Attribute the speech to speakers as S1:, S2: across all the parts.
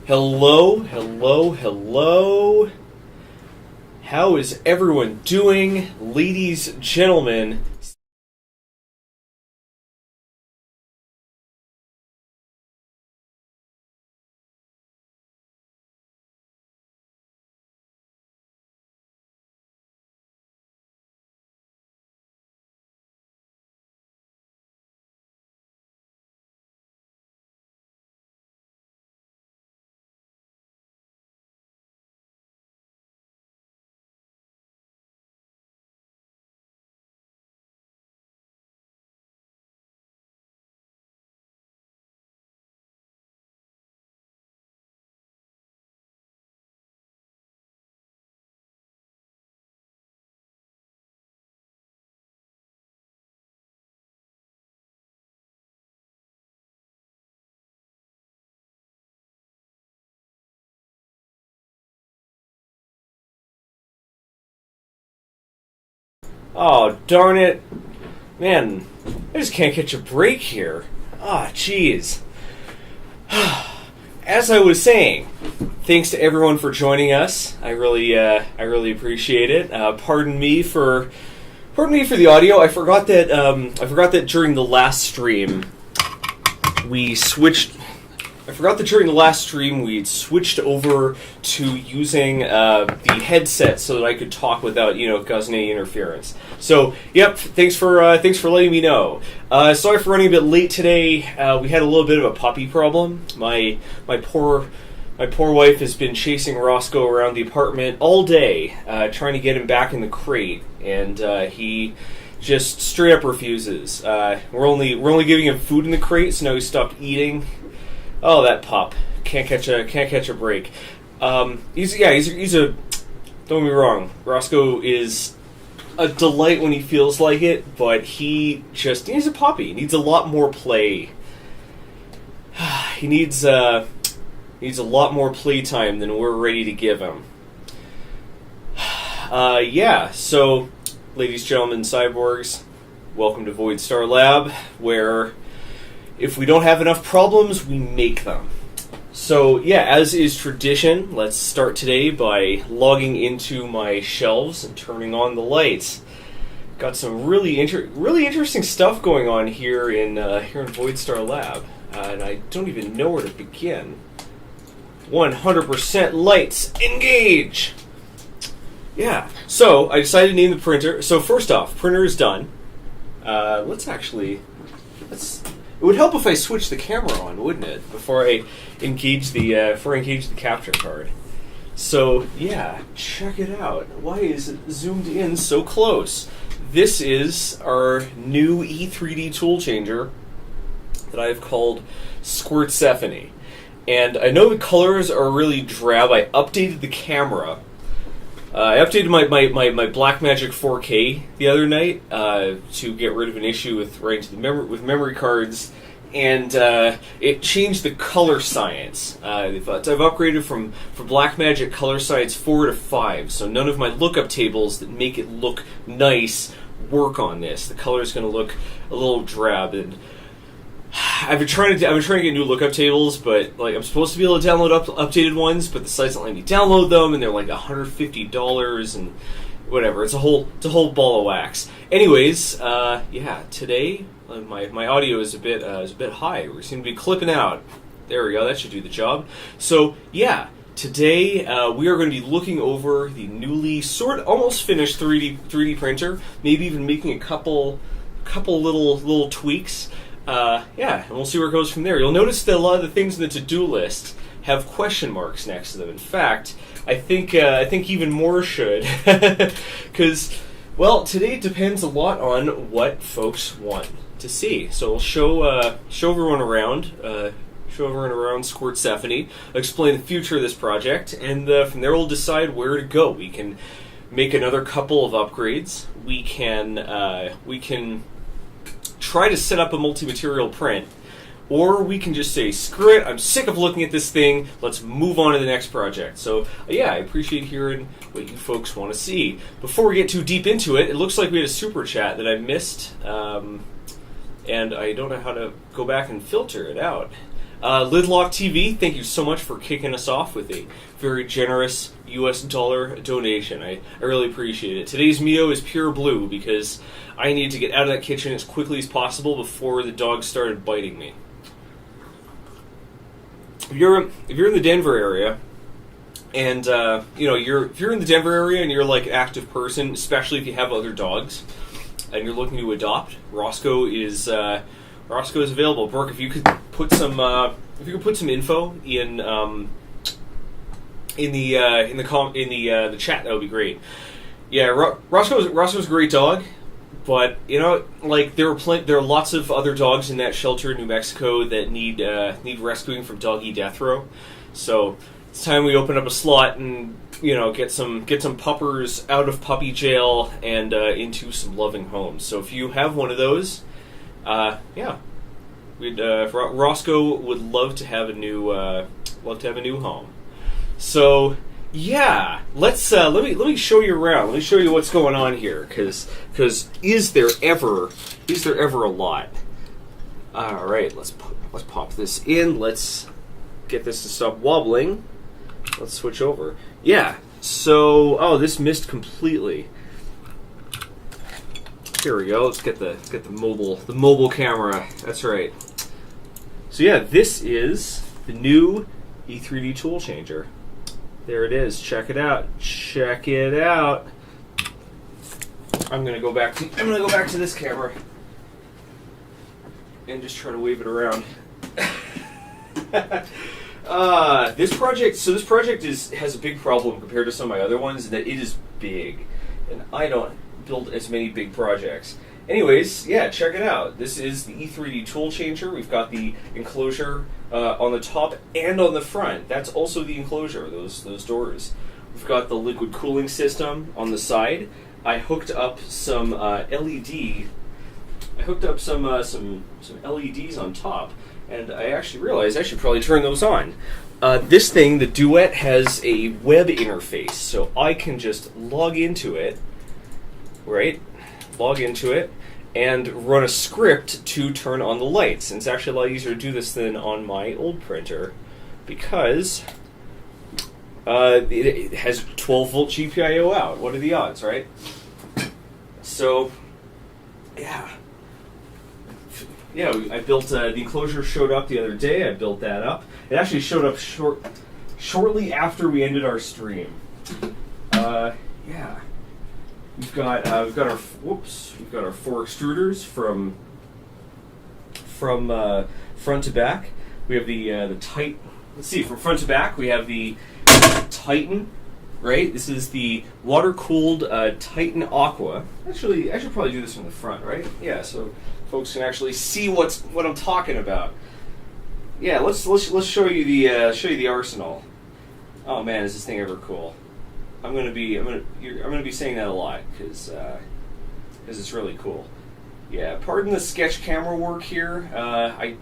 S1: Hello, hello, hello. How is everyone doing, ladies, gentlemen? Oh, darn it. Man, I just can't catch a break here. Ah, jeez. As I was saying, thanks to everyone for joining us. I really appreciate it. Pardon me for the audio. I forgot that during the last stream we switched. I forgot that during the last stream we'd switched over to using the headset so that I could talk without causing any interference. So, yep, thanks for letting me know. Sorry for running a bit late today. We had a little bit of a puppy problem. My poor wife has been chasing Roscoe around the apartment all day, trying to get him back in the crate, and he just straight up refuses. We're only giving him food in the crate, so now he stopped eating. Oh, that pup can't catch a break. He's a. Don't get me wrong. Roscoe is a delight when he feels like it, but he's a puppy. He needs a lot more play. He needs a lot more playtime than we're ready to give him. Yeah. So, ladies, gentlemen, cyborgs, welcome to Voidstar Lab, where if we don't have enough problems, we make them. So, yeah, as is tradition, let's start today by logging into my shelves and turning on the lights. Got some really interesting stuff going on here in Voidstar Lab, and I don't even know where to begin. 100% lights, engage! Yeah, so I decided to name the printer. So first off, printer is done. It would help if I switched the camera on, wouldn't it? Before I engage the capture card. So yeah, check it out. Why is it zoomed in so close? This is our new E3d Tool Changer that I've called Squirtsephony. And I know the colors are really drab. I updated the camera. I updated my Blackmagic 4K the other night to get rid of an issue with memory cards, and it changed the color science. I've upgraded from Blackmagic Color Science 4 to 5, so none of my lookup tables that make it look nice work on this. The color is going to look a little drab, and I've been trying to get new lookup tables, but I'm supposed to be able to download updated ones, but the site's not letting me download them, and they're like $150 and whatever. It's a whole ball of wax. Anyways, yeah, today my audio is a bit high. We seem to be clipping out. There we go. That should do the job. So yeah, today we are going to be looking over the newly almost finished 3D printer. Maybe even making a couple little tweaks. Yeah, and we'll see where it goes from there. You'll notice that a lot of the things in the to-do list have question marks next to them. In fact, I think even more should, because, well, today it depends a lot on what folks want to see. So we'll show everyone around Squirtsephony, explain the future of this project, and from there we'll decide where to go. We can make another couple of upgrades. We can try to set up a multi-material print, or we can just say, screw it, I'm sick of looking at this thing, let's move on to the next project. So, yeah, I appreciate hearing what you folks want to see. Before we get too deep into it, it looks like we had a super chat that I missed, and I don't know how to go back and filter it out. Lidlock TV, thank you so much for kicking us off with a very generous US dollar donation. I really appreciate it. Today's Mio is pure blue because I need to get out of that kitchen as quickly as possible before the dog started biting me. If you're in the Denver area, and if you're in the Denver area and you're like an active person, especially if you have other dogs and you're looking to adopt, Roscoe is available. Brooke, if you could put some info in the chat, that would be great. Yeah, Roscoe's a great dog, but like there are lots of other dogs in that shelter in New Mexico that need rescuing from doggy death row. So it's time we open up a slot and get some puppers out of puppy jail and into some loving homes. So if you have one of those, Roscoe would love to have a new home. So yeah, let me show you around. Let me show you what's going on here, because is there ever a lot? All right, let's pop this in. Let's get this to stop wobbling. Let's switch over. Yeah. So this missed completely. Here we go. Let's get the mobile camera. That's right. So yeah, this is the new E3d Tool Changer. There it is. Check it out. Check it out. I'm gonna go back to this camera and just try to wave it around. This project has a big problem compared to some of my other ones, in that it is big, and I don't build as many big projects. Anyways, yeah, check it out. This is the E3d Tool Changer. We've got the enclosure on the top and on the front. That's also the enclosure, those doors. We've got the liquid cooling system on the side. I hooked up some LED. I hooked up some LEDs on top, and I actually realized I should probably turn those on. This thing, the Duet, has a web interface, so I can just log into it, and run a script to turn on the lights. And it's actually a lot easier to do this than on my old printer, because it has 12-volt GPIO out. What are the odds, right? So, yeah, I built the enclosure. Showed up the other day. I built that up. It actually showed up shortly after we ended our stream. Yeah, we've got our four extruders from front to back. We have the Titan. Let's see, from front to back we have the Titan. Right, this is the water-cooled Titan Aqua. Actually, I should probably do this from the front, right? Yeah, so folks can actually see what I'm talking about. Yeah, let's show you the arsenal. Oh man, is this thing ever cool? I'm gonna be saying that a lot because it's really cool. Yeah, pardon the sketch camera work here. I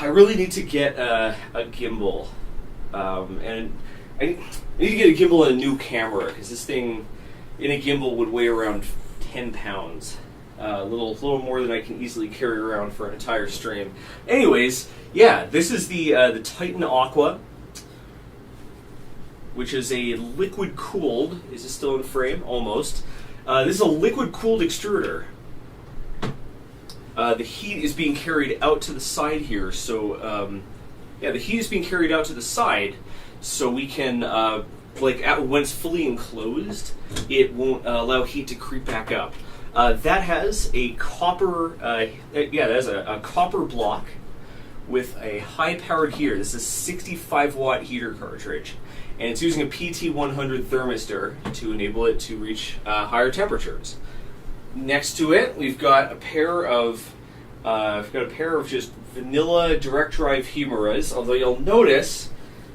S1: really need to get a gimbal. And I need to get a gimbal and a new camera, because this thing in a gimbal would weigh around 10 pounds. A little more than I can easily carry around for an entire stream. Anyways, yeah, this is the Titan Aqua, which is a liquid-cooled. Is it still in frame? Almost. This is a liquid-cooled extruder. The heat is being carried out to the side here, so the heat is being carried out to the side, so we can, when it's fully enclosed, it won't allow heat to creep back up. That has a copper, a copper block with a high-powered heater. This is a 65-watt heater cartridge, and it's using a PT100 thermistor to enable it to reach higher temperatures. Next to it, we've got a pair of just vanilla direct drive Hemeras, although you'll notice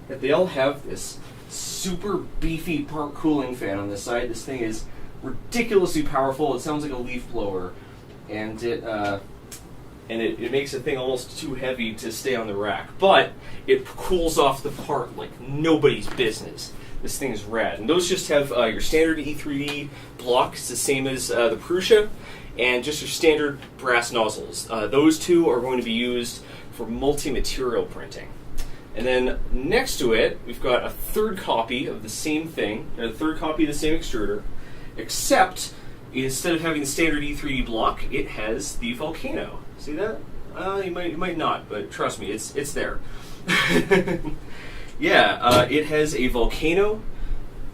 S1: that they all have this super beefy part cooling fan on this side. This thing is ridiculously powerful. It sounds like a leaf blower, and it makes the thing almost too heavy to stay on the rack, but it cools off the part like nobody's business. This thing is rad. And those just have your standard E3d block. It's the same as the Prusa. and just your standard brass nozzles. Those two are going to be used for multi-material printing. And then next to it, we've got a third copy of the same thing, a third copy of the same extruder, except instead of having the standard E3d block, it has the Volcano. See that? You might not, but trust me, it's there. Yeah, it has a Volcano,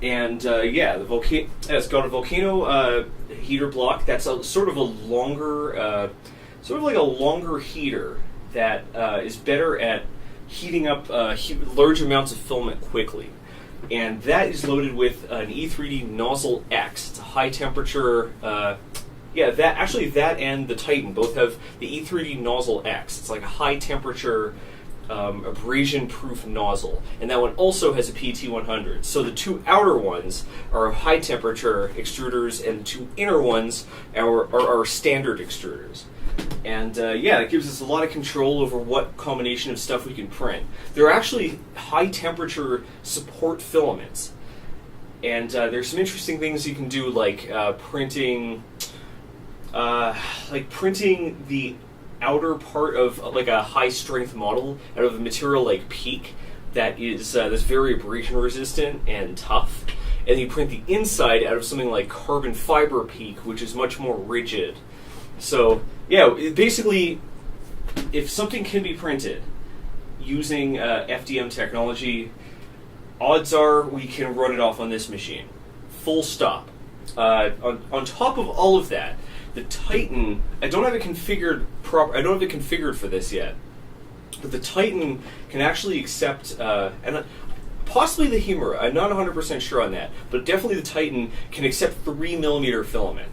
S1: and yeah, it's got a Volcano heater block. That's sort of a longer, sort of like a longer heater that is better at heating up large amounts of filament quickly. And that is loaded with an E3d Nozzle X. It's a high temperature. Yeah, that and the Titan both have the E3d Nozzle X. It's like a high temperature abrasion-proof nozzle, and that one also has a PT100. So the two outer ones are high temperature extruders, and the two inner ones are standard extruders. And yeah, it gives us a lot of control over what combination of stuff we can print. They're actually high temperature support filaments, and there's some interesting things you can do, like printing the outer part of like a high strength model out of a material like PEEK that is that's very abrasion resistant and tough, and you print the inside out of something like carbon fiber PEEK, which is much more rigid. So yeah, basically, if something can be printed using FDM technology, odds are we can run it off on this machine. Full stop. On top of all of that, the Titan, I don't have it configured for this yet, but the Titan can actually accept, and possibly the Hemera, I'm not 100% sure on that, but definitely the Titan can accept 3mm filament.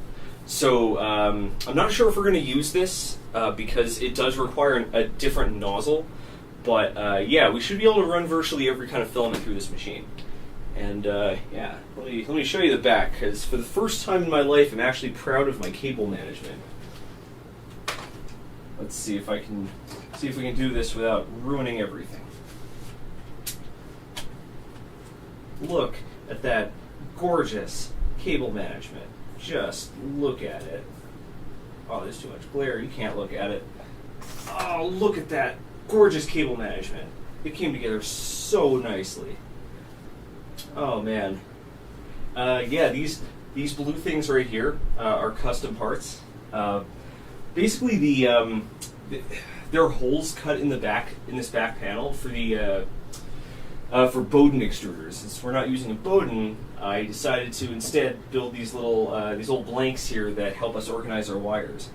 S1: So I'm not sure if we're going to use this because it does require a different nozzle, but yeah, we should be able to run virtually every kind of filament through this machine. And yeah, let me show you the back, because for the first time in my life, I'm actually proud of my cable management. Let's see if we can do this without ruining everything. Look at that gorgeous cable management. Just look at it. Oh, there's too much glare. You can't look at it. Oh, look at that gorgeous cable management. It came together so nicely. Oh man, yeah, these blue things right here are custom parts. Basically, there are holes cut in this back panel for the for Bowden extruders. Since we're not using a Bowden, I decided to instead build these little blanks here that help us organize our wires.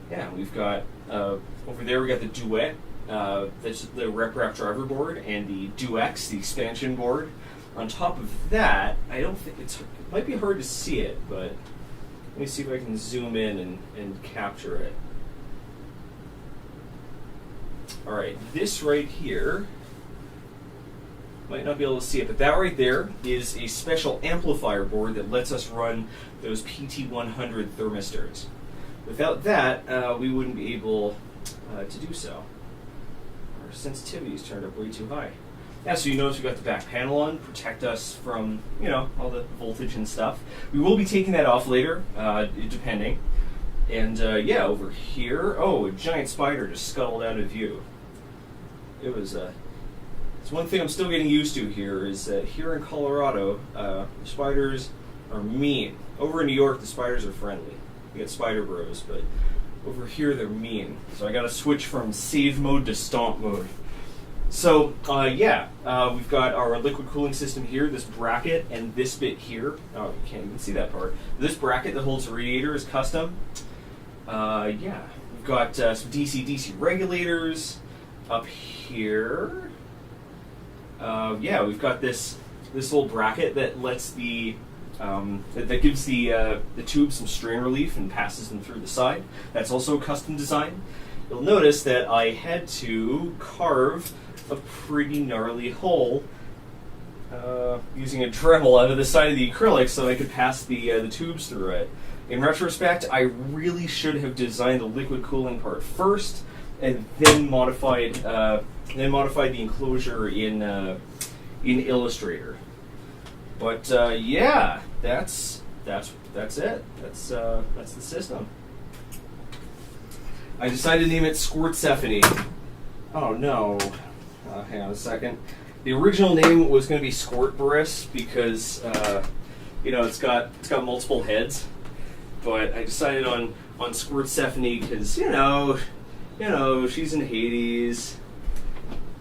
S1: Yeah, we've got over there we got the Duet, that's the RepRap driver board, and the DueX, the expansion board. On top of that, I don't think it might be hard to see it, but let me see if I can zoom in and capture it. All right, this right here, might not be able to see it, but that right there is a special amplifier board that lets us run those PT100 thermistors. Without that, we wouldn't be able to do so. Our sensitivity is turned up way too high. Yeah, so you notice we got the back panel on, protect us from, you know, all the voltage and stuff. We will be taking that off later, depending. And yeah, over here, oh, a giant spider just scuttled out of view. It was, it's one thing I'm still getting used to here is that here in Colorado, the spiders are mean. Over in New York, the spiders are friendly. You get spider bros, but over here they're mean. So I gotta switch from save mode to stomp mode. So, yeah, we've got our liquid cooling system here, this bracket, and this bit here. Oh, you can't even see that part. This bracket that holds the radiator is custom. Yeah, we've got some DC-DC regulators up here. Yeah, we've got this little bracket that lets that gives the tube some strain relief and passes them through the side. That's also custom design. You'll notice that I had to carve a pretty gnarly hole using a Dremel out of the side of the acrylic so I could pass the tubes through it. In retrospect, I really should have designed the liquid cooling part first and then modified the enclosure in Illustrator. But yeah, that's it. That's the system. I decided to name it Squirtsephany. Oh no. Hang on a second. The original name was going to be Squirtburris because it's got multiple heads, but I decided on Squirtsephany because she's in Hades.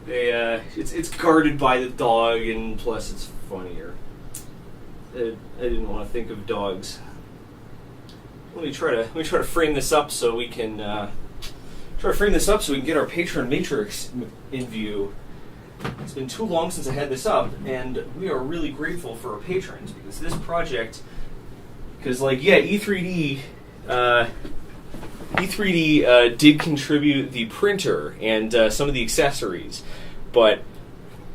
S1: It's guarded by the dog, and plus it's funnier. I didn't want to think of dogs. Let me try to frame this up so we can get our patron matrix in view. It's been too long since I had this up, and we are really grateful for our patrons because this project, E3d did contribute the printer and some of the accessories, but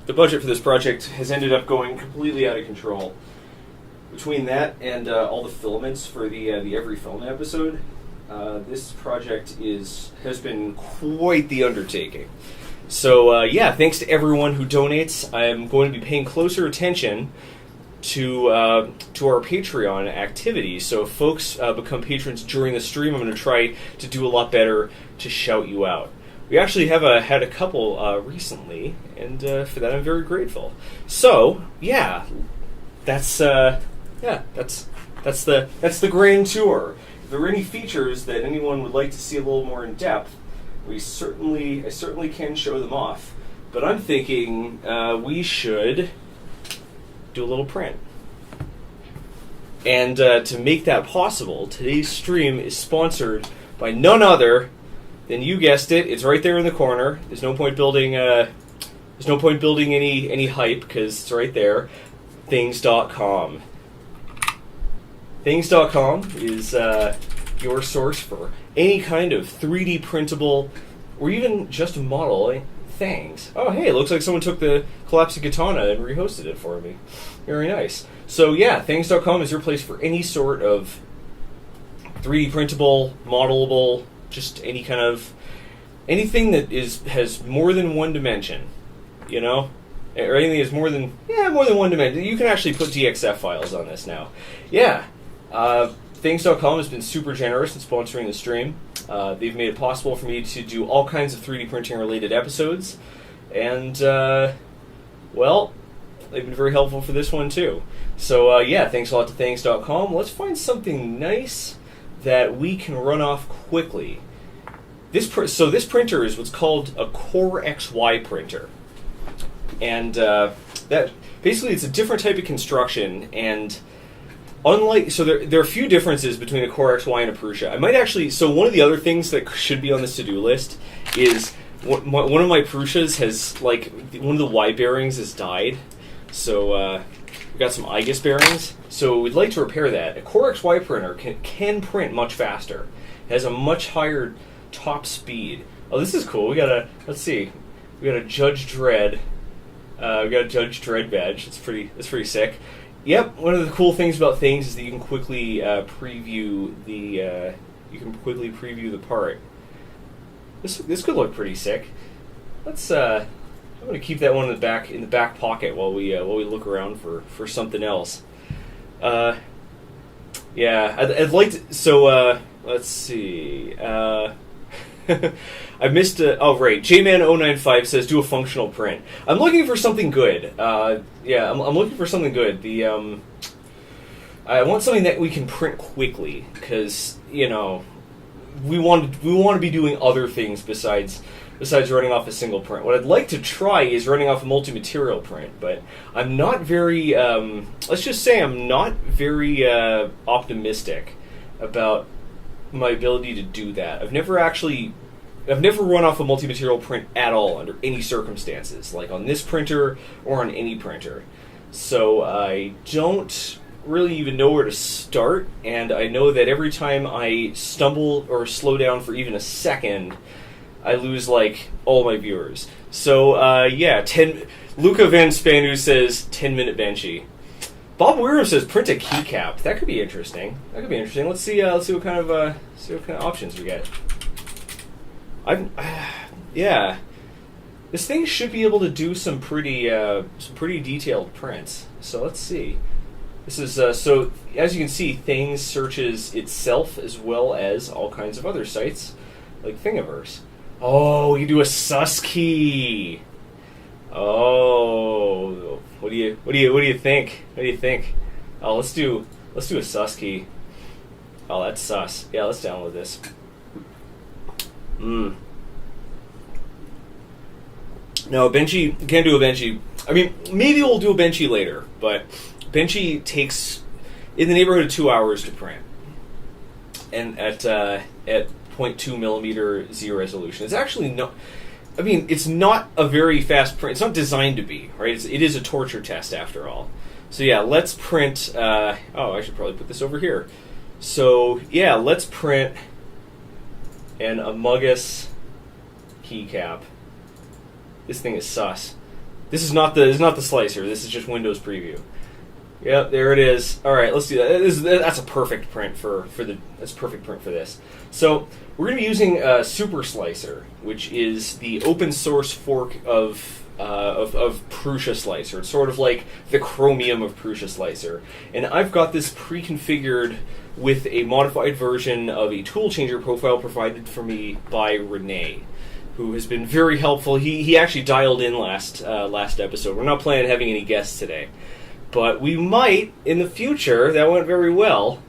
S1: the budget for this project has ended up going completely out of control. Between that and all the filaments for the Every Filament episode, this project has been quite the undertaking. So thanks to everyone who donates. I'm going to be paying closer attention to our Patreon activities. So if folks become patrons during the stream, I'm going to try to do a lot better to shout you out. We actually have had a couple recently, and for that I'm very grateful. So that's the grand tour. If there are any features that anyone would like to see a little more in depth, I certainly can show them off. But I'm thinking we should do a little print. And to make that possible, today's stream is sponsored by none other than, you guessed it, it's right there in the corner. There's no point building any hype because it's right there. Things.com. Things.com is your source for any kind of 3D printable or even just model things. Oh, hey, it looks like someone took the collapsing katana and rehosted it for me. Very nice. So Things.com is your place for any sort of 3D printable, modelable, just anything that has more than one dimension, or anything that's more than one dimension. You can actually put DXF files on this now. Things.com has been super generous in sponsoring the stream. They've made it possible for me to do all kinds of 3D printing related episodes, and they've been very helpful for this one too. So thanks a lot to Things.com. Let's find something nice that we can run off quickly. This printer is what's called a CoreXY printer, and that basically it's a different type of construction. And there are a few differences between a CoreXY and a Prusa. I might actually. So one of the other things that should be on this to-do list is one of my Prusas has one of the Y bearings has died. So we've got some IGUS bearings. So we'd like to repair that. A CoreXY printer can print much faster. It has a much higher top speed. Oh, this is cool. We got a Judge Dredd. We got a Judge Dredd badge. It's pretty sick. Yep. One of the cool things about Things is that you can quickly preview the part. This could look pretty sick. Let's. I'm going to keep that one in the back pocket while we look around for something else. I'd like to. So let's see. I missed oh, right. JMan095 says do a functional print. I'm looking for something good. I'm looking for something good. I want something that we can print quickly because we want to be doing other things besides running off a single print. What I'd like to try is running off a multi-material print, but I'm not very. Let's just say I'm not very optimistic about my ability to do that. I've never run off a multi-material print at all under any circumstances, like on this printer or on any printer. So I don't really even know where to start, and I know that every time I stumble or slow down for even a second, I lose all my viewers. So Luca Van Spanu says 10-minute benchy. Bob Weir says print a keycap. That could be interesting. Let's see what kind of options we get. This thing should be able to do some pretty detailed prints. So let's see. This is so as you can see, Things searches itself as well as all kinds of other sites. like Thingiverse. Oh, you do a sus key. Oh, what do you think? What do you think? Oh, let's do a sus key. Oh, that's sus. Yeah, let's download this. No, Benchy, can't do a Benchy. I mean, maybe we'll do a Benchy later, but Benchy takes in the neighborhood of 2 hours to print, and at 0.2 millimeter Z resolution. It's actually not. I mean, it's not a very fast print. It's not designed to be, right? It is a torture test after all. So yeah, let's print. Oh, I should probably put this over here. So yeah, let's print an Amogus keycap. This thing is sus. This is not the slicer. This is just Windows Preview. Yep, there it is. All right, let's do that. That's a perfect print that's a perfect print for this. So we're going to be using Super Slicer, which is the open source fork of Prusa Slicer. It's sort of like the Chromium of Prusa Slicer. And I've got this pre-configured with a modified version of a Toolchanger profile provided for me by Rene, who has been very helpful. He actually dialed in last episode. We're not planning on having any guests today, but we might in the future. That went very well.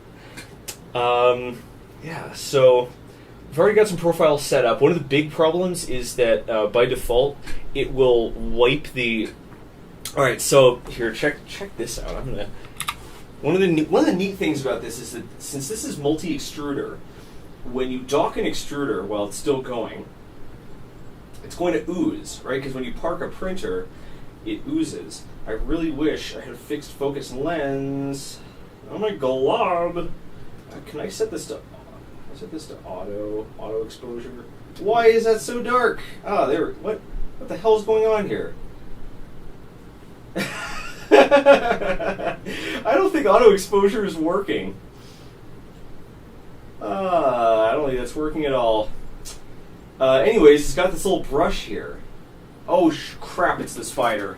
S1: Yeah, so I've already got some profiles set up. One of the big problems is that by default it will wipe the. All right, so here, check this out. One of the neat things about this is that since this is multi-extruder, when you dock an extruder while it's still going, it's going to ooze, right? Because when you park a printer, it oozes. I really wish I had a fixed focus lens. Oh my glob! Can I set this to? I set this to auto exposure. Why is that so dark? Ah, there. What the hell's going on here? I don't think auto exposure is working. I don't think that's working at all. Anyways, it's got this little brush here. Oh crap! It's the spider.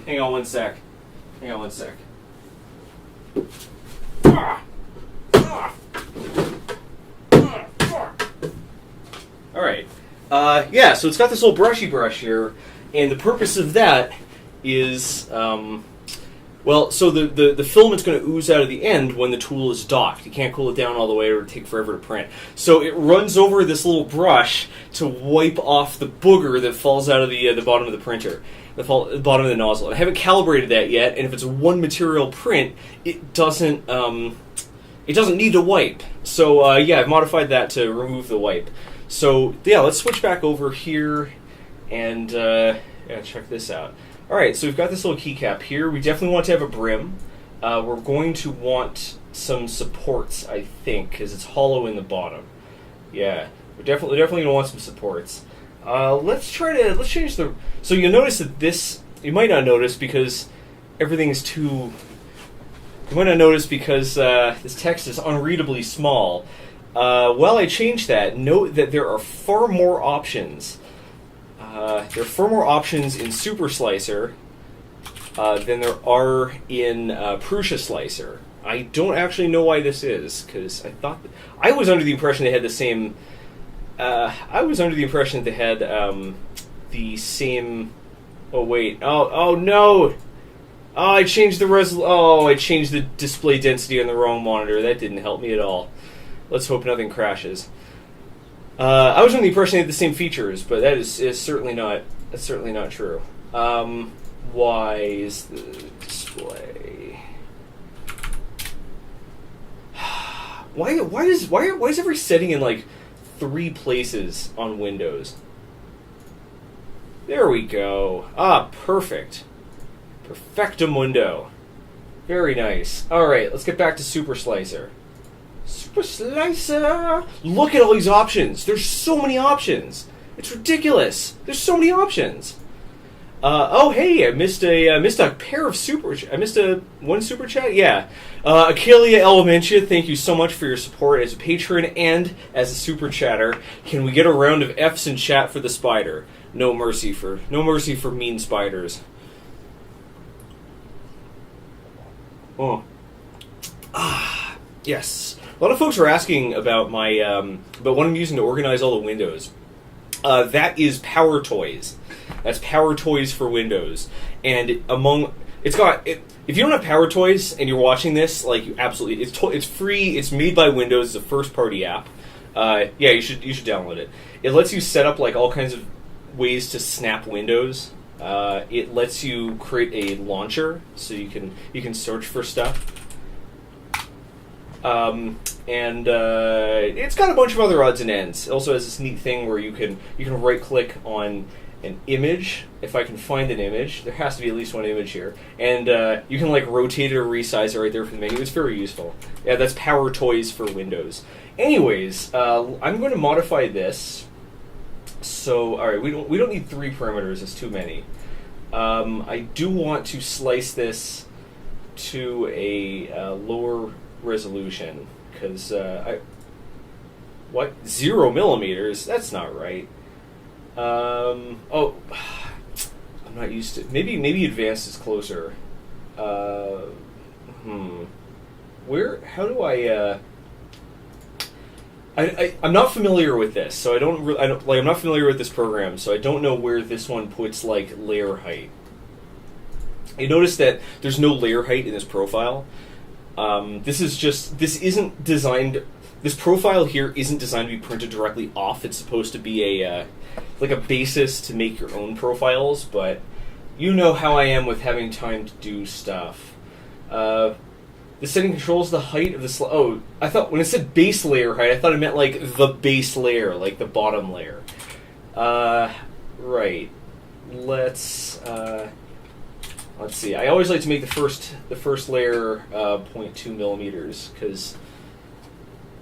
S1: Hang on one sec. All right. Yeah. So it's got this little brushy brush here, and the purpose of that is, well, so the filament's going to ooze out of the end when the tool is docked. You can't cool it down all the way, or it'll take forever to print. So it runs over this little brush to wipe off the booger that falls out of the bottom of the printer, the bottom of the nozzle. I haven't calibrated that yet, and if it's a one material print, it doesn't need to wipe. So yeah, I've modified that to remove the wipe. So yeah, let's switch back over here and yeah, check this out. All right, so we've got this little keycap here. We definitely want to have a brim. We're going to want some supports, I think, because it's hollow in the bottom. Yeah, we're definitely going to want some supports. Let's change the. So you'll notice that this. You might not notice because everything's too. You might not notice because this text is unreadably small. While I change that, note that there are far more options. There are far more options in Super Slicer than there are in Prusa Slicer. I don't actually know why this is, because I was under the impression they had the same. I was under the impression that they had the same. Oh wait! Oh no! Oh, I changed I changed the display density on the wrong monitor. That didn't help me at all. Let's hope nothing crashes. I was under the impression they had the same features, but that is certainly not. That's certainly not true. Why is the display? Why is every setting in like 3 places on Windows? There we go. Ah, perfect. Perfectamundo. Very nice. All right, let's get back to Super Slicer. Super Slicer! Look at all these options. There's so many options. It's ridiculous. There's so many options. Oh hey, I missed a pair of I missed one super chat. Yeah, Achelia Elementia, thank you so much for your support as a patron and as a super chatter. Can we get a round of F's in chat for the spider? No mercy for mean spiders. Oh, yes. A lot of folks are asking about my about what I'm using to organize all the windows. That is Power Toys. That's Power Toys for Windows. And if you don't have Power Toys and you're watching this, like, you absolutely, it's free. It's made by Windows. It's a first-party app. Yeah, you should download it. It lets you set up like all kinds of ways to snap windows. It lets you create a launcher, so you can search for stuff. And it's got a bunch of other odds and ends. It also has this neat thing where you can right-click on an image. If I can find an image, there has to be at least one image here, and you can like rotate it or resize it right there from the menu. It's very useful. Yeah, that's Power Toys for Windows. Anyways, I'm going to modify this. So, all right, we don't need 3 parameters. It's too many. I do want to slice this to a lower resolution because 0 millimeters? That's not right. Oh, I'm not used to. Maybe advanced is closer. Where? How do I'm not familiar with this, so I'm not familiar with this program, so I don't know where this one puts like layer height. You notice that there's no layer height in this profile. This profile here isn't designed to be printed directly off. It's supposed to be like a basis to make your own profiles, but you know how I am with having time to do stuff. The setting controls the height of the oh, I thought when it said base layer height, I thought it meant like the base layer, like the bottom layer. Right. Let's see. I always like to make the first layer 0.2 millimeters because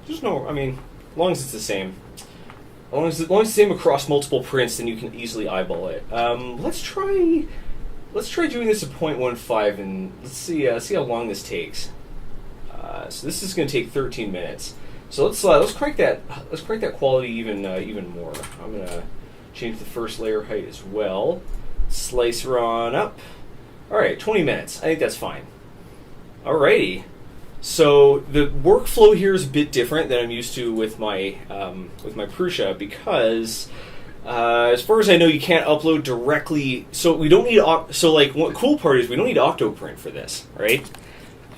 S1: there's no. I mean, as long as it's the same. As long as it's the same across multiple prints, then you can easily eyeball it. Let's try doing this at 0.15 and let's see how long this takes. So this is going to take 13 minutes. So let's crank that quality even more. I'm going to change the first layer height as well. Slicer on up. All right, 20 minutes. I think that's fine. Alrighty. So the workflow here is a bit different than I'm used to with my Prusa because, as far as I know, you can't upload directly. So we don't need. So like, one cool part is we don't need Octoprint for this, right?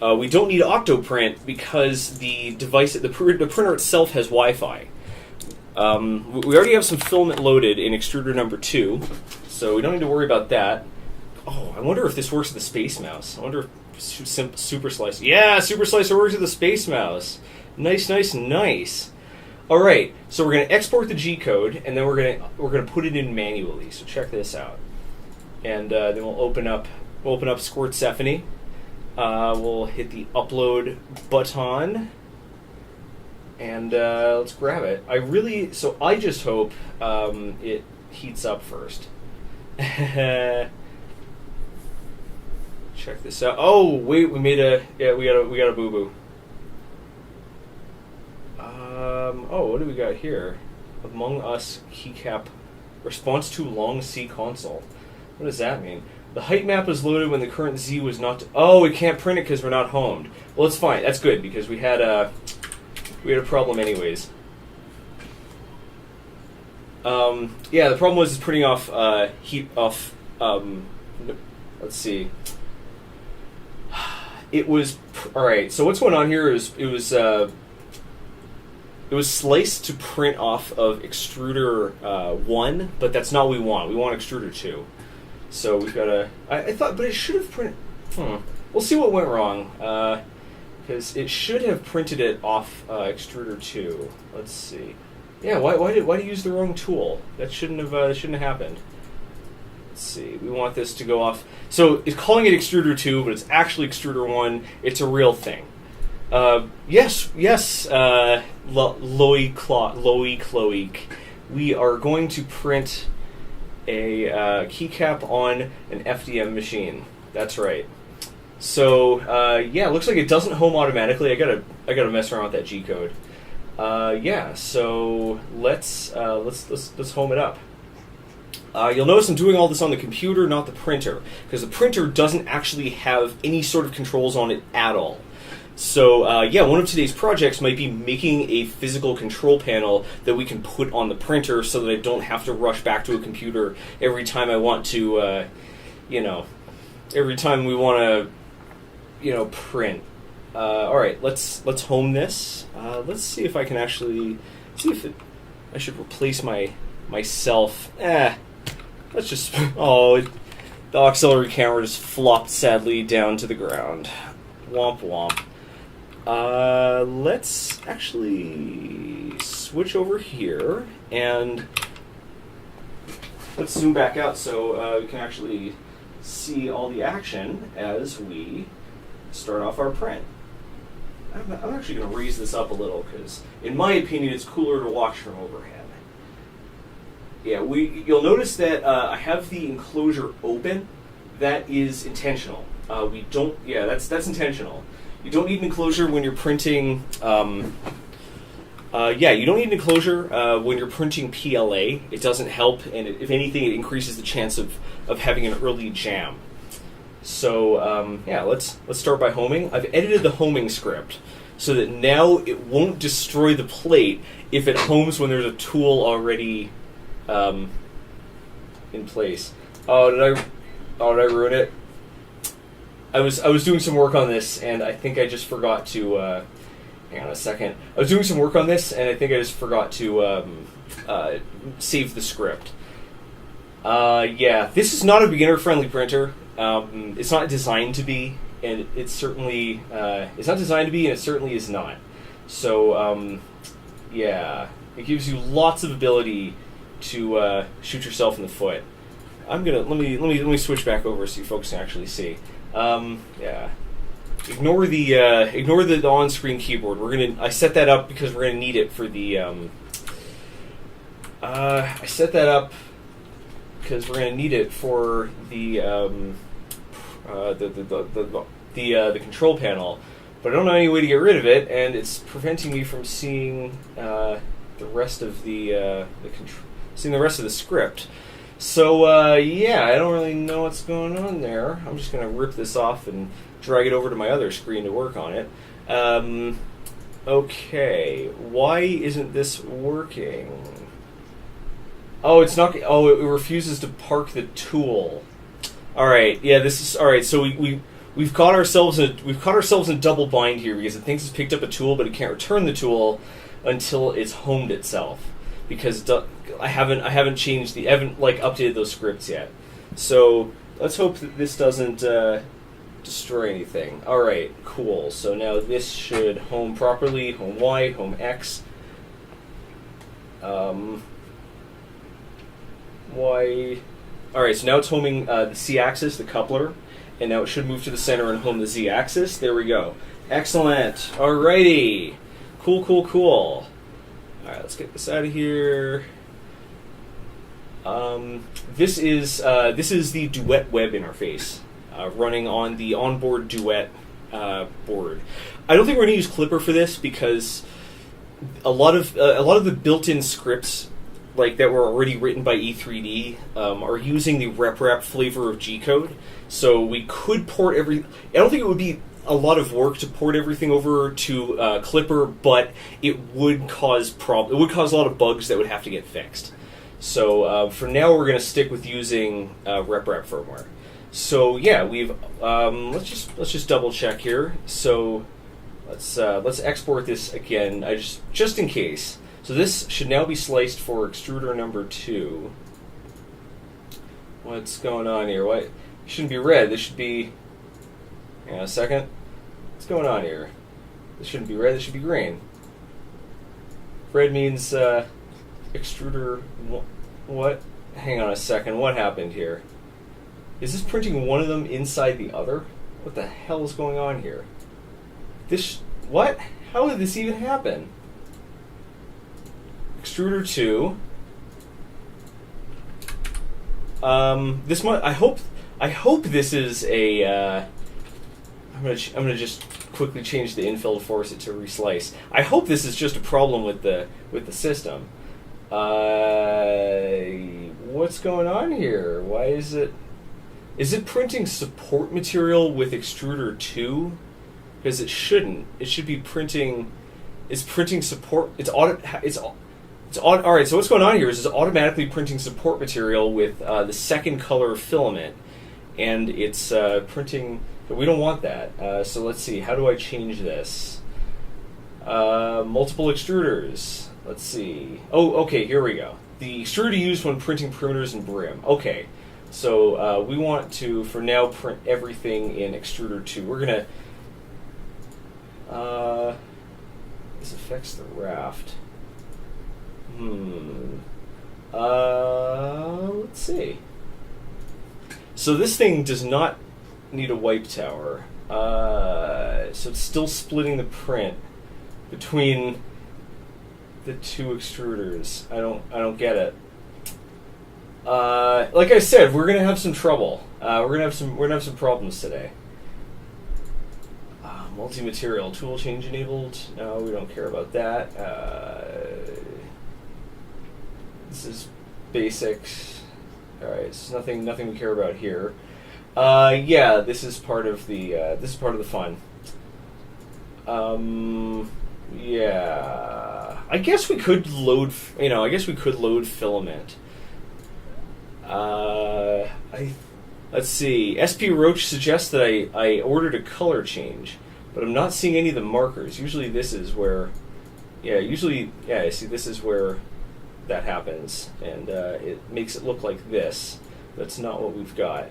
S1: We don't need Octoprint because the device, the printer itself, has Wi-Fi. We already have some filament loaded in extruder number 2, so we don't need to worry about that. Oh, I wonder if this works with the Space Mouse. I wonder if Super Slicer. Yeah, Super Slicer works with the Space Mouse. Nice, nice, nice. All right, so we're going to export the G code, and then we're going to put it in manually. So check this out, and then we'll open up Squirtsephony. We'll hit the upload button, and let's grab it. I just hope it heats up first. Check this out. Oh wait, we got a boo boo. Oh, what do we got here? Among Us Keycap response to long C console. What does that mean? The height map is loaded when the current Z was not. Oh, we can't print it because we're not homed. Well, it's fine. That's good because we had a problem anyways. Yeah, the problem was printing off heat off. Let's see. It was all right. So what's going on here is it was sliced to print off of extruder 1, but that's not what we want. We want extruder 2. So we've got to. I thought, but it should have printed. We'll see what went wrong because it should have printed it off extruder 2. Let's see. Yeah, why did you use the wrong tool? That shouldn't have happened. Let's see. We want this to go off. So it's calling it extruder 2, but it's actually extruder 1. It's a real thing. Yes. Loey Chloe. We are going to print a keycap on an FDM machine. That's right. So yeah, it looks like it doesn't home automatically. I gotta mess around with that G code. Yeah. So let's home it up. You'll notice I'm doing all this on the computer, not the printer, because the printer doesn't actually have any sort of controls on it at all. So yeah, one of today's projects might be making a physical control panel that we can put on the printer so that I don't have to rush back to a computer every time I want to, every time we want to, print. All right, let's home this. Let's see if I can actually I should replace myself. Let's just. Oh, the auxiliary camera just flopped sadly down to the ground. Womp womp. Let's actually switch over here and let's zoom back out so we can actually see all the action as we start off our print. I'm actually going to raise this up a little because, in my opinion, it's cooler to watch from overhead. Yeah, you'll notice that I have the enclosure open. That is intentional. We don't. Yeah, that's intentional. You don't need an enclosure when you're printing. You don't need an enclosure when you're printing PLA. It doesn't help, and if anything, it increases the chance of having an early jam. So let's start by homing. I've edited the homing script so that now it won't destroy the plate if it homes when there's a tool already in place. Oh, did I ruin it? I was doing some work on this, and I think I just forgot to. Hang on a second. I was doing some work on this, and I think I just forgot to save the script. This is not a beginner-friendly printer. It's not designed to be, and it's certainly it's not designed to be, and it certainly is not. So it gives you lots of ability to shoot yourself in the foot. Let me switch back over so you folks can actually see. Ignore the on-screen keyboard. I set that up because we're gonna need it for the. I set that up because we're gonna need it for the control panel, but I don't know any way to get rid of it, and it's preventing me from seeing the rest of the script. So I don't really know what's going on there. I'm just gonna rip this off and drag it over to my other screen to work on it. Okay, why isn't this working? Oh, it's not. Oh, it refuses to park the tool. All right, yeah, this is all right. So we've caught ourselves in double bind here because it thinks it's picked up a tool, but it can't return the tool until it's homed itself because I haven't updated those scripts yet. So let's hope that this doesn't destroy anything. All right, cool. So now this should home properly. Home Y, home X. Y. All right, so now it's homing the C-axis, the coupler, and now it should move to the center and home the Z-axis. There we go. Excellent. Alrighty. Cool. All right, let's get this out of here. This is the Duet Web Interface running on the onboard Duet board. I don't think we're going to use Clipper for this because a lot of the built-in scripts that were already written by E3d are using the RepRap flavor of G-code. So we could port I don't think it would be a lot of work to port everything over to Clipper, but it would cause It would cause a lot of bugs that would have to get fixed. So for now, we're going to stick with using RepRap firmware. So yeah, we've let's just double check here. So let's export this again, just in case. So this should now be sliced for extruder number 2. What's going on here? What? It shouldn't be red. This should be. Hang on a second. What's going on here? This shouldn't be red. This should be green. Red means extruder. What? Hang on a second. What happened here? Is this printing one of them inside the other? What the hell is going on here? What? How did this even happen? Extruder 2. I hope this is a. I'm gonna just quickly change the infill to force it to reslice. I hope this is just a problem with the system. What's going on here? Why is it? Is it printing support material with extruder 2? because it shouldn't. It should be printing. It's printing support. All right. So what's going on here is it's automatically printing support material with the second color filament, and it's printing. But we don't want that. So let's see. How do I change this? Multiple extruders. Let's see. Oh, okay. Here we go. The extruder used when printing perimeters and brim. Okay. So we want to, for now, print everything in extruder 2. We're gonna. This affects the raft. Let's see. So this thing does not need a wipe tower. So it's still splitting the print between the two extruders. I don't get it. Like I said, we're gonna have some trouble. We're gonna have some problems today. Multi-material tool change enabled. No, we don't care about that. This is basics. All right, so nothing we care about here. Yeah, this is part of the fun. Yeah, I guess we could load. I guess we could load filament. Let's see. SP Roach suggests that I ordered a color change, but I'm not seeing any of the markers. Usually this is where, see, this is where that happens, and it makes it look like this. That's not what we've got.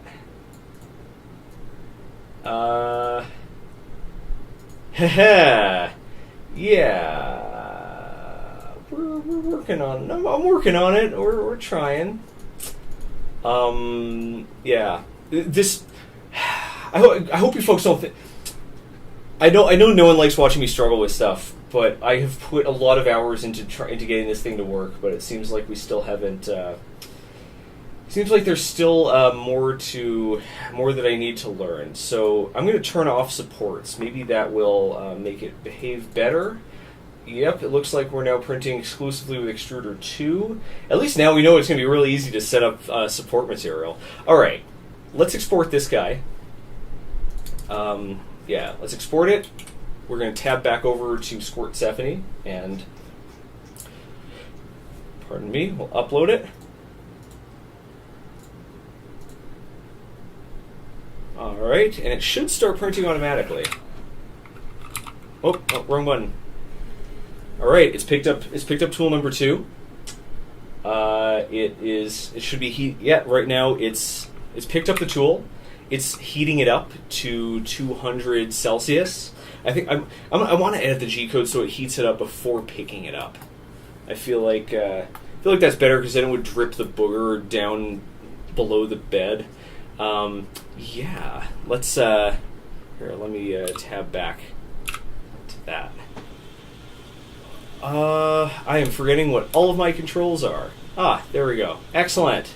S1: Yeah, we're working on it. I'm working on it. We're trying. Yeah. This. I hope you folks don't think. I know no one likes watching me struggle with stuff, but I have put a lot of hours into getting this thing to work. But it seems like we still haven't. Seems like there's still more that I need to learn. So I'm going to turn off supports. Maybe that will make it behave better. Yep, it looks like we're now printing exclusively with extruder 2. At least now we know it's going to be really easy to set up support material. All right, let's export this guy. Yeah, let's export it. We're going to tab back over to Squirt Stephanie, and pardon me, we'll upload it. All right, and it should start printing automatically. Oh, wrong button. All right, it's picked up tool number 2. It should be heat. Yeah, right now it's picked up the tool. It's heating it up to 200 Celsius. I think I want to edit the G code so it heats it up before picking it up. I feel like that's better because then it would drip the booger down below the bed. Yeah, let's here. Let me tab back to that. I am forgetting what all of my controls are. Ah, there we go. Excellent.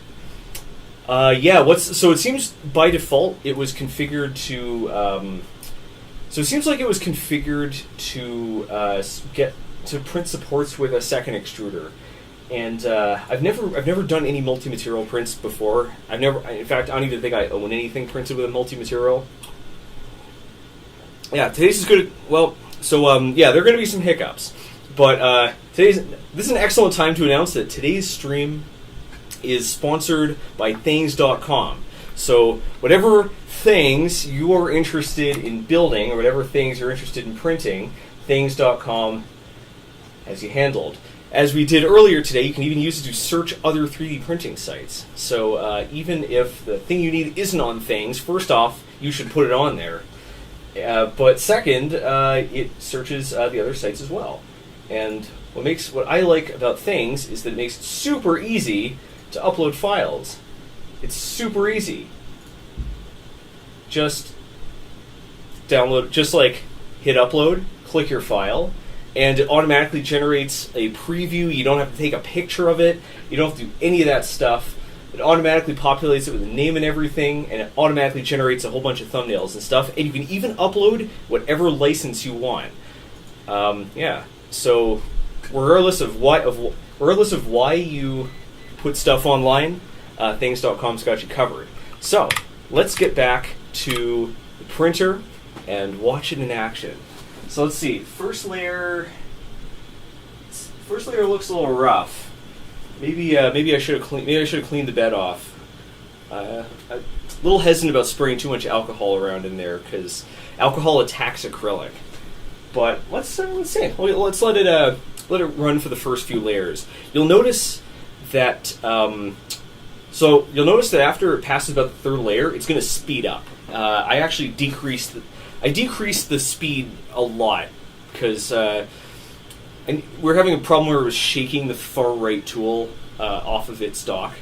S1: Yeah. So it seems by default it was configured to. So it seems like it was configured to get to print supports with a second extruder. And I've never done any multi-material prints before. In fact, I don't even think I own anything printed with a multi-material. Yeah, today's is good. Well, so yeah, there are going to be some hiccups, but this is an excellent time to announce that today's stream is sponsored by Things.com. So whatever things you are interested in building, or whatever things you're interested in printing, Things.com has you handled. As we did earlier today, you can even use it to search other 3D printing sites. So even if the thing you need isn't on Things, first off, you should put it on there. But second, it searches the other sites as well. And what I like about Things is that it makes it super easy to upload files. It's super easy. Just download, just like hit upload, click your file, and it automatically generates a preview. You don't have to take a picture of it. You don't have to do any of that stuff. It automatically populates it with a name and everything, and it automatically generates a whole bunch of thumbnails and stuff. And you can even upload whatever license you want. Yeah. So, regardless of why you put stuff online, Things.com's got you covered. So, let's get back to the printer and watch it in action. So let's see. First layer looks a little rough. Maybe I should have cleaned the bed off. A little hesitant about spraying too much alcohol around in there because alcohol attacks acrylic. But let's see. Let's let it run for the first few layers. You'll notice that. So you'll notice that after it passes about the third layer, it's going to speed up. I actually decreased the speed a lot because and we're having a problem where it was shaking the far right tool off of its dock.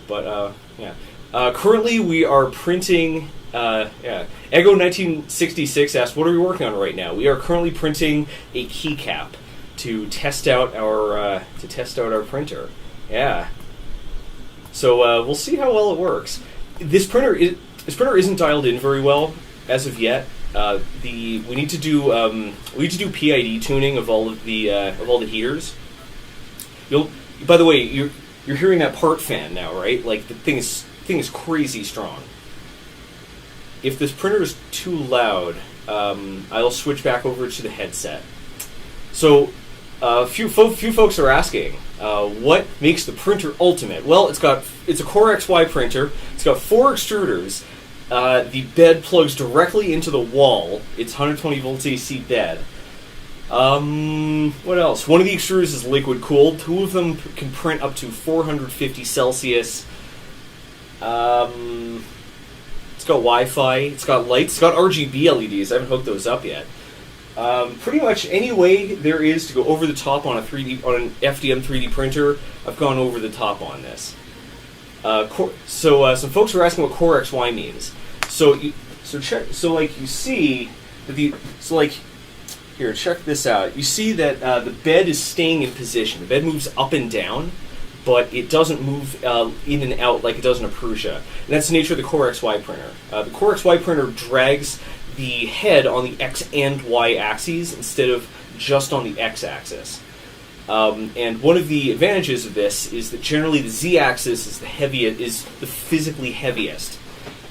S1: But yeah. Currently, we are printing. Ego 1966 asked, "What are we working on right now?" We are currently printing a keycap to test out our printer. Yeah. So we'll see how well it works. This printer isn't dialed in very well as of yet. We need to do PID tuning of all the heaters. By the way, you're hearing that part fan now, right? Like the thing is crazy strong. If this printer is too loud, I'll switch back over to the headset. So, a few folks are asking, what makes the printer ultimate? Well, it's a CoreXY printer. It's got 4 extruders. The bed plugs directly into the wall. It's 120 volts AC bed. What else? One of the extruders is liquid cooled. 2 of them can print up to 450 Celsius. It's got Wi-Fi. It's got lights. It's got RGB LEDs. I haven't hooked those up yet. Pretty much any way there is to go over the top on an FDM 3D printer, I've gone over the top on this. Some folks were asking what CoreXY means. Here, check this out. You see that the bed is staying in position. The bed moves up and down, but it doesn't move in and out like it does in a Prusa. And that's the nature of the CoreXY printer. The CoreXY printer drags the head on the X and Y axes instead of just on the X axis. And one of the advantages of this is that generally the Z axis is the physically heaviest.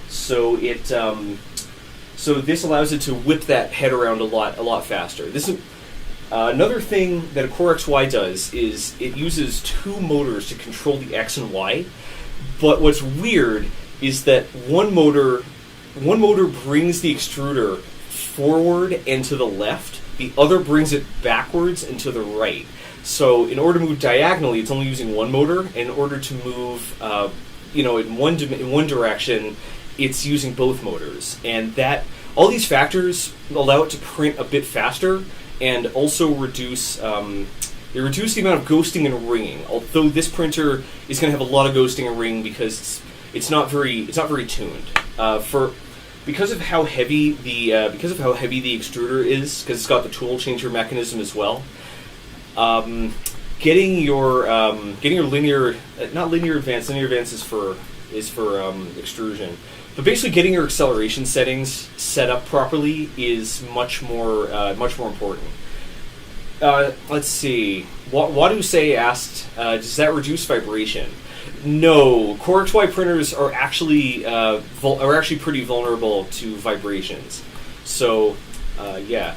S1: So this allows it to whip that head around a lot faster. Another thing that a CoreXY does is it uses 2 motors to control the X and Y. But what's weird is that one motor brings the extruder forward and to the left. The other brings it backwards and to the right. So in order to move diagonally, it's only using one motor. And in order to move, in one direction, it's using both motors. And that all these factors allow it to print a bit faster and also reduce the amount of ghosting and ringing. Although this printer is going to have a lot of ghosting and ringing because it's not very tuned. Because of how heavy the extruder is, because it's got the Toolchanger mechanism as well. Getting your linear advance is for extrusion, but basically getting your acceleration settings set up properly is much more important. Let's see. Wadusei asked, does that reduce vibration? No, CoreXY printers are actually pretty vulnerable to vibrations. So, yeah.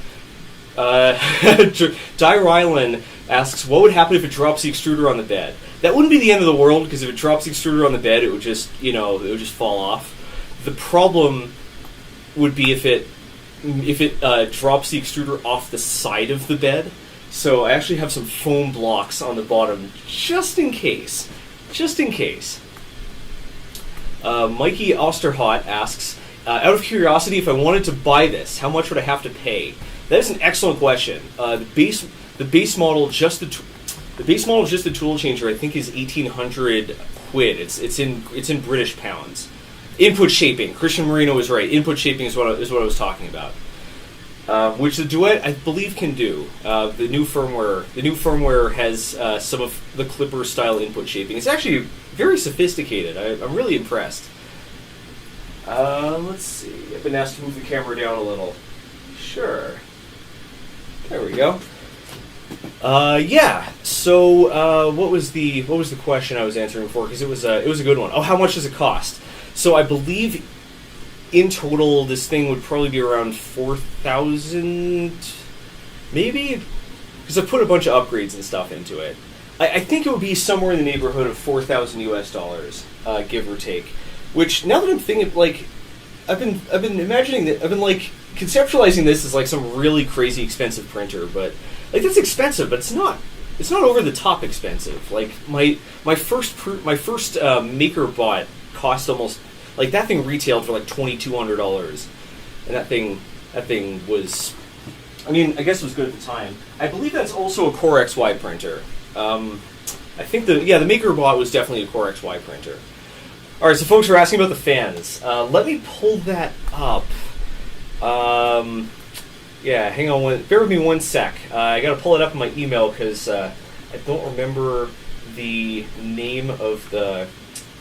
S1: Rylan asks, what would happen if it drops the extruder on the bed? That wouldn't be the end of the world, because if it drops the extruder on the bed, it would just fall off. The problem would be if it drops the extruder off the side of the bed. So I actually have some foam blocks on the bottom, just in case. Mikey Osterhot asks, out of curiosity, if I wanted to buy this, how much would I have to pay? That is an excellent question. The base model, just the Toolchanger, I think is 1,800 quid. It's in British pounds. Input shaping. Christian Marino is right. Input shaping is what I was talking about. Which the Duet, I believe, can do. The new firmware has some of the Clipper style input shaping. It's actually very sophisticated. I'm really impressed. Let's see. I've been asked to move the camera down a little. Sure. There we go. Yeah. So, what was the question I was answering for? Because it was a good one. Oh, how much does it cost? So I believe in total, this thing would probably be around 4,000, maybe? Because I put a bunch of upgrades and stuff into it. I think it would be somewhere in the neighborhood of 4,000 US dollars, give or take. Which, now that I'm thinking, like, I've been imagining that, I've been, like, conceptualizing this as, like, some really crazy expensive printer, but, like, that's expensive, but it's not over the top expensive. Like, my first MakerBot cost almost, like, that thing retailed for, like, $2,200, and that thing was, I mean, I guess it was good at the time. I believe that's also a CoreXY printer. I think the MakerBot was definitely a CoreXY printer. All right, so folks are asking about the fans. Let me pull that up. Yeah, hang on. Bear with me one sec. I got to pull it up in my email because I don't remember the name of the.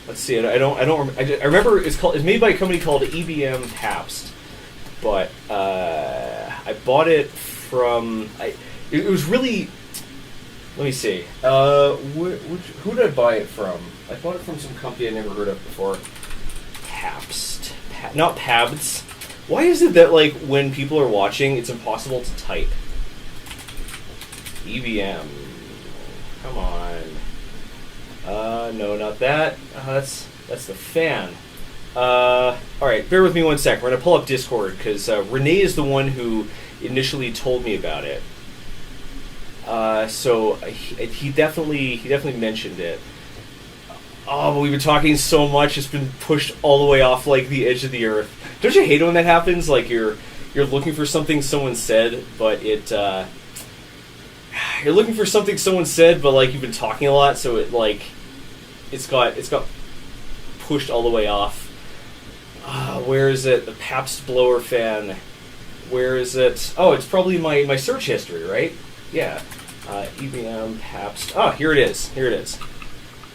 S1: Let's see. I remember it's made by a company called EBM Pabst, but I bought it from. It was really. Let me see. Who did I buy it from? I bought it from some company I never heard of before. Pabst. Not Pabst. Why is it that, like, when people are watching, it's impossible to type? EBM. Come on. No, not that. That's the fan. Alright, bear with me one sec. We're going to pull up Discord, because Rene is the one who initially told me about it. So he definitely mentioned it. Oh, but we've been talking so much; it's been pushed all the way off, like, the edge of the earth. Don't you hate it when that happens? Like, you're looking for something someone said, but you're looking for something someone said, but, like, you've been talking a lot, so it's got pushed all the way off. Where is it? The Pabst blower fan. Where is it? Oh, it's probably my search history, right? Yeah. EBM Pabst. Oh, here it is. Here it is.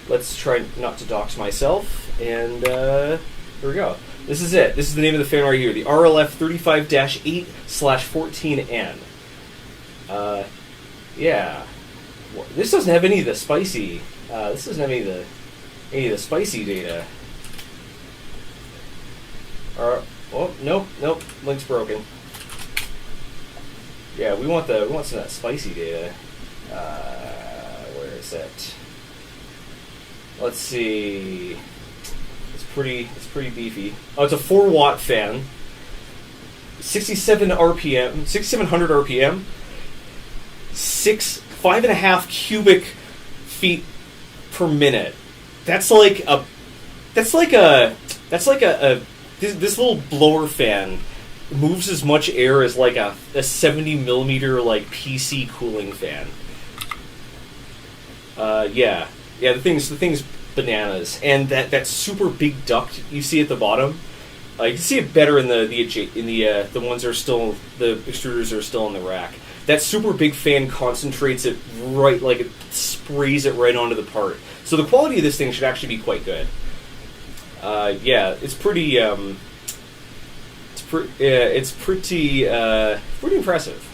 S1: Let's try not to dox myself. And here we go. This is it. This is the name of the fan right here. The RLF 35-8/14N. Yeah. This doesn't have any of the spicy. This doesn't have any of the spicy data. Oh, nope. Link's broken. Yeah, we want some of that spicy data. Where is it? Let's see. It's pretty beefy. Oh, it's a 4-watt fan. 6700 RPM. 5.5 cubic feet per minute. This little blower fan moves as much air as, like, a 70 millimeter, like, PC cooling fan. Yeah, the thing's bananas, and that super big duct you see at the bottom, you can see it better in the ones that are still, the extruders are still in the rack. That super big fan concentrates it right, like, it sprays it right onto the part. So the quality of this thing should actually be quite good. Yeah, it's pretty. It's pretty impressive.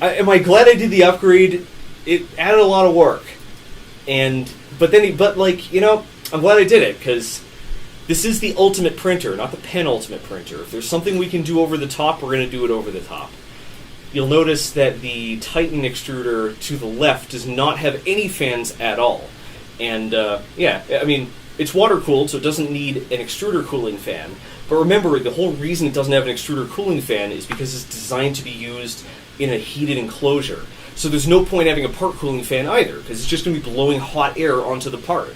S1: Am I glad I did the upgrade? It added a lot of work, but like, you know, I'm glad I did it, because this is the ultimate printer, not the penultimate printer. If there's something we can do over the top, we're going to do it over the top. You'll notice that the Titan extruder to the left does not have any fans at all, and yeah, I mean, it's water cooled, so it doesn't need an extruder cooling fan. But remember, the whole reason it doesn't have an extruder cooling fan is because it's designed to be used in a heated enclosure. So there's no point having a part cooling fan either, because it's just going to be blowing hot air onto the part.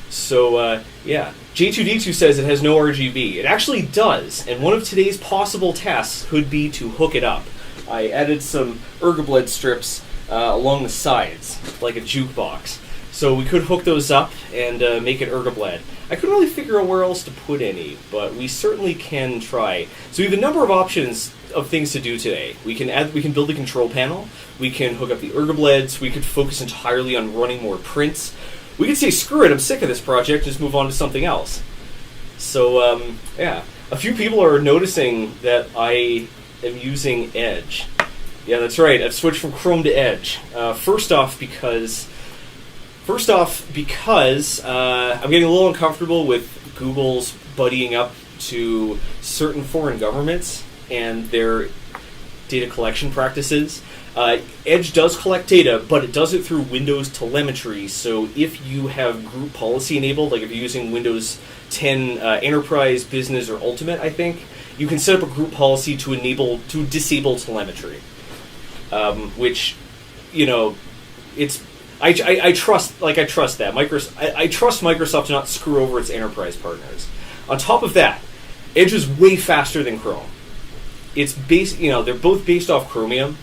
S1: So, yeah. J2D2 says it has no RGB. It actually does, and one of today's possible tasks could be to hook it up. I added some ergobled strips along the sides, like a jukebox. So we could hook those up and make it ergobled. I couldn't really figure out where else to put any, but we certainly can try. So we have a number of options of things to do today. We can build a control panel. We can hook up the ergobleds. We could focus entirely on running more prints. We could say, screw it, I'm sick of this project, just move on to something else. So, yeah. A few people are noticing that I am using Edge. Yeah, that's right. I've switched from Chrome to Edge. First off, because I'm getting a little uncomfortable with Google's buddying up to certain foreign governments and their data collection practices. Edge does collect data, but it does it through Windows telemetry. So if you have group policy enabled, like if you're using Windows 10 Enterprise, Business, or Ultimate, I think, you can set up a group policy to disable telemetry. Which, I trust that. I trust Microsoft to not screw over its enterprise partners. On top of that, Edge is way faster than Chrome. They're both based off Chromium,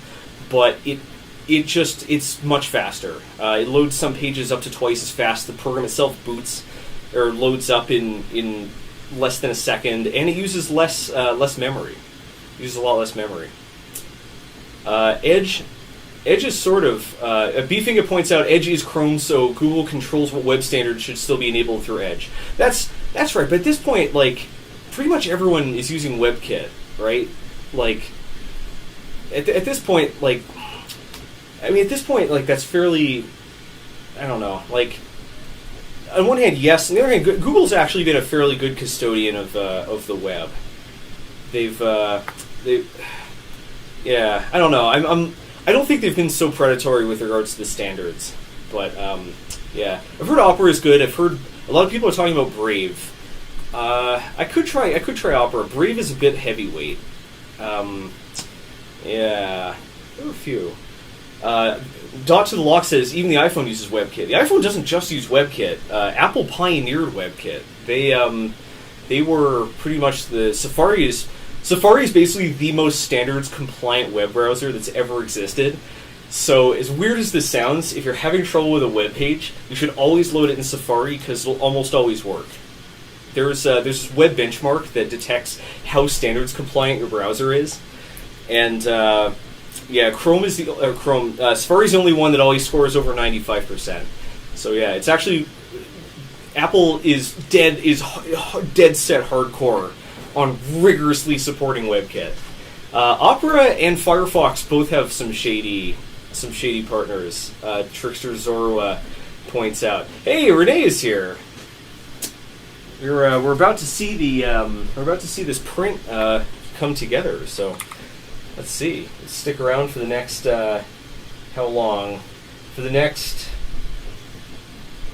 S1: but it's much faster. It loads some pages up to twice as fast. The program itself loads up in less than a second, and it uses less memory. It uses a lot less memory. Edge is sort of Beefinger points out Edge is Chrome, so Google controls what web standards should still be enabled through Edge. That's right. But at this point, pretty much everyone is using WebKit, right? At this point, that's fairly, I don't know. On one hand, yes. On the other hand, Google's actually been a fairly good custodian of the web. Yeah, I don't know. I don't think they've been so predatory with regards to the standards, but yeah, I've heard Opera is good. I've heard a lot of people are talking about Brave. I could try Opera. Brave is a bit heavyweight. Yeah, there are a few. Dot to the Lock says even the iPhone uses WebKit. The iPhone doesn't just use WebKit. Apple pioneered WebKit. They were pretty much Safari is basically the most standards compliant web browser that's ever existed. So as weird as this sounds, if you're having trouble with a web page, you should always load it in Safari because it'll almost always work. There's this web benchmark that detects how standards compliant your browser is, and Safari's the only one that always scores over 95%. So yeah, it's actually Apple is dead set hardcore on rigorously supporting WebKit. Opera and Firefox both have some shady partners. Trickster Zorua points out, "Hey, Rene is here. We're about to see this print come together. So let's see. Let's stick around for the next how long? For the next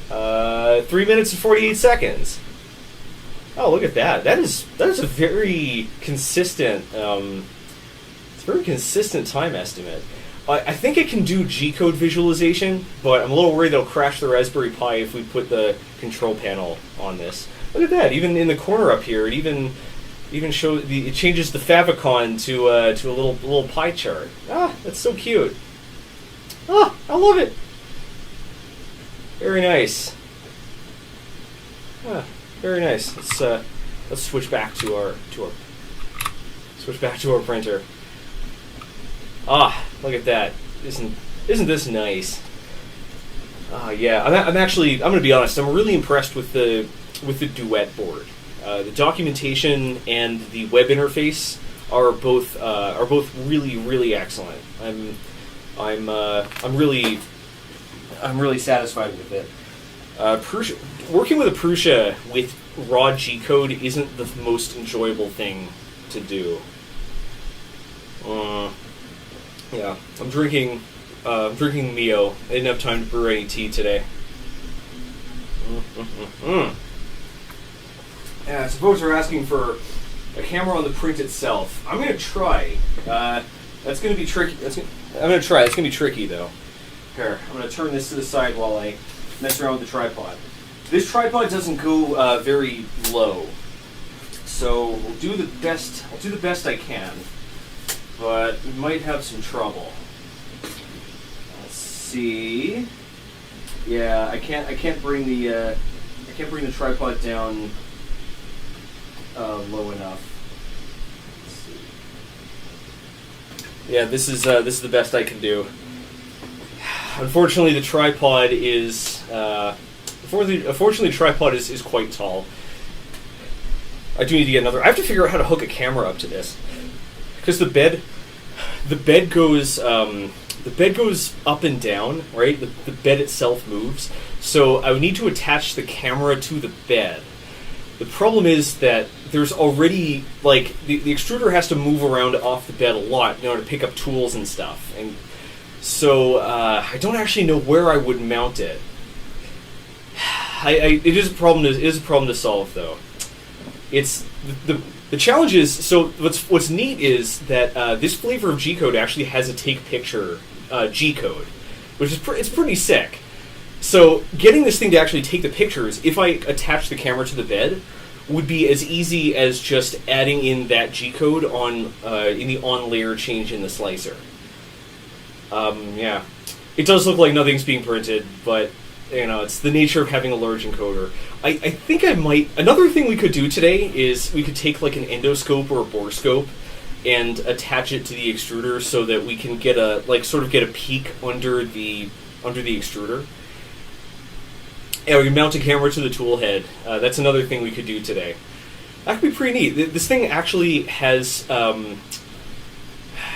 S1: 3 minutes and 48 seconds. Oh, look at that! That is a very consistent. It's a very consistent time estimate. I think it can do G-code visualization, but I'm a little worried it'll crash the Raspberry Pi if we put the control panel on this. Look at that! Even in the corner up here, it even shows it changes the favicon to a little pie chart. Ah, that's so cute. Ah, I love it. Very nice. Ah, very nice. Let's switch back to our printer. Ah, look at that! Isn't this nice? Ah, yeah. I'm going to be honest. I'm really impressed with the Duet board. The documentation and the web interface are both really, really excellent. I'm really satisfied with it. Working with a Prusa with raw G-code isn't the most enjoyable thing to do. Yeah, I'm drinking Mio. I didn't have time to brew any tea today. Yeah, I suppose we're asking for a camera on the print itself. I'm going to try. That's going to be tricky. I'm going to try. It's going to be tricky, though. Here, I'm going to turn this to the side while I mess around with the tripod. This tripod doesn't go very low, so I'll do the best I can, but we might have some trouble. Let's see. Yeah, I can't bring the tripod down low enough. Let's see. Yeah, this is the best I can do. Unfortunately, the tripod is quite tall. I do need to get another. I have to figure out how to hook a camera up to this because the bed goes up and down, right? The bed itself moves, so I would need to attach the camera to the bed. The problem is that there's already, like, the extruder has to move around off the bed a lot in order to pick up tools and stuff. And so I don't actually know where I would mount it. It is a problem. It is a problem to solve, though. It's the challenge is, so what's neat is that this flavor of G-code actually has a take picture G-code, which is it's pretty sick. So getting this thing to actually take the pictures, if I attach the camera to the bed, would be as easy as just adding in that G-code on in the on layer change in the slicer. Yeah, it does look like nothing's being printed, but you know, it's the nature of having a large encoder. I think I might... Another thing we could do today is we could take like an endoscope or a borescope and attach it to the extruder so that we can get a, like, sort of get a peek under the extruder. And we can mount a camera to the tool head. That's another thing we could do today. That could be pretty neat. This thing actually has... it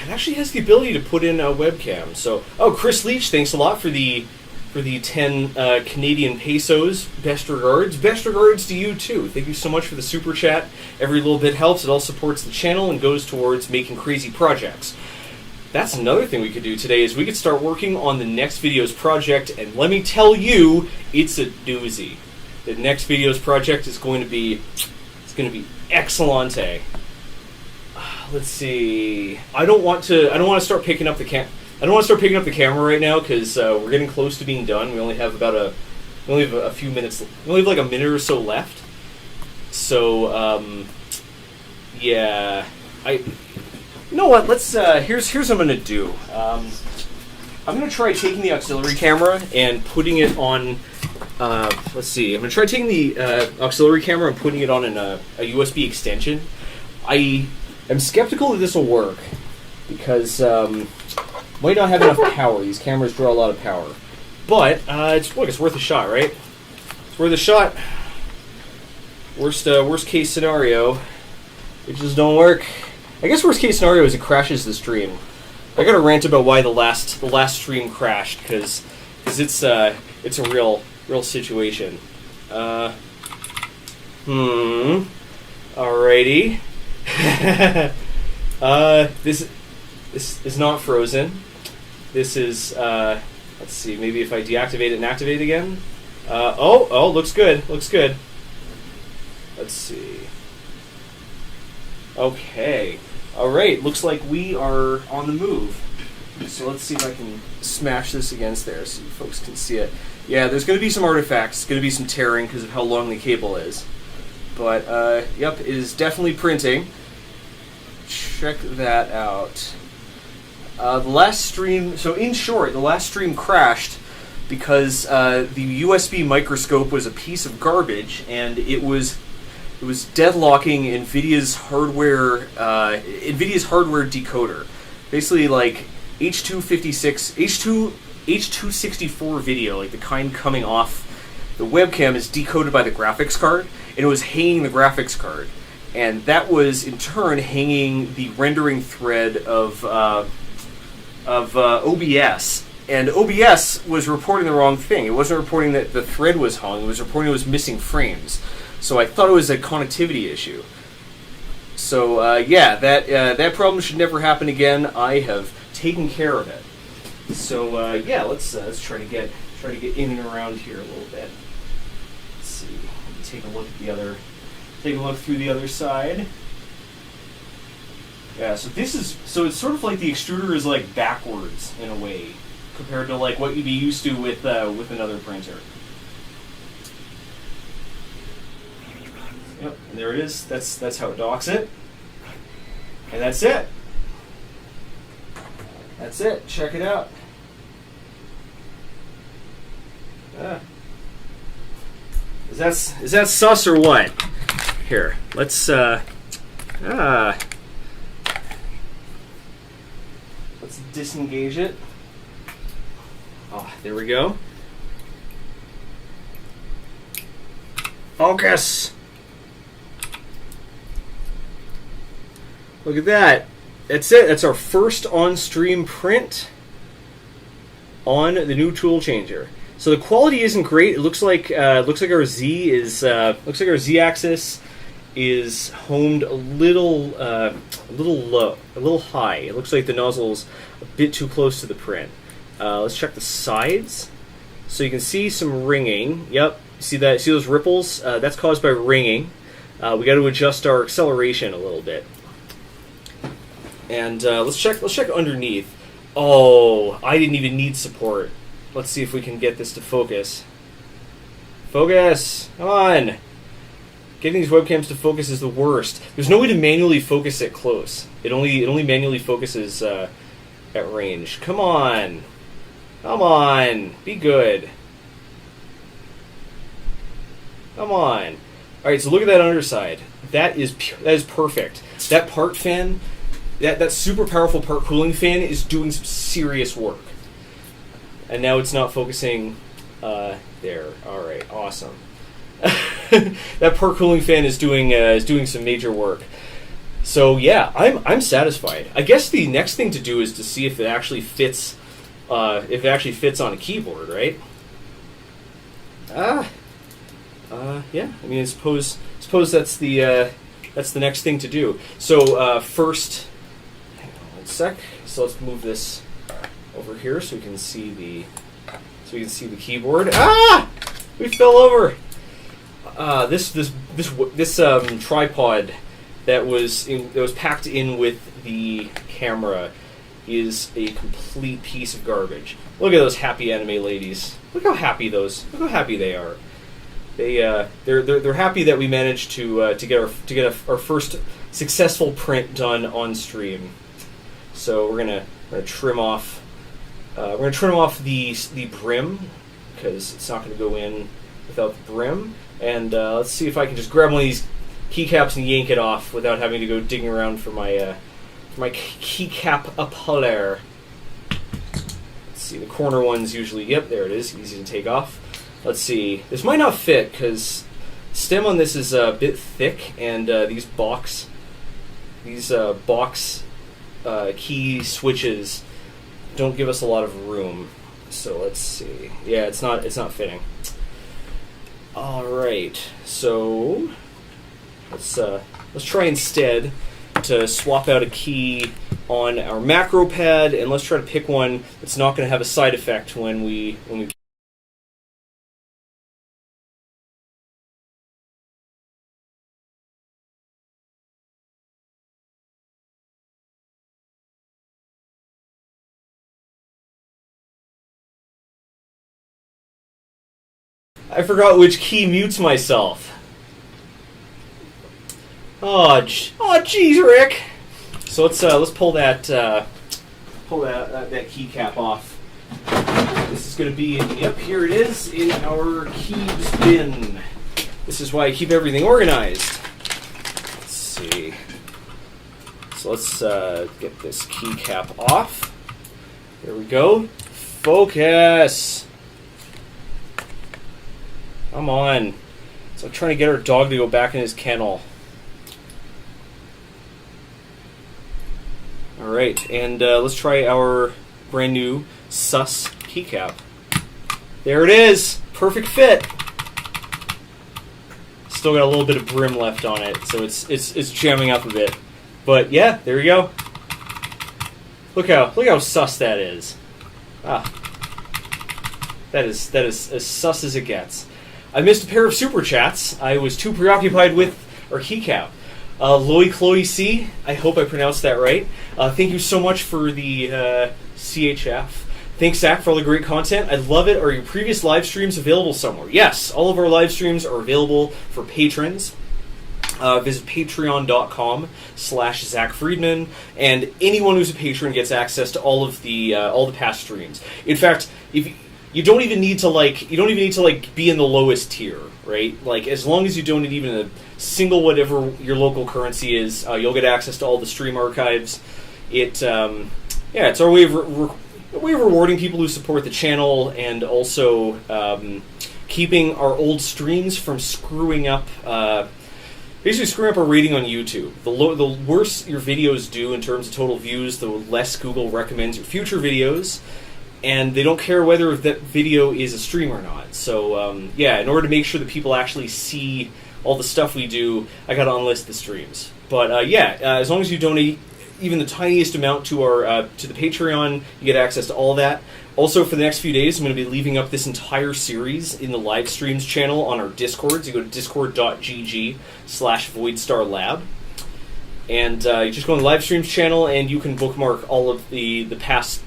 S1: actually has the ability to put in a webcam. So, oh, Chris Leach, thanks a lot for the 10 Canadian pesos. Best regards. Best regards to you, too. Thank you so much for the super chat. Every little bit helps. It all supports the channel and goes towards making crazy projects. That's another thing we could do today, is we could start working on the next video's project, and let me tell you, it's a doozy. The next video's project is going to be, excellente. Let's see. I don't want to start picking up the camera right now because we're getting close to being done. We only have a few minutes. We only have like a minute or so left. So yeah, you know what? Let's here's what I'm gonna do. I'm gonna try taking the auxiliary camera and putting it on. Let's see. I'm gonna try taking the auxiliary camera and putting it on a USB extension. I am skeptical that this will work because might not have enough power. These cameras draw a lot of power, but it's worth a shot, right? It's worth a shot. Worst case scenario, it just don't work. I guess worst case scenario is it crashes the stream. I got to rant about why the last stream crashed because it's a real situation. Alrighty. This is not frozen. This is let's see. Maybe if I deactivate it and activate it again. Oh, looks good. Looks good. Let's see. Okay. All right. Looks like we are on the move. So let's see if I can smash this against there so you folks can see it. Yeah, there's going to be some artifacts. There's going to be some tearing because of how long the cable is. But, yep, it is definitely printing. Check that out. The last stream... So, in short, the last stream crashed because the USB microscope was a piece of garbage, and it was deadlocking NVIDIA's hardware decoder. Basically, like, H264 video, like the kind coming off the webcam, is decoded by the graphics card, and it was hanging the graphics card, and that was in turn hanging the rendering thread of OBS, and OBS was reporting the wrong thing. It wasn't reporting that the thread was hung; it was reporting it was missing frames. So I thought it was a connectivity issue. So yeah, that problem should never happen again. I have taken care of it. So yeah, let's try to get in and around here a little bit. Let's see. Take a look through the other side. Yeah, so it's sort of like the extruder is like backwards in a way compared to like what you'd be used to with another printer. Yep, and there it is. That's how it docks it. And that's it. That's it. Check it out. Is that sus or what? Here, let's disengage it. Oh, there we go. Focus. Look at that. That's it. That's our first on-stream print on the new Toolchanger. So the quality isn't great. It looks like our Z is looks like our Z axis is homed a little low, a little high. It looks like the nozzle's a bit too close to the print. Let's check the sides. So you can see some ringing. Yep, see that? See those ripples? That's caused by ringing. We got to adjust our acceleration a little bit. And let's check underneath. Oh, I didn't even need support. Let's see if we can get this to focus. Focus! Come on! Getting these webcams to focus is the worst. There's no way to manually focus it close. It only manually focuses at range. Come on! Come on! Be good. Come on. Alright, so look at that underside. That is perfect. That part fan, that super powerful part cooling fan is doing some serious work. And now it's not focusing there. Alright, awesome. That part cooling fan is doing some major work. So yeah, I'm satisfied. I guess the next thing to do is to see if it actually fits on a keyboard, right? Yeah. I mean, I suppose that's the next thing to do. So first, hang on 1 sec. So let's move this over here so we can see the keyboard. Ah! We fell over. This tripod that was packed in with the camera is a complete piece of garbage. Look at those happy anime ladies. Look how happy they are. They're happy that we managed to get our first successful print done on stream. So we're gonna trim off the brim because it's not going to go in without the brim. And let's see if I can just grab one of these keycaps and yank it off without having to go digging around for my keycap upholler. Let's see, the corner one's usually, yep, there it is, easy to take off. Let's see, this might not fit because stem on this is a bit thick, and these box key switches don't give us a lot of room. So let's see. Yeah, it's not fitting. All right, so let's try instead to swap out a key on our macro pad, and let's try to pick one that's not going to have a side effect when we. I forgot which key mutes myself. Oh, geez, Rick. So let's pull that keycap off. This is going to be yep, here it is in our keys bin. This is why I keep everything organized. Let's see. So let's get this keycap off. There we go. Focus. Come on. So I'm trying to get our dog to go back in his kennel. Alright, and let's try our brand new sus keycap. There it is! Perfect fit! Still got a little bit of brim left on it, so it's jamming up a bit. But yeah, there you go. Look how sus that is. Ah. That is as sus as it gets. I missed a pair of super chats. I was too preoccupied with our keycap. Loy Chloe C, I hope I pronounced that right. Thank you so much for the CHF. Thanks, Zack, for all the great content. I love it. Are your previous live streams available somewhere? Yes, all of our live streams are available for patrons. Visit patreon.com/Zack Freedman, and anyone who's a patron gets access to all the past streams. In fact, if you don't even need to be in the lowest tier, right? Like, as long as you donate even a single whatever your local currency is, you'll get access to all the stream archives. It's our way of rewarding people who support the channel, and also keeping our old streams from screwing up. Basically, screwing up our rating on YouTube. The worse your videos do in terms of total views, the less Google recommends your future videos. and they don't care whether that video is a stream or not. So yeah, in order to make sure that people actually see all the stuff we do, I got to unlist the streams. But yeah, as long as you donate even the tiniest amount to our to the Patreon, you get access to all that. Also, for the next few days, I'm going to be leaving up this entire series in the live streams channel on our Discords. You go to discord.gg/Voidstar Lab. And you just go on the live streams channel, and you can bookmark all of the past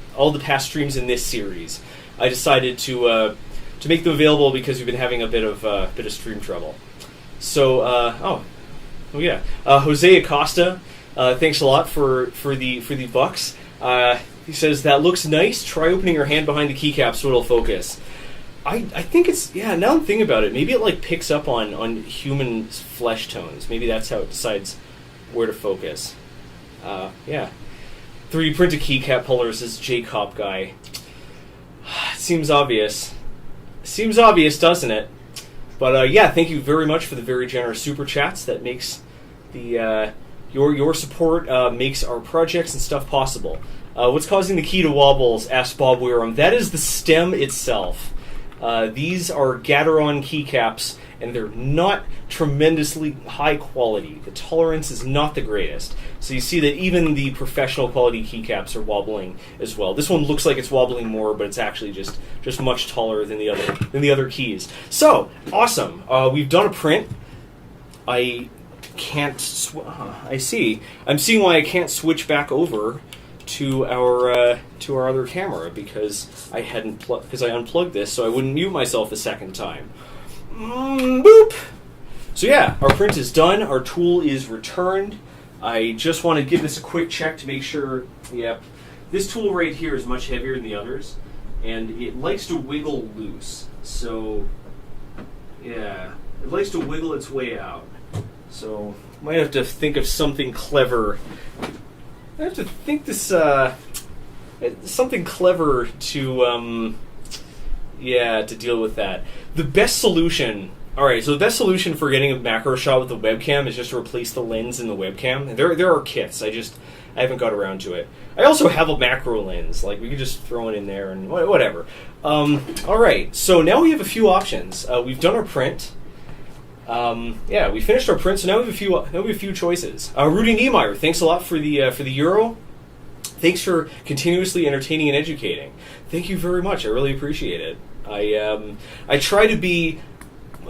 S1: streams in this series. I decided to make them available because we've been having a bit of stream trouble. So oh yeah, Jose Acosta, thanks a lot for the bucks. He says, that looks nice. Try opening your hand behind the keycap so it'll focus. I think it's, yeah, now I'm thinking about it, maybe it like picks up on human flesh tones. Maybe that's how it decides where to focus. Yeah. 3D printed keycap pullers is J-Cop guy. Seems obvious. Seems obvious, doesn't it? But yeah, thank you very much for the very generous super chats. That makes the your support makes our projects and stuff possible. What's causing the key to wobbles? Asked Bob Weirham. That is the stem itself. These are Gateron keycaps, and they're not tremendously high quality. The tolerance is not the greatest. So you see that even the professional quality keycaps are wobbling as well. This one looks like it's wobbling more, but it's actually just much taller than the other keys. So awesome. We've done a print. I can't. I see. I'm seeing why I can't switch back over to our other camera because I unplugged this so I wouldn't mute myself a second time. Boop. So yeah, our print is done. Our tool is returned. I just want to give this a quick check to make sure. Yep, this tool right here is much heavier than the others, and it likes to wiggle loose. So yeah, it likes to wiggle its way out. So might have to think of something clever. I have to think this something clever to to deal with that. The best solution. All right, so the best solution for getting a macro shot with the webcam is just to replace the lens in the webcam. There are kits. I haven't got around to it. I also have a macro lens. Like we could just throw it in there and whatever. All right, so now we have a few options. We've done our print. Yeah, we finished our print, so now we have a few choices. Rudy Niemeyer, thanks a lot for the euro. Thanks for continuously entertaining and educating. Thank you very much. I really appreciate it. I try to be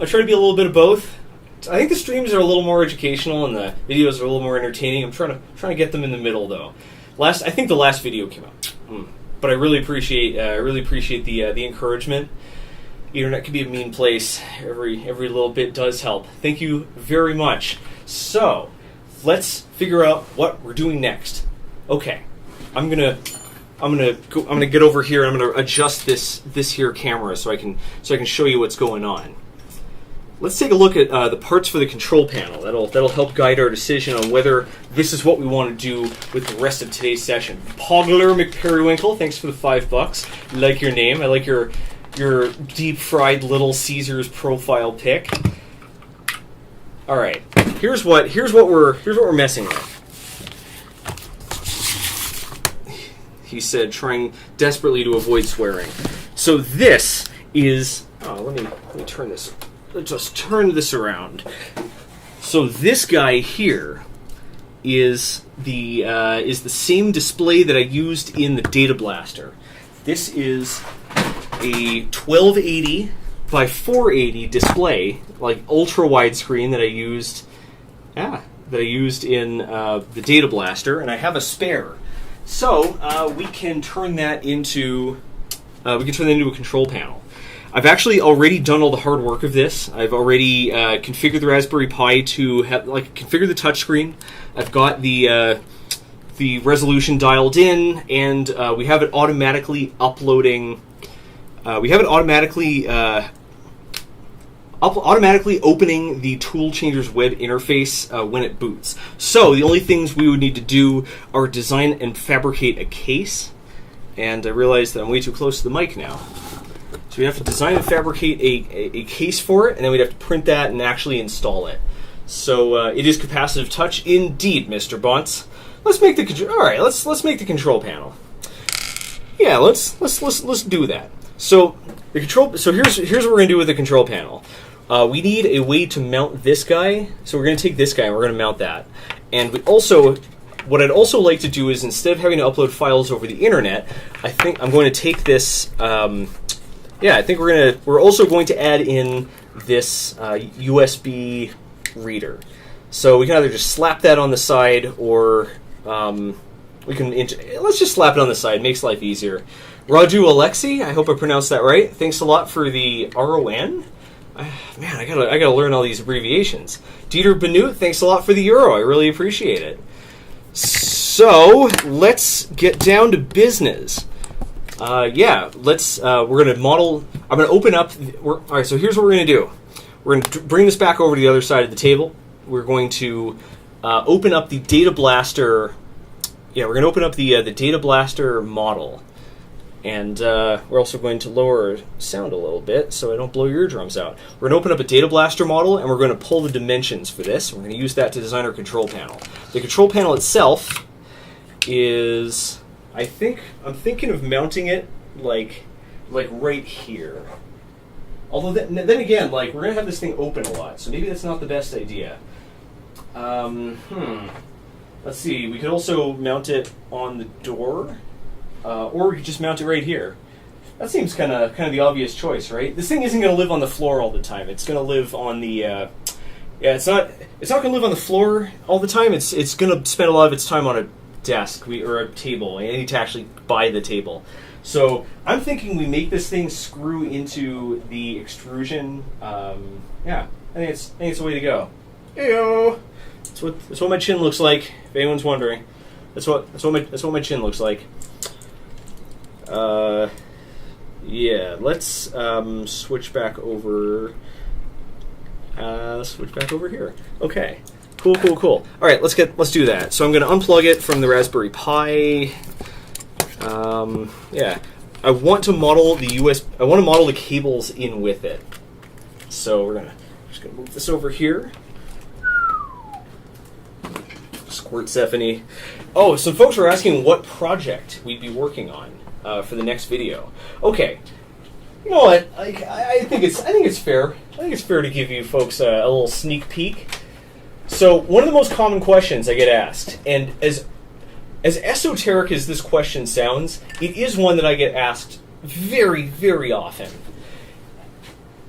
S1: a little bit of both. I think the streams are a little more educational and the videos are a little more entertaining. I'm trying to get them in the middle though. I think the last video came out, but I really appreciate the encouragement. Internet can be a mean place. Every little bit does help. Thank you very much. So let's figure out what we're doing next. Okay, I'm gonna get over here. I'm gonna adjust this here camera so I can show you what's going on. Let's take a look at the parts for the control panel. That'll help guide our decision on whether this is what we want to do with the rest of today's session. Pogler McPeriwinkle, thanks for the $5. I like your name. I like your deep-fried Little Caesars profile pic. All right, here's what we're messing with. He said, trying desperately to avoid swearing. So this is. Oh, let me turn this. Let's just turn this around. So this guy here is the same display that I used in the Data Blaster. This is a 1280 by 480 display, like ultra widescreen that I used. In the Data Blaster, and I have a spare. So we can turn that into a control panel. I've actually already done all the hard work of this. I've already configured the Raspberry Pi to configure the touchscreen. I've got the resolution dialed in, and we have it automatically uploading. We have it automatically opening the Toolchanger's web interface when it boots. So the only things we would need to do are design and fabricate a case. And I realize that I'm way too close to the mic now. So we have to design and fabricate a case for it, and then we'd have to print that and actually install it. So it is capacitive touch indeed, Mr. Bunce. Let's make the let's make the control panel. yeah, let's do that. So the control. So here's what we're gonna do with the control panel. We need a way to mount this guy. So we're gonna take this guy and we're gonna mount that. And we also, what I'd also like to do is, instead of having to upload files over the internet, I think I'm going to take this. I think we're also going to add in this USB reader. So we can either just slap that on the side, or we can. Let's just slap it on the side. Makes life easier. Raju Alexi, I hope I pronounced that right. Thanks a lot for the RON. Man, I gotta learn all these abbreviations. Dieter Benut, thanks a lot for the euro. I really appreciate it. So let's get down to business. We're gonna model. I'm gonna open up. All right. So here's what we're gonna do. We're gonna bring this back over to the other side of the table. We're going to open up the Data Blaster. Yeah, we're gonna open up the Data Blaster model. And we're also going to lower our sound a little bit so I don't blow your eardrums out. We're going to open up a Data Blaster model, and we're going to pull the dimensions for this. We're going to use that to design our control panel. The control panel itself is, I'm thinking of mounting it like right here. Although then again, we're going to have this thing open a lot, so maybe that's not the best idea. Let's see. We could also mount it on the door. Or we could just mount it right here. That seems kind of the obvious choice, right? This thing isn't going to live on the floor all the time. It's going to live on the it's not going to live on the floor all the time. It's going to spend a lot of its time on a desk or a table. I need to actually buy the table. So I'm thinking we make this thing screw into the extrusion. I think it's the way to go. Heyo! That's what my chin looks like. If anyone's wondering, that's what my chin looks like. Let's switch back over. Switch back over here. Okay, cool. All right, let's do that. So I'm going to unplug it from the Raspberry Pi. I want to model the cables in with it. So we're just gonna move this over here. Squirt Stephanie. Oh, some folks were asking what project we'd be working on for the next video. Okay, you know what? I think it's fair. I think it's fair to give you folks a little sneak peek. So one of the most common questions I get asked, and as esoteric as this question sounds, it is one that I get asked very, very often,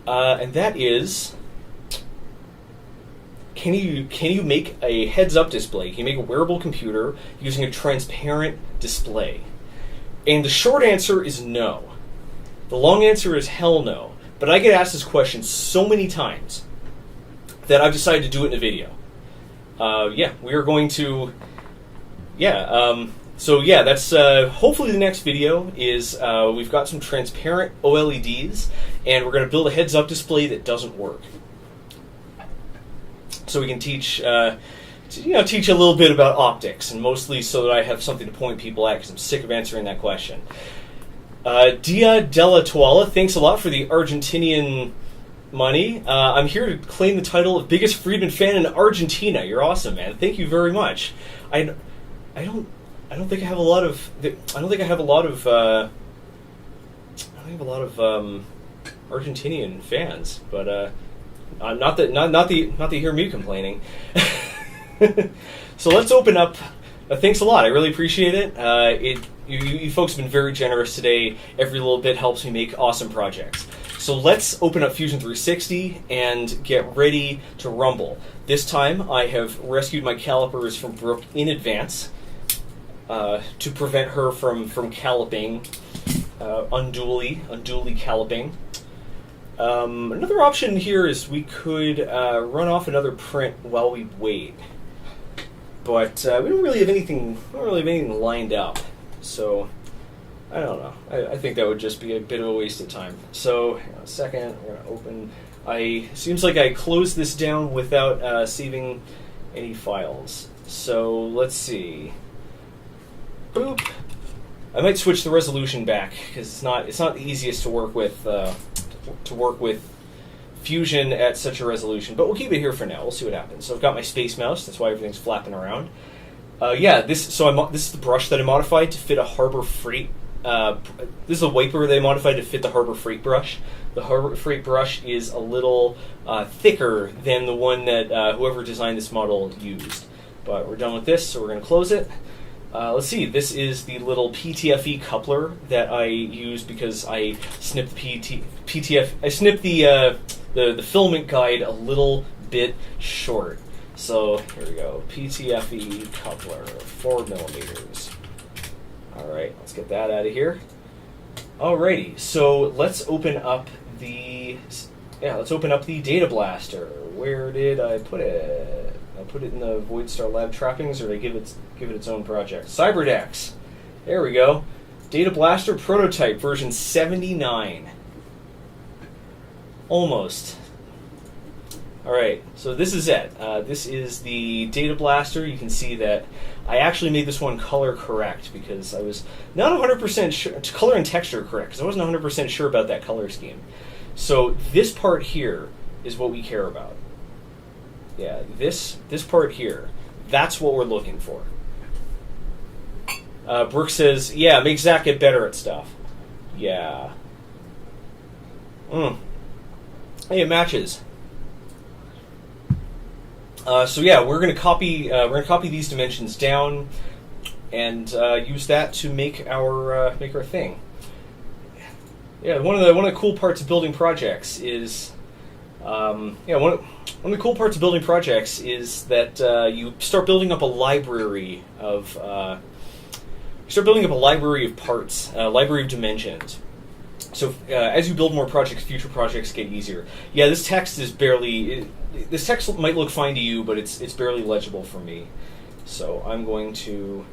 S1: and that is, can you make a heads-up display? Can you make a wearable computer using a transparent display? And the short answer is no. The long answer is hell no. But I get asked this question so many times that I've decided to do it in a video. We are going to... that's hopefully the next video is we've got some transparent OLEDs, and we're going to build a heads-up display that doesn't work. So we can teach a little bit about optics, and mostly so that I have something to point people at, because I'm sick of answering that question. Dia Della Tuala, thanks a lot for the Argentinian money. I'm here to claim the title of biggest Freedman fan in Argentina. You're awesome, man. Thank you very much. I don't think I have a lot of Argentinian fans, but not that you hear me complaining. So let's open up. Thanks a lot. I really appreciate it. You folks have been very generous today. Every little bit helps me make awesome projects. So let's open up Fusion 360 and get ready to rumble. This time I have rescued my calipers from Brooke in advance to prevent her from calloping, unduly calloping. Another option here is we could run off another print while we wait, but we don't really have anything lined up. So I don't know. I think that would just be a bit of a waste of time. So hang on a second. We're gonna open. Seems like I closed this down without saving any files. So let's see. Boop. I might switch the resolution back because it's not the easiest to work with. Fusion at such a resolution, but we'll keep it here for now. We'll see what happens. So I've got my space mouse. That's why everything's flapping around. This is the brush that I modified to fit a Harbor Freight this is a wiper they modified to fit the Harbor Freight brush. The Harbor Freight brush is a little thicker than the one that whoever designed this model used. But we're done with this, so we're going to close it. Let's see, this is the little PTFE coupler that I used because I snipped the the filament guide a little bit short. So here we go, PTFE coupler, 4 millimeters. All right, let's get that out of here. Alrighty, so let's open up the data blaster. Where did I put it? I put it in the Voidstar Lab trappings, or did I give it its own project? Cyberdex. There we go. Data blaster prototype version 79. Almost. All right, so this is it. This is the data blaster. You can see that I actually made this one color correct because I was not 100% sure, color and texture correct, because I wasn't 100% sure about that color scheme. So this part here is what we care about. Yeah, this part here, that's what we're looking for. Brooke says, yeah, make Zack get better at stuff. Yeah. Hey, it matches. So yeah, we're gonna copy these dimensions down and use that to make our thing. Yeah, one of the cool parts of building projects is one of the cool parts of building projects is that you start building up a library of parts, a library of dimensions. So as you build more projects, future projects get easier. Yeah, this text is barely. This text might look fine to you, but it's barely legible for me. So I'm going to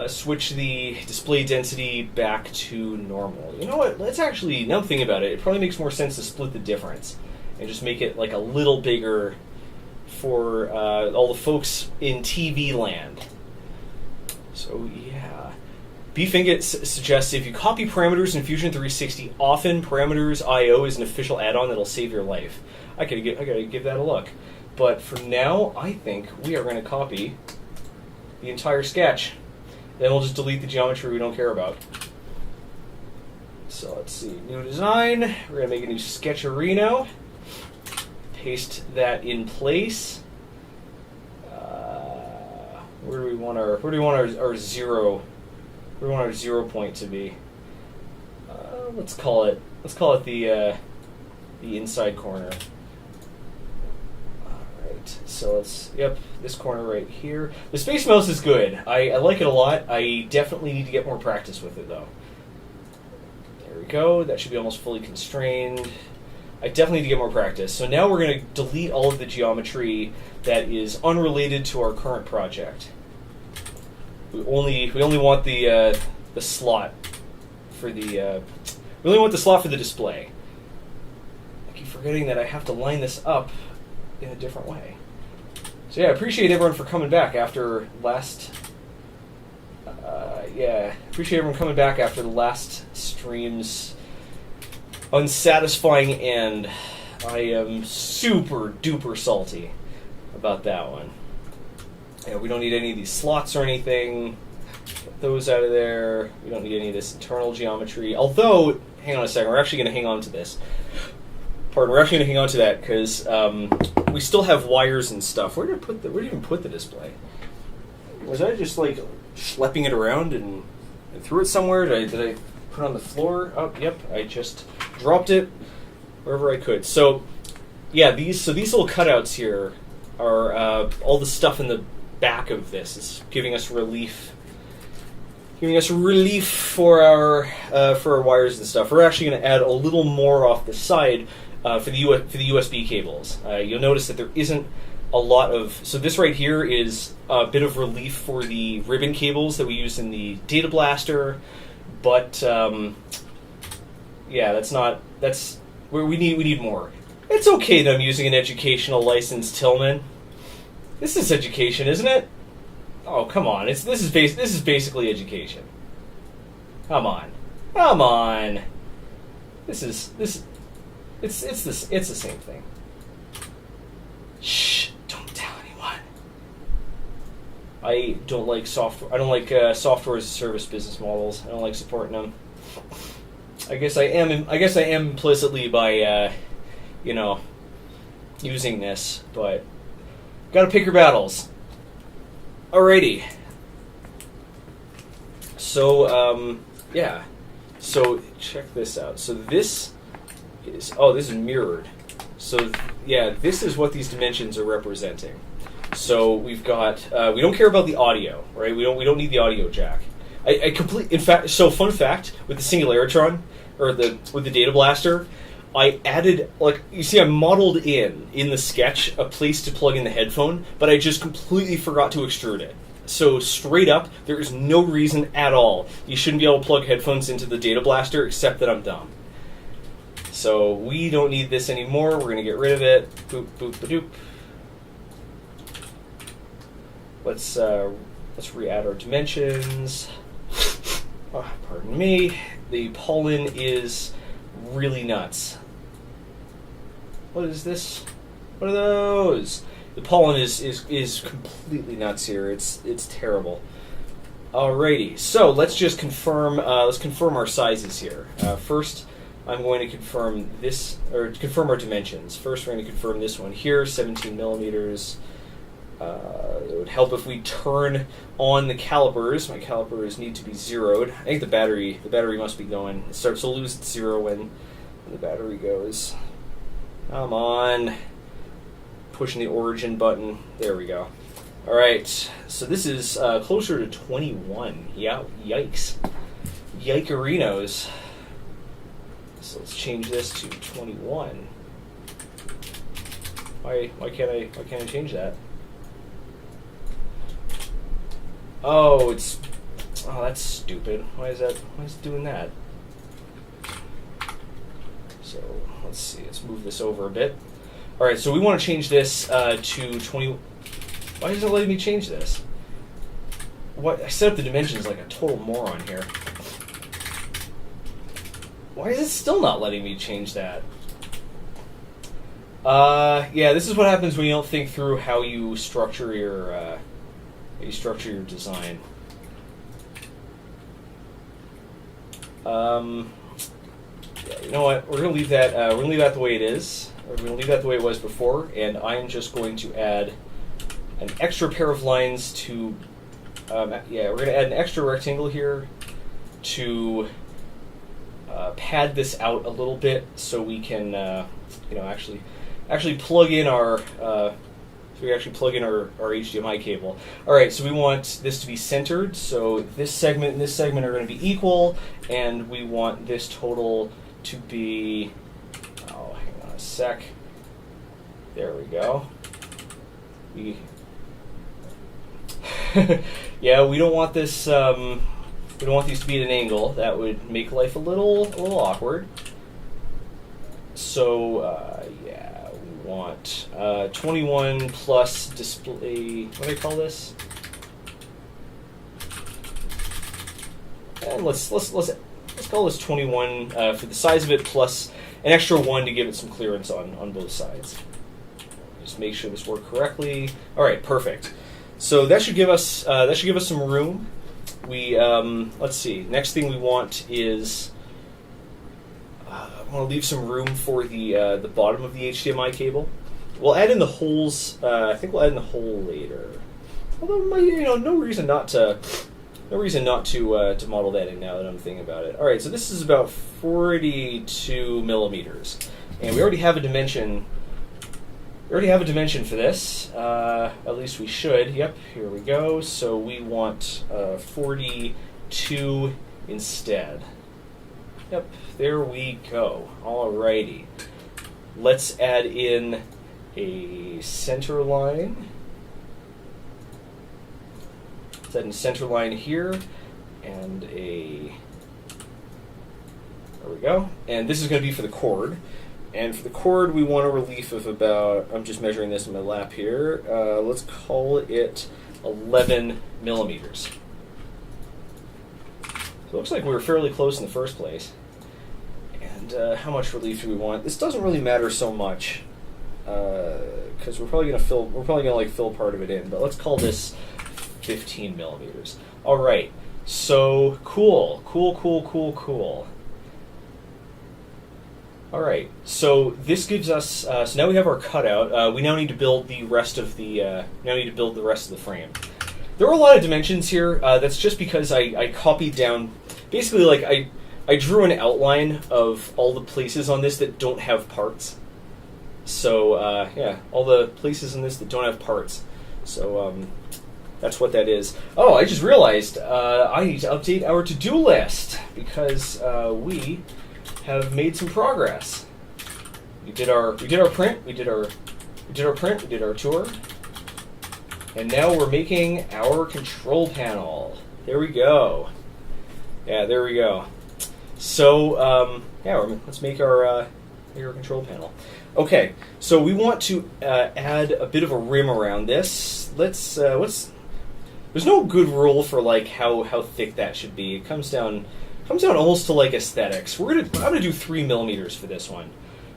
S1: switch the display density back to normal. You know what? Let's actually, now I'm thinking about it, it probably makes more sense to split the difference and just make it like a little bigger for all the folks in TV land. So yeah. Bfingit suggests if you copy parameters in Fusion 360, often parameters IO is an official add-on that'll save your life. I gotta give that a look. But for now, I think we are going to copy the entire sketch. Then we'll just delete the geometry we don't care about. So let's see, new design. We're going to make a new sketcherino. Paste that in place. Where do we want our zero? Where do we want our 0 point to be? Let's call it the inside corner. So let's, this corner right here. The Space Mouse is good. I like it a lot. I definitely need to get more practice with it, though. There we go. That should be almost fully constrained. I definitely need to get more practice. So now we're going to delete all of the geometry that is unrelated to our current project. We only want the slot for the we only want the slot for the display. I keep forgetting that I have to line this up in a different way. So yeah, I appreciate everyone for coming back after last. Appreciate everyone coming back after the last stream's unsatisfying end. I am super duper salty about that one. Yeah, we don't need any of these slots or anything. Get those out of there. We don't need any of this internal geometry. Although, hang on a second, we're actually going to hang on to this. Pardon, we're actually going to hang on to that because we still have wires and stuff. Where did I even put the display? Was I just like schlepping it around and threw it somewhere? Did I put it on the floor? Oh, yep, I just dropped it wherever I could. So, yeah, these little cutouts here are all the stuff in the back of this. It's giving us relief. For our wires and stuff. We're actually going to add a little more off the side for the USB cables. You'll notice that there isn't a lot of. So this right here is a bit of relief for the ribbon cables that we use in the data blaster, but that's where we need more. It's okay that I'm using an educational license, Tillman. This is education, isn't it? Oh, come on. This is basically education. Come on. It's the same thing. Shh, don't tell anyone. I don't like software. I don't like software as a service business models. I don't like supporting them. I guess I am. I guess I am implicitly by, you know, using this, but gotta pick your battles. Alrighty. So, yeah. So check this out. So this is this is mirrored. So yeah, this is what these dimensions are representing. So we've got we don't care about the audio, right? We don't need the audio jack. In fact, so fun fact with the Singularitron or with the Data Blaster, I added, like, you see, I modeled in the sketch a place to plug in the headphone, but I just completely forgot to extrude it. So straight up, there is no reason at all you shouldn't be able to plug headphones into the Data Blaster, except that I'm dumb. So we don't need this anymore. We're going to get rid of it. Boop, boop, ba-doop. Let's re-add our dimensions. Oh, pardon me. The pollen is really nuts. What is this? What are those? The pollen is completely nuts here. It's terrible. Alrighty, so let's just confirm. Let's confirm our sizes here. First, I'm going to confirm this, or confirm our dimensions. First, we're going to confirm this one here, 17 millimeters. It would help if we turn on the calipers. My calipers need to be zeroed. I think the battery must be going. It starts to lose its zero when the battery goes. Come on. Pushing the origin button. There we go. Alright, so this is closer to 21. Yeah, yikes. Yikerinos. So let's change this to 21. Why can't I change that? Oh, that's stupid. Why is it doing that? So let's see. Let's move this over a bit. All right. So we want to change this to 20. Why isn't it letting me change this? What? I set up the dimensions like a total moron here. Why is it still not letting me change that? Yeah, this is what happens when you don't think through how you structure your design. Yeah, you know what? We're gonna leave that. We're gonna leave that the way it is. We're gonna leave that the way it was before, and I'm just going to add an extra pair of lines to. Yeah, we're gonna add an extra rectangle here to pad this out a little bit, so we can, actually plug in our. So we actually plug in our HDMI cable. All right, so we want this to be centered. So this segment and this segment are going to be equal, and we want this total to be, oh, hang on a sec. There we go. Yeah, we don't want this. We don't want these to be at an angle. That would make life a little awkward. So yeah. Want 21 plus display. What do I call this? And let's call this 21 for the size of it, plus an extra 1 to give it some clearance on both sides. Just make sure this worked correctly. All right, perfect. So that should give us some room. We let's see. Next thing we want is. I want to leave some room for the bottom of the HDMI cable. We'll add in the holes. I think we'll add in the hole later. Although, no reason not to model that in now that I'm thinking about it. All right, so this is about 42 millimeters, and we already have a dimension. We already have a dimension for this. At least we should. Yep, here we go. So we want 42 instead. Yep, there we go. Alrighty. Let's add in a center line. Let's add in a center line here, and there we go. And this is going to be for the cord. And for the cord, we want a relief of about, I'm just measuring this in my lap here, let's call it 11 millimeters. So it looks like we were fairly close in the first place. And how much relief do we want? This doesn't really matter so much because we're probably gonna fill part of it in. But let's call this 15 millimeters. All right, so cool. All right, so this gives us. So now we have our cutout. We now need to build the rest of the. Frame. There are a lot of dimensions here. That's just because I copied down. Basically, like I drew an outline of all the places on this that don't have parts. So yeah, all the places in this that don't have parts. So that's what that is. Oh, I just realized I need to update our to-do list because we have made some progress. We did our print, we did our tour, and now we're making our control panel. There we go. Yeah, there we go. So yeah, let's make our control panel. Okay, so we want to add a bit of a rim around this. There's no good rule for like how thick that should be. It comes down almost to like aesthetics. I'm gonna do 3 millimeters for this one.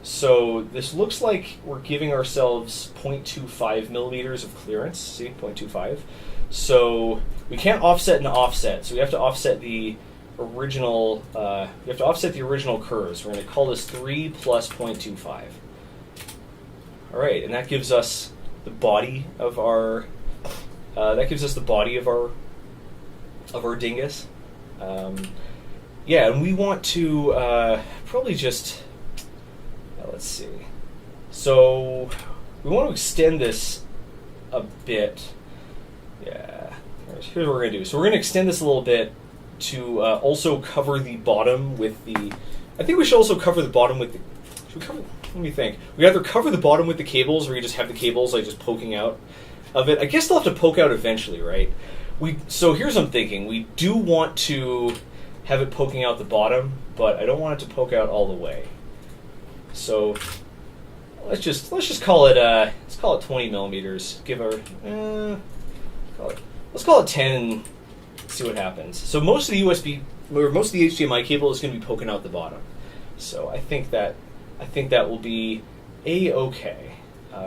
S1: So this looks like we're giving ourselves 0.25 millimeters of clearance. See, 0.25. So we can't offset and offset. So we have to offset the original. Curves. We're going to call this 3 plus 0.25. All right, and that gives us the body of our. Our dingus. Yeah, and we want to probably just. Let's see. So we want to extend this a bit. Yeah. Here's what we're going to do. So we're going to extend this a little bit to also cover the bottom with the. I think we should also cover the bottom with the. Should we cover? Let me think. We either cover the bottom with the cables, or we just have the cables like just poking out of it. I guess they'll have to poke out eventually, right? So here's what I'm thinking. We do want to have it poking out the bottom, but I don't want it to poke out all the way. So let's just call it let's call it 20 millimeters. Let's call it 10 and see what happens. So most of the HDMI cable is going to be poking out the bottom. So I think that will be a-okay.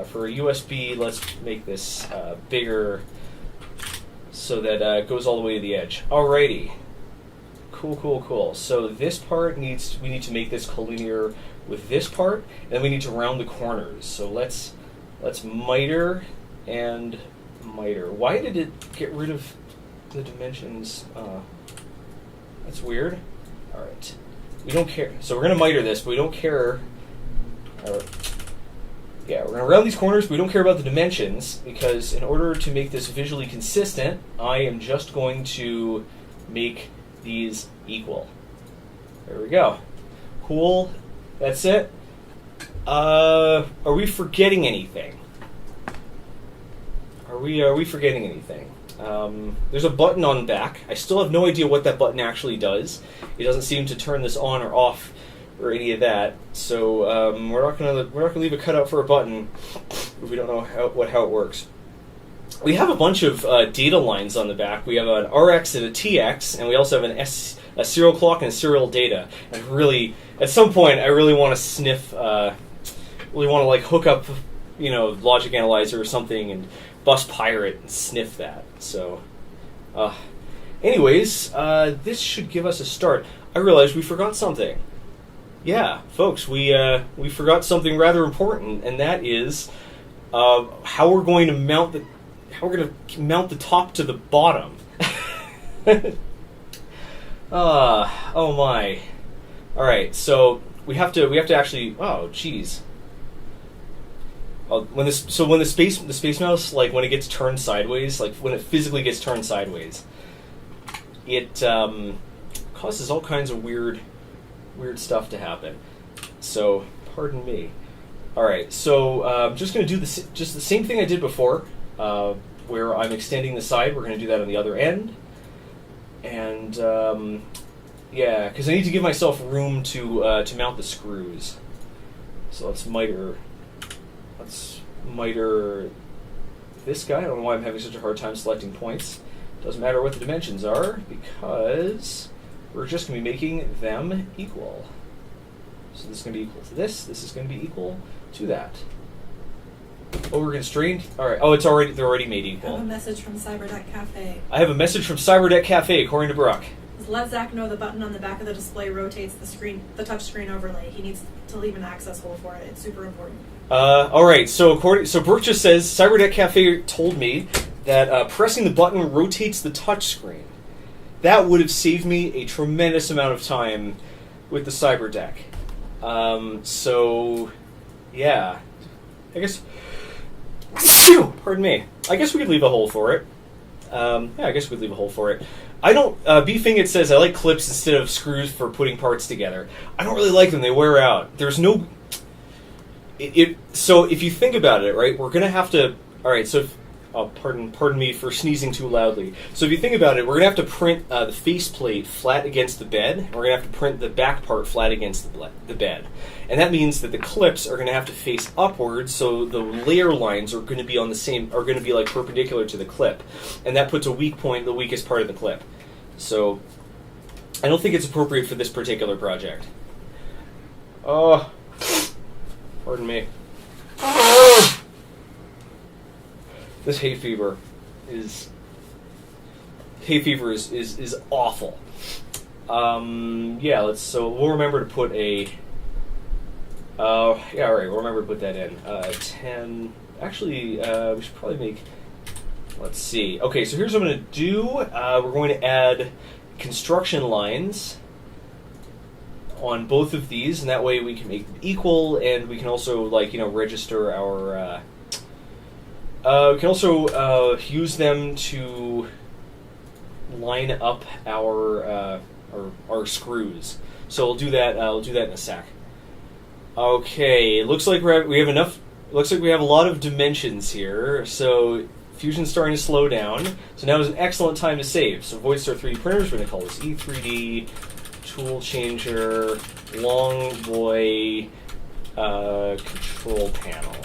S1: For a USB, let's make this bigger so that it goes all the way to the edge. Alrighty. Cool. So this part we need to make this collinear with this part, and then we need to round the corners. So let's miter and miter. Why did it get rid of the dimensions? That's weird. All right, we don't care. So we're gonna miter this, but we don't care. Yeah, we're gonna round these corners, but we don't care about the dimensions because in order to make this visually consistent, I am just going to make these equal. There we go. Cool. That's it. Are we forgetting anything? Are we forgetting anything? There's a button on the back. I still have no idea what that button actually does. It doesn't seem to turn this on or off or any of that. So we're not gonna leave a cutout for a button if we don't know how it works. We have a bunch of data lines on the back. We have an RX and a TX, and we also have a serial clock and a serial data. And really, at some point, I really want to sniff, really want to like hook up, Logic Analyzer or something and bus pirate and sniff that. So, anyways, this should give us a start. I realized we forgot something. Yeah, folks, we forgot something rather important, and that is how we're going to mount the top to the bottom. Oh my! All right, so we have to actually. Oh, geez. When the space mouse, like when it gets turned sideways, like when it physically gets turned sideways, it causes all kinds of weird stuff to happen. So pardon me. All right, so I'm just going to do the same thing I did before, where I'm extending the side. We're going to do that on the other end, and yeah, because I need to give myself room to mount the screws. So let's miter this guy. I don't know why I'm having such a hard time selecting points. Doesn't matter what the dimensions are because we're just going to be making them equal. So this is going to be equal to this. This is going to be equal to that. Over constrained? Alright. Oh, they're already made
S2: I
S1: equal.
S2: have a message from CyberDeck Cafe.
S1: I have a message from CyberDeck Cafe, according to Brock.
S2: Let Zack know the button on the back of the display rotates the touch screen overlay. He needs to leave an access hole for it. It's super important.
S1: Alright, so Brooke just says, CyberDeck Cafe told me that pressing the button rotates the touch screen. That would have saved me a tremendous amount of time with the CyberDeck. So, yeah. I guess... Pardon me. I guess we could leave a hole for it. Yeah, I guess we could leave a hole for it. I don't... Beefingit says, I like clips instead of screws for putting parts together. I don't really like them. They wear out. There's no... So, if you think about it, right, we're going to have to... Alright, so... pardon me for sneezing too loudly. So if you think about it, we're going to have to print the faceplate flat against the bed. And we're going to have to print the back part flat against the bed. And that means that the clips are going to have to face upwards, so the layer lines are going to be like perpendicular to the clip. And that puts a weak point in the weakest part of the clip. So I don't think it's appropriate for this particular project. Oh, pardon me. This hay fever is awful. Yeah, so we'll remember to put a yeah, alright, we'll remember to put that in. 10 actually we should probably make, let's see. Okay, so here's what I'm going to do. We're going to add construction lines on both of these, and that way we can make them equal, and we can also, like, register our we can also use them to line up our screws. So we'll do that. We'll do that in a sec. Okay, it looks like we have enough. Looks like we have a lot of dimensions here. So Fusion's starting to slow down. So now is an excellent time to save. So Voidstar 3D printers. We're going to call this E3d Tool Changer Long Boy Control Panel.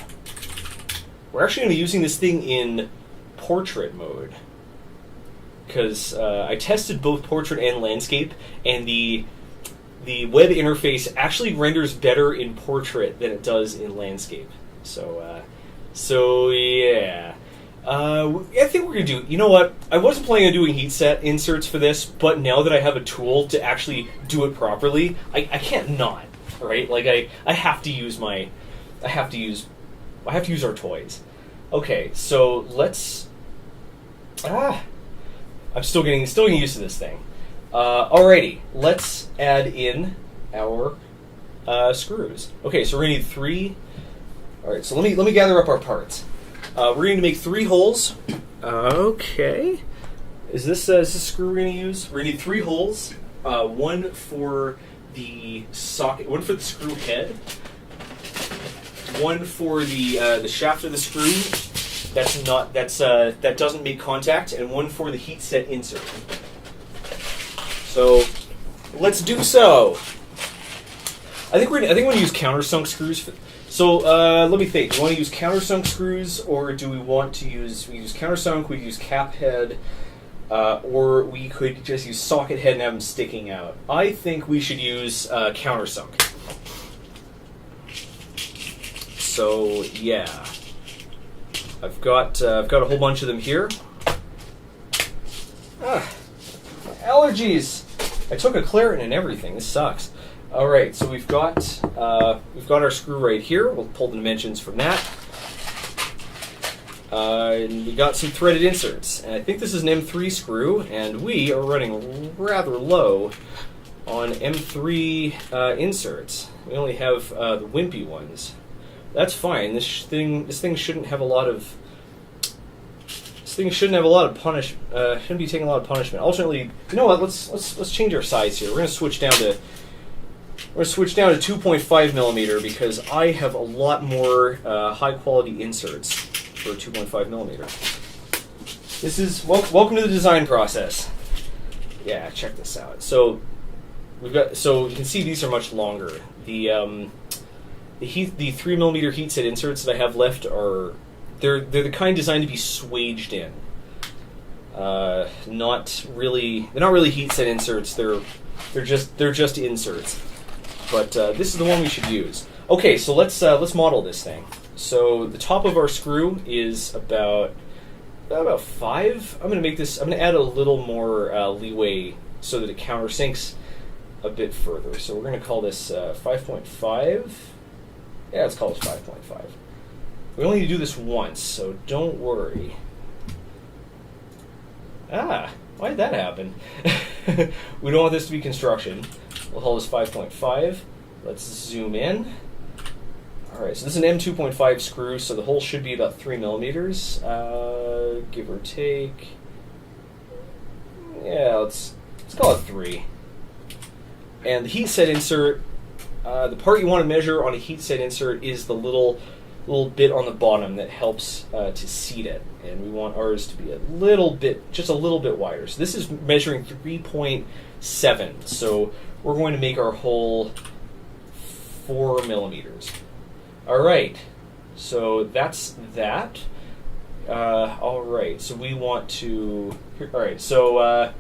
S1: We're actually going to be using this thing in portrait mode, because I tested both portrait and landscape, and the web interface actually renders better in portrait than it does in landscape. So yeah. I think we're going to do... You know what? I wasn't planning on doing heat set inserts for this, but now that I have a tool to actually do it properly, I can't not, right? Like, I have to use my... I have to use our toys. Okay, so let's... I'm still getting used to this thing. Alrighty, let's add in our screws. Okay, so we're gonna need 3. Alright, so let me gather up our parts. We're going to make 3 holes. Okay. Is this a screw we're going to use? We're going to need 3 holes. One for the socket, one for the screw head, one for the shaft of the screw that doesn't make contact, and one for the heat set insert. So let's do so. I think we're going to use countersunk screws. So let me think. Do we want to use countersunk screws, or do we want to use countersunk? We use cap head, or we could just use socket head and have them sticking out. I think we should use countersunk. So yeah, I've got a whole bunch of them here. Allergies. I took a Claritin and everything. This sucks. All right, so we've got our screw right here. We'll pull the dimensions from that. And we got some threaded inserts. And I think this is an M3 screw, and we are running rather low on M3 inserts. We only have the wimpy ones. That's fine. This thing shouldn't have a lot of. This thing shouldn't have a lot of punish. Shouldn't be taking a lot of punishment. Alternately, you know what? Let's change our size here. We're going to switch down to. We're going to switch down to 2.5 millimeter because I have a lot more high quality inserts for 2.5 millimeter. This is welcome to the design process. Yeah, check this out. So you can see these are much longer. The 3 millimeter heat set inserts that I have left are they're the kind designed to be swaged in. They're not really heat set inserts. They're just inserts. But this is the one we should use. Okay, so let's model this thing. So the top of our screw is about 5. I'm going to add a little more leeway so that it countersinks a bit further. So we're going to call this 5.5. Yeah, let's call this 5.5. We only need to do this once, so don't worry. Why did that happen? We don't want this to be construction. We'll call this 5.5. Let's zoom in. Alright, so this is an M2.5 screw, so the hole should be about 3 millimeters, give or take. Yeah, let's call it 3. And the heat set insert, the part you want to measure on a heat set insert is the little bit on the bottom that helps to seat it. And we want ours to be just a little bit wider. So this is measuring 3.7. So we're going to make our hole 4 millimeters. All right, so that's that. All right, so we want to. All right, so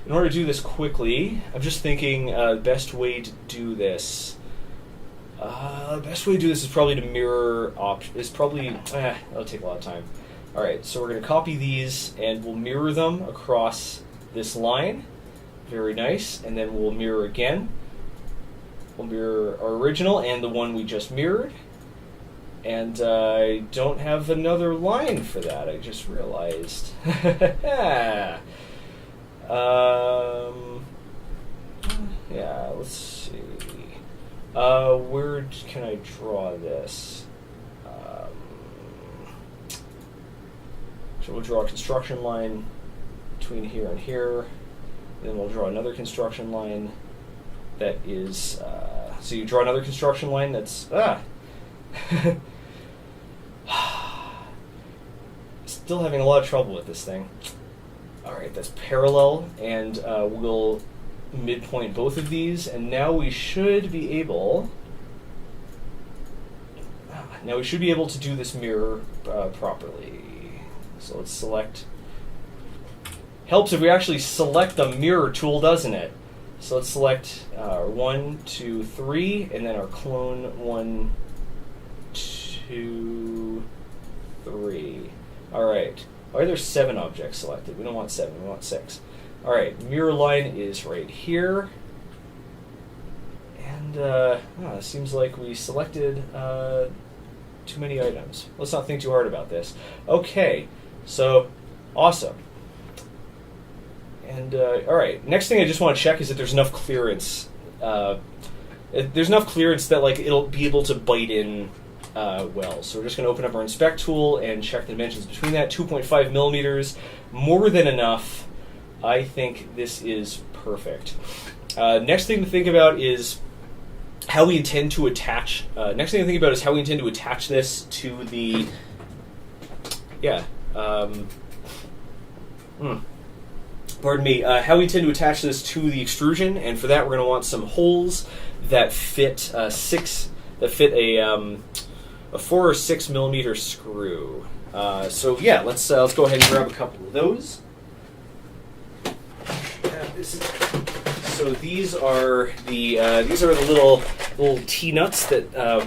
S1: in order to do this quickly, I'm just thinking the best way to do this. The best way to do this is probably to mirror that'll take a lot of time. All right, so we're going to copy these and we'll mirror them across this line. Very nice, and then we'll mirror again. We'll mirror our original and the one we just mirrored. And I don't have another line for that, I just realized. Yeah, let's see. Where can I draw this? So we'll draw a construction line between here and here. Then we'll draw another construction line that is, so you draw another construction line that's, still having a lot of trouble with this thing. Alright, that's parallel, and we'll midpoint both of these, and now we should be able to do this mirror properly. So let's select. Helps if we actually select the mirror tool, doesn't it? So let's select 1, 2, 3, and then our clone 1, 2, 3. All right. Why are there 7 objects selected? We don't want 7. We want 6. All right. Mirror line is right here. And it seems like we selected too many items. Let's not think too hard about this. Okay. So, awesome. And all right. Next thing I just want to check is that there's enough clearance. There's enough clearance that it'll be able to bite in well. So we're just going to open up our inspect tool and check the dimensions between that. 2.5 millimeters, more than enough. I think this is perfect. Next thing to think about is how we intend to attach. Next thing to think about is how we intend to attach this to the. Pardon me. How we intend to attach this to the extrusion, and for that we're going to want some holes that fit a 4 or 6 millimeter screw. So let's go ahead and grab a couple of those. So these are the little T-nuts that. All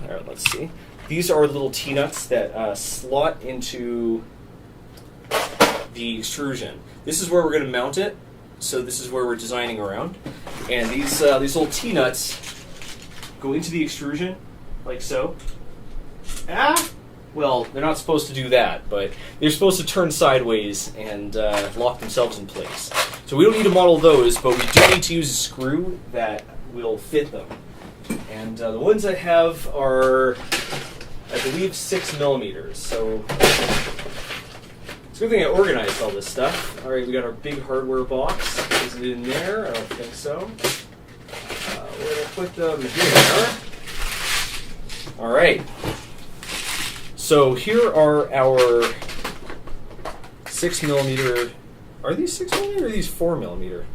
S1: right, let's see. These are little T-nuts that slot into the extrusion. This is where we're going to mount it. So this is where we're designing around, and these little T-nuts go into the extrusion like so. Well, they're not supposed to do that, but they're supposed to turn sideways and lock themselves in place. So we don't need to model those, but we do need to use a screw that will fit them. And the ones I have are, I believe, 6 millimeters. So it's a good thing I organized all this stuff. All right, we got our big hardware box. Is it in there? I don't think so. We're going to put them here. All right. So here are our 6 millimeter. Are these 6 millimeter or are these 4 millimeter?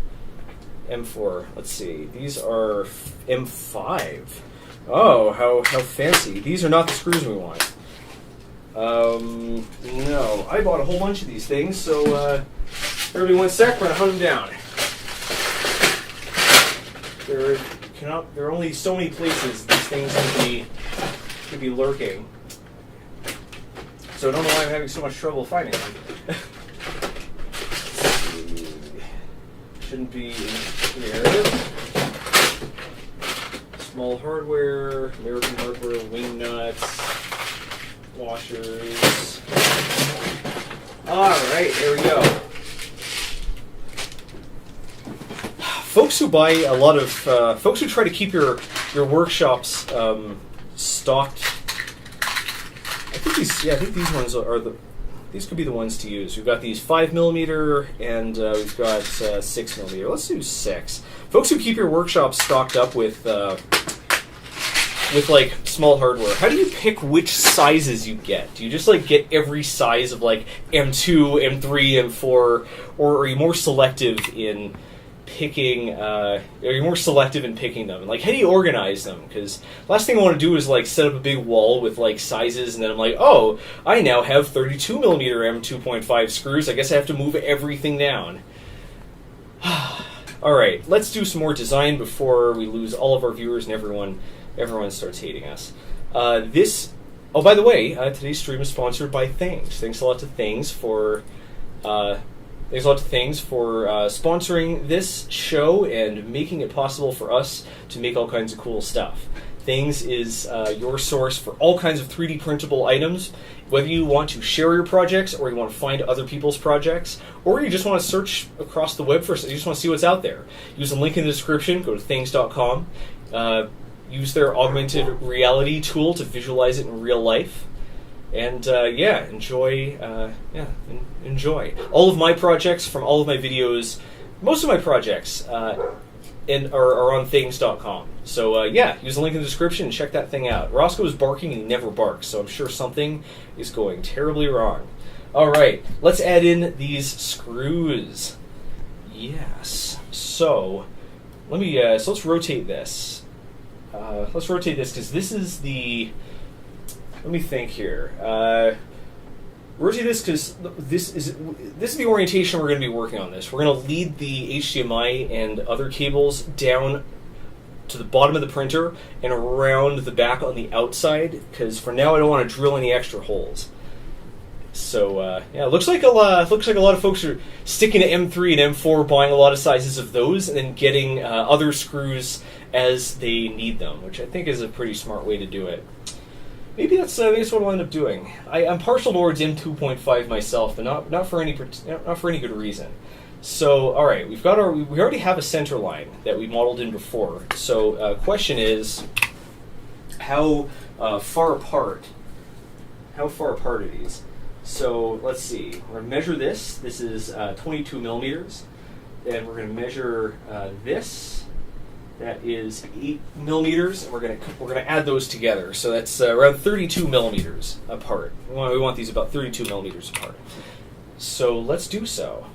S1: M4. Let's see. These are M5. Oh, how fancy. These are not the screws we want. No. I bought a whole bunch of these things, so everybody 1 sec, we're going to hunt them down. There are only so many places these things could be lurking. So I don't know why I'm having so much trouble finding them. Shouldn't be in here. Small hardware, American hardware, wing nuts, washers. Alright, there we go. Folks who buy a lot of, folks who try to keep your workshops stocked, I think these ones are these could be the ones to use. We've got these 5mm and we've got 6mm. Let's do 6. Folks who keep your workshop stocked up with like small hardware, how do you pick which sizes you get? Do you just like get every size of like M2, M3, M4, or are you more selective in picking? Are you more selective in picking them? Like, how do you organize them? Because last thing I want to do is like set up a big wall with like sizes, and then I'm like, oh, I now have 32mm M2.5 screws. I guess I have to move everything down. All right, let's do some more design before we lose all of our viewers and everyone starts hating us. Oh, by the way, today's stream is sponsored by Things. Thanks a lot to Things for sponsoring this show and making it possible for us to make all kinds of cool stuff. Things is your source for all kinds of 3D printable items, whether you want to share your projects or you want to find other people's projects, or you just want to search across the web for you just want to see what's out there. Use the link in the description, go to things.com, use their augmented reality tool to visualize it in real life. And enjoy. Enjoy all of my projects from all of my videos. Most of my projects are on things.com. So use the link in the description and check that thing out. Roscoe is barking and he never barks, so I'm sure something is going terribly wrong. All right, let's add in these screws. Yes. So let's rotate this. Let's rotate this because this is the. Let me think here. Rotate this because this is the orientation we're going to be working on this. We're going to lead the HDMI and other cables down to the bottom of the printer and around the back on the outside, because for now I don't want to drill any extra holes. So it looks like a lot of folks are sticking to M3 and M4, buying a lot of sizes of those, and then getting other screws as they need them, which I think is a pretty smart way to do it. Maybe that's what I'll end up doing. I'm partial towards M2.5 myself, but not for any good reason. So, all right, we already have a center line that we modeled in before. So, question is, how far apart are these? So, let's see. We're going to measure this. This is 22mm, and we're going to measure this. That is 8mm, and we're gonna add those together. So that's around 32mm apart. We want these about 32mm apart. So let's do so.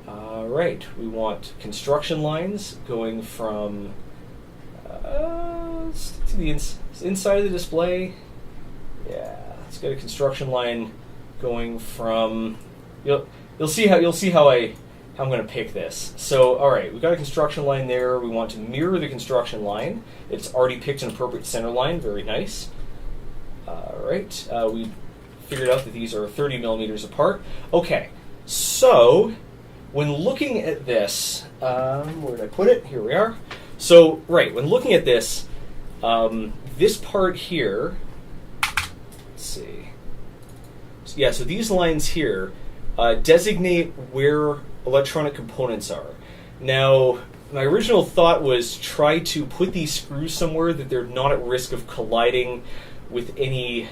S1: All right, we want construction lines going from to the inside of the display. Yeah, let's get a construction line going from. You'll see how I'm going to pick this. So, all right, we've got a construction line there. We want to mirror the construction line. It's already picked an appropriate center line. Very nice. All right, we figured out that these are 30mm apart. Okay, so when looking at this, where did I put it? Here we are. So, right, when looking at this, this part here, let's see. Yeah, so these lines here designate where electronic components are. Now, my original thought was try to put these screws somewhere that they're not at risk of colliding with any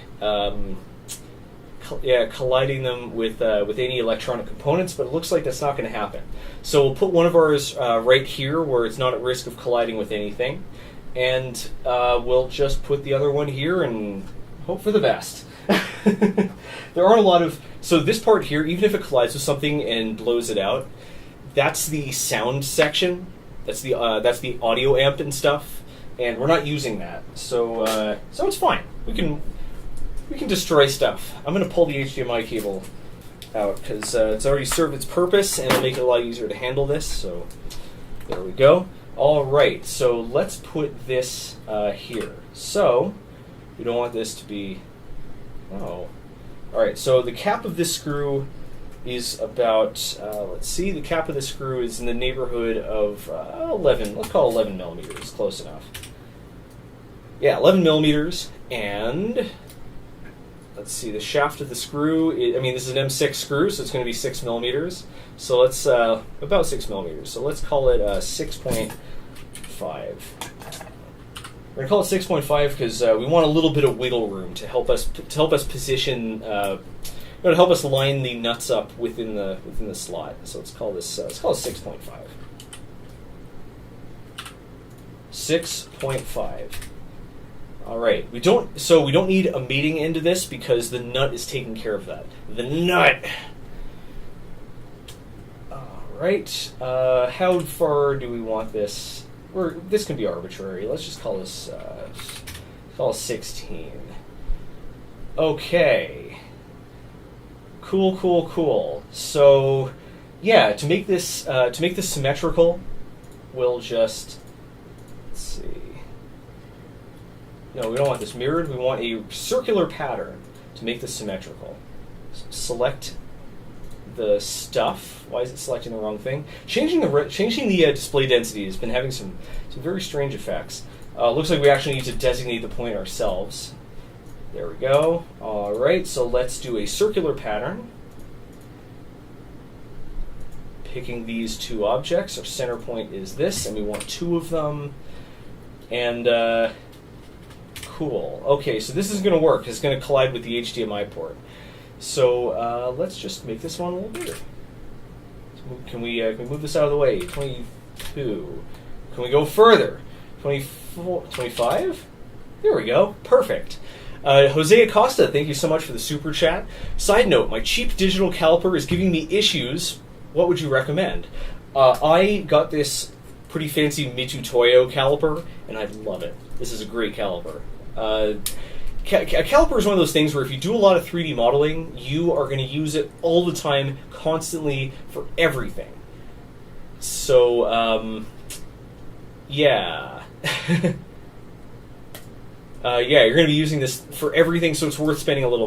S1: colliding them with any electronic components, but it looks like that's not going to happen. So we'll put one of ours right here where it's not at risk of colliding with anything, and we'll just put the other one here and hope for the best. There aren't a lot of. So this part here, even if it collides with something and blows it out, that's the sound section. That's the audio amp and stuff, and we're not using that. So it's fine. We can destroy stuff. I'm going to pull the HDMI cable out because it's already served its purpose, and it'll make it a lot easier to handle this. So there we go. All right. So let's put this here. So we don't want this to be. Oh. All right, so the cap of this screw is about, let's see, the cap of the screw is in the neighborhood of 11, let's call it 11 millimeters, close enough. Yeah, 11 millimeters, and let's see, the shaft of the screw, this is an M6 screw, so it's going to be 6 millimeters. So let's, about 6 millimeters, so let's call it 6.5. We're going to call it 6.5 because we want a little bit of wiggle room to help us position, to help us line the nuts up within the slot. So let's call this 6.5. 6.5. All right. We don't need a mating end to this because the nut is taking care of that. The nut. All right. How far do we want this? This can be arbitrary. Let's just call this 16. Okay. Cool. So, yeah, to make this symmetrical, we'll just, let's see. No, we don't want this mirrored. We want a circular pattern to make this symmetrical. Select the stuff. Why is it selecting the wrong thing? Changing the display density has been having some very strange effects. Looks like we actually need to designate the point ourselves. There we go. All right, so let's do a circular pattern. Picking these two objects. Our center point is this, and we want two of them. And cool. Okay, so this is going to work. It's going to collide with the HDMI port. So let's just make this one a little bigger. Can we move this out of the way? 22. Can we go further? 24, 25? There we go. Perfect. Jose Acosta, thank you so much for the super chat. Side note, my cheap digital caliper is giving me issues. What would you recommend? I got this pretty fancy Mitutoyo caliper, and I love it. This is a great caliper. A caliper is one of those things where if you do a lot of 3D modeling, you are going to use it all the time, constantly, for everything. So, yeah. You're going to be using this for everything, so it's worth spending a little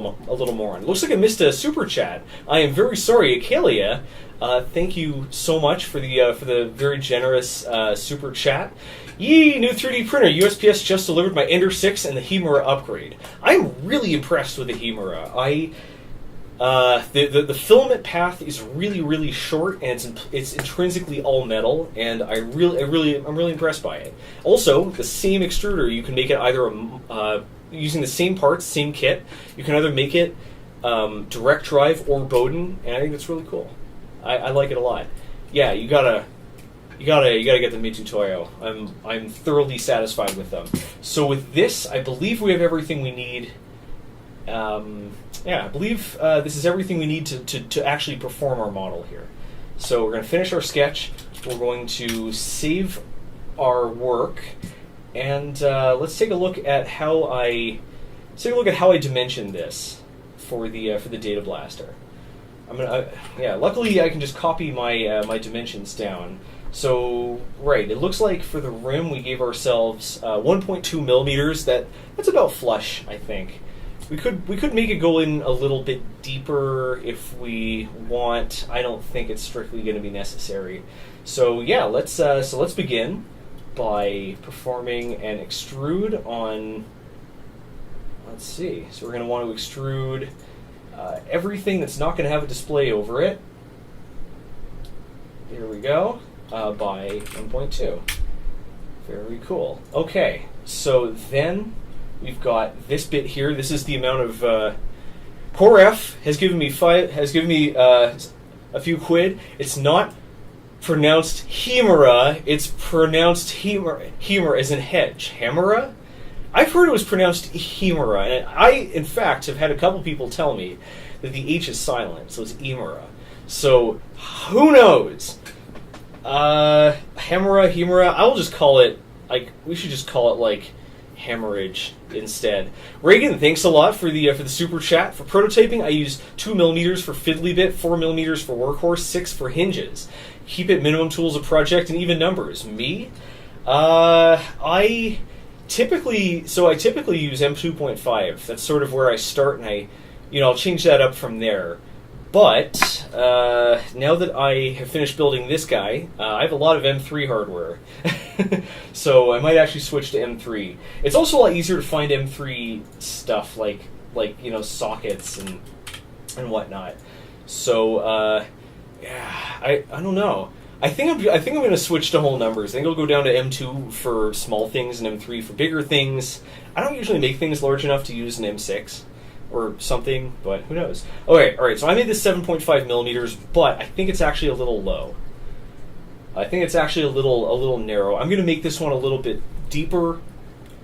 S1: more on. It looks like I missed a super chat. I am very sorry, Akalia. Thank you so much for the very generous super chat. Yee, new 3D printer. USPS just delivered my Ender 6 and the Hemera upgrade. I'm really impressed with the Hemera. The filament path is really short, and it's intrinsically all metal, and I'm really impressed by it. Also, the same extruder, you can make it either using the same parts, same kit. You can either make it direct drive or Bowden, and I think that's really cool. I like it a lot. Yeah, you gotta get the Mitutoyo. I'm thoroughly satisfied with them. So with this, I believe we have everything we need. I believe this is everything we need to actually perform our model here. So we're going to finish our sketch. We're going to save our work, and let's take a look at how I dimension this for the data blaster. Luckily I can just copy my my dimensions down. So, right, it looks like for the rim we gave ourselves 1.2 millimeters. That's about flush, I think. We could make it go in a little bit deeper if we want. I don't think it's strictly going to be necessary. So yeah, let's begin by performing an extrude on. Let's see. So we're going to want to extrude everything that's not going to have a display over it. Here we go. By 1.2. Very cool. Okay, so then we've got this bit here. This is the amount of CoreXY has given me a few quid. It's not pronounced Hemera. It's pronounced Hemera as in hedge. Hemera? I've heard it was pronounced Hemera, and I, in fact, have had a couple people tell me that the H is silent, so it's Hemera. So who knows? Hemera. I will just call it, we should just call it, hemorrhage instead. Reagan, thanks a lot for the super chat. For prototyping, I use 2 millimeters for fiddly bit, 4 millimeters for workhorse, 6 for hinges. Keep it minimum tools a project and even numbers. Me? I typically use M2.5. That's sort of where I start, and I'll change that up from there. But now that I have finished building this guy, I have a lot of M3 hardware. So I might actually switch to M3. It's also a lot easier to find M3 stuff like sockets and whatnot. So yeah, I don't know. I think I'm going to switch to whole numbers. I think I'll go down to M2 for small things and M3 for bigger things. I don't usually make things large enough to use an M6 or something, but who knows? Okay, all right. So I made this 7.5 millimeters, but I think it's actually a little low. I think it's actually a little narrow. I'm going to make this one a little bit deeper.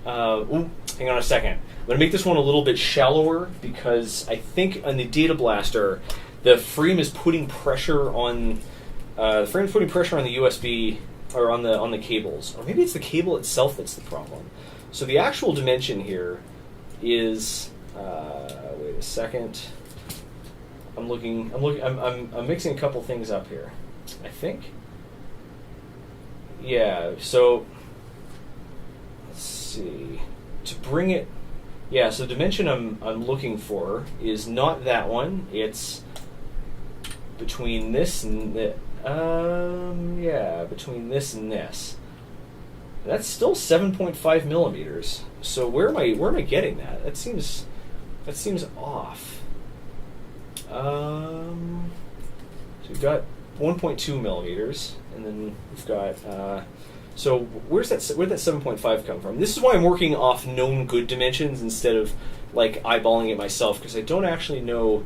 S1: Hang on a second. I'm going to make this one a little bit shallower because I think on the Data Blaster, the frame is putting pressure on the USB or on the cables, or maybe it's the cable itself that's the problem. So the actual dimension here is. Wait a second. I'm mixing a couple things up here. I think. Yeah. So let's see. To bring it. Yeah. So the dimension I'm looking for is not that one. It's between this and the. Yeah, between this and this. That's still 7.5 millimeters. So where am I getting that? That seems off. So we've got 1.2 millimeters, and then we've got. So where'd that 7.5 come from? This is why I'm working off known good dimensions instead of like eyeballing it myself, because I don't actually know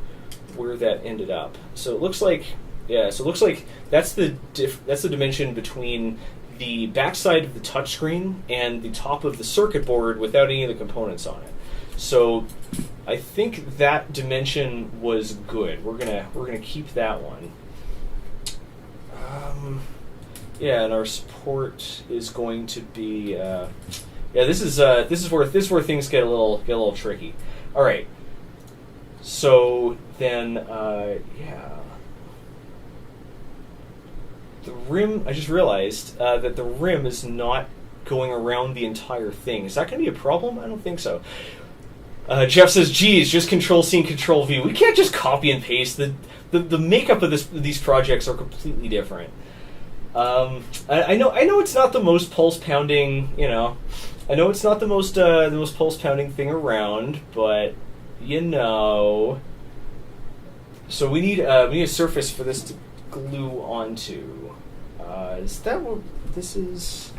S1: where that ended up. So it looks like. Yeah, so it looks like that's the dimension between the backside of the touchscreen and the top of the circuit board without any of the components on it. So I think that dimension was good. We're gonna keep that one. Yeah, and our support is going to be. Yeah, this is where things get a little tricky. All right. So then, yeah. The rim, I just realized that the rim is not going around the entire thing. Is that going to be a problem? I don't think so. Jeff says, geez, just Control-C and Control-V. We can't just copy and paste. The makeup of these projects are completely different. I know it's not the most pulse-pounding, I know it's not the most pulse-pounding thing around, but, So we need a surface for this to glue onto. Is that what this is?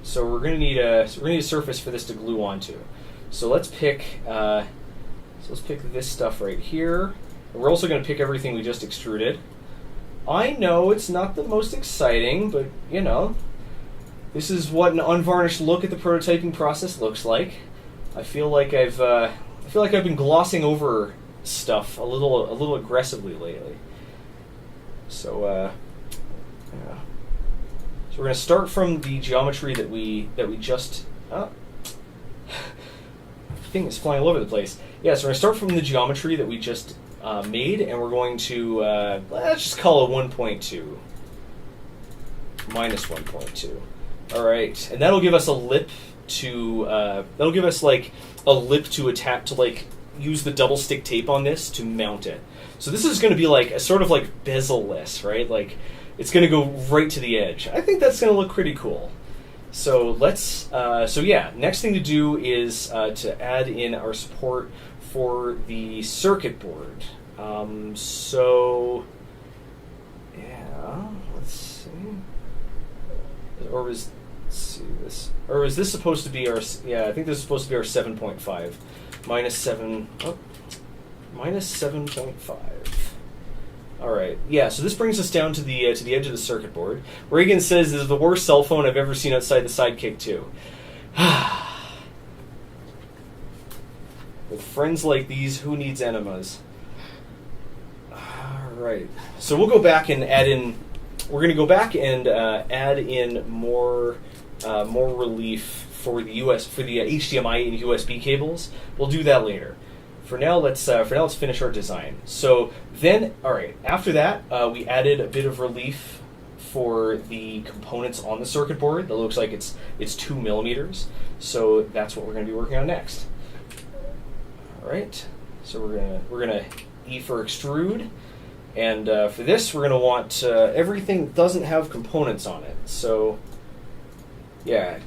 S1: So we're gonna need a surface for this to glue onto. So let's pick this stuff right here. We're also gonna pick everything we just extruded. I know it's not the most exciting, but this is what an unvarnished look at the prototyping process looks like. I feel like I've been glossing over stuff a little aggressively lately. So yeah. So we're going to start from the geometry that we just thing is flying all over the place. Yeah, so we're going to start from the geometry that we just made, and we're going to let's just call it 1.2 minus 1.2. All right, and that'll give us a lip to attach to use the double stick tape on this to mount it. So this is going to be like a sort of like bezel-less, right? Like it's going to go right to the edge. I think that's going to look pretty cool. So let's. So yeah, next thing to do is to add in our support for the circuit board. So yeah, let's see. Let's see this. Or is this supposed to be our? Yeah, I think this is supposed to be our 7.5. Minus 7.5. All right. Yeah. So this brings us down to the edge of the circuit board. Reagan says, "This is the worst cell phone I've ever seen outside the Sidekick 2." With friends like these, who needs enemas? All right. So we'll go back and add in. We're going to go back and add in more relief for the HDMI and USB cables. We'll do that later. For now, let's finish our design. So then, all right. After that, we added a bit of relief for the components on the circuit board that looks like it's 2 millimeters. So that's what we're going to be working on next. All right. So we're gonna E for extrude, and for this we're gonna want everything that doesn't have components on it. So yeah,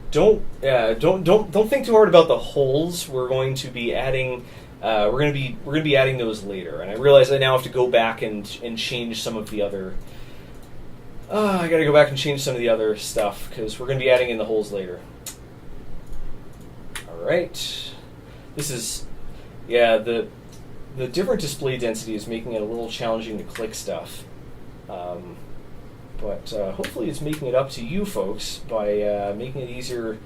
S1: don't think too hard about the holes. We're going to be adding we're gonna be adding those later. And I realize I now have to go back and change some of the other. I got to go back and change some of the other stuff because we're gonna be adding in the holes later. All right, this is. Yeah, the different display density is making it a little challenging to click stuff, but hopefully it's making it up to you folks by making it easier.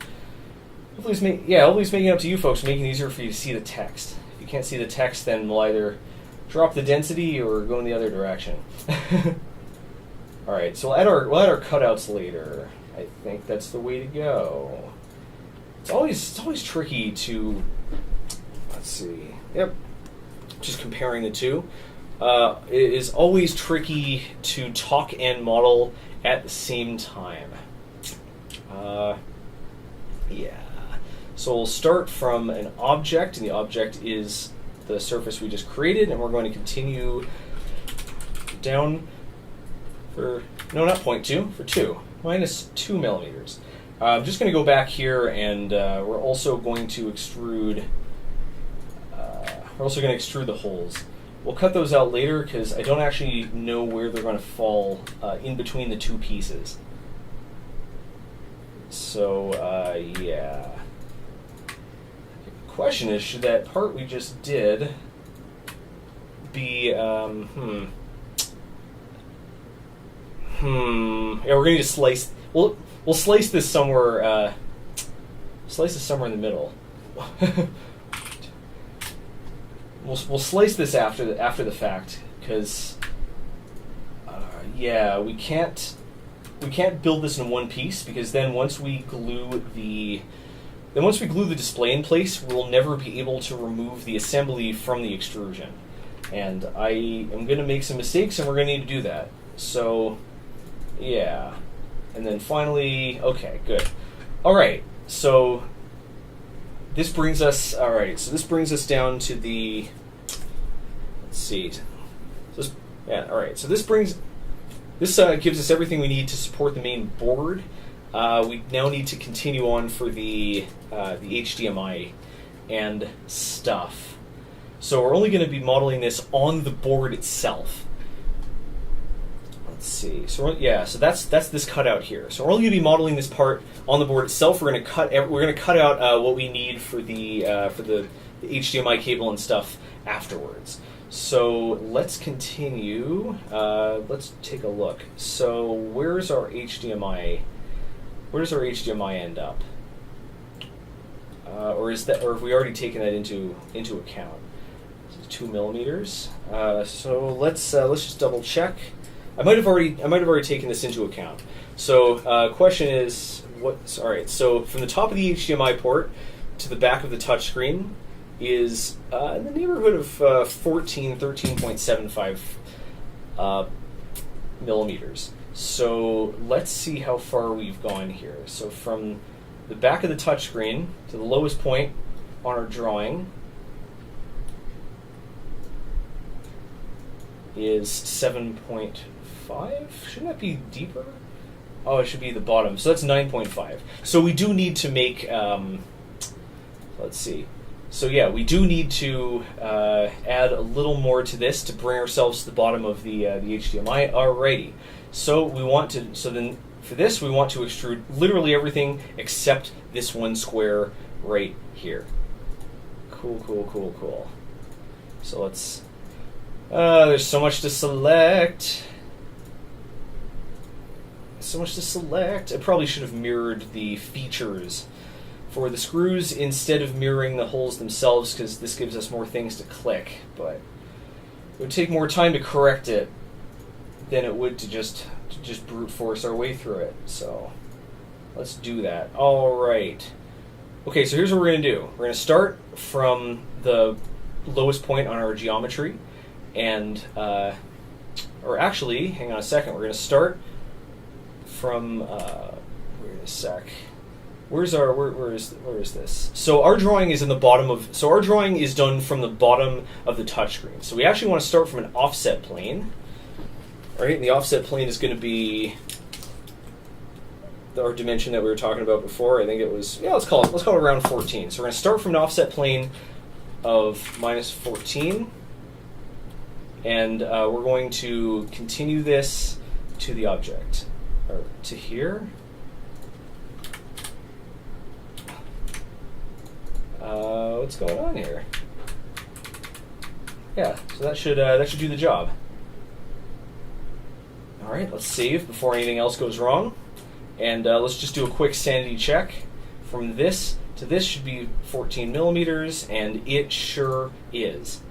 S1: Hopefully it's making it up to you folks, making it easier for you to see the text. If you can't see the text, then we'll either drop the density or go in the other direction. All right, so we'll add our cutouts later. I think that's the way to go. It's always tricky to. Let's see. Yep. Just comparing the two. It is always tricky to talk and model at the same time. Yeah. So we'll start from an object, and the object is the surface we just created, and we're going to continue down for, no, not 0.2, for 2, minus 2 millimeters. I'm just going to go back here, and we're also going to extrude. We're also going to extrude the holes. We'll cut those out later because I don't actually know where they're going to fall in between the two pieces. So, yeah. The question is, should that part we just did be, Yeah, we're going to need to slice. We'll slice this somewhere. Slice this somewhere in the middle. We'll slice this after the fact because yeah, we can't build this in one piece because then once we glue the display in place, we'll never be able to remove the assembly from the extrusion. And I am going to make some mistakes, and we're going to need to do that. So yeah, and then finally, okay, good. All right, so. This brings us, all right, so this brings us down to the, let's see, all right, so this gives us everything we need to support the main board. We now need to continue on for the HDMI and stuff. So we're only going to be modeling this on the board itself. Let's see. So so that's this cutout here. So we're only going to be modeling this part on the board itself. We're going to cut out what we need for the HDMI cable and stuff afterwards. So let's continue. Let's take a look. So where's our HDMI? Where does our HDMI end up? Or have we already taken that into account? So 2 millimeters. So let's just double check. I might have already taken this into account. So question is, all right, so from the top of the HDMI port to the back of the touchscreen is in the neighborhood of 13.75 millimeters. So let's see how far we've gone here. So from the back of the touchscreen to the lowest point on our drawing is 7.5. Shouldn't that be deeper? Oh, it should be the bottom. So that's 9.5. So we do need to make, let's see. So yeah, we do need to add a little more to this to bring ourselves to the bottom of the HDMI. Alrighty. So then for this we want to extrude literally everything except this one square right here. Cool. So let's. There's so much to select. I probably should have mirrored the features for the screws instead of mirroring the holes themselves, because this gives us more things to click, but it would take more time to correct it than it would to just brute force our way through it. So let's do that. All right. Okay, so here's what we're going to do. We're going to start from the lowest point on our geometry, and or actually, hang on a second. We're going to start from wait a sec. Where is this? So our drawing is in the bottom of. So our drawing is done from the bottom of the touchscreen. So we actually want to start from an offset plane. All right, and the offset plane is going to be our dimension that we were talking about before. I think it was, let's call it around 14. So we're going to start from an offset plane of -14, and we're going to continue this to the object, or to here. What's going on here? Yeah, so that should do the job. All right, let's save before anything else goes wrong. And let's just do a quick sanity check. From this to this should be 14 millimeters, and it sure is.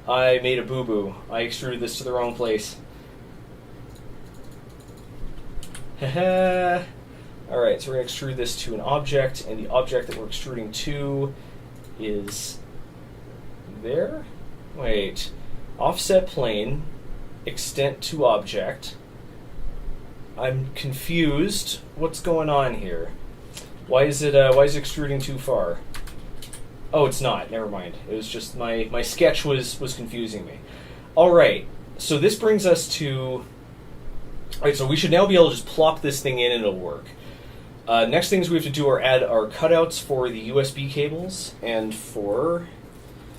S1: I made a boo-boo. I extruded this to the wrong place. Haha. Alright, so we're going to extrude this to an object, and the object that we're extruding to is there? Wait. Offset plane, extent to object. I'm confused. What's going on here? Why is it extruding too far? Oh, it's not. Never mind. It was just my sketch was confusing me. All right. So this brings us to. All right. So we should now be able to just plop this thing in and it'll work. Next things we have to do are add our cutouts for the USB cables and for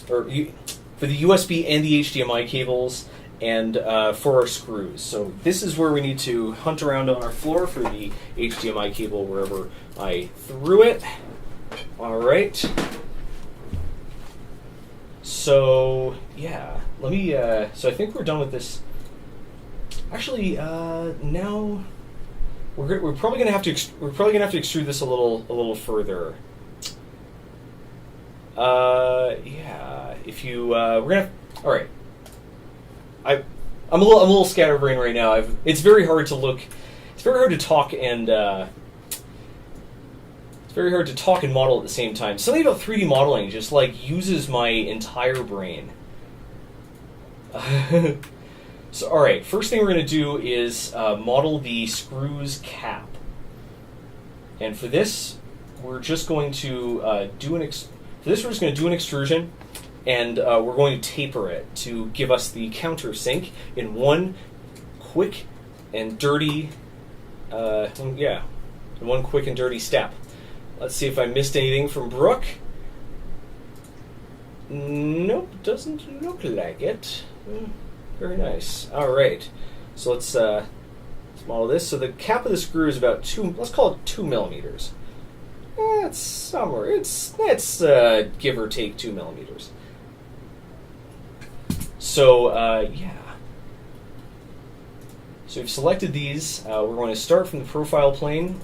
S1: the USB and the HDMI cables. And for our screws. So this is where we need to hunt around on our floor for the HDMI cable wherever I threw it. All right. So yeah, let me. So I think we're done with this. Actually, now we're probably gonna have to extrude this a little further. Yeah. If you we're gonna. All right. I'm a little scatterbrained right now. It's very hard to look. It's very hard to talk and model at the same time. Something about 3D modeling just uses my entire brain. So all right, first thing we're going to do is model the screws cap, and for this we're just going to do an extrusion. And we're going to taper it to give us the countersink in one quick and dirty, step. Let's see if I missed anything from Brooke. Nope, doesn't look like it. Very nice. All right, so let's model this. So the cap of the screw is about let's call it 2 millimeters. It's somewhere. It's give or take 2 millimeters. So, yeah. So we've selected these. We're going to start from the profile plane.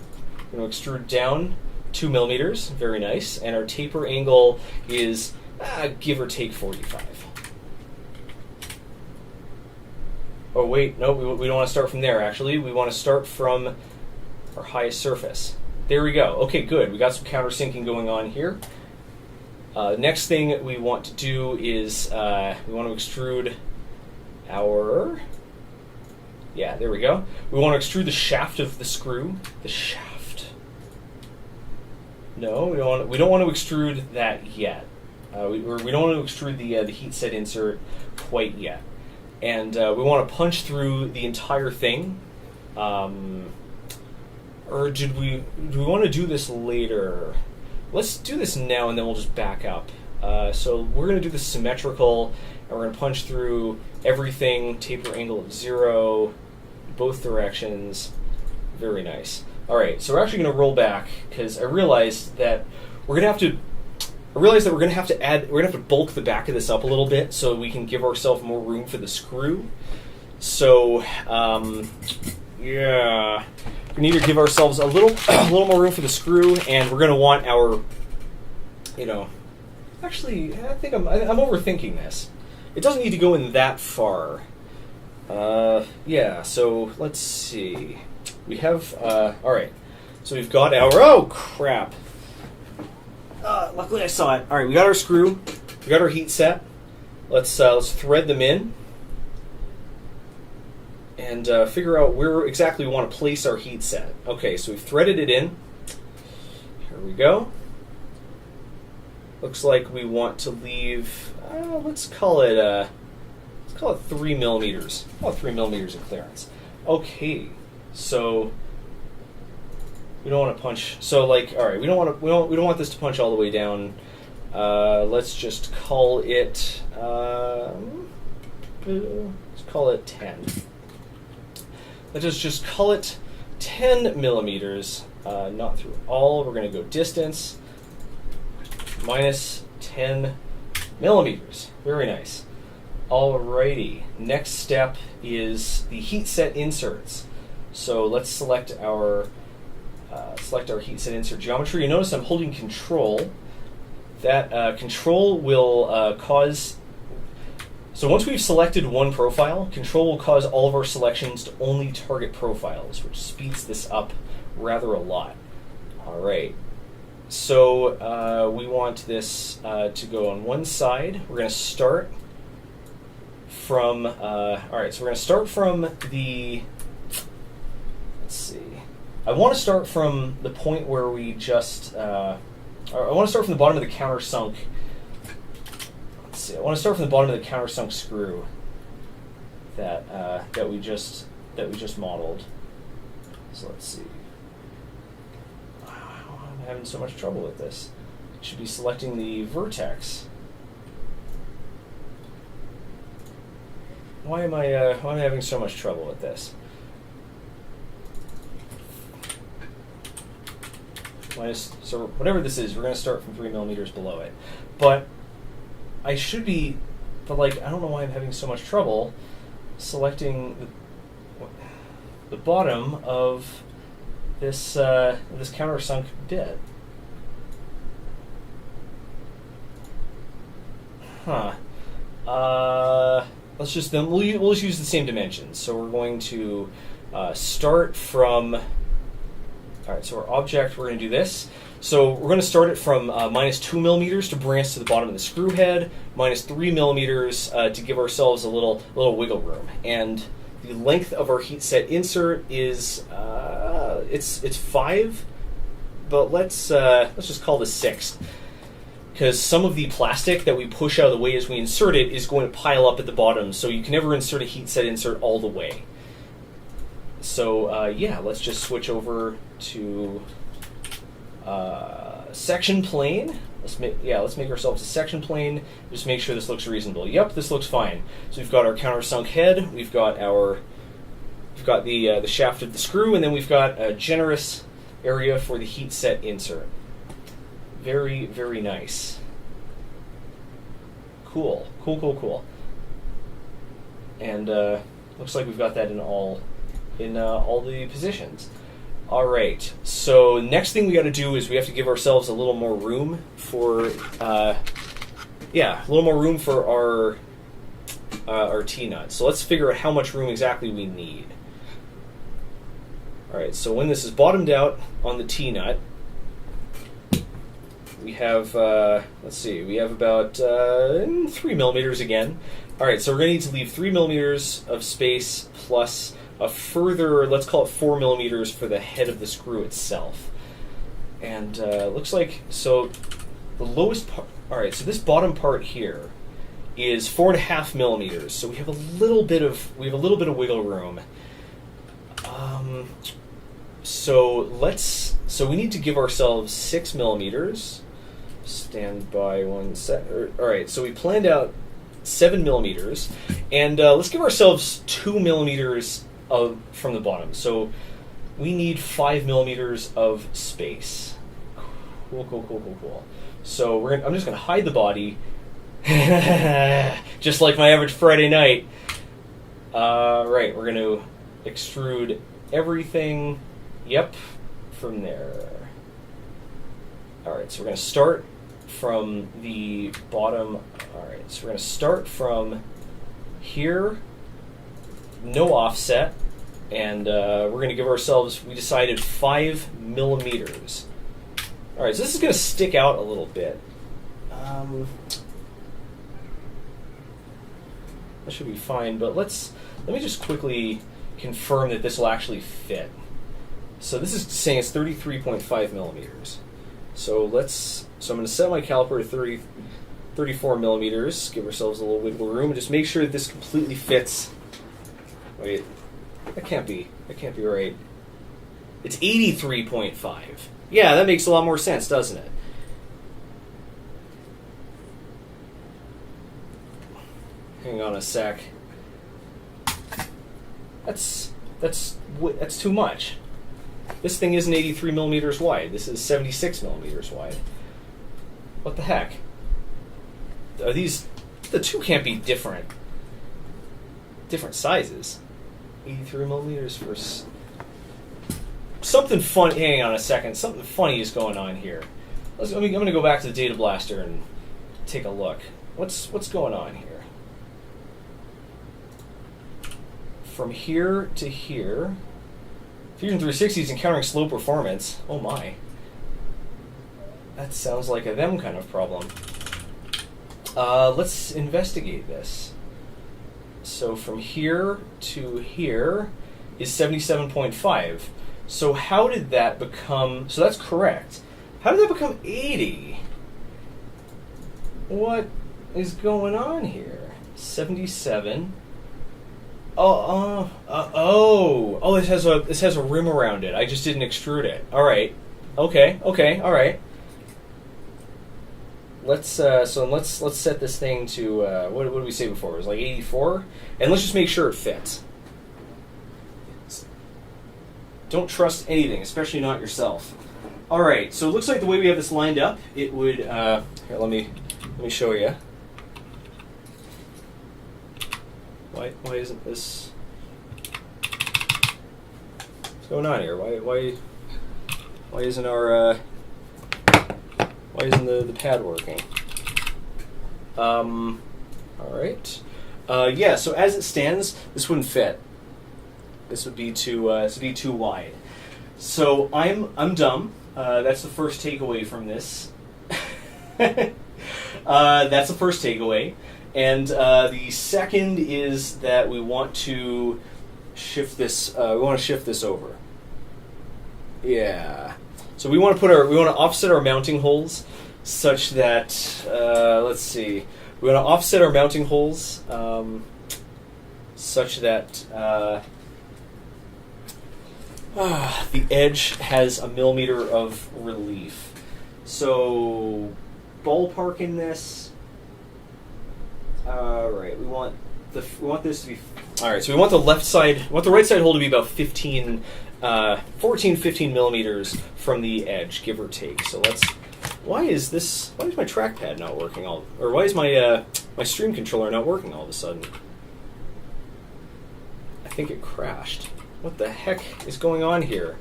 S1: We're going to extrude down 2 millimeters. Very nice. And our taper angle is, give or take 45. Oh, wait. No, we don't want to start from there, actually. We want to start from our highest surface. There we go. Okay, good. We got some countersinking going on here. Next thing we want to do is we want to extrude our. Yeah, there we go. We want to extrude the shaft of the screw. The shaft. No, we don't want to extrude that yet. We don't want to extrude the heat set insert quite yet. And we want to punch through the entire thing. Or do we want to do this later? Let's do this now, and then we'll just back up. So we're going to do this symmetrical, and we're going to punch through everything, taper angle of 0, both directions. Very nice. All right, so we're actually going to roll back because I realized that we're going to have to. We're going to have to bulk the back of this up a little bit so we can give ourselves more room for the screw. So, yeah. We need to give ourselves a little more room for the screw, and we're going to want our, actually, I think I'm overthinking this. It doesn't need to go in that far. Yeah, so let's see. We have, all right. So we've got our, oh crap. Luckily I saw it. All right, we got our screw. We got our heat set. Let's thread them in. and figure out where exactly we want to place our heat set. Okay, so we've threaded it in. Here we go. Looks like we want to leave, let's call it 3 millimeters. About 3 millimeters of clearance. Okay, so we don't want to punch. So like, all right, we don't want this to punch all the way down. Let's just call it. Let's call it 10. Let's just call it 10 millimeters. Not through all. We're going to go distance minus 10 millimeters. Very nice. Alrighty. Next step is the heat set inserts. So let's select our heat set insert geometry. You notice I'm holding Control. That Control will cause. So once we've selected one profile, Control will cause all of our selections to only target profiles, which speeds this up rather a lot. All right. So we want this to go on one side. We're going to start from. All right. So we're going to start from the. Let's see. I want to start from the point where we just. I want to start from the bottom of the countersunk. Let's see. I want to start from the bottom of the countersunk screw that we just modeled. So let's see. Wow, I'm having so much trouble with this. Should be selecting the vertex. Why am I having so much trouble with this? So whatever this is, we're going to start from 3 millimeters below it. But I should be, but like, I don't know why I'm having so much trouble selecting the bottom of this countersunk bit. Huh. Let's just then we'll just use the same dimensions. So we're going to start from. All right, so our object, we're going to do this. So we're going to start it from minus 2 millimeters to bring us to the bottom of the screw head, minus 3 millimeters to give ourselves a little wiggle room. And the length of our heat set insert is it's 5, but let's just call this 6, because some of the plastic that we push out of the way as we insert it is going to pile up at the bottom. So you can never insert a heat set insert all the way. So yeah, let's just switch over to section plane. Let's make ourselves a section plane. Just make sure this looks reasonable. Yep, this looks fine. So we've got our countersunk head. We've got the shaft of the screw, and then we've got a generous area for the heat set insert. Very, very nice. Cool. And looks like we've got that in all the positions. All right. So next thing we got to do is we have to give ourselves a little more room for, a little more room for our T-nut. So let's figure out how much room exactly we need. All right. So when this is bottomed out on the T-nut, we have we have about 3 millimeters again. All right. So we're going to need to leave 3 millimeters of space plus a further, let's call it 4 millimeters for the head of the screw itself. And looks like, so the lowest part, all right, so this bottom part here is 4.5 millimeters. So we have a little bit of wiggle room. So we need to give ourselves 6 millimeters. Stand by one sec. All right, so we planned out 7 millimeters, and let's give ourselves 2 millimeters from the bottom. So we need 5 millimeters of space. Cool. So I'm just going to hide the body, just like my average Friday night. Right, we're going to extrude everything. Yep, from there. All right, so we're going to start from the bottom. All right, so we're going to start from here. No offset, and we're going to give ourselves, we decided 5 millimeters. All right, so this is going to stick out a little bit. That should be fine, but let me just quickly confirm that this will actually fit. So this is saying it's 33.5 millimeters. So I'm going to set my caliper to 34 millimeters. Give ourselves a little wiggle room and just make sure that this completely fits. Wait, that can't be right. It's 83.5. Yeah, that makes a lot more sense, doesn't it? Hang on a sec. That's too much. This thing isn't 83 millimeters wide. This is 76 millimeters wide. What the heck? Are these... The two can't be different sizes. 83 millimeters for... Something funny... Hang on a second. Something funny is going on here. I'm going to go back to the Data Blaster and take a look. What's going on here? From here to here... Fusion 360 is encountering slow performance. Oh my. That sounds like a them kind of problem. Let's investigate this. So from here to here is 77.5. So how did that become... So that's correct. How did that become 80? What is going on here? 77... this has a rim around it. I just didn't extrude it. All right. Okay. All right. Let's set this thing to what did we say before? It was like 84, and let's just make sure it fits. Don't trust anything, especially not yourself. All right. So it looks like the way we have this lined up, it would. Here, let me show you. Why isn't this... What's going on here? Why isn't our why isn't the pad working? All right. Yeah. So as it stands, this wouldn't fit. This would be too wide. So I'm dumb. That's the first takeaway from this. That's the first takeaway. And the second is that we want to shift this. We want to shift this over. Yeah. So we want to offset our mounting holes such that let's see. We want to offset our mounting holes such that the edge has a millimeter of relief. So ballparking this. Right, we want this to be... Alright, so we want the right side hole to be about 15 millimeters from the edge, give or take. So why is my trackpad not working why is my stream controller not working all of a sudden? I think it crashed. What the heck is going on here?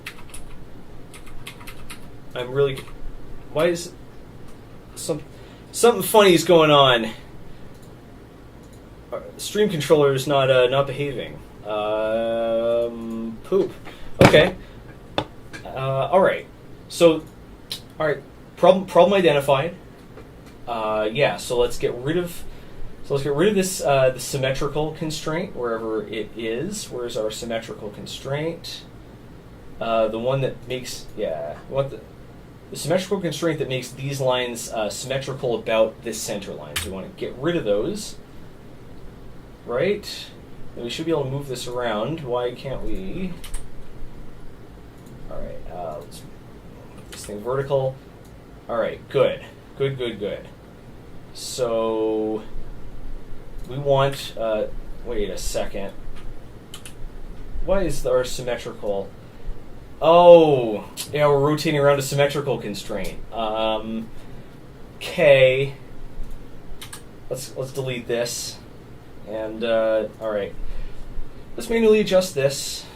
S1: Why is... Something funny is going on. Stream controller is not behaving. Poop. Okay. All right. So, all right. Problem identified. Yeah. So let's get rid of this the symmetrical constraint wherever it is. Where's our symmetrical constraint? The one that makes we want the symmetrical constraint that makes these lines symmetrical about this center line. So we want to get rid of those. Right? And we should be able to move this around. Why can't we? Alright, let's make this thing vertical. Alright, good. Good. So, we want, wait a second. Why is our symmetrical? Oh, yeah, we're rotating around a symmetrical constraint. Okay. Let's delete this. And, alright. Let's manually adjust this.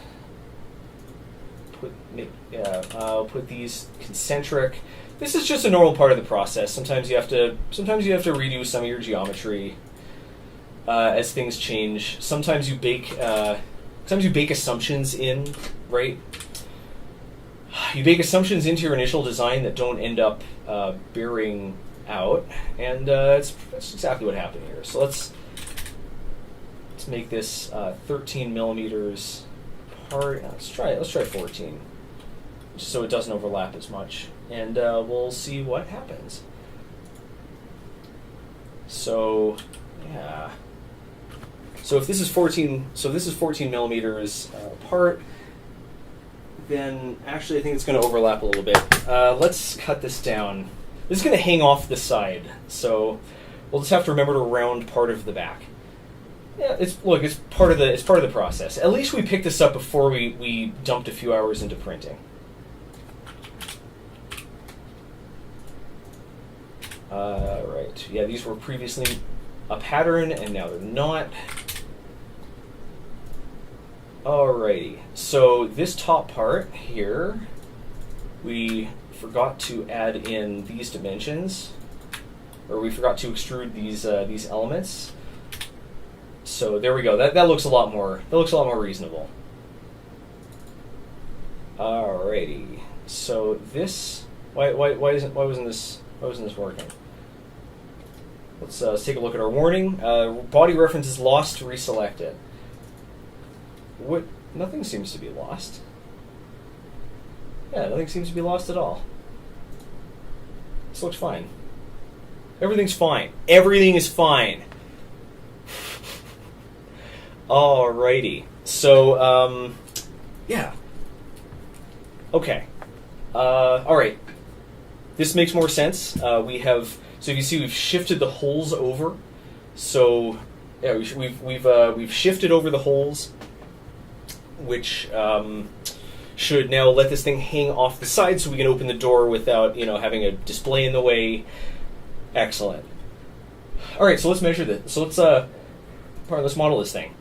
S1: I'll put these concentric. This is just a normal part of the process. Sometimes you have to redo some of your geometry as things change. Sometimes you bake assumptions in, right? You bake assumptions into your initial design that don't end up bearing out, and that's exactly what happened here. So let's make this 13 millimeters part. Let's try 14, just so it doesn't overlap as much, and we'll see what happens. So, yeah. So if this is 14, this is 14 millimeters apart, then actually I think it's going to overlap a little bit. Let's cut this down. This is going to hang off the side, so we'll just have to remember to round part of the back. Yeah, it's part of the process. At least we picked this up before we dumped a few hours into printing. Right. Yeah, these were previously a pattern, and now they're not. Alrighty. So this top part here, we forgot to add in these dimensions, or we forgot to extrude these elements. So there we go. That looks a lot more. That looks a lot more reasonable. Alrighty. So this. Why wasn't this working? Let's take a look at our warning. Body reference is lost. Reselect it. What? Nothing seems to be lost. Yeah, nothing seems to be lost at all. This looks fine. Everything's fine. Everything is fine. Alrighty. So, yeah. Okay. Alright. This makes more sense. So if you see, we've shifted the holes over. So, yeah, we've shifted over the holes, which should now let this thing hang off the side so we can open the door without, having a display in the way. Excellent. Alright, so let's measure this. So let's model this thing.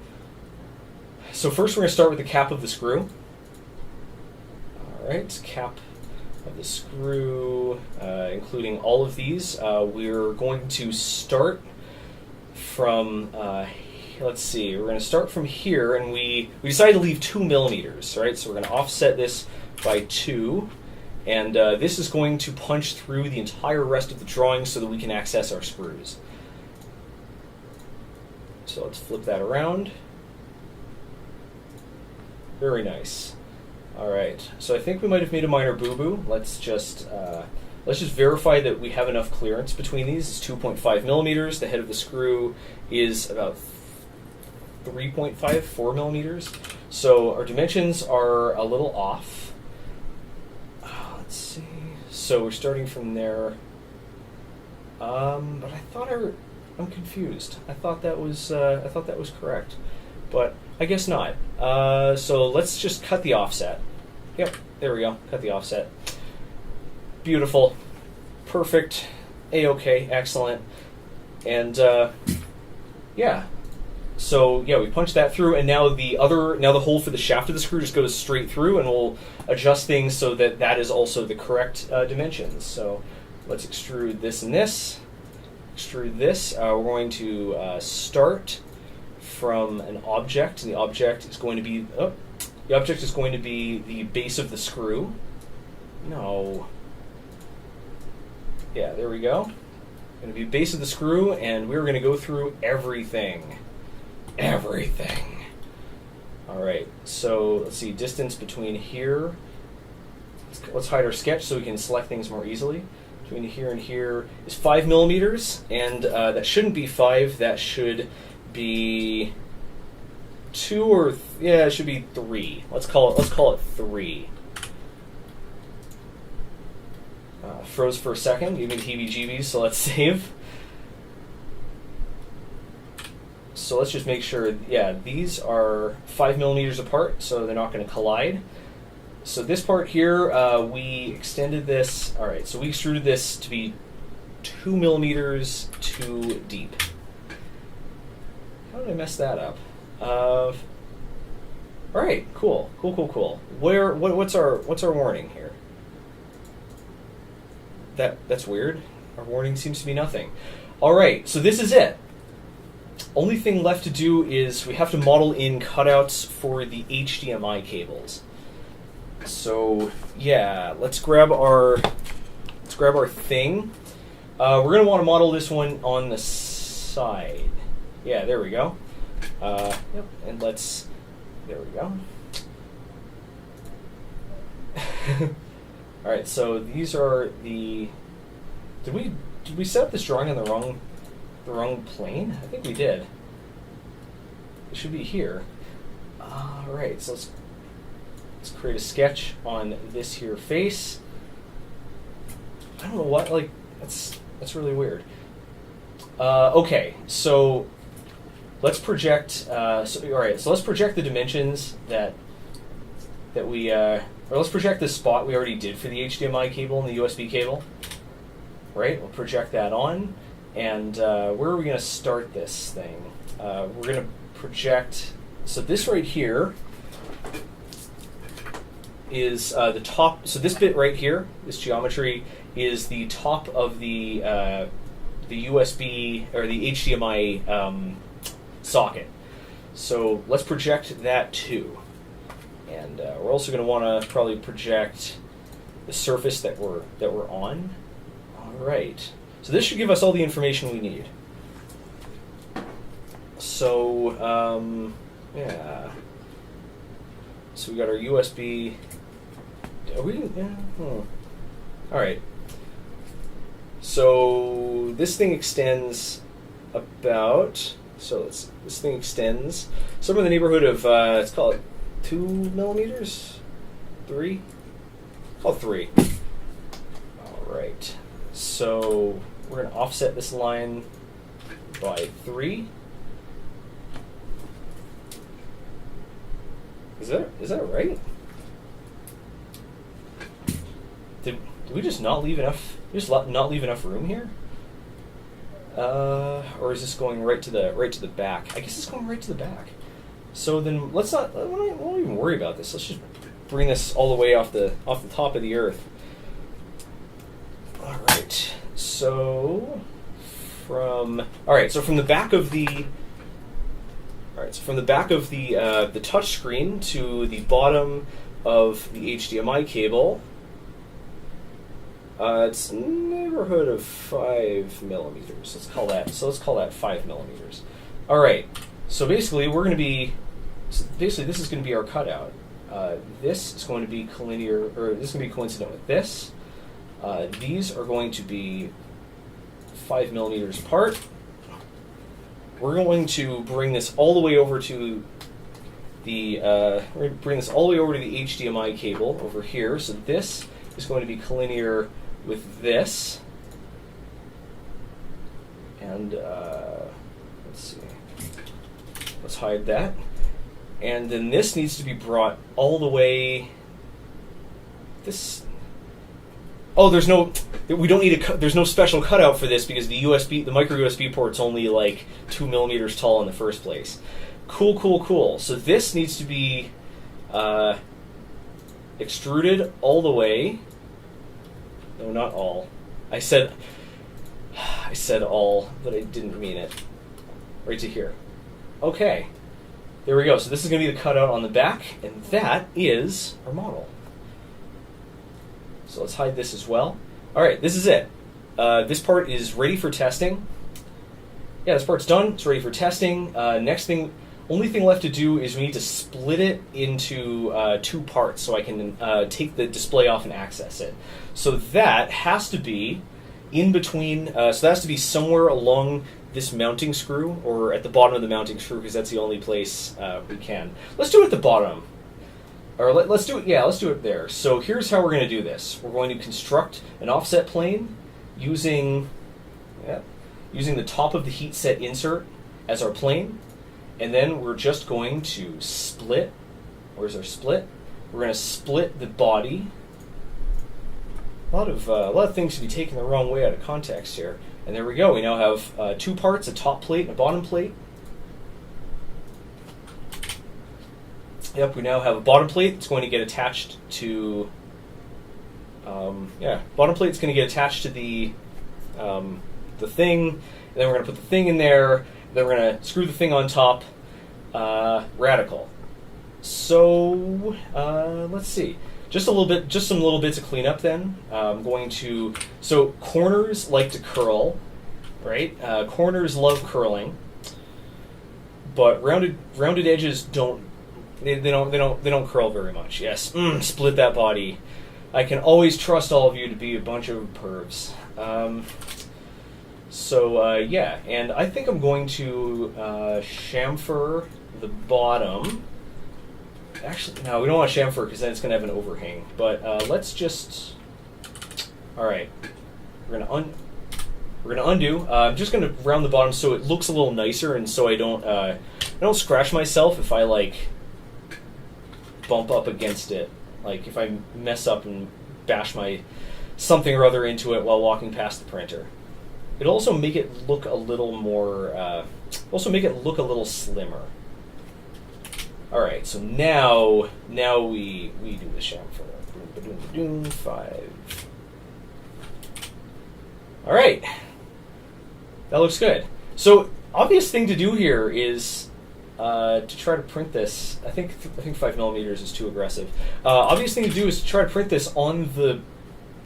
S1: So first we're going to start with the cap of the screw. Alright, cap of the screw, including all of these. We're going to start from, let's see, we're going to start from here, and we decided to leave 2 millimeters, right? So we're going to offset this by 2, and this is going to punch through the entire rest of the drawing so that we can access our screws. So let's flip that around. Very nice. All right, so I think we might have made a minor boo-boo. Let's just verify that we have enough clearance between these. It's 2.5 millimeters. The head of the screw is about 3.5, 4 millimeters. So our dimensions are a little off. Let's see. So we're starting from there. But I'm confused. I thought that was correct, but I guess not. So let's just cut the offset. Yep, there we go. Cut the offset. Beautiful. Perfect. A-okay. Excellent. And yeah. So yeah, we punched that through, and now the hole for the shaft of the screw just goes straight through, and we'll adjust things so that is also the correct dimensions. So let's extrude this and this. Extrude this. We're going to start from an object, and the object is going to be the base of the screw. No. Yeah, there we go. Going to be base of the screw, and we're going to go through everything. Everything. All right. So let's see, distance between here. Let's hide our sketch so we can select things more easily. Between here and here is 5 millimeters, and that shouldn't be 5. That should be 2 or it should be 3. Let's call it 3. Froze for a second. You mean heebie-jeebies? So let's save. So let's just make sure. Yeah, these are 5 millimeters apart, so they're not going to collide. So this part here, we extended this. All right, so we extruded this to be 2 millimeters too deep. How did I mess that up? All right, cool. What's our warning here? That's weird. Our warning seems to be nothing. All right, so this is it. Only thing left to do is we have to model in cutouts for the HDMI cables. So yeah, let's grab our thing. We're going to want to model this one on the side. Yeah, there we go. Yep, and there we go. All right, so these are the. Did we set up this drawing on the wrong plane? I think we did. It should be here. All right, so let's create a sketch on this here face. I don't know what, like, that's really weird. Okay, so let's project. All right, so let's project the dimensions that we, or let's project the spot we already did for the HDMI cable and the USB cable. Right, we'll project that on, and where are we going to start this thing? We're going to project. So this right here is the top. So this bit right here, this geometry, is the top of the USB or the HDMI socket. So let's project that too, and we're also going to want to probably project the surface that we're on. All right. So this should give us all the information we need. So yeah. So we got our USB. Are we? Yeah. All right. So this thing extends about. So this thing extends somewhere in the neighborhood of let's call it 2 millimeters, 3. Call it 3. All right. So we're going to offset this line by 3. Is that right? Did we just not leave enough? Not leave enough room here? Or is this going right to the back? I guess it's going right to the back. So then let's not. We won't even worry about this. Let's just bring this all the way off the top of the earth. All right. So from the back of the. All right. So from the back of the touch screen to the bottom of the HDMI cable, it's neighborhood of 5 millimeters. Let's call that 5 millimeters. All right. So basically, this is going to be our cutout. This is going to be collinear, or this is going to be coincident with this. These are going to be 5 millimeters apart. We're going to bring this all the way over to the HDMI cable over here. So this is going to be collinear with this. And let's see. Let's hide that. And then this needs to be brought all the way. There's no special cutout for this because the micro USB port's only like 2 millimeters tall in the first place. Cool. So this needs to be extruded all the way. No, not all. I said all, but I didn't mean it. Right to here. Okay. There we go. So this is going to be the cutout on the back, and that is our model. So let's hide this as well. All right, this is it. This part is ready for testing. Yeah, this part's done. It's ready for testing. Next thing, only thing left to do is we need to split it into 2 parts so I can take the display off and access it. So that has to be in between. So that has to be somewhere along this mounting screw, or at the bottom of the mounting screw, because that's the only place we can. Let's do it at the bottom. Or let's do it. Yeah, let's do it there. So here's how we're going to do this. We're going to construct an offset plane using the top of the heat set insert as our plane, and then we're just going to split. Where's our split? We're going to split the body. A lot of things to be taken the wrong way out of context here. And there we go. We now have 2 parts: a top plate and a bottom plate. Yep, we now have a bottom plate that's going to get attached to. Bottom plate's going to get attached to the thing. And then we're going to put the thing in there. Then we're going to screw the thing on top. Radical. So let's see. Just some little bits of cleanup. Then I'm going to. So corners like to curl, right? Corners love curling, but rounded edges don't. They don't curl very much. Yes, split that body. I can always trust all of you to be a bunch of pervs. Yeah, and I think I'm going to chamfer the bottom. Actually, no, we don't want to chamfer because then it's going to have an overhang. But let's just... All right, we're going to undo. I'm just going to round the bottom so it looks a little nicer, and so I don't scratch myself if I like bump up against it. Like if I mess up and bash my something or other into it while walking past the printer. It'll also make it look a little more, look a little slimmer. All right, so now we do the chamfer. 5. All right, that looks good. So obvious thing to do here is to try to print this. I think 5mm is too aggressive. Obvious thing to do is to try to print this on the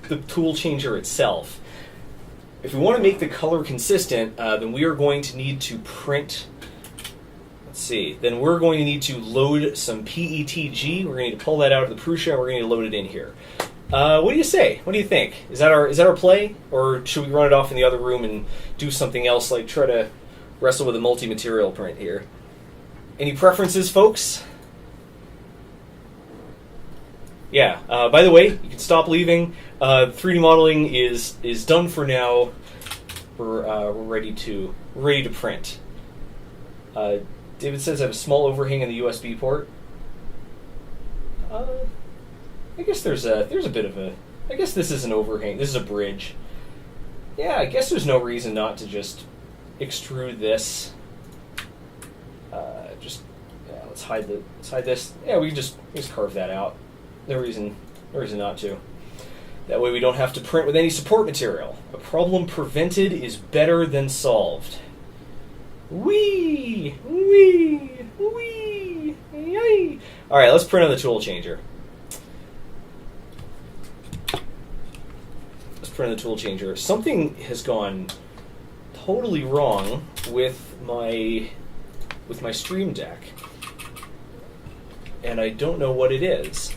S1: Toolchanger itself. If we want to make the color consistent, then we are going to need to print. Let's see. Then we're going to need to load some PETG. We're going to need to pull that out of the Prusa, and we're going to load it in here. What do you say? What do you think? Is that our play, or should we run it off in the other room and do something else, like try to wrestle with a multi-material print here? Any preferences, folks? Yeah. By the way, you can stop leaving. 3D modeling is done for now. We're ready to print. David says I have a small overhang in the USB port. I guess there's a bit of a. I guess this is an overhang. This is a bridge. Yeah, I guess there's no reason not to just extrude this. Let's hide this. Yeah, we can just carve that out. No reason not to. That way we don't have to print with any support material. A problem prevented is better than solved. Wee! Wee! Wee! Yay! Alright, let's print on the Toolchanger. Let's print on the Toolchanger. Something has gone totally wrong with my Stream Deck. And I don't know what it is.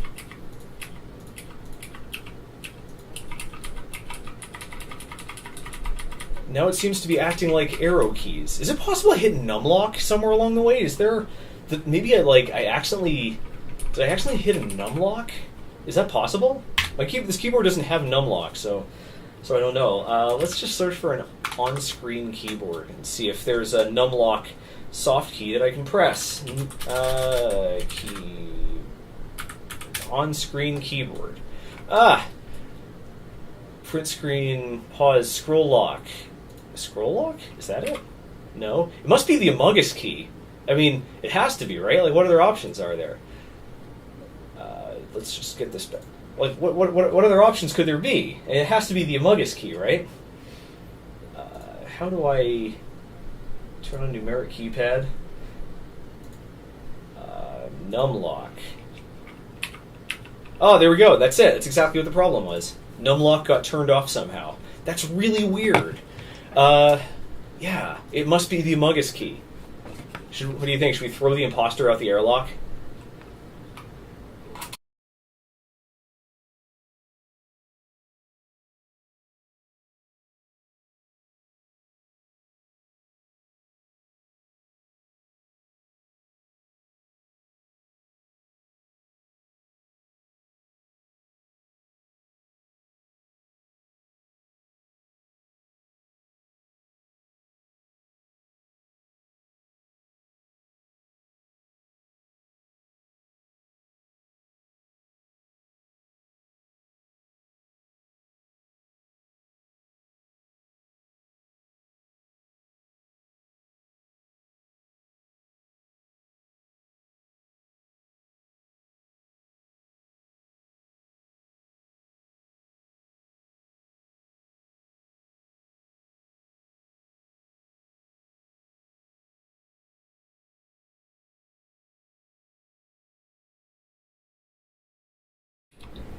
S1: Now it seems to be acting like arrow keys. Is it possible I hit numlock somewhere along the way? Is there... maybe did I accidentally hit a numlock? Is that possible? This keyboard doesn't have numlock, so I don't know. Let's just search for an on-screen keyboard and see if there's a numlock soft key that I can press. On-screen keyboard. Print screen, pause, scroll lock. Scroll lock? Is that it? No. It must be the Amogus key. I mean, it has to be, right? Like, what other options are there? Let's just get this back. Like, what other options could there be? And it has to be the Amogus key, right? How do I turn on numeric keypad? Numlock. Oh, there we go. That's it. That's exactly what the problem was. Numlock got turned off somehow. That's really weird. Yeah, it must be the Amogus key. What do you think? Should we throw the imposter out the airlock?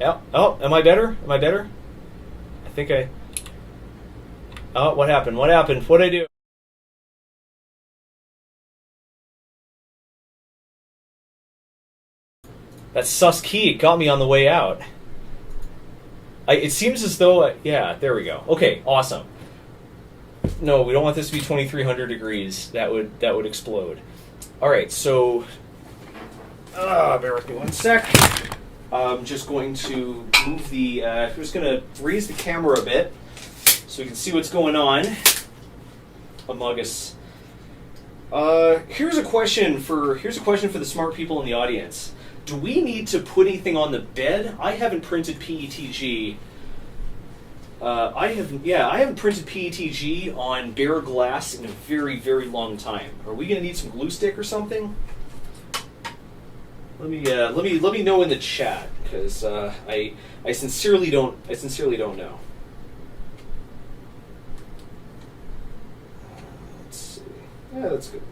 S1: Yeah. Oh, am I better? Am I better? I think I... Oh, what happened? What happened? What'd I do? That sus key got me on the way out. It seems as though, yeah, there we go. Okay, awesome. No, we don't want this to be 2300 degrees. That would explode. All right, so bear with me one sec. I'm just going to move the. I'm just going to raise the camera a bit so we can see what's going on among us. Here's a question for the smart people in the audience. Do we need to put anything on the bed? I haven't printed PETG. I haven't printed PETG on bare glass in a very, very long time. Are we going to need some glue stick or something? Let me know in the chat, because I sincerely don't know. Let's see. Yeah, that's good enough.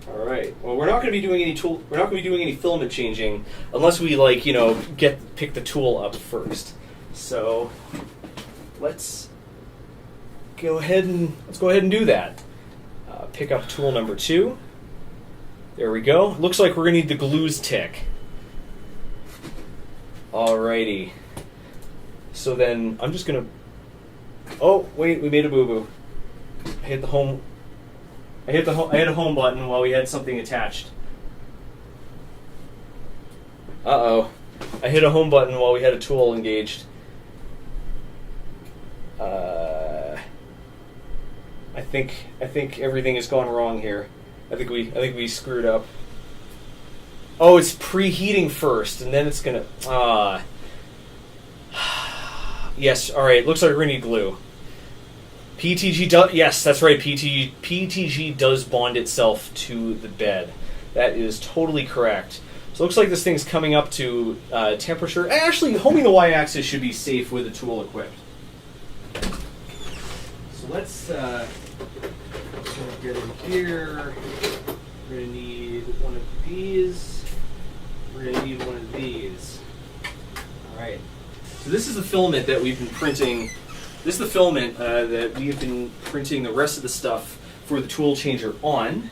S1: All right. Well, we're not going to be doing any filament changing unless we pick the tool up first. So let's go ahead and do that. Pick up tool number 2. There we go. Looks like we're going to need the glues tick. Alrighty. So then I'm just going to... Oh, wait, we made a boo-boo. I hit a home button while we had something attached. Uh-oh. I hit a home button while we had a tool engaged. I think everything has gone wrong here. I think we screwed up. Oh, it's preheating first, and then it's gonna. Yes. All right. Looks like we're gonna need glue. PTG does. Yes, that's right. PTG does bond itself to the bed. That is totally correct. So it looks like this thing's coming up to temperature. Actually, homing the y-axis should be safe with the tool equipped. So let's get in here. We're going to need one of these. We're going to need one of these. All right. So this is the filament that we've been printing. This is the filament that we've been printing the rest of the stuff for the tool changer on.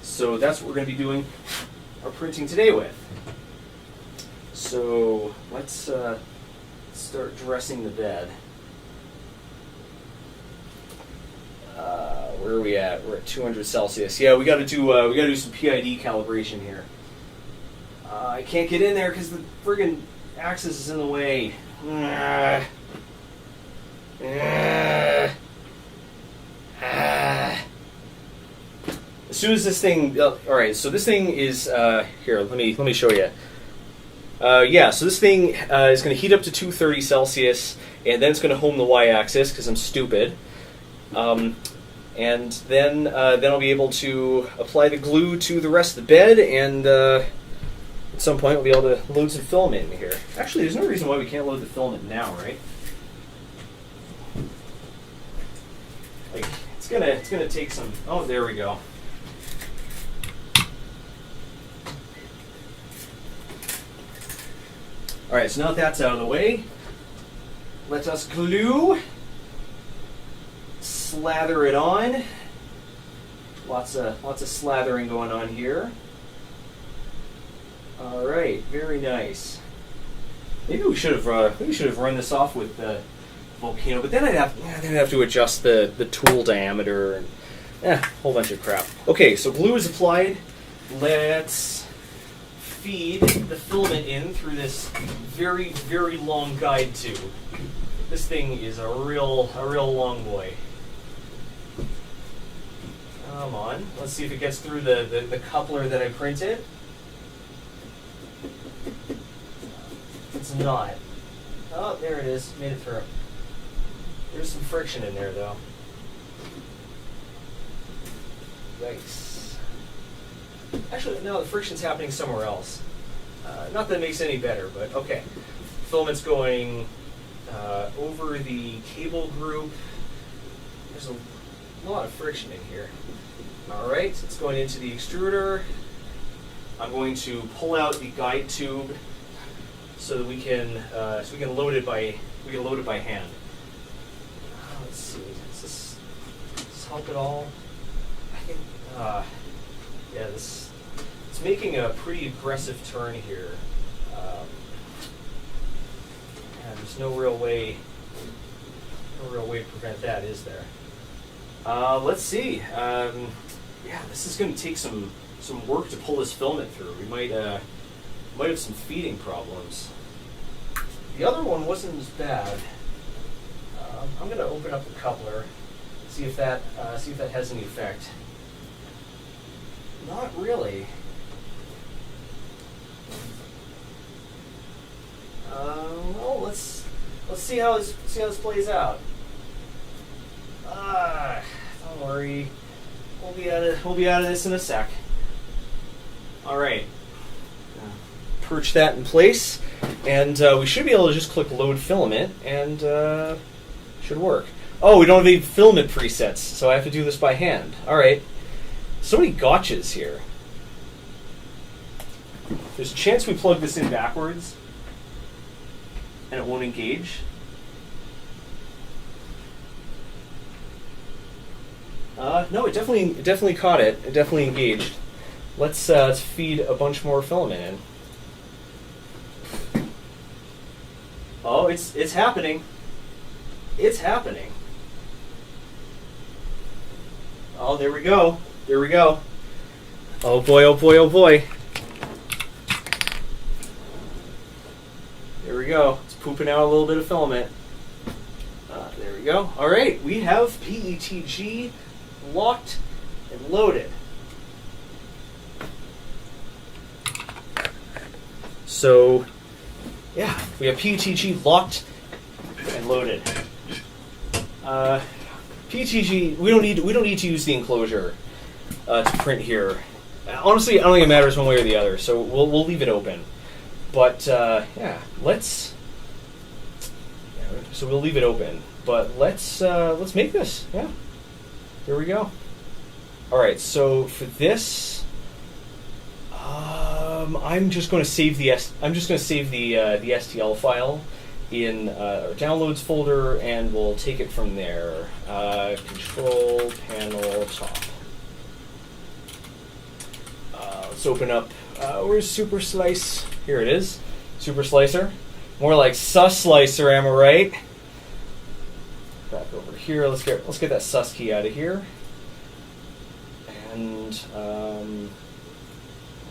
S1: So that's what we're going to be doing our printing today with. So let's start dressing the bed. Where are we at? We're at 200 Celsius. Yeah, we got to do some PID calibration here. I can't get in there because the friggin' axis is in the way. As soon as this thing, all right. So this thing is here. Let me show you. Yeah. So this thing is going to heat up to 230 Celsius, and then it's going to home the y-axis because I'm stupid. And then I'll be able to apply the glue to the rest of the bed, and at some point we'll be able to load some filament in here. Actually, there's no reason why we can't load the filament now, right? Like it's gonna take some. Oh, there we go. All right, so now that that's out of the way, let us glue. Slather it on. Lots of slathering going on here. All right, very nice. Maybe we should have run this off with the Volcano, but then I'd have to adjust the tool diameter and a whole bunch of crap. Okay, so glue is applied. Let's feed the filament in through this very, very long guide tube. This thing is a real long boy. Come on, let's see if it gets through the coupler that I printed. It's not. Oh, there it is. Made it through. There's some friction in there, though. Yikes. Actually, no, the friction's happening somewhere else. Not that it makes it any better, but okay. Filament's going over the cable group. There's a lot of friction in here. All right, it's going into the extruder. I'm going to pull out the guide tube so that we can load it by hand. Let's see. Does this help at all? I think. Yeah, it's making a pretty aggressive turn here. And There's no real way to prevent that, is there? Let's see. Yeah, this is going to take some work to pull this filament through. We might have some feeding problems. The other one wasn't as bad. I'm going to open up the coupler, see if that has any effect. Not really. Well, let's see how this plays out. Don't worry, we'll be out of this in a sec. All right, perch that in place, and we should be able to just click load filament, and should work. Oh, we don't have any filament presets, so I have to do this by hand. All right, so many gotchas here. There's a chance we plug this in backwards and it won't engage. No, it definitely caught it. It definitely engaged. Let's feed a bunch more filament in. Oh, it's happening. It's happening. Oh, there we go. There we go. Oh boy, oh boy, oh boy. There we go. It's pooping out a little bit of filament. There we go. All right, we have PETG locked and loaded. So, yeah, we have PETG locked and loaded. PETG, we don't need to use the enclosure to print here. Honestly, I don't think it matters one way or the other, so we'll leave it open. But yeah, let's. Yeah, so we'll leave it open, but let's make this. Yeah, here we go. All right, so for this, I'm just going to save the STL file in our downloads folder, and we'll take it from there. Control panel top. Let's open up. Where's Super Slice? Here it is. Super Slicer. More like Sus Slicer, am I right? Back over here. Let's get that sus key out of here. And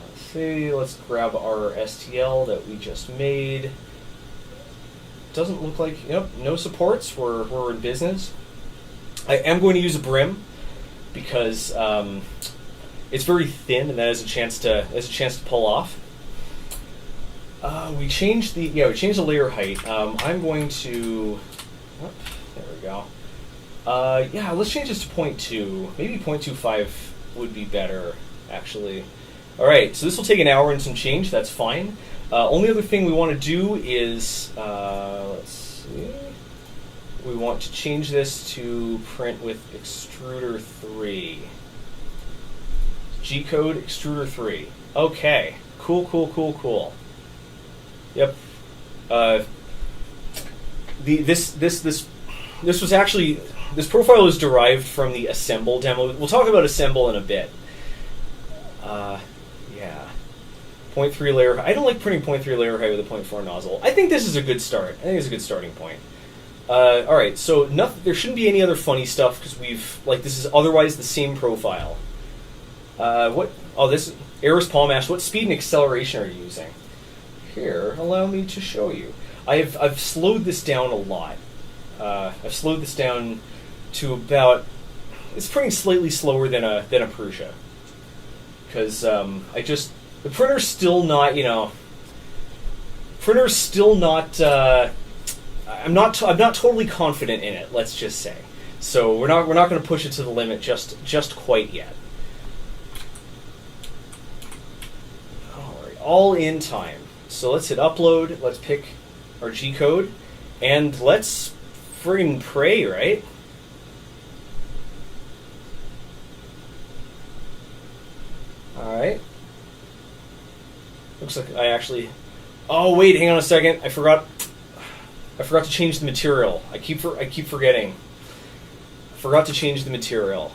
S1: let's see. Let's grab our STL that we just made. Doesn't look like no supports. We're in business. I am going to use a brim because it's very thin, and that has a chance to pull off. We changed the layer height. I'm going to. Oh, there we go. Yeah, let's change this to 0.2. Maybe 0.25 would be better, actually. All right, so this will take an hour and some change. That's fine. Only other thing we want to do is let's see. We want to change this to print with extruder 3. G-code extruder 3. Okay. Cool. Yep. This was actually, this profile is derived from the assemble demo. We'll talk about assemble in a bit. Yeah. 0.3 layer. I don't like printing 0.3 layer height with a 0.4 nozzle. I think this is a good start. I think it's a good starting point. All right. So there shouldn't be any other funny stuff because this is otherwise the same profile. This Eris Palm Ash. What speed and acceleration are you using? Here, allow me to show you. I've slowed this down a lot. I've slowed this down to about. It's printing slightly slower than a Prusa, because the printer's still not. Printer's still not. I'm not totally confident in it. Let's just say. So we're not going to push it to the limit just quite yet. All in time. So let's hit upload, let's pick our G-code, and let's friggin' pray, right? Alright. Looks like I actually... Oh, wait, hang on a second. I forgot to change the material. I keep forgetting. I forgot to change the material.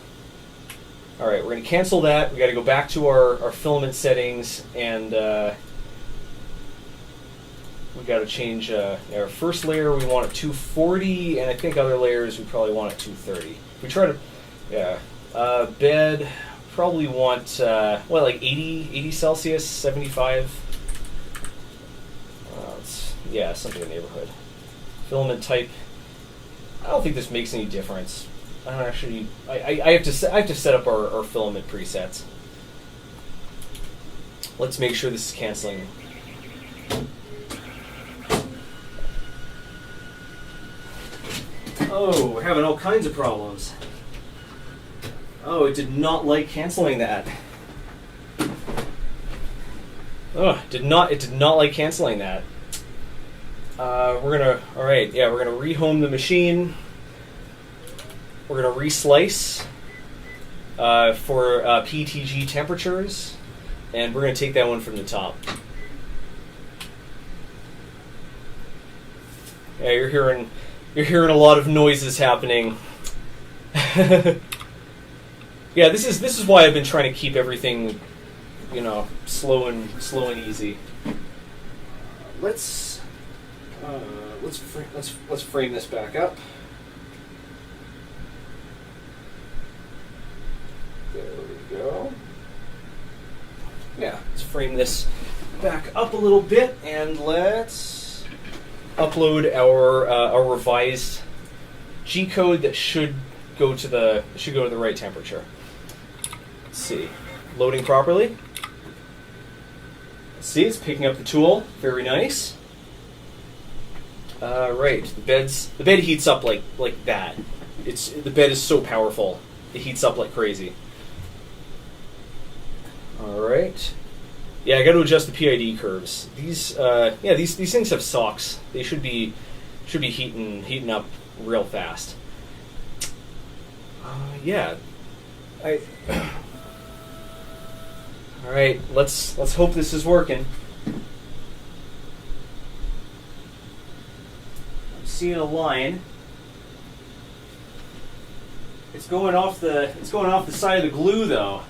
S1: Alright, we're going to cancel that. We got to go back to our filament settings, and we got to change our first layer. We want it 240, and I think other layers we probably want it 230. We try to, yeah. Bed probably want like 80 Celsius, 75. Yeah, something in the neighborhood. Filament type. I don't think this makes any difference. I don't actually. I have to set up our filament presets. Let's make sure this is canceling. Oh, we're having all kinds of problems. Oh, it did not like canceling that. Oh, it did not like canceling that. We're gonna rehome the machine. We're gonna reslice for PTG temperatures, and we're gonna take that one from the top. Yeah, you're hearing a lot of noises happening. Yeah, this is why I've been trying to keep everything, slow and easy. Let's frame this back up. There we go. Yeah, let's frame this back up a little bit, and let's upload our revised G code that should go to the right temperature. Let's see, loading properly. Let's see, it's picking up the tool. Very nice. Right, the bed heats up like that. The bed is so powerful. It heats up like crazy. All right. Yeah, I got to adjust the PID curves. These things have socks. They should be heating up real fast. Yeah. All right. Let's hope this is working. I'm seeing a line. It's going off the side of the glue though.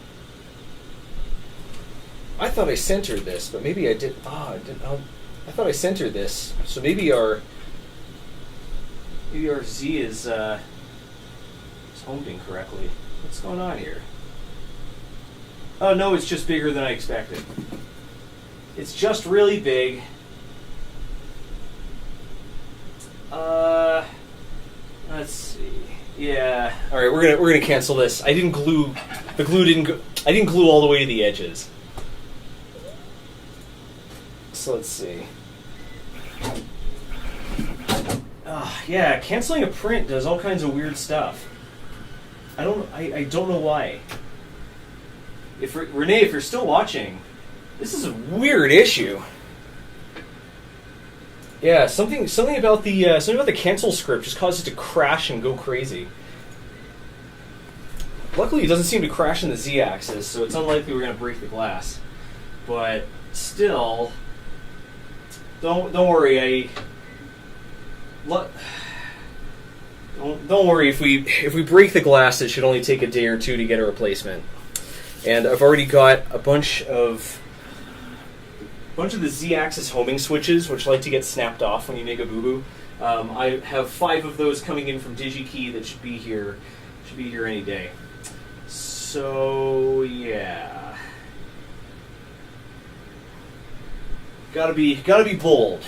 S1: I thought I centered this, but maybe I did. I thought I centered this, so maybe our Z is homed incorrectly. What's going on here? Oh no, it's just bigger than I expected. It's just really big. Let's see. Yeah. All right, we're gonna cancel this. I didn't glue all the way to the edges. So let's see. Yeah, canceling a print does all kinds of weird stuff. I don't know why. Rene, if you're still watching, this is a weird issue. Yeah, something about the cancel script just caused it to crash and go crazy. Luckily, it doesn't seem to crash in the Z-axis, so it's unlikely we're going to break the glass. But still, don't worry. Don't worry. If we break the glass, it should only take a day or two to get a replacement. And I've already got a bunch of the Z-axis homing switches, which like to get snapped off when you make a boo-boo. I have 5 of those coming in from DigiKey that should be here any day. So yeah, gotta be bold.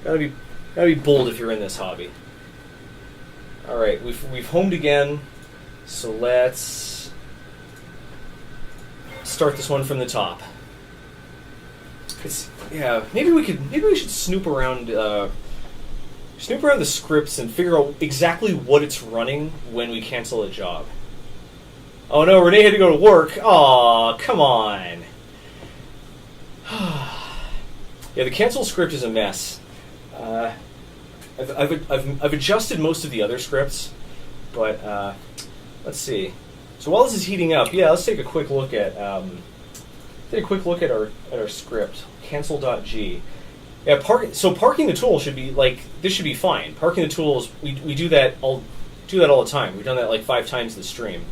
S1: Gotta be bold if you're in this hobby. All right, we've homed again, so let's start this one from the top. Maybe we should snoop around the scripts and figure out exactly what it's running when we cancel a job. Oh no, Rene had to go to work. Aw, come on. Yeah, the cancel script is a mess. I've adjusted most of the other scripts, but let's see. So while this is heating up, let's take a quick look at our script, cancel.g. Yeah, parking the tool should be this should be fine. Parking the tools, we do that all the time. We've done that like 5 times this stream.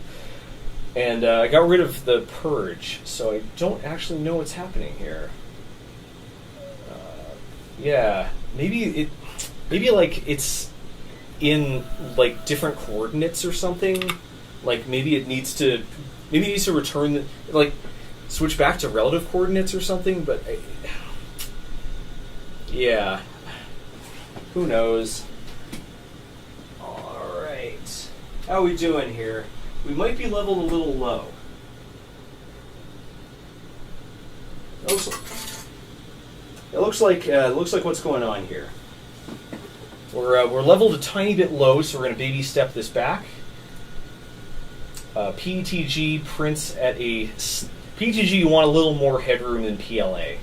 S1: And I got rid of the purge, so I don't actually know what's happening here. Yeah, maybe like it's in like different coordinates or something. Like maybe it needs to return like switch back to relative coordinates or something. But yeah, who knows? All right, how are we doing here? We might be leveled a little low. It looks like what's going on here. We're leveled a tiny bit low, so we're going to baby step this back. PETG prints at a PETG. You want a little more headroom than PLA.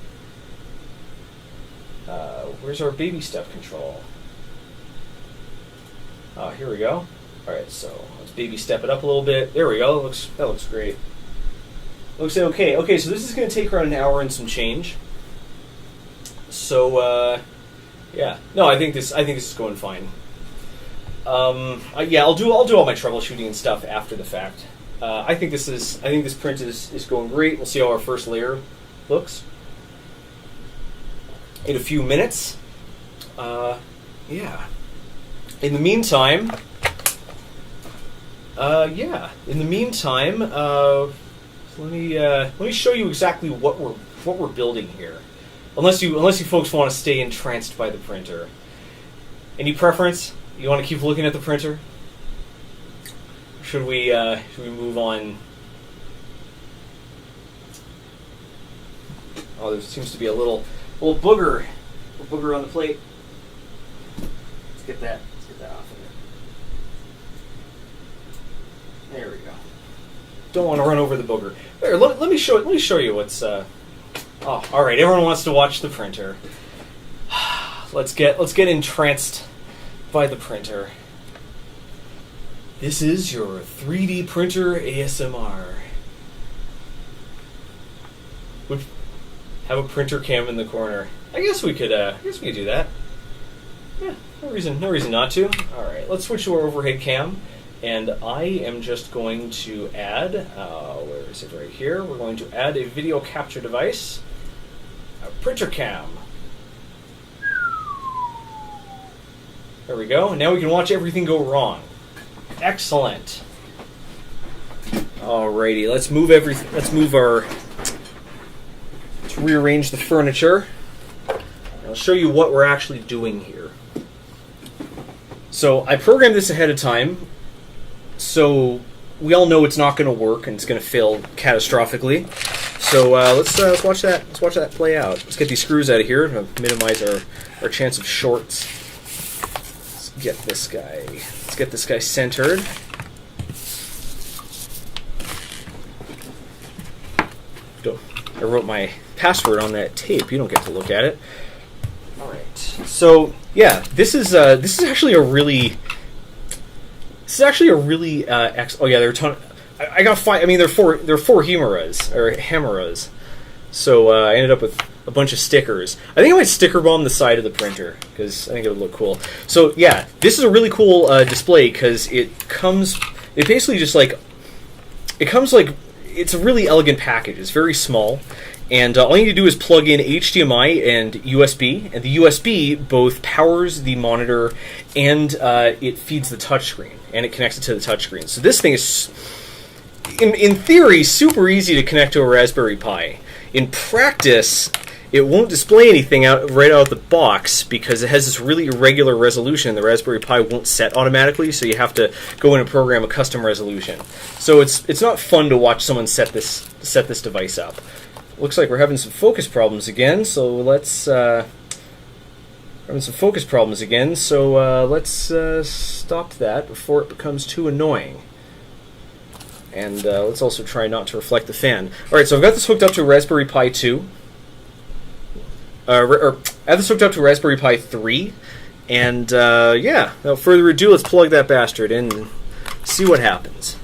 S1: Where's our baby step control? Here we go. All right, so let's baby step it up a little bit. There we go. That looks great. Looks okay. Okay, so this is going to take around an hour and some change. So yeah, no, I think this is going fine. Yeah, I'll do all my troubleshooting and stuff after the fact. I think this print is going great. We'll see how our first layer looks in a few minutes. Yeah. In the meantime, let me show you exactly what we're building here. Unless you folks want to stay entranced by the printer. Any preference? You want to keep looking at the printer? Should we move on? Oh, there seems to be a little booger on the plate. Let's get that off of there. There we go. Don't want to run over the booger. There, let me show you what's. Oh, all right. Everyone wants to watch the printer. Let's get entranced by the printer. This is your 3D printer ASMR. Would have a printer cam in the corner. I guess we could do that. Yeah, no reason not to. All right, let's switch to our overhead cam, and I am just going to add. Where is it? Right here. We're going to add a video capture device, a printer cam. There we go. Now we can watch everything go wrong. Excellent. Alrighty, let's rearrange the furniture. I'll show you what we're actually doing here. So I programmed this ahead of time, so we all know it's not going to work and it's going to fail catastrophically. So let's watch that. Let's watch that play out. Let's get these screws out of here to minimize our chance of shorts. Get this guy. Let's get this guy centered. I wrote my password on that tape. You don't get to look at it. All right. So yeah, this is actually a really. Oh yeah, there are a ton. I got 5. I mean, there are four Hemeras. So I ended up with a bunch of stickers. I think I might sticker bomb the side of the printer because I think it would look cool. So yeah, this is a really cool display because it comes like it's a really elegant package. It's very small, and all you need to do is plug in HDMI and USB, and the USB both powers the monitor and it feeds the touchscreen, and it connects it to the touchscreen. So this thing is, in theory, super easy to connect to a Raspberry Pi. In practice, it won't display anything right out of the box because it has this really irregular resolution. The Raspberry Pi won't set automatically, so you have to go in and program a custom resolution. So it's not fun to watch someone set this device up. Looks like we're having some focus problems again. So let's stop that before it becomes too annoying. And let's also try not to reflect the fan. All right, so I've got this hooked up to a Raspberry Pi 2. I have this hooked up to a Raspberry Pi 3. And yeah, without further ado, let's plug that bastard in and see what happens.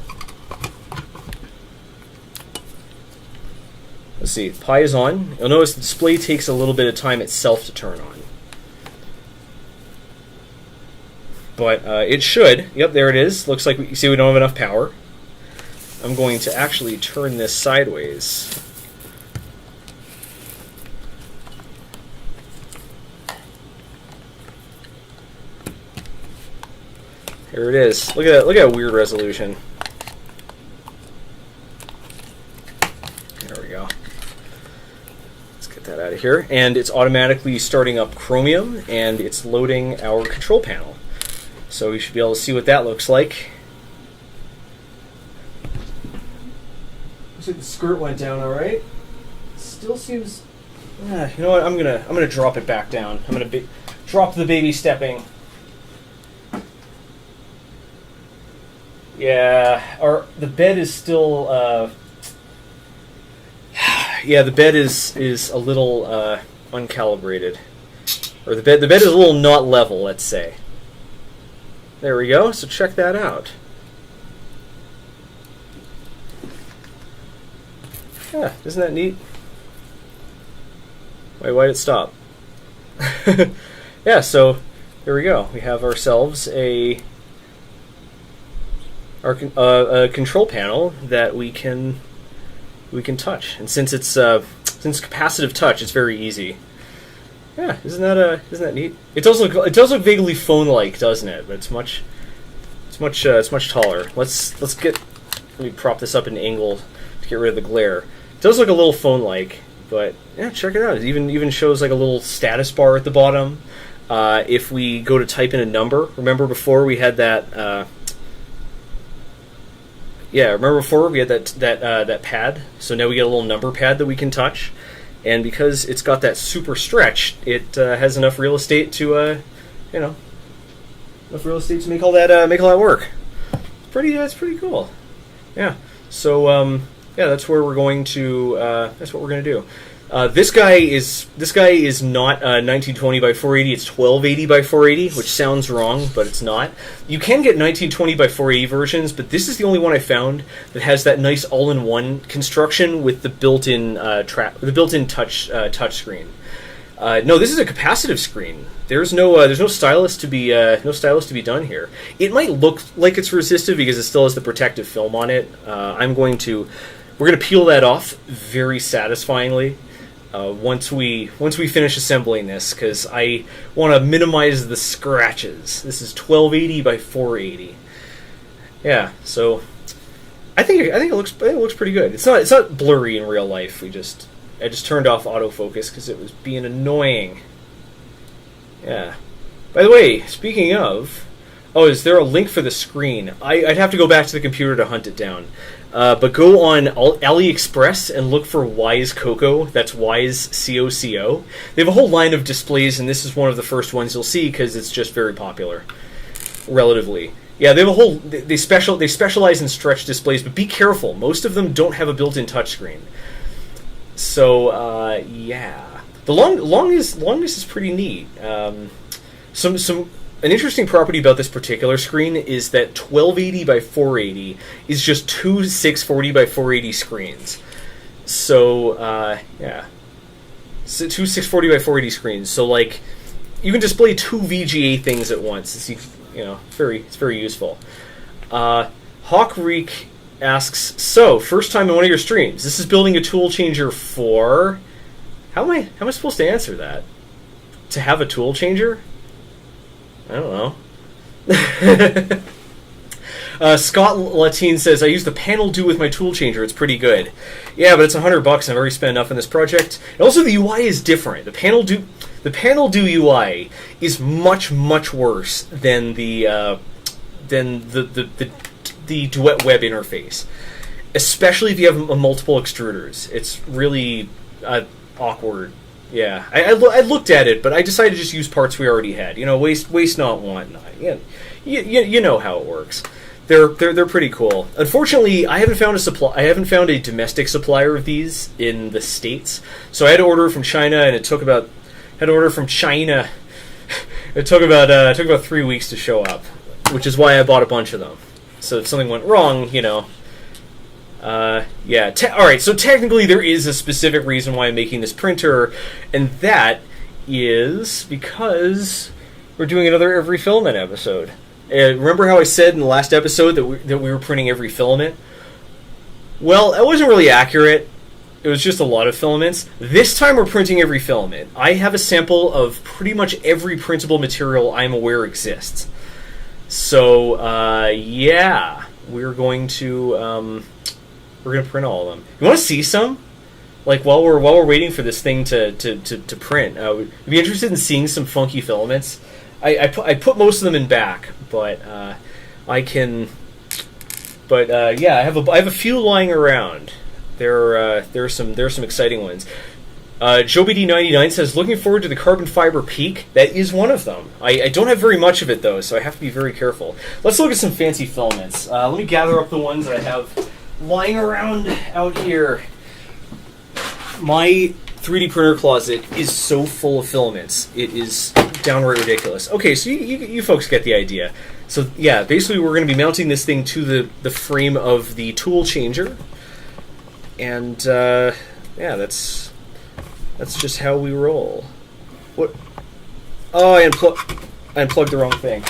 S1: Let's see, Pi is on. You'll notice the display takes a little bit of time itself to turn on. But it should. Yep, there it is. Looks like you see we don't have enough power. I'm going to actually turn this sideways. There it is. Look at that weird resolution. There we go. Let's get that out of here. And it's automatically starting up Chromium, and it's loading our control panel. So we should be able to see what that looks like. Looks like the skirt went down all right. Still seems... you know what? I'm gonna drop it back down. I'm gonna drop the baby stepping. Yeah, the bed is still. Yeah, the bed is a little uncalibrated, or the bed is a little not level. Let's say. There we go. So check that out. Yeah, isn't that neat? Wait, why did it stop? Yeah, so here we go. We have ourselves a control panel that we can touch, and since it's capacitive touch, it's very easy. Yeah, isn't that neat? It does look vaguely phone-like, doesn't it? But it's much taller. Let me prop this up at an angle to get rid of the glare. It does look a little phone-like, but yeah, check it out. It even shows like a little status bar at the bottom. If we go to type in a number, remember before we had that. Remember before we had that pad? So now we get a little number pad that we can touch, and because it's got that super stretch, it has enough real estate to, enough real estate to make all that work. It's pretty cool. Yeah. So that's where we're going to. That's what we're going to do. This guy is not 1920 by 480. It's 1280 by 480, which sounds wrong, but it's not. You can get 1920 by 480 versions, but this is the only one I found that has that nice all-in-one construction with the built-in touch screen. No, this is a capacitive screen. There's no stylus to be done here. It might look like it's resistive because it still has the protective film on it. We're going to peel that off very satisfyingly. Once we finish assembling this, because I want to minimize the scratches. This is 1280 by 480. Yeah, so I think it looks pretty good. It's not blurry in real life. I just turned off autofocus because it was being annoying. Yeah. By the way, speaking of, is there a link for the screen? I'd have to go back to the computer to hunt it down. But go on AliExpress and look for Wise Coco. That's Wise COCO. They have a whole line of displays, and this is one of the first ones you'll see because it's just very popular, relatively. Yeah, they have they specialize in stretch displays, but be careful. Most of them don't have a built-in touchscreen. So yeah, the longness is pretty neat. An interesting property about this particular screen is that 1280 by 480 is just two 640 by 480 screens. So, so two 640 by 480 screens. So, like, you can display two VGA things at once. It's very useful. Hawkreek asks, so, first time in one of your streams, this is building a tool changer for... How am I supposed to answer that? To have a tool changer? I don't know. Scott Latine says, I use the panel do with my tool changer. It's pretty good. Yeah, but it's $100 and I've already spent enough on this project. And also the UI is different. The panel do UI is much worse than the Duet Web Interface. Especially if you have multiple extruders. It's really awkward. Yeah, I looked at it, but I decided to just use parts we already had. Waste not, want not. You know how it works. They're pretty cool. Unfortunately, I haven't found a domestic supplier of these in the States. So I had to order from China, and it took about 3 weeks to show up, which is why I bought a bunch of them. So if something went wrong, alright, so technically there is a specific reason why I'm making this printer, and that is because we're doing another Every Filament episode. Remember how I said in the last episode that we were printing every filament? Well, that wasn't really accurate. It was just a lot of filaments. This time we're printing every filament. I have a sample of pretty much every printable material I'm aware exists. So yeah, we're going to print all of them. You want to see some? Like while we're waiting for this thing to print, would you be interested in seeing some funky filaments? I put most of them in back, but I can. But yeah, I have a few lying around. There are some exciting ones. JoeBD99 says, looking forward to the carbon fiber peak. That is one of them. I don't have very much of it though, so I have to be very careful. Let's look at some fancy filaments. Let me gather up the ones that I have lying around out here. My 3D printer closet is so full of filaments. It is downright ridiculous. Okay, so you folks get the idea. So yeah, basically we're going to be mounting this thing to the frame of the Toolchanger. And yeah, that's just how we roll. What? Oh, I unplugged the wrong thing.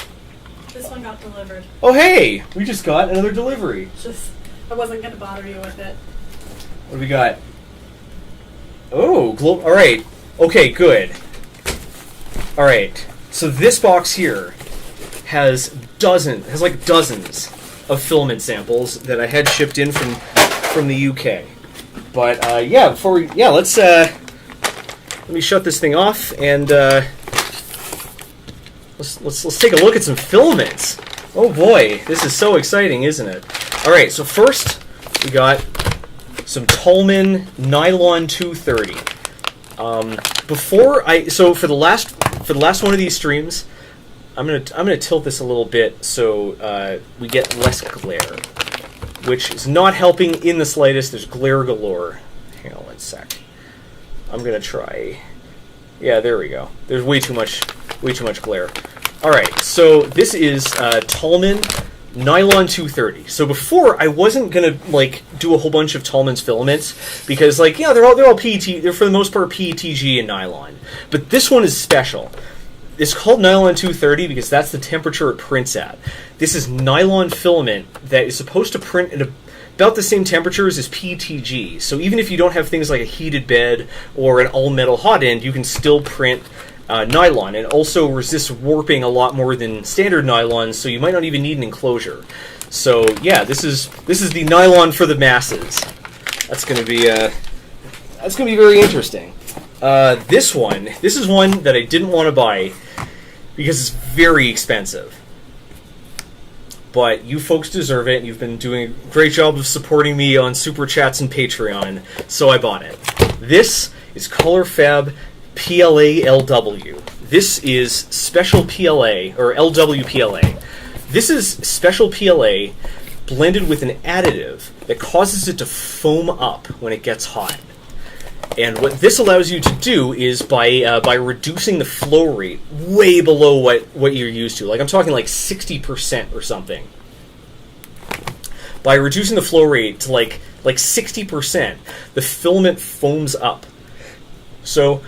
S2: This one got delivered.
S1: Oh hey, we just got another delivery.
S2: I wasn't going to bother you with it.
S1: What do we got? Oh, all right. Okay, good. All right. So this box here has like dozens of filament samples that I had shipped in from the UK. But yeah, let's let me shut this thing off and let's take a look at some filaments. Oh boy, this is so exciting, isn't it? All right. So first we got some Tolman Nylon 230. For the last one of these streams, I'm gonna tilt this a little bit so we get less glare, which is not helping in the slightest. There's glare galore. Hang on one sec. I'm gonna try. Yeah, there we go. There's way too much glare. All right, so this is Tolman Nylon 230. So before I wasn't gonna do a whole bunch of Tolman's filaments because they're all PET. They're for the most part PETG and nylon. But this one is special. It's called Nylon 230 because that's the temperature it prints at. This is nylon filament that is supposed to print at about the same temperatures as PETG. So even if you don't have things like a heated bed or an all metal hot end, you can still print nylon, and also resists warping a lot more than standard nylon, so you might not even need an enclosure. So yeah, this is the nylon for the masses. That's going to be very interesting. This is one that I didn't want to buy because it's very expensive. But you folks deserve it. You've been doing a great job of supporting me on Super Chats and Patreon, so I bought it. This is ColorFab PLA LW. This is special PLA, or LW PLA. This is special PLA blended with an additive that causes it to foam up when it gets hot. And what this allows you to do is by reducing the flow rate way below what you're used to. Like I'm talking like 60% or something. By reducing the flow rate to like 60%, the filament foams up. So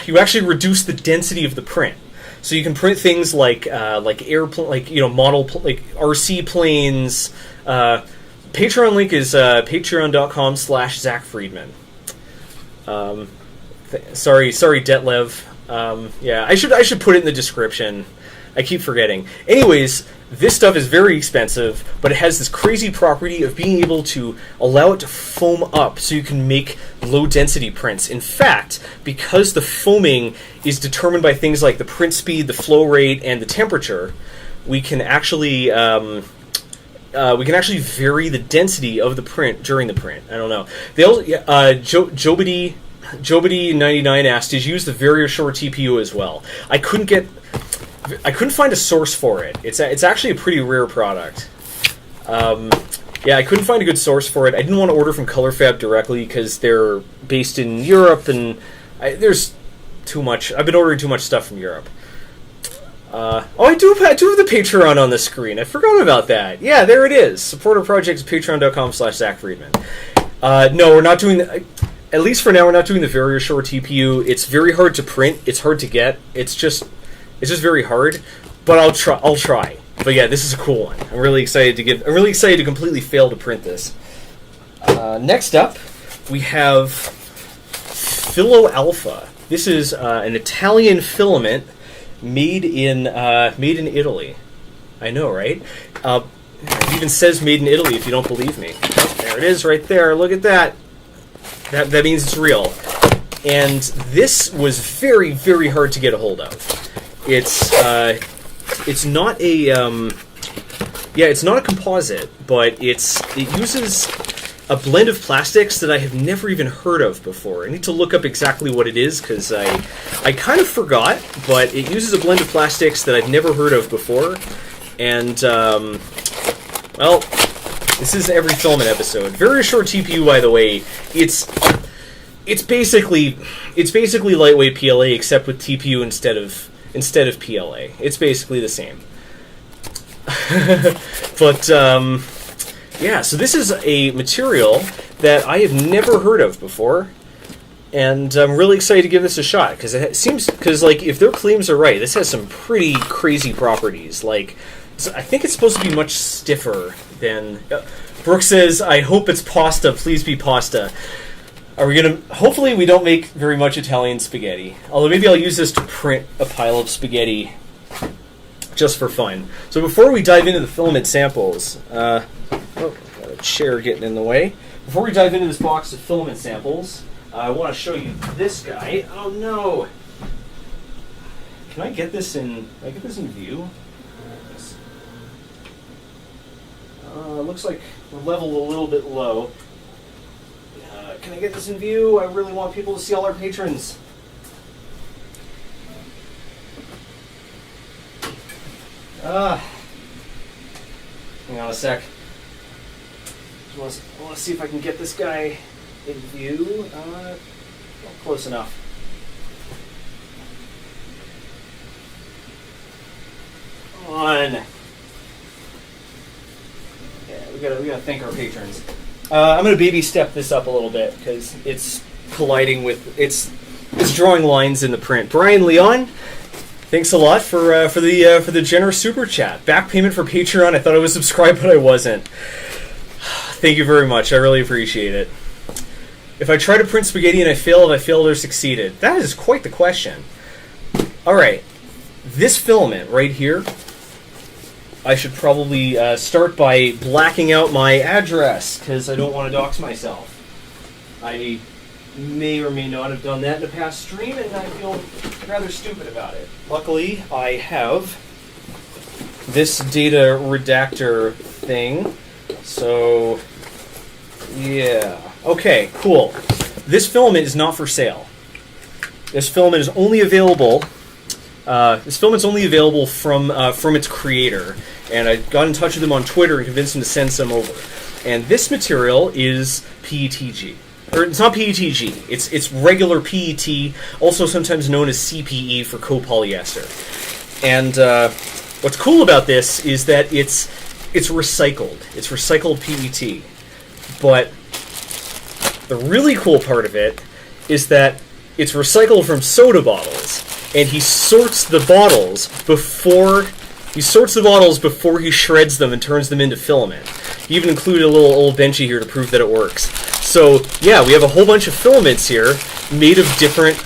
S1: you actually reduce the density of the print. So you can print things like airplane, model RC planes. Patreon link is patreon.com/Zack Freedman. Sorry, Detlev. Yeah, I should put it in the description. I keep forgetting. Anyways, this stuff is very expensive, but it has this crazy property of being able to allow it to foam up so you can make low-density prints. In fact, because the foaming is determined by things like the print speed, the flow rate, and the temperature, we can actually vary the density of the print during the print. I don't know. JoeBD99 asked, did you use the very short TPU as well? I couldn't find a source for it. It's actually a pretty rare product. Yeah, I couldn't find a good source for it. I didn't want to order from ColorFab directly because they're based in Europe, and there's too much. I've been ordering too much stuff from Europe. I do have the Patreon on the screen. I forgot about that. Yeah, there it is. Support our projects at patreon.com/Zack Freedman. No, we're not doing the, at least for now, we're not doing the very short TPU. It's very hard to print. It's hard to get. It's just very hard. But I'll try. But yeah, this is a cool one. I'm really excited to completely fail to print this. Next up, we have Filo Alpha. This is an Italian filament made in Italy. I know, right? It even says made in Italy if you don't believe me. There it is right there. Look at that. That means it's real. And this was very, very hard to get a hold of. It's not a it's not a composite, but it uses a blend of plastics that I have never even heard of before. I need to look up exactly what it is because I kind of forgot, but it uses a blend of plastics that I've never heard of before. And well, this is every filament episode. Very short TPU, by the way. It's basically lightweight PLA except with TPU instead of PLA. It's basically the same. But yeah, so this is a material that I have never heard of before, and I'm really excited to give this a shot because like if their claims are right, this has some pretty crazy properties. Like, I think it's supposed to be much stiffer than. Brooke says, "I hope it's pasta. Please be pasta." Are we gonna? Hopefully, we don't make very much Italian spaghetti. Although maybe I'll use this to print a pile of spaghetti just for fun. So before we dive into the filament samples, got a chair getting in the way. Before we dive into this box of filament samples, I want to show you this guy. Oh no! Can I get this in? Can I get this in view? Looks like we're leveled a little bit low. Can I get this in view? I really want people to see all our patrons. Hang on a sec. I want to see if I can get this guy in view. Not close enough. Come on. Yeah, we gotta thank our patrons. I'm gonna baby step this up a little bit because it's colliding with it's drawing lines in the print. Brian Leon, thanks a lot for the generous super chat. Back payment for Patreon. I thought I was subscribed, but I wasn't. Thank you very much. I really appreciate it. If I try to print spaghetti and I failed or succeeded? That is quite the question. All right, this filament right here. I should probably start by blacking out my address because I don't want to dox myself. I may or may not have done that in a past stream, and I feel rather stupid about it. Luckily, I have this data redactor thing. So, yeah. Okay, cool. This filament is not for sale. This filament is only available. This filament's only available from its creator, and I got in touch with him on Twitter and convinced him to send some over. And this material is PETG. Or it's not PETG. It's regular PET, also sometimes known as CPE for copolyester. And what's cool about this is that it's recycled. It's recycled PET. But the really cool part of it is that it's recycled from soda bottles, and he sorts the bottles before he shreds them and turns them into filament. He even included a little old benchy here to prove that it works. So yeah, we have a whole bunch of filaments here made of different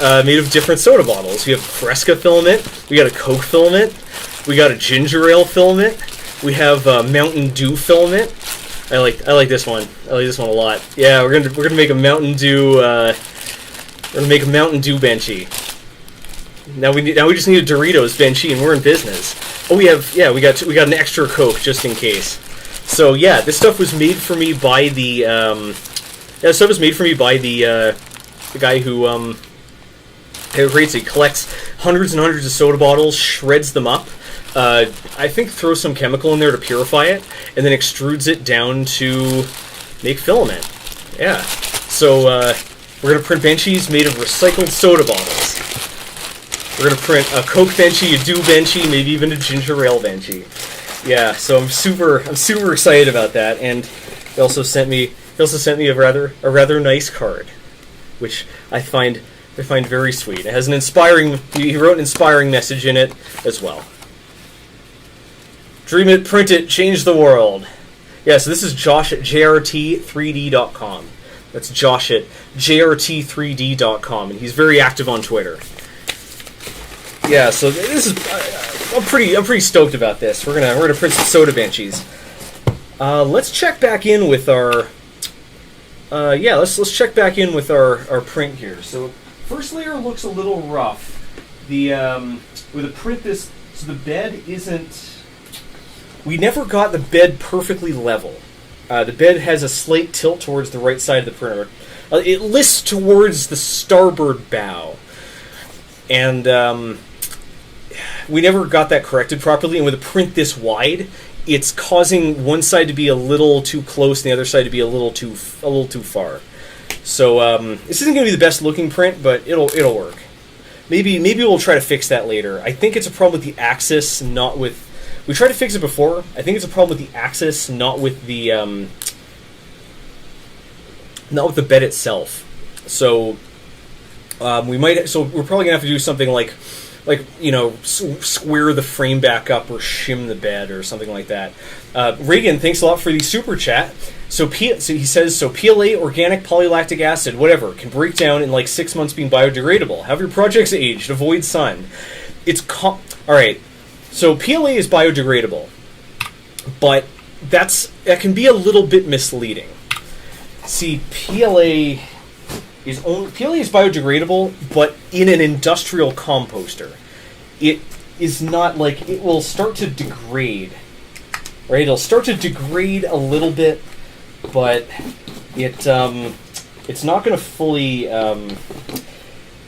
S1: soda bottles. We have Fresca filament, we got a Coke filament, we got a ginger ale filament, we have Mountain Dew filament. I like this one. I like this one a lot. Yeah, we're gonna make a Mountain Dew. We're gonna make a Mountain Dew benchy. Now we just need a Doritos benchy, and we're in business. Oh, we got an extra Coke just in case. So yeah, this stuff was made for me by the the guy who creates it. He collects hundreds and hundreds of soda bottles, shreds them up. I think throws some chemical in there to purify it, and then extrudes it down to make filament. Yeah. So we're gonna print benchies made of recycled soda bottles. We're gonna print a Coke benchy, a Dew benchy, maybe even a ginger ale benchy. Yeah. So I'm super excited about that, and they also sent me a rather nice card, which I find very sweet. It has an inspiring. He wrote an inspiring message in it as well. Dream it, print it, change the world. Yeah, so this is Josh at jrt3d.com. That's Josh at jrt3d.com, and he's very active on Twitter. Yeah, so this is I'm pretty stoked about this. We're gonna print some Soda Banshees. Let's check back in with our let's check back in with our print here. So first layer looks a little rough. The with a print this, so the bed isn't. We never got the bed perfectly level. The bed has a slight tilt towards the right side of the printer. It lists towards the starboard bow. And we never got that corrected properly. And with a print this wide, it's causing one side to be a little too close and the other side to be a little too far. So this isn't going to be the best looking print, but it'll work. Maybe we'll try to fix that later. I think it's a problem with the axis, not with. We tried to fix it before. I think it's a problem with the axis, not with the bed itself. So we might. So we're probably gonna have to do something like square the frame back up or shim the bed or something like that. Reagan, thanks a lot for the super chat. So he says, PLA, organic polylactic acid, whatever, can break down in like 6 months being biodegradable. Have your projects aged. Avoid sun. All right. So PLA is biodegradable, but that can be a little bit misleading. See, PLA is biodegradable, but in an industrial composter. It is not like it will start to degrade. Right? It'll start to degrade a little bit, but it's not going to fully.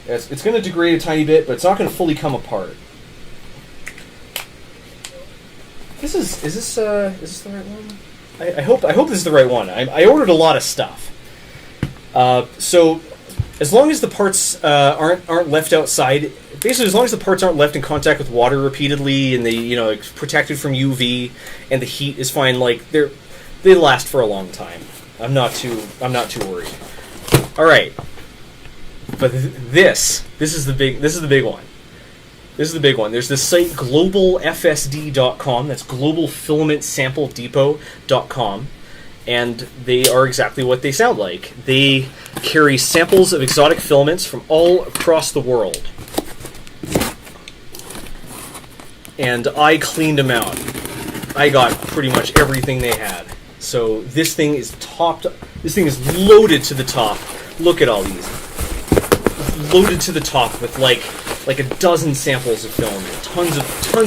S1: It's going to degrade a tiny bit, but it's not going to fully come apart. Is this the right one? I hope this is the right one. I ordered a lot of stuff. So as long as the parts aren't left outside, basically as long as the parts aren't left in contact with water repeatedly and they protected from UV and the heat is fine, like they last for a long time. I'm not too worried. All right, but this is the big one. This is the big one. There's this site, globalfsd.com. That's globalfilamentsampledepot.com. And they are exactly what they sound like. They carry samples of exotic filaments from all across the world. And I cleaned them out. I got pretty much everything they had. So this thing is loaded to the top. Look at all these. Loaded to the top with like a dozen samples of film, tons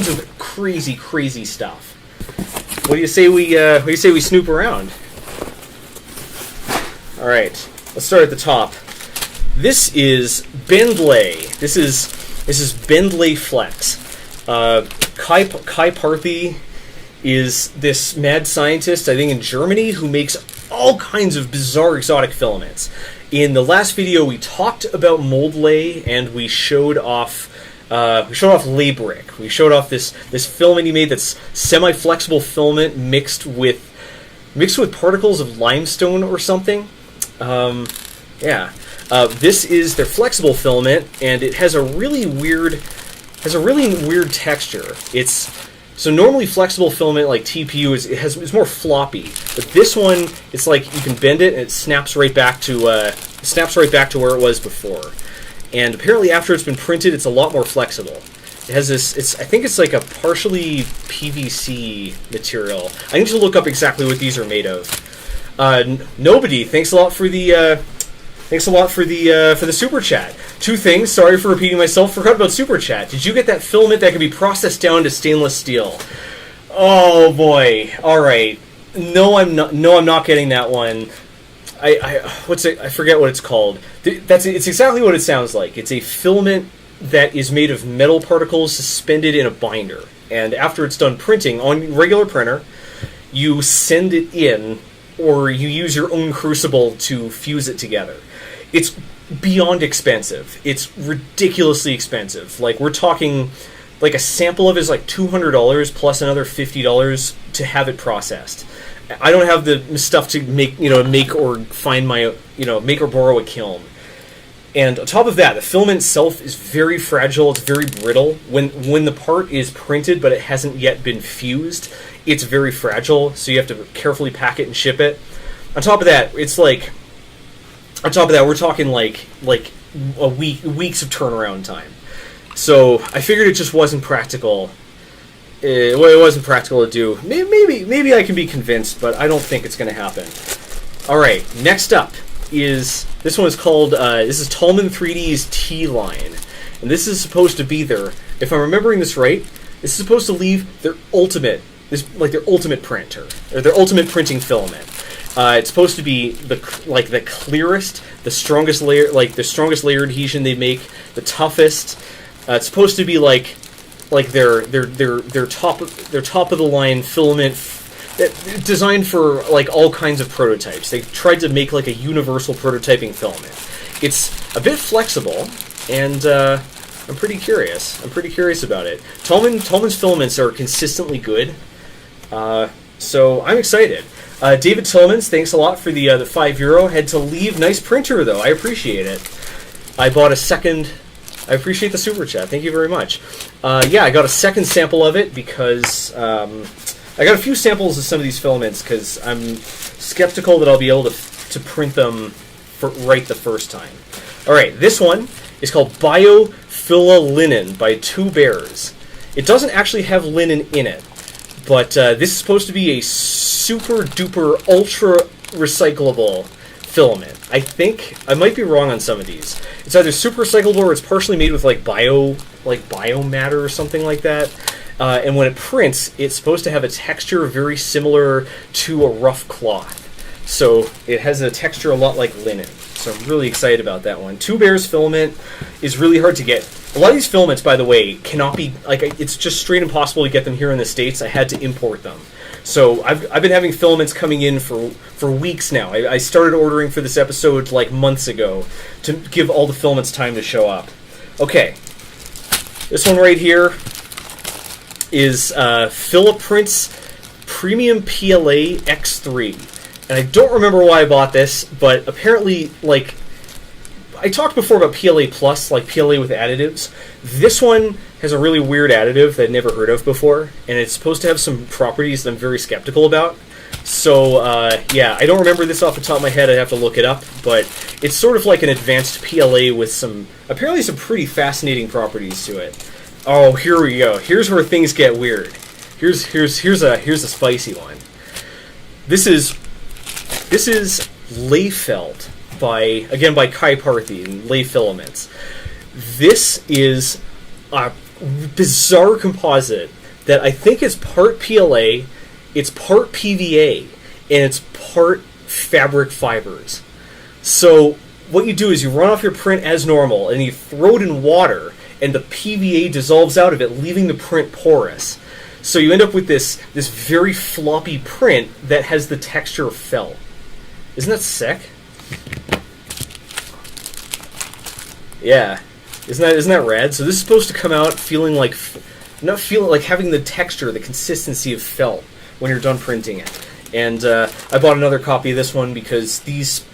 S1: of crazy stuff. What do you say we snoop around? All right, let's start at the top. This is Bendlay. This is Bendlay Flex. Kai Parthy is this mad scientist, I think in Germany, who makes all kinds of bizarre exotic filaments. In the last video, we talked about mold lay, and we showed off lay brick. We showed off this filament he made that's semi-flexible filament mixed with particles of limestone or something. This is their flexible filament, and it has a really weird texture. So normally flexible filament like TPU is more floppy, but this one, it's like you can bend it and it snaps right back to where it was before. And apparently after it's been printed, it's a lot more flexible. It has this. I think it's like a partially PVC material. I need to look up exactly what these are made of. Nobody, thanks a lot for the super chat. Two things. Sorry for repeating myself. Forgot about super chat. Did you get that filament that can be processed down to stainless steel? Oh boy. All right. No, I'm not. No, I'm not getting that one. I forget what it's called. It's exactly what it sounds like. It's a filament that is made of metal particles suspended in a binder. And after it's done printing on regular printer, you send it in, or you use your own crucible to fuse it together. It's beyond expensive. It's ridiculously expensive. Like, we're talking, like, a sample of it is like $200 plus another $50 to have it processed. I don't have the stuff to make or borrow a kiln. And on top of that, the filament itself is very fragile. It's very brittle. When the part is printed but it hasn't yet been fused, it's very fragile. So you have to carefully pack it and ship it. On top of that, we're talking like a weeks of turnaround time. So I figured it just wasn't practical. It wasn't practical to do. Maybe I can be convinced, but I don't think it's going to happen. All right, next up is this one is called this is Tallman 3D's T-Line, and this is supposed to be their, if I'm remembering this right, this is supposed to leave their ultimate, their ultimate printer or their ultimate printing filament. It's supposed to be the clearest, the strongest layer, the strongest layer adhesion they make, the toughest. It's supposed to be like their top of the line filament designed for like all kinds of prototypes. They tried to make like a universal prototyping filament. It's a bit flexible, and I'm pretty curious. I'm pretty curious about it. Tallman's filaments are consistently good, so I'm excited. David Tillmans, thanks a lot for the €5. Had to leave. Nice printer though. I appreciate it. I bought a second. I appreciate the super chat. Thank you very much. Yeah, I got a second sample of it because I got a few samples of some of these filaments because I'm skeptical that I'll be able to print them right the first time. All right, this one is called Biophilalinen by Two Bears. It doesn't actually have linen in it, but this is supposed to be a super duper ultra recyclable filament. I think I might be wrong on some of these. It's either super recyclable or it's partially made with like biomatter or something like that. And when it prints, it's supposed to have a texture very similar to a rough cloth. So it has a texture a lot like linen. So I'm really excited about that one. Two Bears filament is really hard to get. A lot of these filaments, by the way, cannot be, it's just straight impossible to get them here in the States. I had to import them. So I've been having filaments coming in for weeks now. I started ordering for this episode like months ago to give all the filaments time to show up. Okay, this one right here is Filaprints Premium PLA X3. And I don't remember why I bought this, but apparently, like, I talked before about PLA Plus, like PLA with additives. This one has a really weird additive that I'd never heard of before, and it's supposed to have some properties that I'm very skeptical about. So, yeah, I don't remember this off the top of my head. I'd have to look it up, but it's sort of like an advanced PLA with apparently some pretty fascinating properties to it. Oh, here we go. Here's where things get weird. Here's a spicy one. This is Layfelt by Kai Parthy and Lay Filaments. This is a bizarre composite that I think is part PLA, it's part PVA, and it's part fabric fibers. So what you do is you run off your print as normal, and you throw it in water, and the PVA dissolves out of it, leaving the print porous. So you end up with this very floppy print that has the texture of felt. Isn't that sick? Yeah. Isn't that rad? So this is supposed to come out feeling like, having the texture, the consistency of felt when you're done printing it. And I bought another copy of this one because these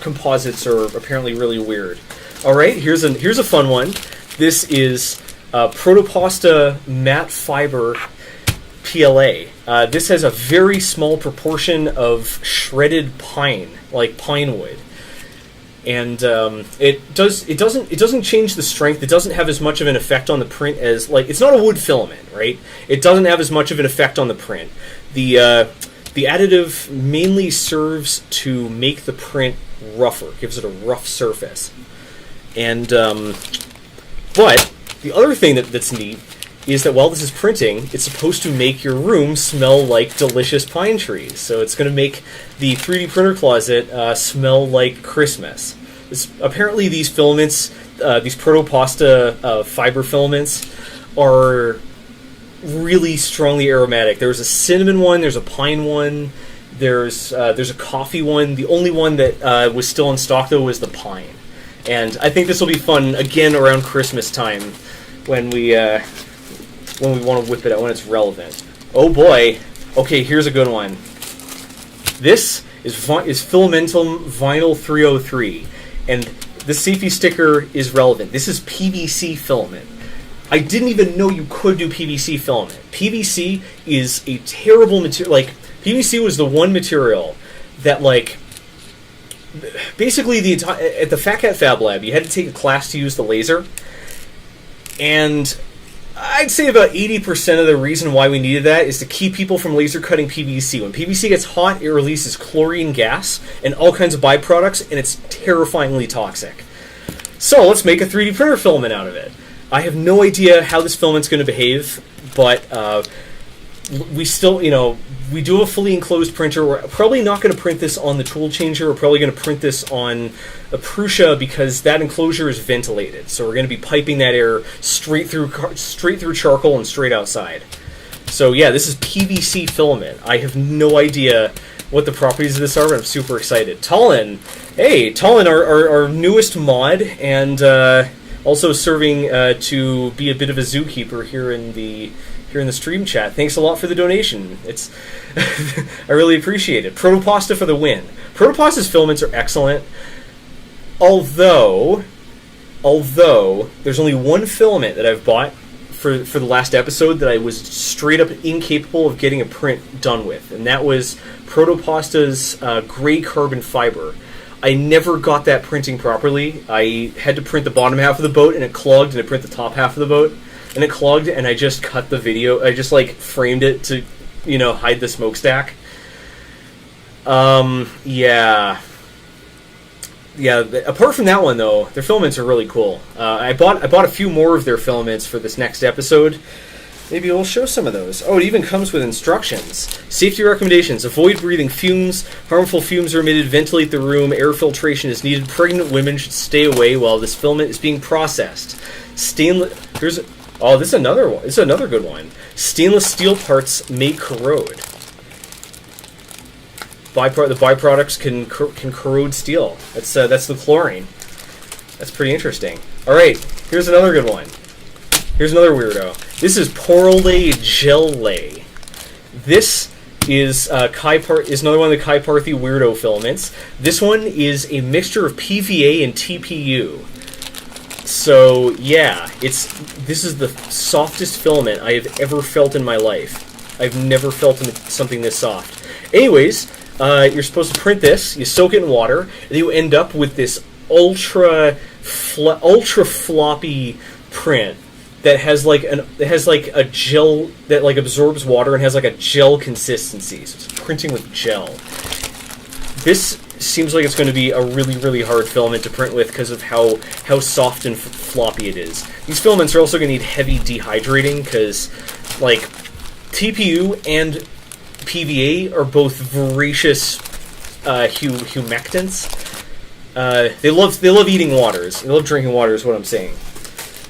S1: composites are apparently really weird. All right, here's a fun one. This is Protopasta Matte Fiber PLA. This has a very small proportion of shredded pine, like pine wood, and it doesn't change the strength. It doesn't have as much of an effect on the print as it's not a wood filament, right? It doesn't have as much of an effect on the print. The additive mainly serves to make the print rougher, gives it a rough surface, and but the other thing that's neat is that while this is printing, it's supposed to make your room smell like delicious pine trees. So it's going to make the 3D printer closet smell like Christmas. Apparently these filaments, these Protopasta fiber filaments, are really strongly aromatic. There's a cinnamon one, there's a pine one, there's a coffee one. The only one that was still in stock, though, was the pine. And I think this will be fun, again, around Christmas time, when we want to whip it out, when it's relevant. Oh boy. Okay, here's a good one. This is Filamentum Vinyl 303, and the safety sticker is relevant. This is PVC filament. I didn't even know you could do PVC filament. PVC is a terrible material. PVC was the one material that, basically at the Fat Cat Fab Lab, you had to take a class to use the laser. And I'd say about 80% of the reason why we needed that is to keep people from laser cutting PVC. When PVC gets hot, it releases chlorine gas and all kinds of byproducts, and it's terrifyingly toxic. So let's make a 3D printer filament out of it. I have no idea how this filament's going to behave, but we still, we do a fully enclosed printer. We're probably not going to print this on the Toolchanger. We're probably going to print this on a Prusa because that enclosure is ventilated. So we're going to be piping that air straight through charcoal and straight outside. So yeah, this is PVC filament. I have no idea what the properties of this are, but I'm super excited. Talon, hey, Talon, our newest mod, and also serving to be a bit of a zookeeper here in the stream chat. Thanks a lot for the donation. It's I really appreciate it. Protopasta for the win. Protopasta's filaments are excellent. Although there's only one filament that I've bought for the last episode that I was straight up incapable of getting a print done with, and that was Protopasta's gray carbon fiber. I never got that printing properly. I had to print the bottom half of the boat, and it clogged, and I print the top half of the boat, and it clogged, and I just cut the video. I just framed it to, hide the smokestack. Yeah. Apart from that one, though, their filaments are really cool. I bought a few more of their filaments for this next episode. Maybe we'll show some of those. Oh, it even comes with instructions. Safety recommendations. Avoid breathing fumes. Harmful fumes are emitted. Ventilate the room. Air filtration is needed. Pregnant women should stay away while this filament is being processed. This is another one. This is another good one. Stainless steel parts may corrode. The byproducts can corrode steel. That's the chlorine. That's pretty interesting. All right, here's another good one. Here's another weirdo. This is Porle Gel. This is another one of the Kaiparthi weirdo filaments. This one is a mixture of PVA and TPU. So yeah, this is the softest filament I have ever felt in my life. I've never felt something this soft. Anyways, you're supposed to print this. You soak it in water, and you end up with this ultra floppy print that has a gel that absorbs water and has a gel consistency. So it's printing with gel. This seems like it's going to be a really, really hard filament to print with because of how soft and floppy it is. These filaments are also going to need heavy dehydrating because, TPU and PVA are both voracious humectants. They love eating waters. They love drinking water is what I'm saying.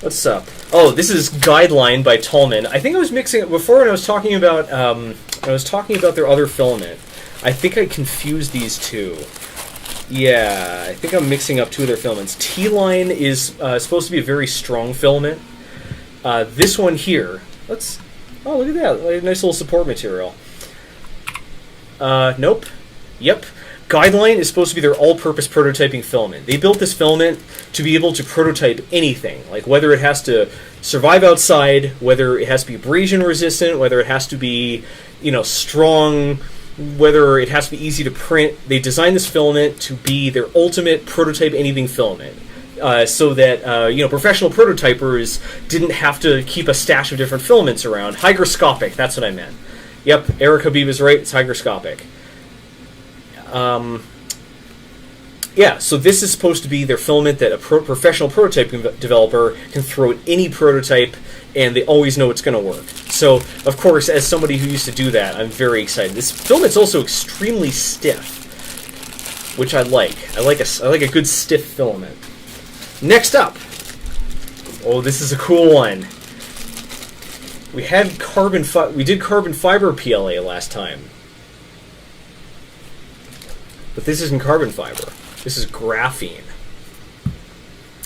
S1: What's up? Oh, this is Guideline by Tallman. I think I was mixing it before when I was talking about their other filament. I think I confused these two. Yeah, I think I'm mixing up two of their filaments. T-line is supposed to be a very strong filament. This one here, look at that, nice little support material. Nope. Yep. Guideline is supposed to be their all-purpose prototyping filament. They built this filament to be able to prototype anything, like whether it has to survive outside, whether it has to be abrasion resistant, whether it has to be, strong, whether it has to be easy to print. They designed this filament to be their ultimate prototype anything filament, so that professional prototypers didn't have to keep a stash of different filaments around. Hygroscopic, that's what I meant. Yep, Eric Habib is right. It's hygroscopic. Yeah, so this is supposed to be their filament that a professional prototyping developer can throw at any prototype, and they always know it's going to work. So, of course, as somebody who used to do that, I'm very excited. This filament's also extremely stiff, which I like. I like a good stiff filament. Next up, oh, this is a cool one. We did carbon fiber PLA last time. But this isn't carbon fiber. This is graphene.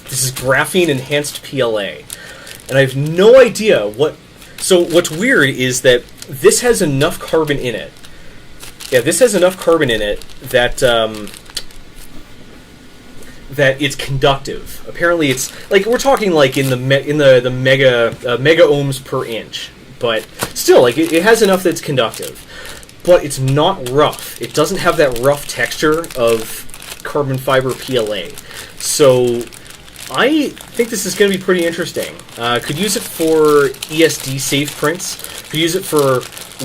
S1: This is graphene enhanced PLA. And I have no idea what... So what's weird is that this has enough carbon in it. Yeah, this has enough carbon in it that that it's conductive. Apparently it's... we're talking in the mega ohms per inch. But still, it has enough that's conductive. But it's not rough. It doesn't have that rough texture of carbon fiber PLA. So I think this is going to be pretty interesting. Could use it for ESD safe prints. Could use it for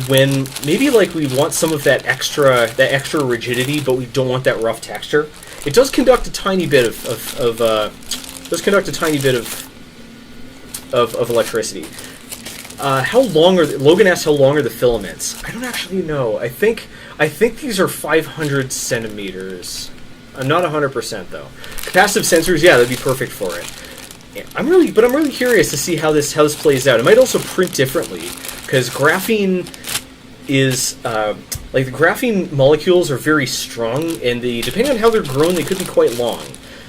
S1: when maybe like we want some of that extra rigidity, but we don't want that rough texture. It does conduct a tiny bit of electricity. How long are Logan asks how long are the filaments? I don't actually know. I think these are 500 centimeters. I'm not 100% though. Capacitive sensors, yeah, that'd be perfect for it. Yeah, I'm really curious to see how this plays out. It might also print differently because graphene is like the graphene molecules are very strong, and depending on how they're grown, they could be quite long.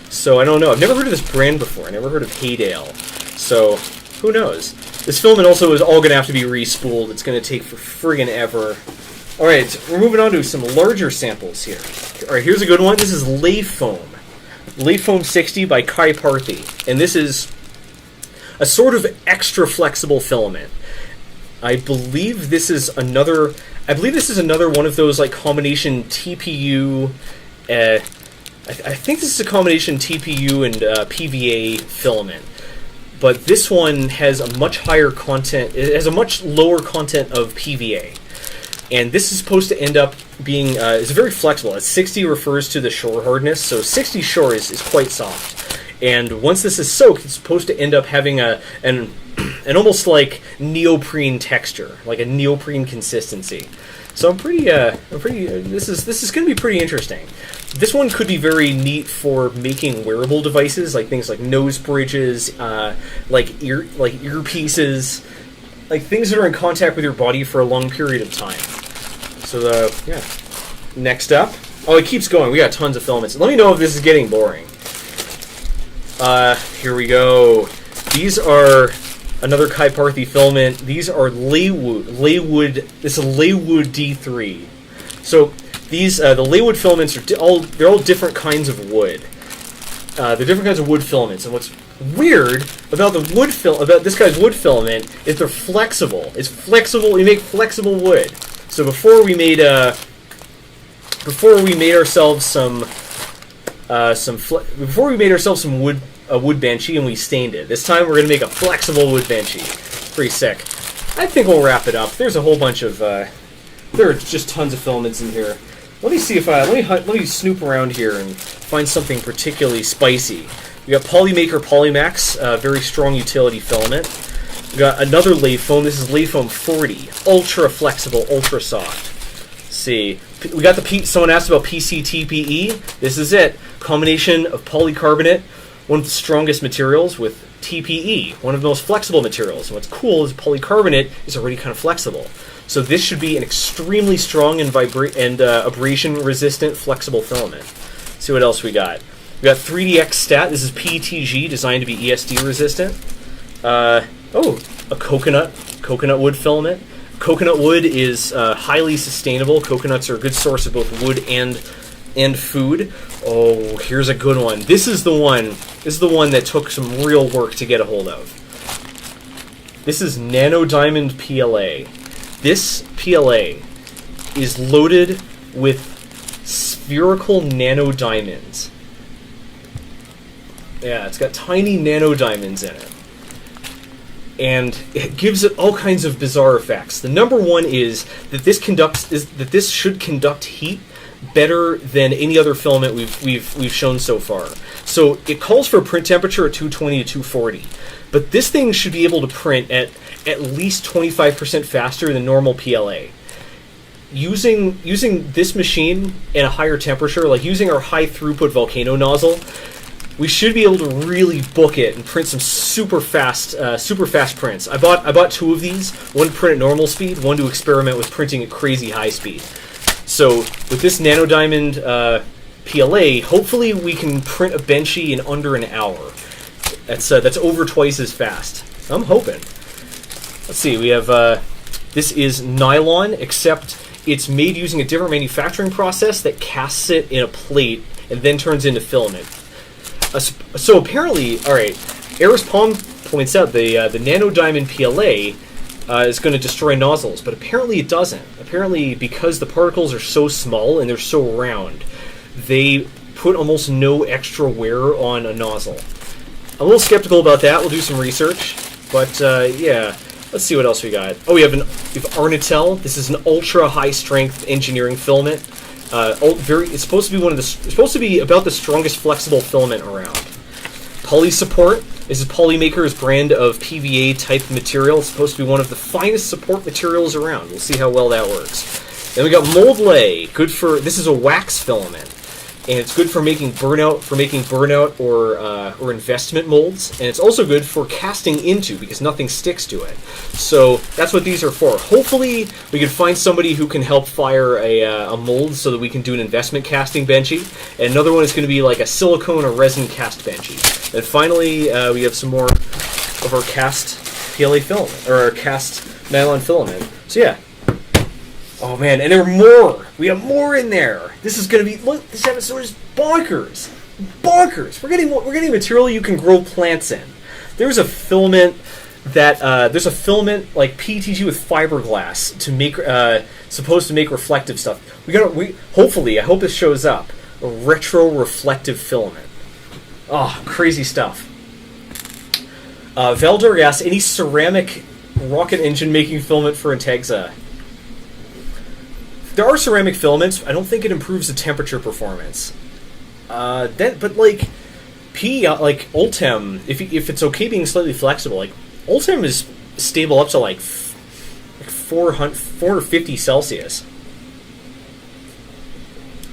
S1: So I don't know. I've never heard of this brand before. I never heard of Haydale. So who knows? This filament also is all going to have to be re-spooled. It's going to take for friggin' ever. All right, we're moving on to some larger samples here. All right, here's a good one. This is Lay Foam. Lay Foam 60 by Kai Parthy. And this is a sort of extra flexible filament. I believe this is another one of those like combination TPU. I think this is a combination TPU and PVA filament. But this one has a much higher content. It has a much lower content of PVA. And this is supposed to end up being, it's very flexible. 60 refers to the shore hardness, so 60 shore is quite soft. And once this is soaked, it's supposed to end up having an almost like neoprene texture, like a neoprene consistency. So I'm pretty, this is going to be pretty interesting. This one could be very neat for making wearable devices, like things like nose bridges, like earpieces, like things that are in contact with your body for a long period of time. So yeah. Next up, oh, it keeps going. We got tons of filaments. Let me know if this is getting boring. Here we go. These are another Kai Parthy filament. These are Laywood. This is Laywood D3. So these the Laywood filaments are they're all different kinds of wood. They're different kinds of wood filaments, and what's weird about this guy's wood filament is they're flexible. It's flexible. You make flexible wood. So before we made ourselves some wood banshee, and we stained it. This time we're gonna make a flexible wood banshee. Pretty sick. I think we'll wrap it up. There's a whole bunch of there are just tons of filaments in here. Let me see if let me snoop around here and find something particularly spicy. We got Polymaker Polymax, very strong utility filament. We got another Lay Foam. This is Lay Foam 40, ultra flexible, ultra soft. Let's see, we got someone asked about PCTPE. This is it. Combination of polycarbonate, one of the strongest materials, with TPE, one of the most flexible materials. And what's cool is polycarbonate is already kind of flexible. So this should be an extremely strong and abrasion-resistant flexible filament. Let's see what else we got. We got 3DX Stat. This is PETG, designed to be ESD resistant. A coconut wood filament. Coconut wood is highly sustainable. Coconuts are a good source of both wood and food. Oh, here's a good one. This is the one. This is the one that took some real work to get a hold of. This is Nano Diamond PLA. This PLA is loaded with spherical nano diamonds. Yeah, it's got tiny nano diamonds in it. And it gives it all kinds of bizarre effects. The number one is that this should conduct heat better than any other filament we've shown so far. So it calls for a print temperature at 220 to 240. But this thing should be able to print at least 25% faster than normal PLA. Using this machine at a higher temperature, like using our high throughput Volcano nozzle, we should be able to really book it and print some super fast prints. I bought two of these, one to print at normal speed, one to experiment with printing at crazy high speed. So with this Nano Diamond PLA, hopefully we can print a Benchy in under an hour. That's over twice as fast. I'm hoping. Let's see, we have this is nylon, except it's made using a different manufacturing process that casts it in a plate and then turns into filament. So apparently, all right, Eris Palm points out the Nano Diamond PLA is going to destroy nozzles, but apparently it doesn't. Apparently, because the particles are so small and they're so round, they put almost no extra wear on a nozzle. a little skeptical about that. We'll do some research. But, yeah. Let's see what else we got. Oh, we have Arnitel. This is an ultra high strength engineering filament. It's supposed to be it's supposed to be about the strongest flexible filament around. Poly Support. This is Polymaker's brand of PVA type material. It's supposed to be one of the finest support materials around. We'll see how well that works. Then we got Mold Lay. This is a wax filament. And it's good for making burnout or investment molds, and it's also good for casting into because nothing sticks to it. So that's what these are for. Hopefully, we can find somebody who can help fire a mold so that we can do an investment casting benchy. And another one is going to be like a silicone or resin cast benchy. And finally, we have some more of our cast PLA filament or our cast nylon filament. So yeah. Oh man, and there are more! We have more in there! This is gonna be, look, this episode is bonkers! Bonkers! We're getting material you can grow plants in. There's a filament like PETG with fiberglass to make, supposed to make reflective stuff. Hopefully, I hope this shows up. A retro-reflective filament. Oh, crazy stuff. Valdor asks, any ceramic rocket engine making filament for Intexa? There are ceramic filaments. I don't think it improves the temperature performance. But like Ultem, if it's okay being slightly flexible, like Ultem is stable up to like 450 Celsius.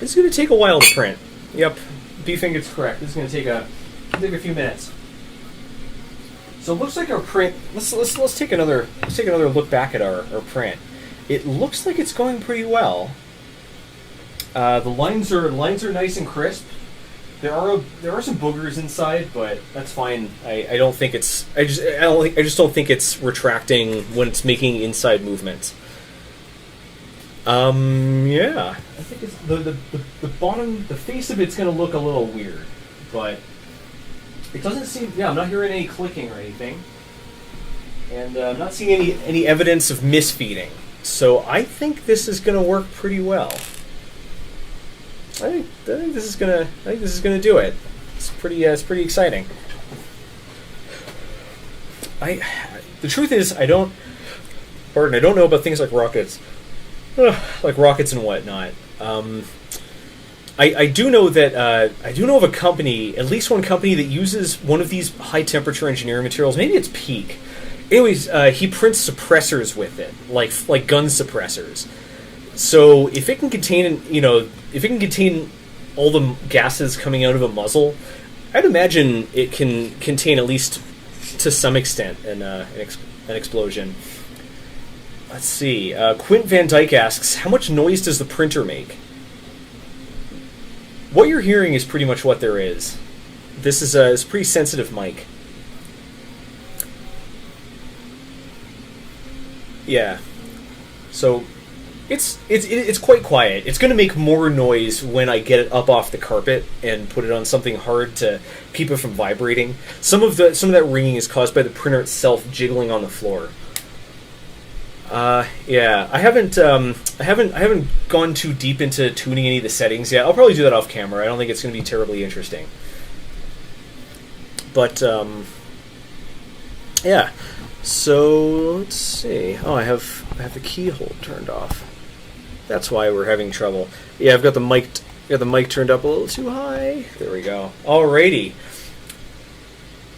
S1: It's going to take a while to print. Yep, B-Finger's correct. This is going to take a few minutes. So it looks like our print. Let's take another look back at our print. It looks like it's going pretty well. The lines are nice and crisp. There are some boogers inside, but that's fine. I don't think it's. I just don't think it's retracting when it's making inside movements. Yeah, I think it's the bottom, the face of it's going to look a little weird, but it doesn't seem. Yeah, I'm not hearing any clicking or anything, and I'm not seeing any evidence of misfeeding. So I think this is going to work pretty well. I think this is gonna do it. It's pretty exciting. The truth is I don't know about things like rockets, and whatnot. I do know that I do know of a company, at least one company that uses one of these high temperature engineering materials. Maybe it's Peak. Anyways, he prints suppressors with it, like gun suppressors. So if it can contain, all the gases coming out of a muzzle, I'd imagine it can contain at least to some extent an explosion. Let's see. Quint Van Dyke asks, how much noise does the printer make? What you're hearing is pretty much what there is. This is a pretty sensitive mic. Yeah. So it's quite quiet. It's going to make more noise when I get it up off the carpet and put it on something hard to keep it from vibrating. Some of that ringing is caused by the printer itself jiggling on the floor. Yeah, I haven't gone too deep into tuning any of the settings yet. I'll probably do that off camera. I don't think it's going to be terribly interesting. But yeah. So let's see. Oh, I have the keyhole turned off. That's why we're having trouble. Yeah, I've got the mic turned up a little too high. There we go. Alrighty.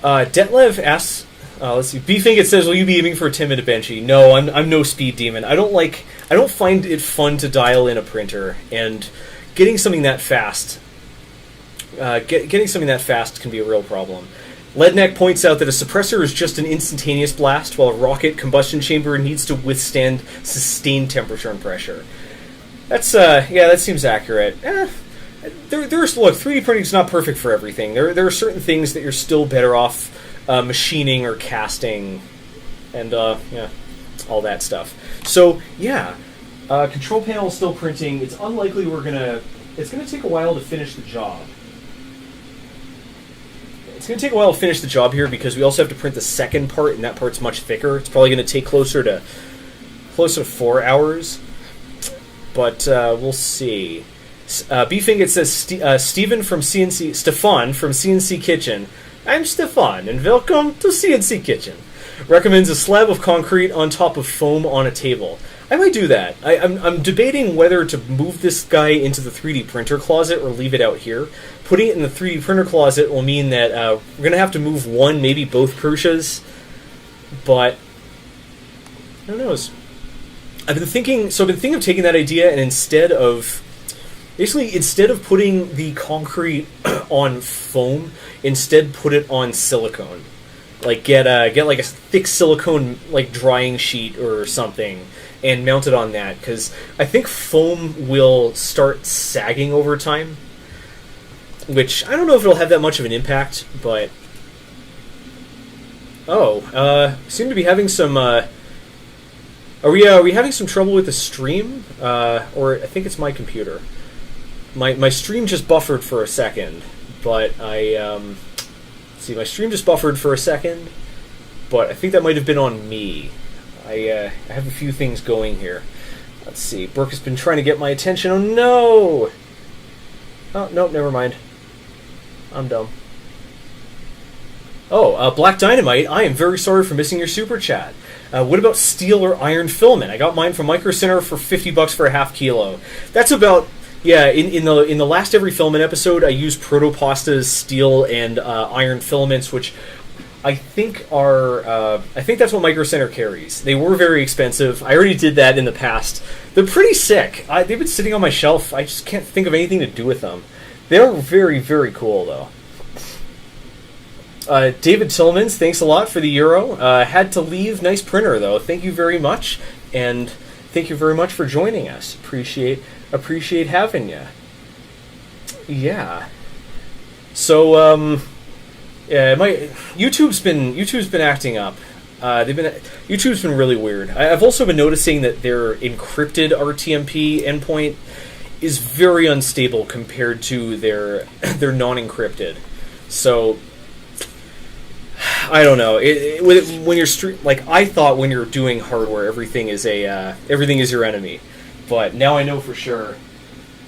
S1: Detlev asks. Let's see. B-Fink says, "Will you be aiming for a 10-minute benchy?" No, I'm no speed demon. I don't find it fun to dial in a printer, and getting something that fast. Getting something that fast can be a real problem. Ledneck points out that a suppressor is just an instantaneous blast, while a rocket combustion chamber needs to withstand sustained temperature and pressure. That's yeah, that seems accurate. There's look, 3D printing is not perfect for everything. There are certain things that you're still better off machining or casting, and yeah, all that stuff. So yeah, control panel is still printing. It's unlikely it's gonna take a while to finish the job. It's going to take a while to finish the job here because we also have to print the second part, and that part's much thicker. It's probably going to take closer to 4 hours, but we'll see. B-Fing, it says Stefan from CNC Kitchen
S3: I'm Stefan, and welcome to CNC Kitchen. Recommends a slab of concrete on top of foam on a table. I might do that. I'm debating whether to move this guy into the 3D printer closet or leave it out here. Putting it in the 3D printer closet will mean that we're going to have to move one, maybe both crucias, but who knows? I've been thinking of taking that idea and instead of putting the concrete on foam, instead put it on silicone. Like get like a thick silicone like drying sheet or something and mount it on that, because I think foam will start sagging over time, which I don't know if it'll have that much of an impact, but seem to be having some are we having some trouble with the stream, or I think it's my computer. My stream just buffered for a second, but my stream just buffered for a second, but I think that might have been on me. I have a few things going here. Let's see. Brooke has been trying to get my attention. Oh no! Oh nope, never mind. I'm dumb. Oh, Black Dynamite, I am very sorry for missing your super chat. What about steel or iron filament? I got mine from Micro Center for $50 for a half kilo. That's about... Yeah, in the last Every Filament episode, I used Protopasta's steel and iron filaments, which I think are... I think that's what Micro Center carries. They were very expensive. I already did that in the past. They're pretty sick. They've been sitting on my shelf. I just can't think of anything to do with them. They're very, very cool, though. David Tillmans, thanks a lot for the euro. Had to leave. Nice printer, though. Thank you very much, and thank you very much for joining us. Appreciate having you. Yeah. So, YouTube's been acting up. YouTube's been really weird. I've also been noticing that their encrypted RTMP endpoint is very unstable compared to their non-encrypted. So, I don't know. When you're I thought when you're doing hardware, everything is your enemy. But now I know for sure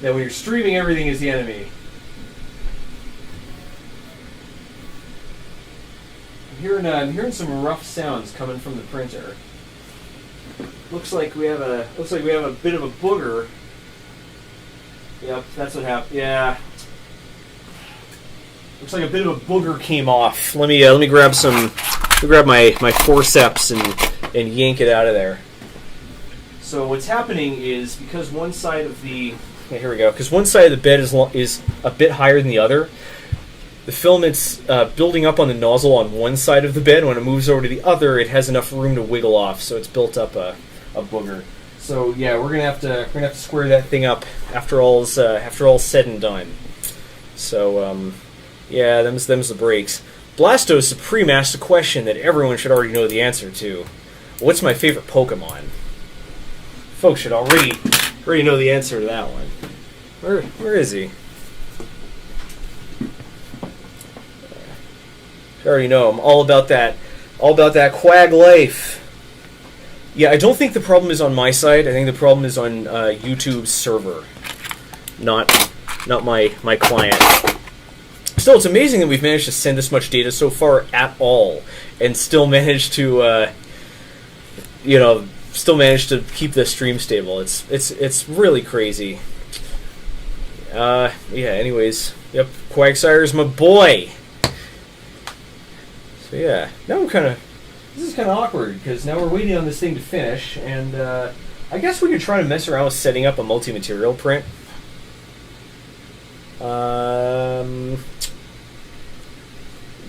S3: that when you're streaming, everything is the enemy. I'm hearing some rough sounds coming from the printer. Looks like we have a bit of a booger. Yep, that's what happened. Yeah. Looks like a bit of a booger came off. Let me grab my forceps and yank it out of there. So what's happening is because one side of the bed is a bit higher than the other, the filament's building up on the nozzle on one side of the bed. When it moves over to the other, it has enough room to wiggle off, so it's built up a booger. So yeah, we're gonna have to square that thing up after all's said and done. So yeah, them's the breaks. Blasto Supreme asked a question that everyone should already know the answer to. What's my favorite Pokemon? Folks should already know the answer to that one. Where is he? I already know him. All about that quag life. Yeah, I don't think the problem is on my side. I think the problem is on YouTube's server, not my client. Still, it's amazing that we've managed to send this much data so far at all, and still managed to, keep the stream stable. It's really crazy. Yeah. Anyways, yep. QuackSire's my boy. So yeah, now this is kind of awkward because now we're waiting on this thing to finish, and I guess we could try to mess around with setting up a multi-material print.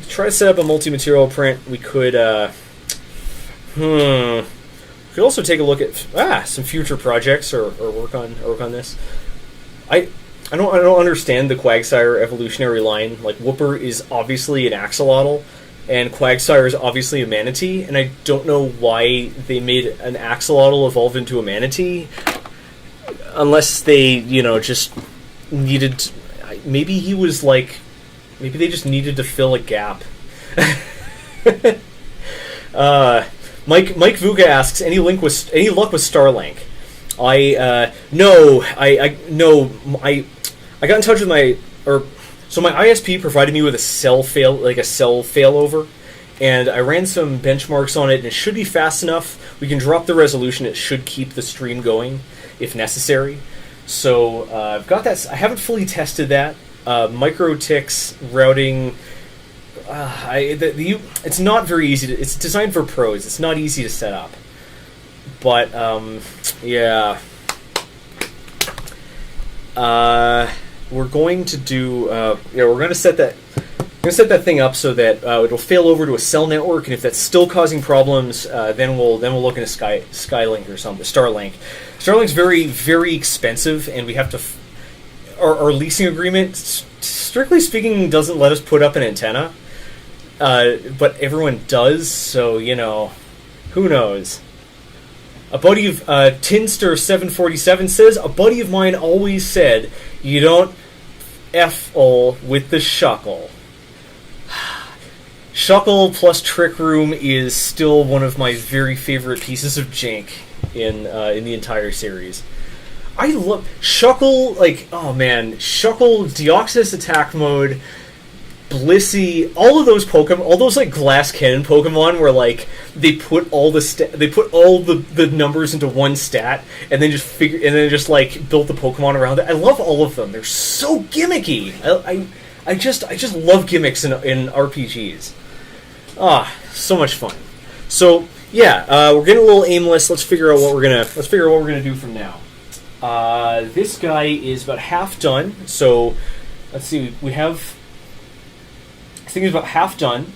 S3: Try to set up a multi-material print. We could we could also take a look at some future projects or work on this. I don't understand the QuackSire evolutionary line. Like, Whooper is obviously an axolotl, and QuackSire is obviously a manatee, and I don't know why they made an axolotl evolve into a manatee, unless they just needed to, maybe they just needed to fill a gap. Mike Vuga asks, any luck with Starlink? I got in touch with So my ISP provided me with a cell failover, and I ran some benchmarks on it, and it should be fast enough. We can drop the resolution. It should keep the stream going if necessary. So I've got that. I haven't fully tested that. MicroTix routing. It's not very easy. It's designed for pros. It's not easy to set up. But yeah. We're going to do. We're going to set that. We're going to set that thing up so that it'll fail over to a cell network, and if that's still causing problems, then we'll look into Skylink or something. Starlink. Starlink's very, very expensive, and we have to. Our leasing agreement, strictly speaking, doesn't let us put up an antenna, but everyone does. So who knows? A buddy of Tinster747 says, a buddy of mine always said, you don't F-ol with the shuckle. Shuckle plus Trick Room is still one of my very favorite pieces of jank in the entire series. I love Shuckle, Shuckle, Deoxys Attack Mode, Blissey, all of those Pokemon, all those glass cannon Pokemon where they put all the numbers into one stat and then just built the Pokemon around it. I love all of them. They're so gimmicky. I just love gimmicks in RPGs. So much fun. So yeah, we're getting a little aimless. Let's figure out what we're gonna do from now. This guy is about half done. So let's see. We have. I think it's about half done.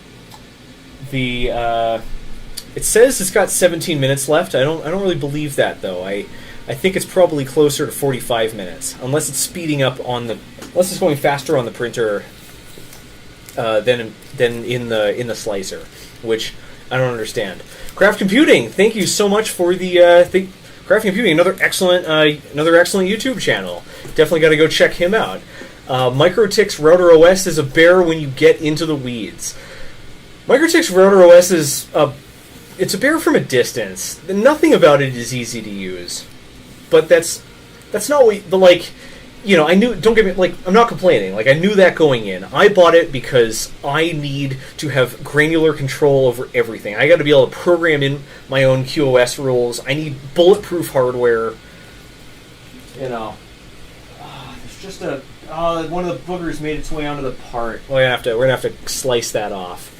S3: It says it's got 17 minutes left. I don't really believe that though. I think it's probably closer to 45 minutes, unless it's speeding up unless it's going faster on the printer than in the slicer, which I don't understand. Craft Computing, thank you so much for the Craft Computing, another excellent YouTube channel. Definitely got to go check him out. MicroTix Router OS is a bear when you get into the weeds. MicroTix Router OS it's a bear from a distance. Nothing about it is easy to use, but that's not what. I knew. Don't get me I'm not complaining. I knew that going in. I bought it because I need to have granular control over everything. I got to be able to program in my own QoS rules. I need bulletproof hardware. There's just one of the boogers made its way onto the part. We're gonna have to slice that off.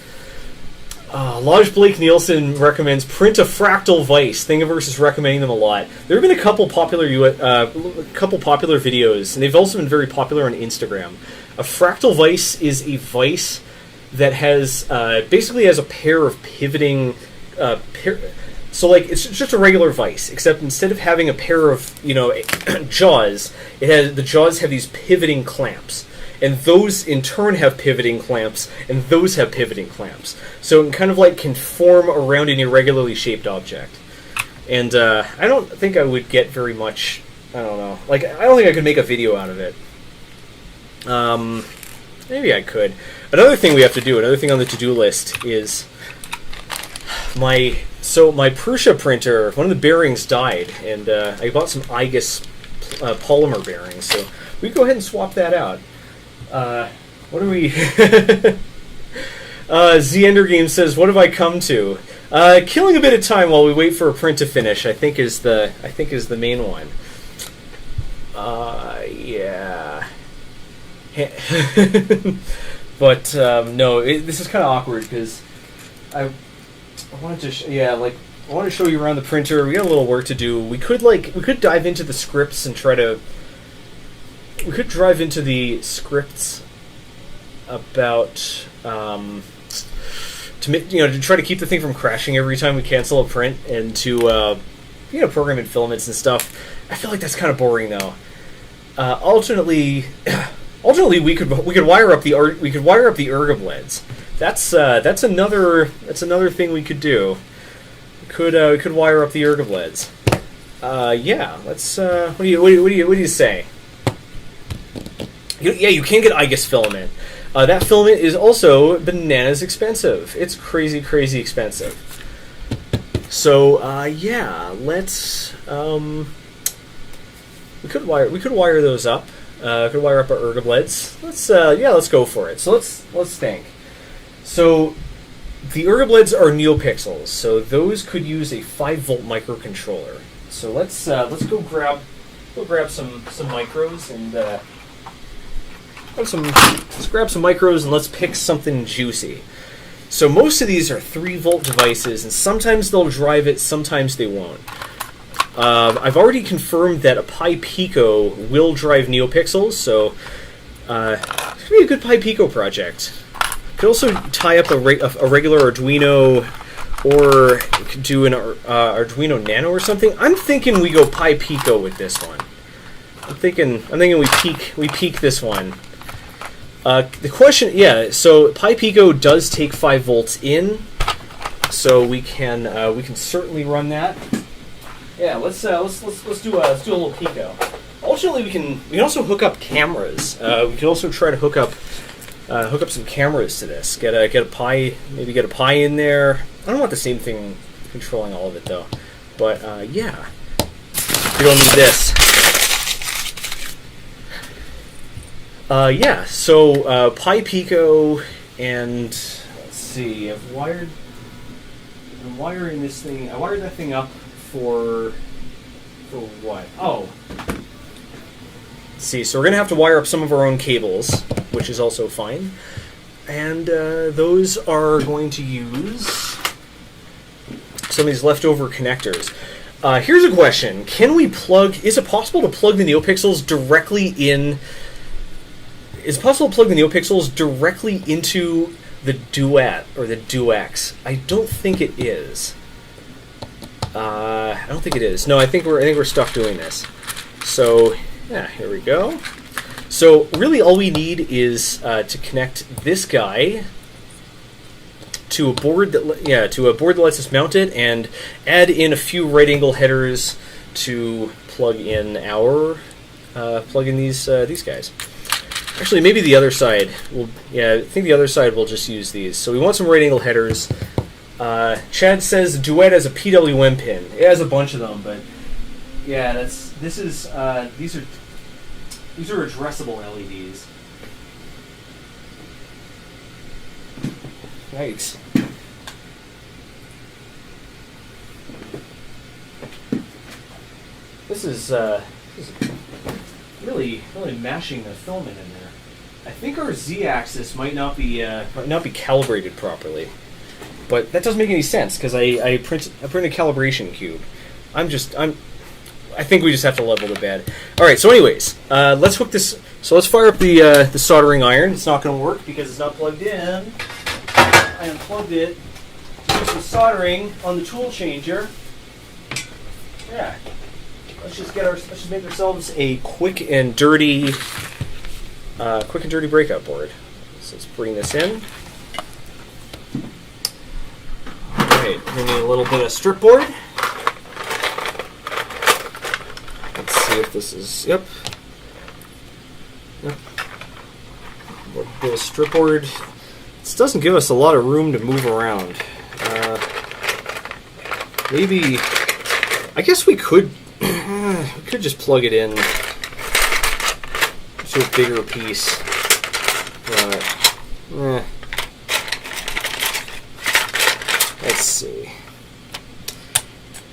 S3: Lodge Blake Nielsen recommends print a fractal vise. Thingiverse is recommending them a lot. There have been a couple popular videos, and they've also been very popular on Instagram. A fractal vise is a vise that has basically has a pair of pivoting. It's just a regular vise, except instead of having a pair of jaws, the jaws have these pivoting clamps. And those, in turn, have pivoting clamps, and those have pivoting clamps. So it kind of can form around an irregularly shaped object. And I don't think I would get very much, I don't know. I don't think I could make a video out of it. Maybe I could. Another thing we have to do, another thing on the to-do list is my Prusa printer, one of the bearings died, and I bought some IGUS polymer bearings. So we can go ahead and swap that out. What are we? Z-Ender Game says, "What have I come to? Killing a bit of time while we wait for a print to finish. I think is the main one. Yeah. But no, this is kind of awkward because I wanted to I want to show you around the printer. We got a little work to do. We could dive into the scripts and try to. We could drive into the scripts about to try to keep the thing from crashing every time we cancel a print, and to program in filaments and stuff. I feel like that's kind of boring though. Alternately, we could wire up the ergoblades. That's another thing we could do. We could wire up the ergoblades. Yeah. Let's. What do you say? You can get IGUS filament. That filament is also bananas expensive. It's crazy, crazy expensive. So yeah, let's. We could wire those up. Gonna wire up our ergoblades. Let's go for it. So let's think. So the ergoblades are neopixels, so those could use a 5-volt microcontroller. So let's go grab some micros and let's grab some micros and let's pick something juicy. So most of these are 3-volt devices, and sometimes they'll drive it, sometimes they won't. I've already confirmed that a Pi Pico will drive neopixels, so it's going to be a good Pi Pico project. Could also tie up a regular Arduino, or you could do an Arduino Nano or something. I'm thinking we go Pi Pico with this one. I'm thinking we peak this one. The question, yeah. So Pi Pico does take 5 volts in, so we can certainly run that. Yeah, let's do a little Pico. Ultimately, we can also hook up cameras. We can also try to hook up some cameras to this. Get a Pi, maybe get a Pi in there. I don't want the same thing controlling all of it though. But yeah, we don't need this. Yeah, so Pi Pico, and let's see. I'm wiring this thing. I wired that thing up for what? Oh. Let's see, so we're going to have to wire up some of our own cables, which is also fine. And those are going to use some of these leftover connectors. Here's a question. Is it possible to plug the neopixels directly in... Is it possible to plug the neopixels directly into the Duet or the Duex? I don't think it is. I don't think it is. No, I think we're stuck doing this. So yeah, here we go. So really, all we need is to connect this guy to a board that lets us mount it, and add in a few right-angle headers to plug in these guys. Actually, maybe the other side will. Yeah, I think the other side will just use these. So we want some right-angle headers. Chad says Duet has a PWM pin. It has a bunch of them, but yeah, these are addressable LEDs. Yikes. This is really mashing the filament in there. I think our Z-axis might not be calibrated properly, but that doesn't make any sense because I printed a calibration cube. I think we just have to level the bed. All right. So, anyways, let's hook this. So let's fire up the soldering iron. It's not going to work because it's not plugged in. I unplugged it. Do some soldering on the Toolchanger. Yeah. Let's just make ourselves a quick and dirty breakout board. So let's bring this in. All right, we need a little bit of strip board. Let's see if this is yep. A little bit of strip board. This doesn't give us a lot of room to move around. Maybe I guess we could. We could just plug it in to a bigger piece, but let's see.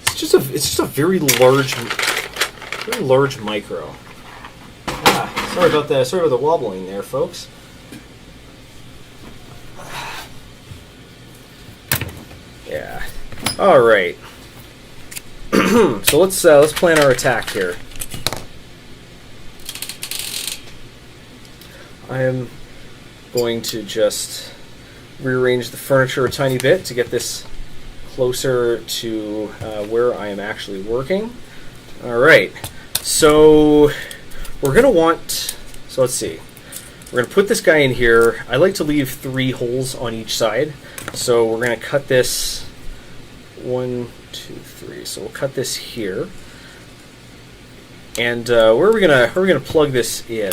S3: It's just a very large micro. Sorry about that. Sorry about the wobbling there, folks. Yeah. All right. So let's plan our attack here. I am going to just rearrange the furniture a tiny bit to get this closer to where I am actually working. All right. So we're going to want. So let's see. We're going to put this guy in here. I like to leave 3 holes on each side. So we're going to cut this 1, 2, 3. So we'll cut this here. And where are we gonna plug this in?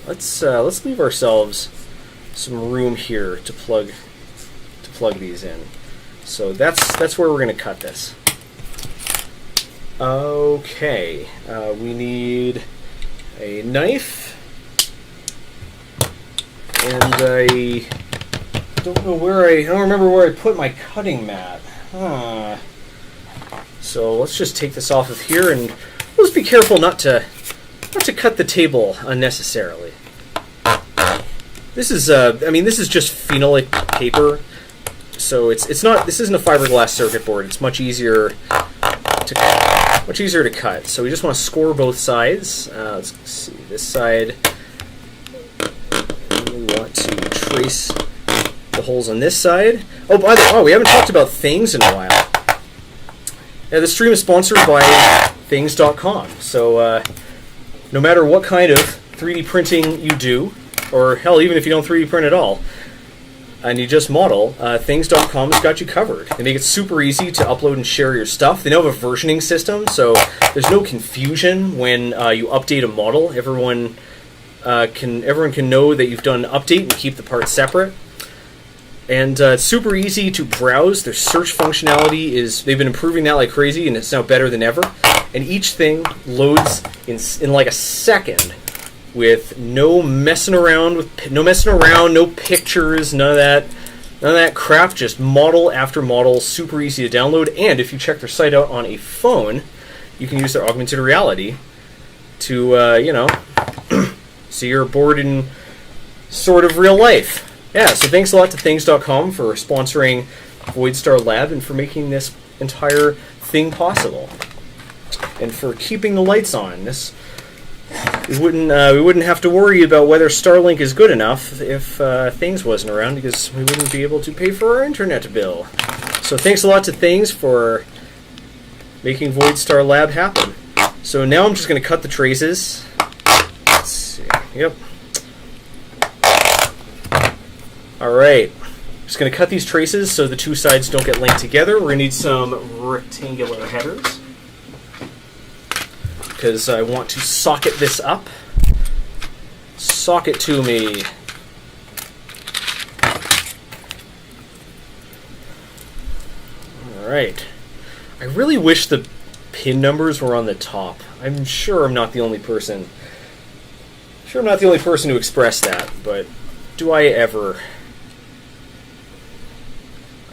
S3: Let's leave ourselves some room here to plug these in. So that's where we're gonna cut this. Okay. We need a knife and I don't remember where I put my cutting mat. So let's just take this off of here, and let's be careful not to cut the table unnecessarily. This is this is just phenolic paper, so it's not. This isn't a fiberglass circuit board. It's much easier to cut. So we just want to score both sides. Let's see this side. And we want to trace the holes on this side. Oh, by the way, we haven't talked about Things in a while. Yeah, this stream is sponsored by Things.com. So no matter what kind of 3D printing you do, or hell, even if you don't 3D print at all, and you just model, Things.com has got you covered. They make it super easy to upload and share your stuff. They now have a versioning system, so there's no confusion when you update a model. Everyone can know that you've done an update and keep the parts separate. And it's super easy to browse. Their search functionality they've been improving that like crazy, and it's now better than ever. And each thing loads in like a second, with no messing around, no pictures, none of that crap. Just model after model, super easy to download. And if you check their site out on a phone, you can use their augmented reality to see your board in sort of real life. Yeah, so thanks a lot to Things.com for sponsoring Voidstar Lab and for making this entire thing possible, and for keeping the lights on. We wouldn't have to worry about whether Starlink is good enough if Things wasn't around, because we wouldn't be able to pay for our internet bill. So thanks a lot to Things for making Voidstar Lab happen. So now I'm just going to cut the traces. Let's see. Yep. Alright, just going to cut these traces so the two sides don't get linked together. We're going to need some rectangular headers, because I want to socket this up. Socket to me. Alright. I really wish the pin numbers were on the top. I'm sure I'm not the only person. Who expressed that, but do I ever?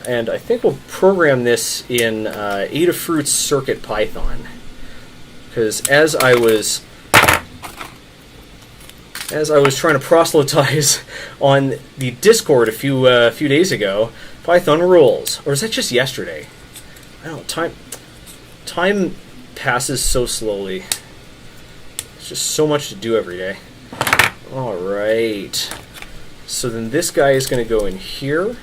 S3: And I think we'll program this in Adafruit's Circuit Python, because as I was trying to proselytize on the Discord a few days ago, Python rules. Or is that just yesterday? I don't know. Time passes so slowly. There's just so much to do every day. All right. So then this guy is going to go in here.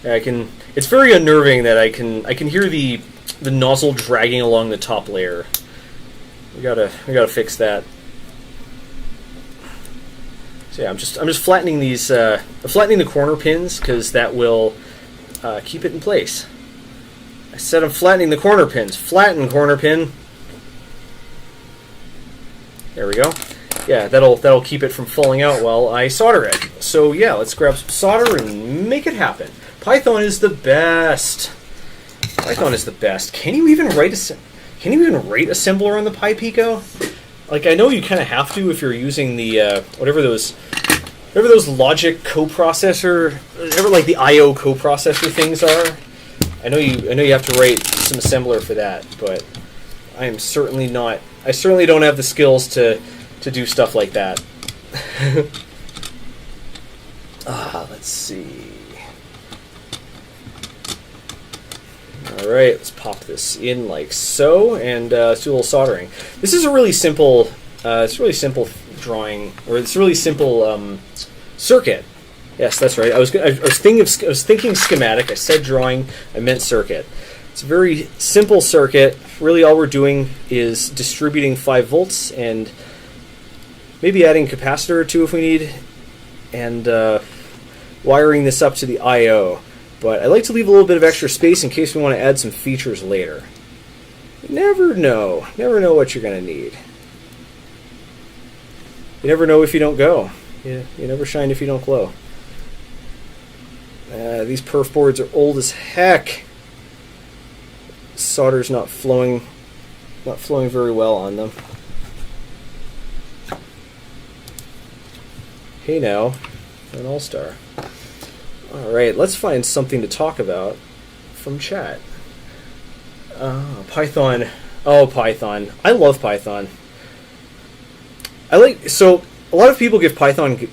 S3: It's very unnerving that I can hear the nozzle dragging along the top layer. We gotta fix that. So yeah, I'm just flattening these, flattening the corner pins, because that will keep it in place. I said I'm flattening the corner pins. Flatten corner pin. There we go. Yeah, that'll keep it from falling out while I solder it. So yeah, let's grab some solder and make it happen. Python is the best. Python is the best. Can you even write assembler on the PyPico? Like, I know you kind of have to if you're using the whatever those logic coprocessor, whatever like the I/O coprocessor things are. I know you have to write some assembler for that, but I certainly don't have the skills to do stuff like that. Let's see. Alright, let's pop this in like so, and let's do a little soldering. This is a really simple, drawing, or it's a really simple circuit. Yes, that's right. I was thinking schematic. I said drawing. I meant circuit. It's a very simple circuit. Really, all we're doing is distributing 5 volts and maybe adding a capacitor or two if we need, and wiring this up to the I/O. But I like to leave a little bit of extra space in case we want to add some features later. You never know. Never know what you're going to need. You never know if you don't go. You never shine if you don't glow. These perf boards are old as heck. Solder's not flowing very well on them. Hey now, an all-star. Alright, let's find something to talk about from chat. Python. Oh, Python. I love Python. So a lot of people give Python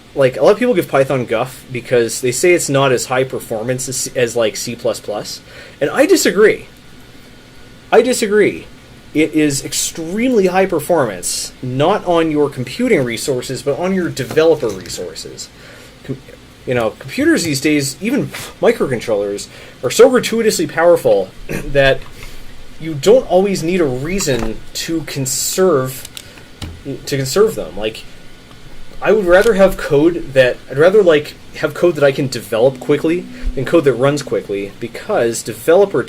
S3: guff because they say it's not as high performance as like C++, and I disagree. It is extremely high performance, not on your computing resources, but on your developer resources. Computers these days, even microcontrollers, are so gratuitously powerful that you don't always need a reason to conserve them. Like, I would rather have code that I can develop quickly than code that runs quickly, because developer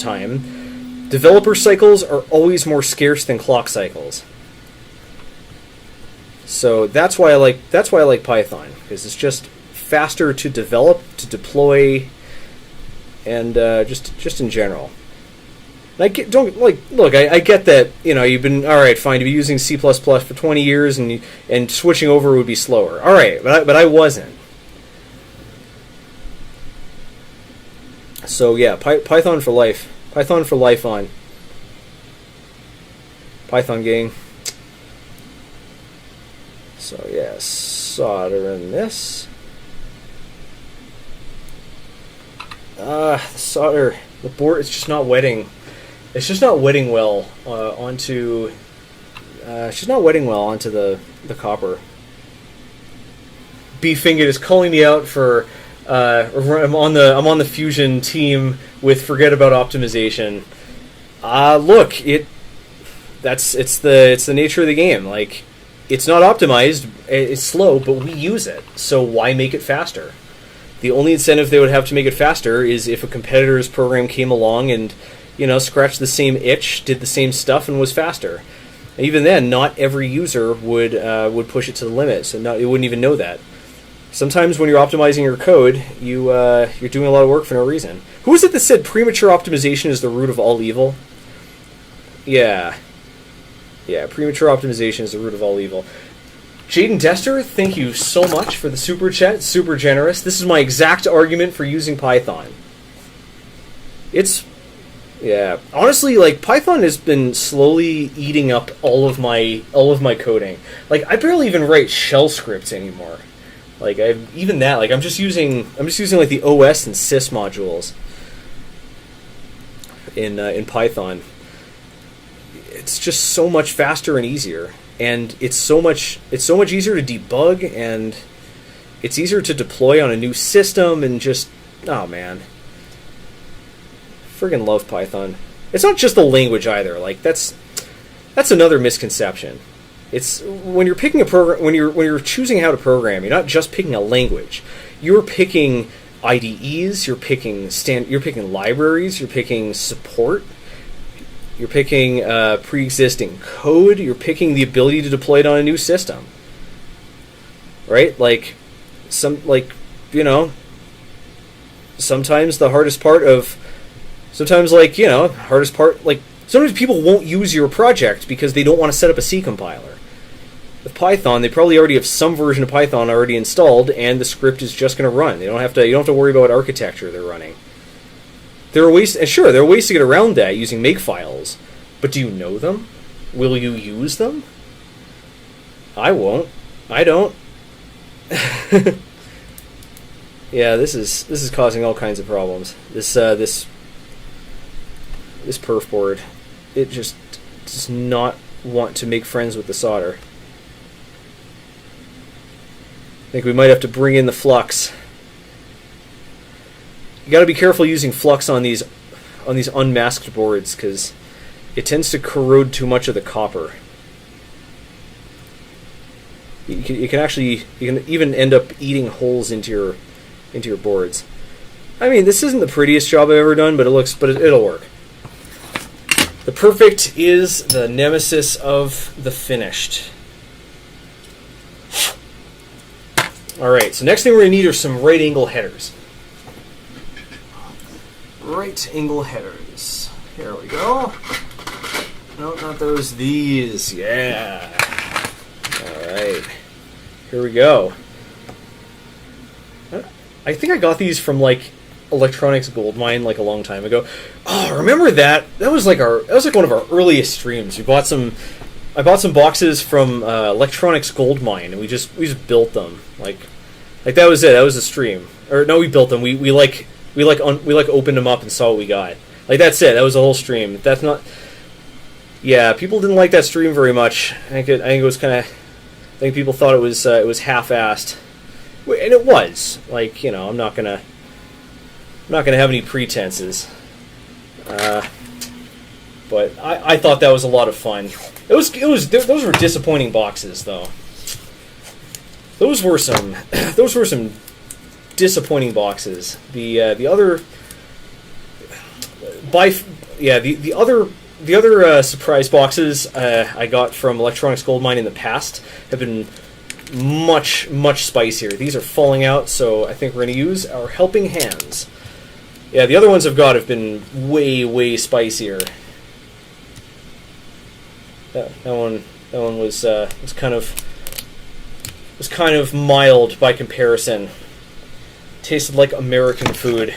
S3: cycles are always more scarce than clock cycles. So that's why I like Python, because it's just faster to develop, to deploy, and just in general. I get that, you've been fine to be using C++ for 20 years and switching over would be slower. All right, but I wasn't. So yeah, Python for life. Python for life on Python gang. So yeah, solder in this. Solder, the board, it's just not wetting. It's just not wetting well onto. It's just not wetting well onto the copper. B-Fingit is calling me out for. I'm on the Fusion team with forget about optimization. Look, it's the nature of the game. Like, it's not optimized. It's slow, but we use it. So why make it faster? The only incentive they would have to make it faster is if a competitor's program came along and, scratched the same itch, did the same stuff, and was faster. And even then, not every user would push it to the limit, so it wouldn't even know that. Sometimes when you're optimizing your code, you're doing a lot of work for no reason. Who was it that said premature optimization is the root of all evil? Yeah, premature optimization is the root of all evil. Jaden Dester, thank you so much for the super chat. Super generous. This is my exact argument for using Python. Honestly, like, Python has been slowly eating up all of my coding. Like, I barely even write shell scripts anymore. Like, I'm just using like the OS and sys modules in Python. It's just so much faster and easier. And it's so much easier to debug, and it's easier to deploy on a new system, and just, oh man, friggin' love Python. It's not just the language either. Like, that's another misconception. It's when you're picking a program, when you're choosing how to program, you're not just picking a language. You're picking IDEs. You're picking libraries. You're picking support. You're picking pre-existing code. You're picking the ability to deploy it on a new system. Right? Sometimes the hardest part, sometimes people won't use your project because they don't want to set up a C compiler. With Python, they probably already have some version of Python already installed, and the script is just going to run. You don't have to worry about what architecture they're running. There are ways to get around that using makefiles, but do you know them? Will you use them? I won't. I don't. Yeah, this is causing all kinds of problems. This perf board, it just does not want to make friends with the solder. I think we might have to bring in the flux. You got to be careful using flux on these unmasked boards, because it tends to corrode too much of the copper. You can even end up eating holes into your boards. I mean, this isn't the prettiest job I've ever done, but it'll work. The perfect is the nemesis of the finished. All right, so next thing we're going to need are some right angle headers. Right angle headers. Here we go. No, not those. These. Yeah. All right. Here we go. I think I got these from like Electronics Goldmine like a long time ago. Oh, remember that? That was like one of our earliest streams. I bought some boxes from Electronics Goldmine, and we just built them. Like that was it. That was a stream. Or no, we built them. We opened them up and saw what we got. Like that's it. That was the whole stream. That's not. Yeah, people didn't like that stream very much. I think it was kind of. I think people thought it was half-assed, and it was. Like, you know, I'm not gonna have any pretenses. But I thought that was a lot of fun. Those were disappointing boxes, though. Those were some disappointing boxes. The other surprise boxes I got from Electronics Goldmine in the past have been much spicier. These are falling out, so I think we're going to use our helping hands. Yeah, the other ones I've got have been way spicier. That one was kind of mild by comparison. Tasted like American food.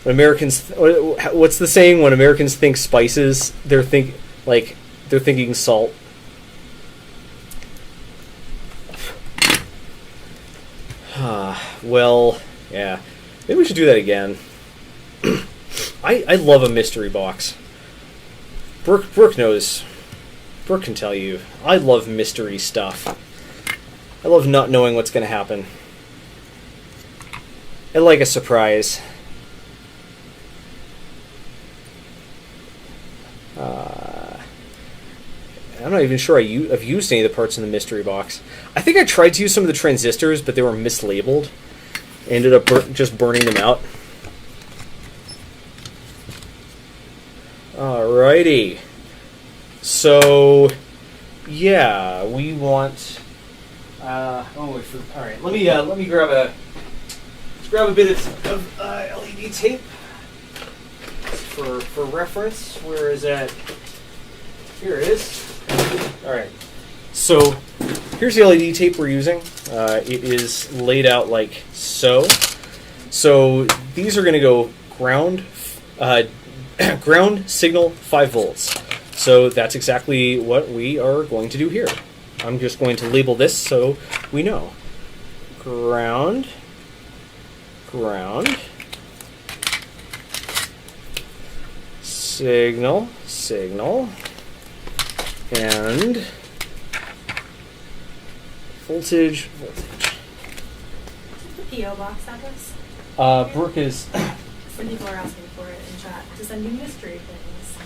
S3: When what's the saying? When Americans think spices, they're thinking salt. Well, yeah. Maybe we should do that again. I love a mystery box. Brooke knows. Brooke can tell you. I love mystery stuff. I love not knowing what's going to happen. I like a surprise. I'm not even sure I've used any of the parts in the mystery box. I think I tried to use some of the transistors, but they were mislabeled. I ended up just burning them out. Alrighty. So, yeah, we want. All right. Let me grab a bit of LED tape for reference. Where is that? Here it is. All right. So here's the LED tape we're using. It is laid out like so. So these are going to go ground signal 5 volts. So that's exactly what we are going to do here. I'm just going to label this so we know. Ground. Signal. And voltage.
S2: The P.O. box address?
S3: Brooke is.
S2: Some people are asking for it in chat to send you mystery things.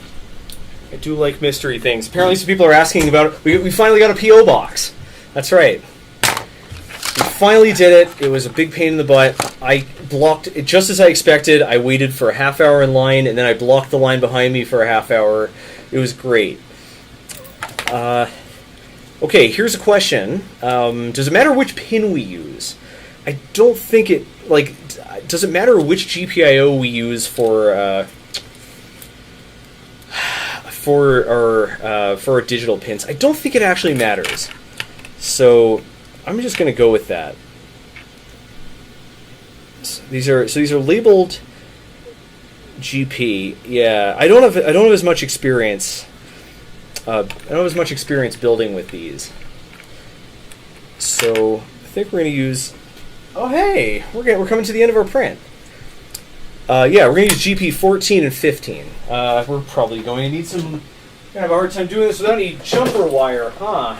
S3: I do like mystery things. Apparently some people are asking about it. We finally got a P.O. box. That's right. We finally did it. It was a big pain in the butt. I blocked it just as I expected. I waited for a half hour in line, and then I blocked the line behind me for a half hour. It was great. Okay, here's a question. Does it matter which pin we use? I don't think it, does it matter which GPIO we use for our digital pins? I don't think it actually matters. So I'm just going to go with that. So these are labeled GP. Yeah, I don't have as much experience. I don't have as much experience building with these. So I think we're going to use. Oh hey, we're coming to the end of our print. Yeah, we're going to use GP 14 and 15. We're probably going to need some. Gonna have a hard time doing this without any jumper wire, huh?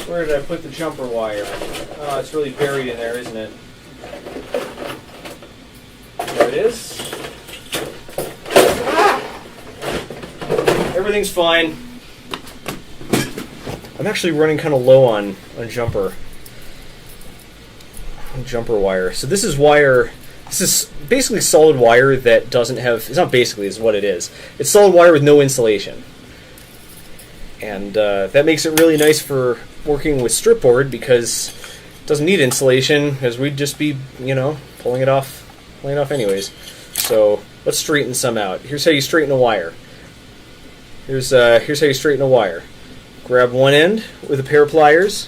S3: Where did I put the jumper wire? Oh, it's really buried in there, isn't it? There it is. Everything's fine. I'm actually running kind of low on jumper wire. So this is wire. This is basically solid wire that doesn't have. It's not basically. It's what it is. It's solid wire with no insulation, and that makes it really nice for working with strip board because it doesn't need insulation, because we'd just be pulling it off anyways. So let's straighten some out. Here's how you straighten a wire. Here's how you straighten a wire. Grab one end with a pair of pliers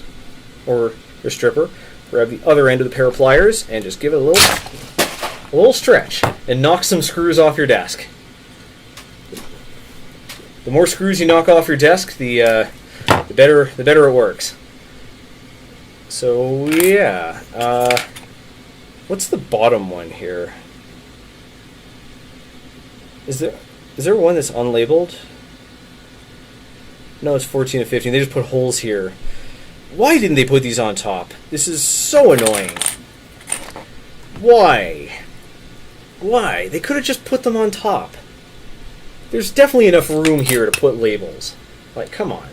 S3: or your stripper. grab the other end of the pair of pliers and just give it a little stretch and knock some screws off your desk. The more screws you knock off your desk, the better it works. So yeah, what's the bottom one here? Is there one that's unlabeled? No, it's 14 and 15. They just put holes here. Why didn't they put these on top? This is so annoying. Why? Why? They could have just put them on top. There's definitely enough room here to put labels. Like, come on.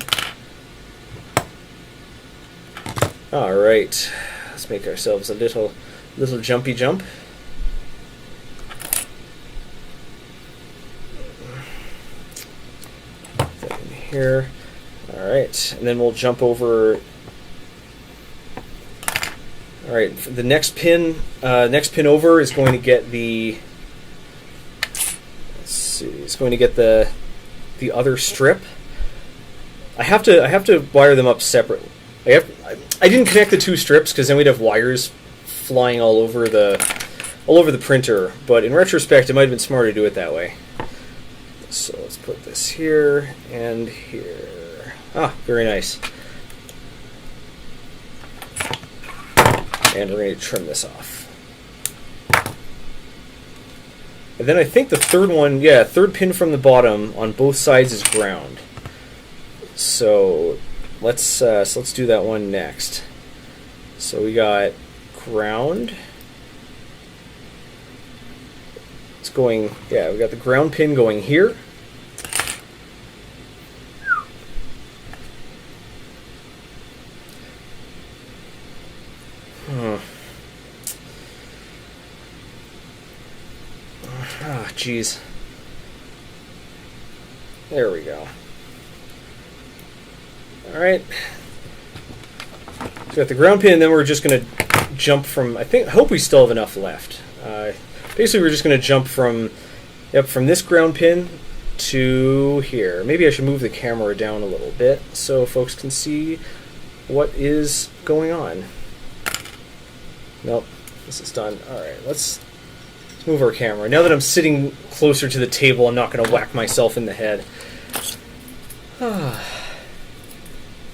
S3: Alright. Let's make ourselves a little jumpy jump. Put that in here. Alright. And then we'll jump over. Alright, the next pin over is going to get the. Let's see, it's going to get the other strip. I have to wire them up separately. I didn't connect the two strips because then we'd have wires flying all over the printer. But in retrospect, it might have been smarter to do it that way. So let's put this here and here. Ah, very nice. And we're going to trim this off. And then I think the third one, yeah, third pin from the bottom on both sides is ground. So let's do that one next. So we got ground. It's going, yeah, we got the ground pin going here. Ah, jeez. There we go. All right. So got the ground pin, and then we're just going to jump from. I hope we still have enough left. Basically, we're just going to jump from this ground pin to here. Maybe I should move the camera down a little bit so folks can see what is going on. Nope, this is done. All right, let's move our camera. Now that I'm sitting closer to the table, I'm not going to whack myself in the head.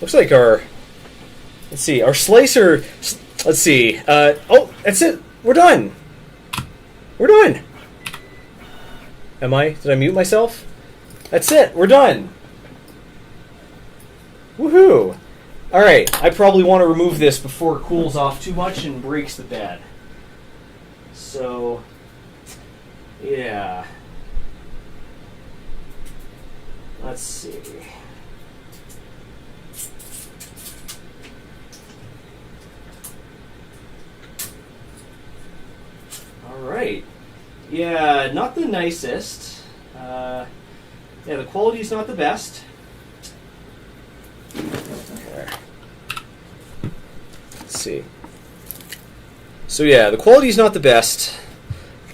S3: Looks like our slicer. Let's see. Oh, that's it. We're done. We're done. Am I? Did I mute myself? That's it. We're done. Woohoo! All right. I probably want to remove this before it cools off too much and breaks the bed. So, yeah. Let's see. Alright. Yeah, not the nicest. Yeah, the quality's not the best. Okay. Let's see. So yeah, the quality's not the best,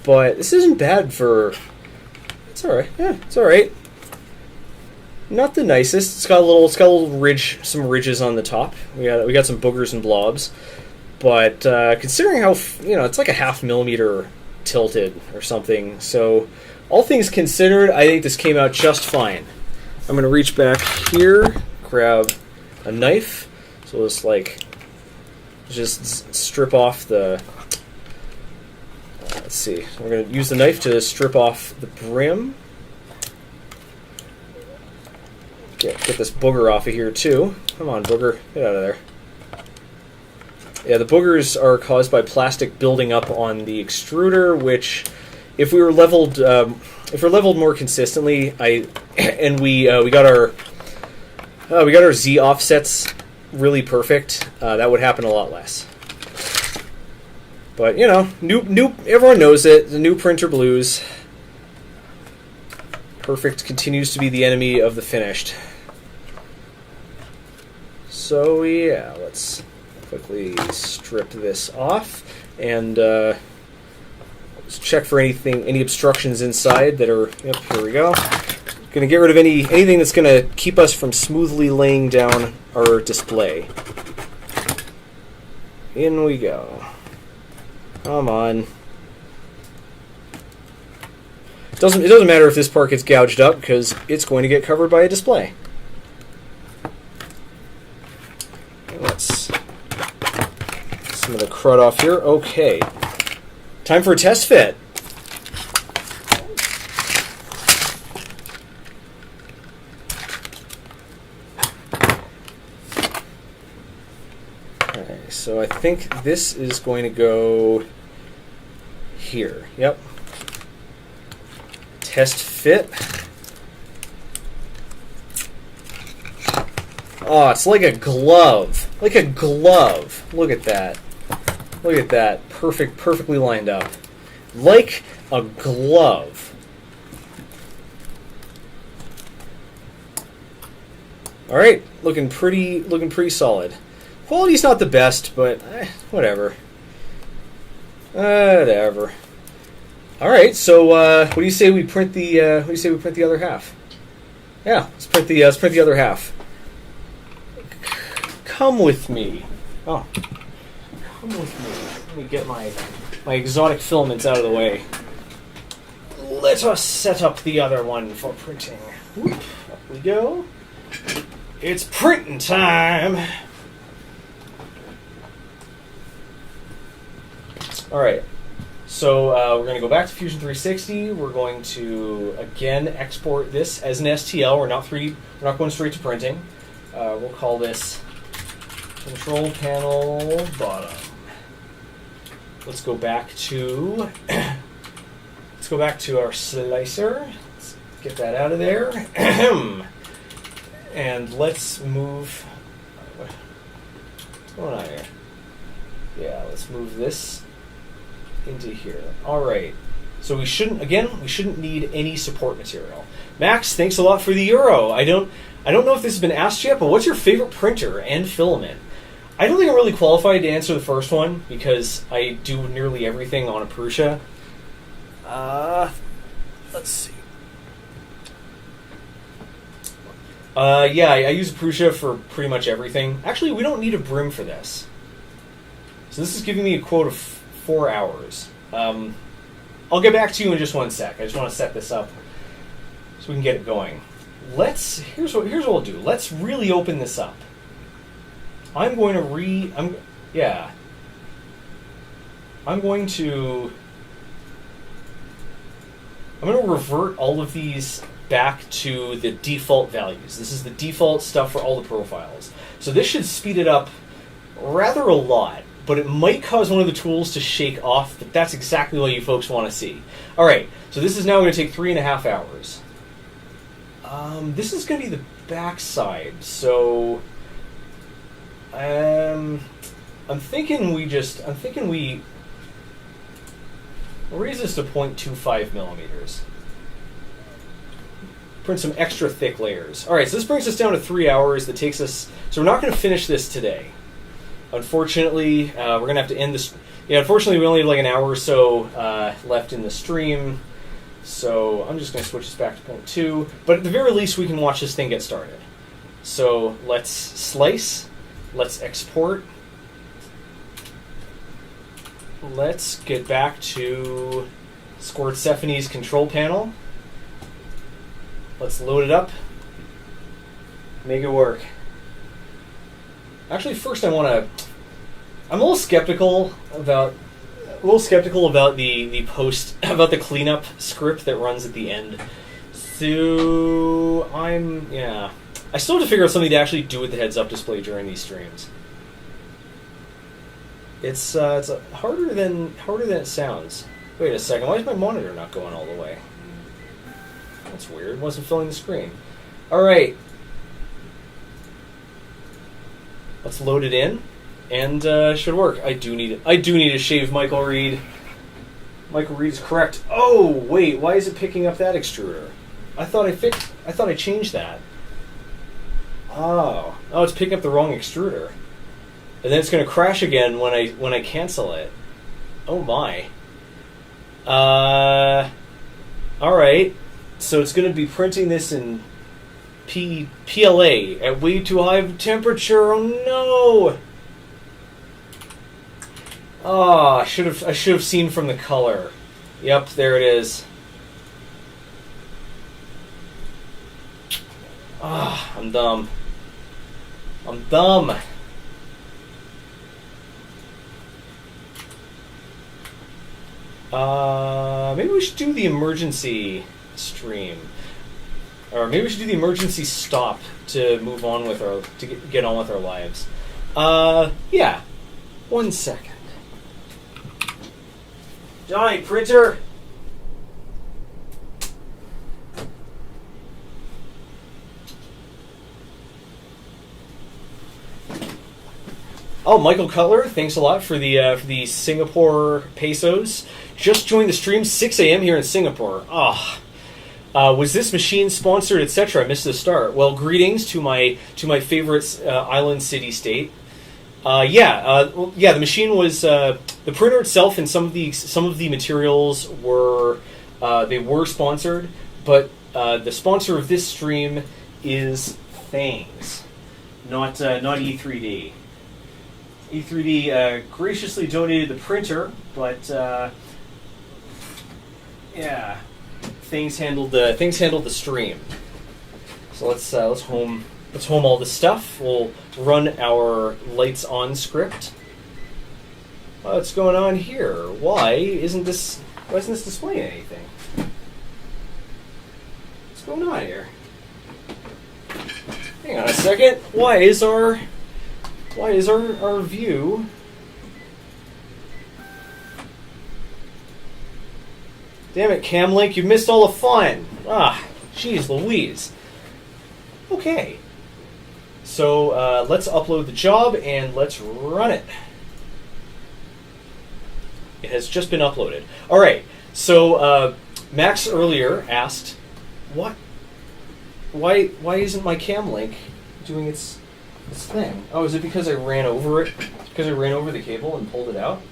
S3: but this isn't bad for... It's alright. Yeah, it's alright. Not the nicest. It's got a little ridge, some ridges on the top. We got some boogers and blobs. But considering how, it's like a 0.5 millimeter tilted or something. So all things considered, I think this came out just fine. I'm going to reach back here, grab a knife. So let's just strip off the... let's see. We're going to use the knife to strip off the brim. Get this booger off of here too. Come on, booger. Get out of there. Yeah, the boogers are caused by plastic building up on the extruder, which, if we were leveled, more consistently, we got our Z offsets really perfect, that would happen a lot less. But new everyone knows it. The new printer blues. Perfect continues to be the enemy of the finished. So yeah, let's quickly strip this off and let's check for any obstructions inside that are. Yep, here we go. Going to get rid of anything that's going to keep us from smoothly laying down our display. In we go. Come on. It doesn't matter if this part gets gouged up because it's going to get covered by a display. Let's get some of the crud off here. Okay. Time for a test fit. Okay, so I think this is going to go here. Yep. Test fit. Oh, it's like a glove. Like a glove. Look at that. Look at that. Perfectly lined up. Like a glove. All right, looking pretty solid. Quality's not the best, but whatever. Whatever. All right, so what do you say we print the other half? Yeah, let's print the other half. Come with me. Oh, come with me. Let me get my exotic filaments out of the way. Let us set up the other one for printing. Whoop, up we go. It's printing time. All right. So we're going to go back to Fusion 360. We're going to again export this as an STL. We're not going straight to printing. We'll call this Control Panel Bottom. Let's go back to our slicer. Let's get that out of there. And let's move. What's going on here? Yeah, let's move this into here. All right. So we shouldn't need any support material. Max, thanks a lot for the euro. I don't know if this has been asked yet, but what's your favorite printer and filament? I don't think I'm really qualified to answer the first one because I do nearly everything on a Prusa. Let's see. Yeah, I use a Prusa for pretty much everything. Actually, we don't need a brim for this. So this is giving me a quote of 4 hours. I'll get back to you in just one sec. I just want to set this up so we can get it going. Here's what we'll do. Let's really open this up. I'm going to revert all of these back to the default values. This is the default stuff for all the profiles. So this should speed it up rather a lot, but it might cause one of the tools to shake off, but that's exactly what you folks want to see. All right, so this is now going to take 3.5 hours. This is going to be the back side, so I'm thinking we raise this to 0.25 millimeters. Print some extra thick layers. All right, so this brings us down to 3 hours. That takes us. So we're not going to finish this today. Unfortunately, we're going to have to end this. Yeah, unfortunately, we only have like an hour or so left in the stream. So I'm just going to switch this back to 0.2. But at the very least, we can watch this thing get started. So let's slice. Let's export. Let's get back to Squirtsephone's control panel. Let's load it up. Make it work. Actually, first I'm a little skeptical about the post about the cleanup script that runs at the end. So I still have to figure out something to actually do with the heads-up display during these streams. It's harder than it sounds. Wait a second, why is my monitor not going all the way? That's weird. It wasn't filling the screen. All right. Let's load it in, and should work. I do need to shave Michael Reed. Michael Reed is correct. Oh wait, why is it picking up that extruder? I thought I changed that. Oh, it's picking up the wrong extruder, and then it's going to crash again when I cancel it. Oh my. All right. So it's going to be printing this in PLA at way too high of temperature. Oh no! Oh, I should have seen from the color. Yep, there it is. Ah, I'm dumb. I'm dumb. Maybe we should do the emergency stream. Or maybe we should do the emergency stop to move on with our, to get on with our lives. Yeah. 1 second. Johnny, printer! Oh, Michael Cutler, thanks a lot for the Singapore pesos. Just joined the stream, 6 a.m. here in Singapore. Was this machine sponsored, etc.? I missed the start. Well, greetings to my favorite island city-state. The machine was the printer itself, and some of the materials were sponsored, but the sponsor of this stream is Thangs, not E3d. E3d graciously donated the printer, but Things handled the stream. So let's home all this stuff. We'll run our lights on script. What's going on here? Why isn't this displaying anything? What's going on here? Hang on a second. Why is our view? Damn it, Camlink, you missed all the fun. Jeez Louise. Okay. So let's upload the job and let's run it. It has just been uploaded. All right. So Max earlier asked, "What? Why isn't my Camlink doing its thing?" Oh, is it because I ran over it? Because I ran over the cable and pulled it out?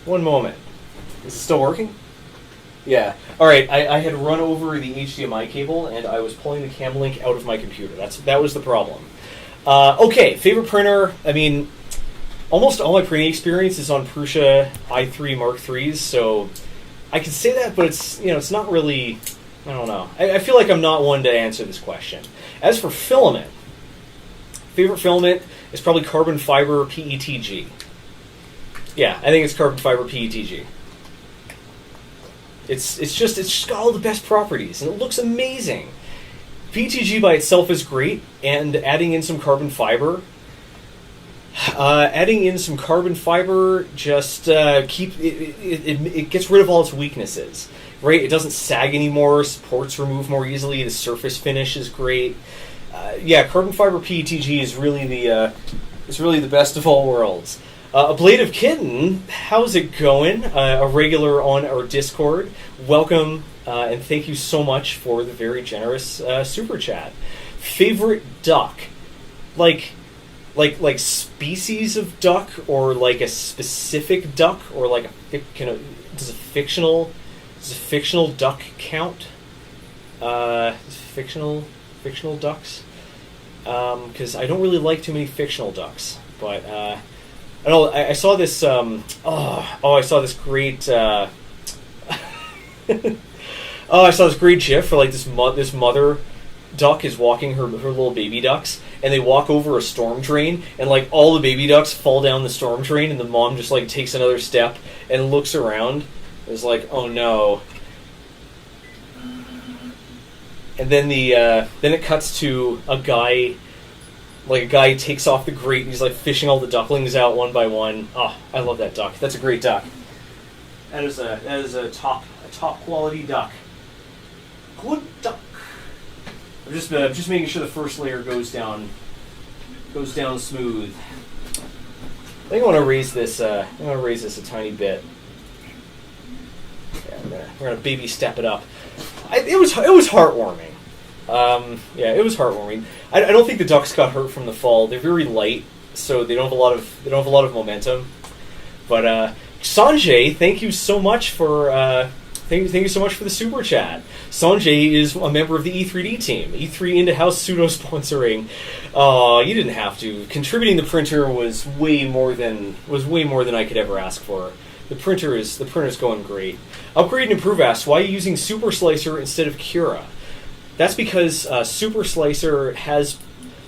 S3: One moment. Is it still working? Yeah. All right. I had run over the HDMI cable and I was pulling the Camlink out of my computer. That was the problem. Okay. Favorite printer. I mean, almost all my printing experience is on Prusa i3 Mark IIIs, so I can say that, but it's not really. I don't know. I feel like I'm not one to answer this question. As for filament, favorite filament is probably carbon fiber PETG. Yeah, I think it's carbon fiber PETG. It's just got all the best properties, and it looks amazing. PETG by itself is great, and adding in some carbon fiber just it gets rid of all its weaknesses, right? It doesn't sag anymore. Supports remove more easily. The surface finish is great. Carbon fiber PETG is really the best of all worlds. Ablative Kitten, how's it going? A regular on our Discord. Welcome, and thank you so much for the very generous super chat. Favorite duck, like species of duck, or like a specific duck, or like does a fictional duck count? Fictional ducks? Because I don't really like too many fictional ducks, but. I saw this. I saw this great. I saw this great GIF for like this mother duck is walking her little baby ducks, and they walk over a storm drain, and like all the baby ducks fall down the storm drain, and the mom just like takes another step and looks around. It's like, oh no. And then then it cuts to a guy. Like a guy takes off the grate and he's like fishing all the ducklings out one by one. Oh, I love that duck. That's a great duck. That is a top quality duck. Good duck. I'm just making sure the first layer goes down smooth. I think I want to raise this. I want to raise this a tiny bit. Yeah, we're gonna baby step it up. It was heartwarming. It was heartwarming. I don't think the ducks got hurt from the fall. They're very light, so they don't have a lot of momentum. But Sanjay, thank you so much for Thank you so much for the super chat. Sanjay is a member of the E3d team. E3 into house pseudo sponsoring. You didn't have to. Contributing the printer was way more than I could ever ask for. The printer's going great. Upgrade and Improve asks, why are you using Super Slicer instead of Cura? That's because Super Slicer has.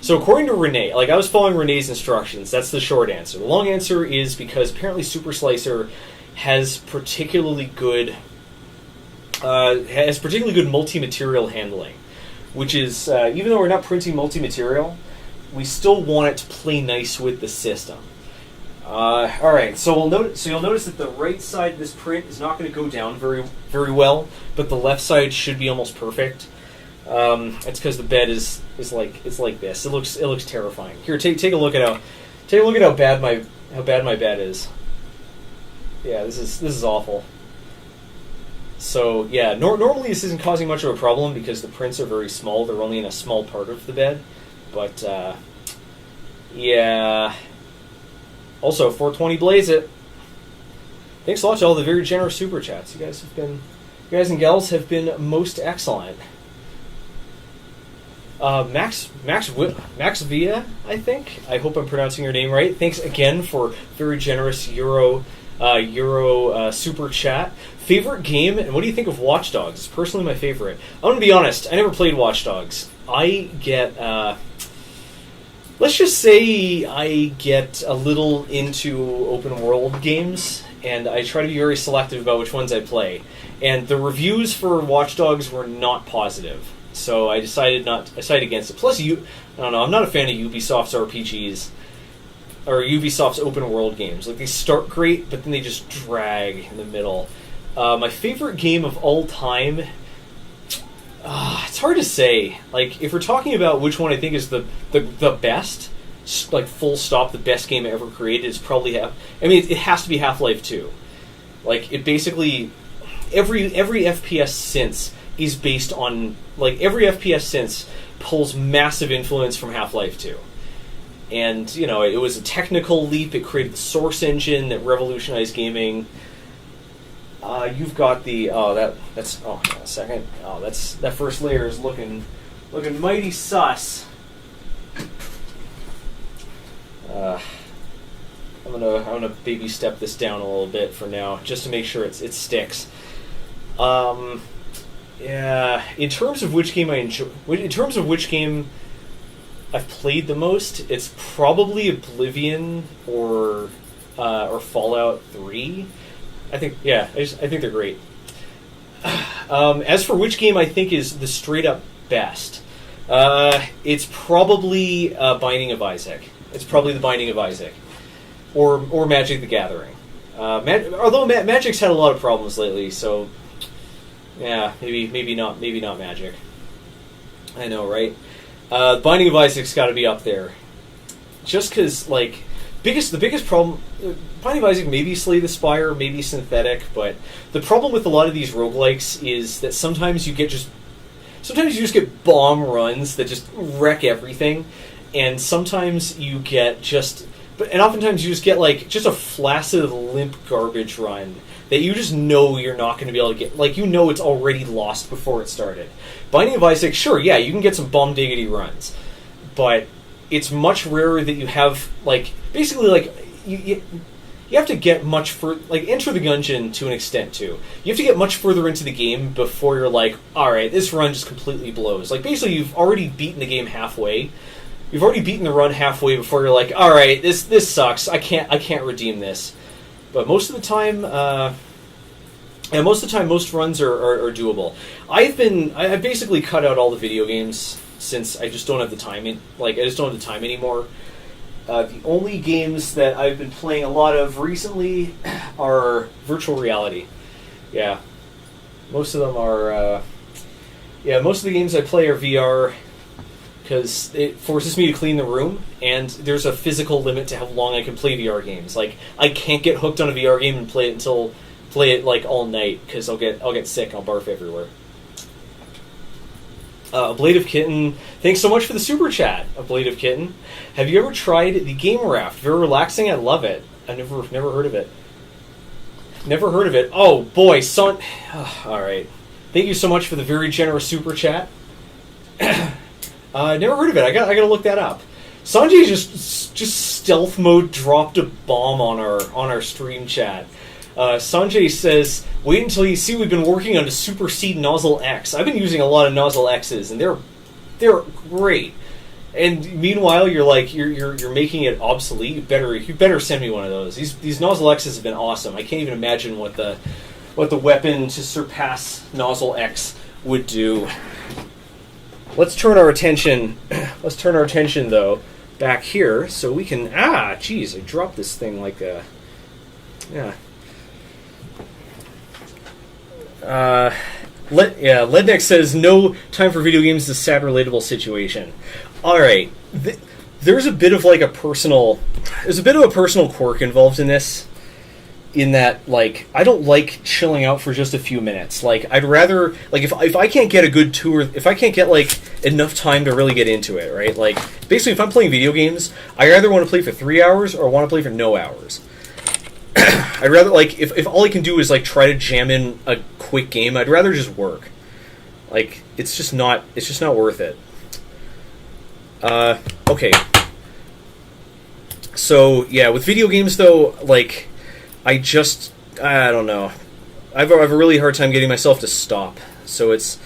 S3: So according to Rene, like I was following Rene's instructions. That's the short answer. The long answer is because apparently Super Slicer has particularly good multi-material handling, which is even though we're not printing multi-material, we still want it to play nice with the system. All right, so you'll notice that the right side of this print is not going to go down very very well, but the left side should be almost perfect. It's because the bed is like this. It looks terrifying. Here, take a look at how bad my bed is. Yeah, this is awful. So yeah, normally this isn't causing much of a problem because the prints are very small. They're only in a small part of the bed, but yeah. Also, 420 blaze it. Thanks a lot to all the very generous super chats. You guys and gals have been most excellent. Max Via, I think. I hope I'm pronouncing your name right. Thanks again for very generous Euro super chat. Favorite game, and what do you think of Watch Dogs? It's personally my favorite. I'm going to be honest, I never played Watch Dogs. I get, let's just say I get a little into open world games, and I try to be very selective about which ones I play. And the reviews for Watch Dogs were not positive. So I decided against it. Plus, I don't know, I'm not a fan of Ubisoft's RPGs or Ubisoft's open world games. Like, they start great, but then they just drag in the middle. My favorite game of all time, it's hard to say. Like, if we're talking about which one I think is the best, like full stop, the best game ever created, is probably it has to be Half-Life 2. Like, it basically every FPS since is based on, like, every FPS since pulls massive influence from Half-Life 2. And, you know, it was a technical leap. It created the Source engine that revolutionized gaming. You've got the that first layer is looking mighty sus. I'm gonna baby step this down a little bit for now, just to make sure it sticks. Yeah. In terms of which game I enjoy, in terms of which game I've played the most, it's probably Oblivion or Fallout 3. I think they're great. As for which game I think is the straight up best, it's probably Binding of Isaac. It's probably the Binding of Isaac, or Magic the Gathering. Although Magic's had a lot of problems lately, so yeah, maybe not Magic. I know, right? Binding of Isaac's got to be up there, just because the biggest problem. Binding of Isaac, maybe Slay the Spire, maybe Synthetic, but the problem with a lot of these roguelikes is that sometimes you just get bomb runs that just wreck everything, and sometimes you get oftentimes you just get like just a flaccid, limp garbage run that you just know you're not going to be able to get, like, you know it's already lost before it started. Binding of Isaac, sure, yeah, you can get some bomb diggity runs, but it's much rarer that you have, like, basically, like, you have to get much further, like, enter the gungeon to an extent, too. You have to get much further into the game before you're like, alright, this run just completely blows. Like, basically, you've already beaten the game halfway. You've already beaten the run halfway before you're like, alright, this sucks. I can't redeem this. But most of the time, most runs are doable. I've basically cut out all the video games since I just don't have the time. I just don't have the time anymore. The only games that I've been playing a lot of recently are virtual reality. Yeah, most of them are. Most of the games I play are VR because it forces me to clean the room, and there's a physical limit to how long I can play VR games. Like, I can't get hooked on a VR game and play it like all night because I'll get sick. I'll barf everywhere. Ablative Kitten, thanks so much for the super chat, Ablative Kitten. Have you ever tried the Game Raft? Very relaxing. I love it. I've never heard of it. Never heard of it. Oh boy, Son. All right. Thank you so much for the very generous super chat. Never heard of it. I gotta look that up. Sanjay just stealth mode dropped a bomb on our stream chat. Sanjay says, "Wait until you see we've been working on a Superseed Nozzle X. I've been using a lot of Nozzle X's, and they're great. And meanwhile, you're making it obsolete. You better send me one of those. These Nozzle X's have been awesome. I can't even imagine what the weapon to surpass Nozzle X would do." Let's turn our attention. Let's turn our attention though back here so we can. Geez, I dropped this thing like a. Yeah. Ledneck says no time for video games. Is a sad, relatable situation. All right, there's a bit of like a personal quirk involved in this. In that, like, I don't like chilling out for just a few minutes. Like, I'd rather, like, if I can't get a good tour, if I can't get, like, enough time to really get into it, right? Like, basically, if I'm playing video games, I either want to play for 3 hours or want to play for no hours. I'd rather, like, if all I can do is, like, try to jam in a quick game, I'd rather just work. Like, it's just not worth it. Okay. So, yeah, with video games, though, like, I don't know. I have a really hard time getting myself to stop. So it's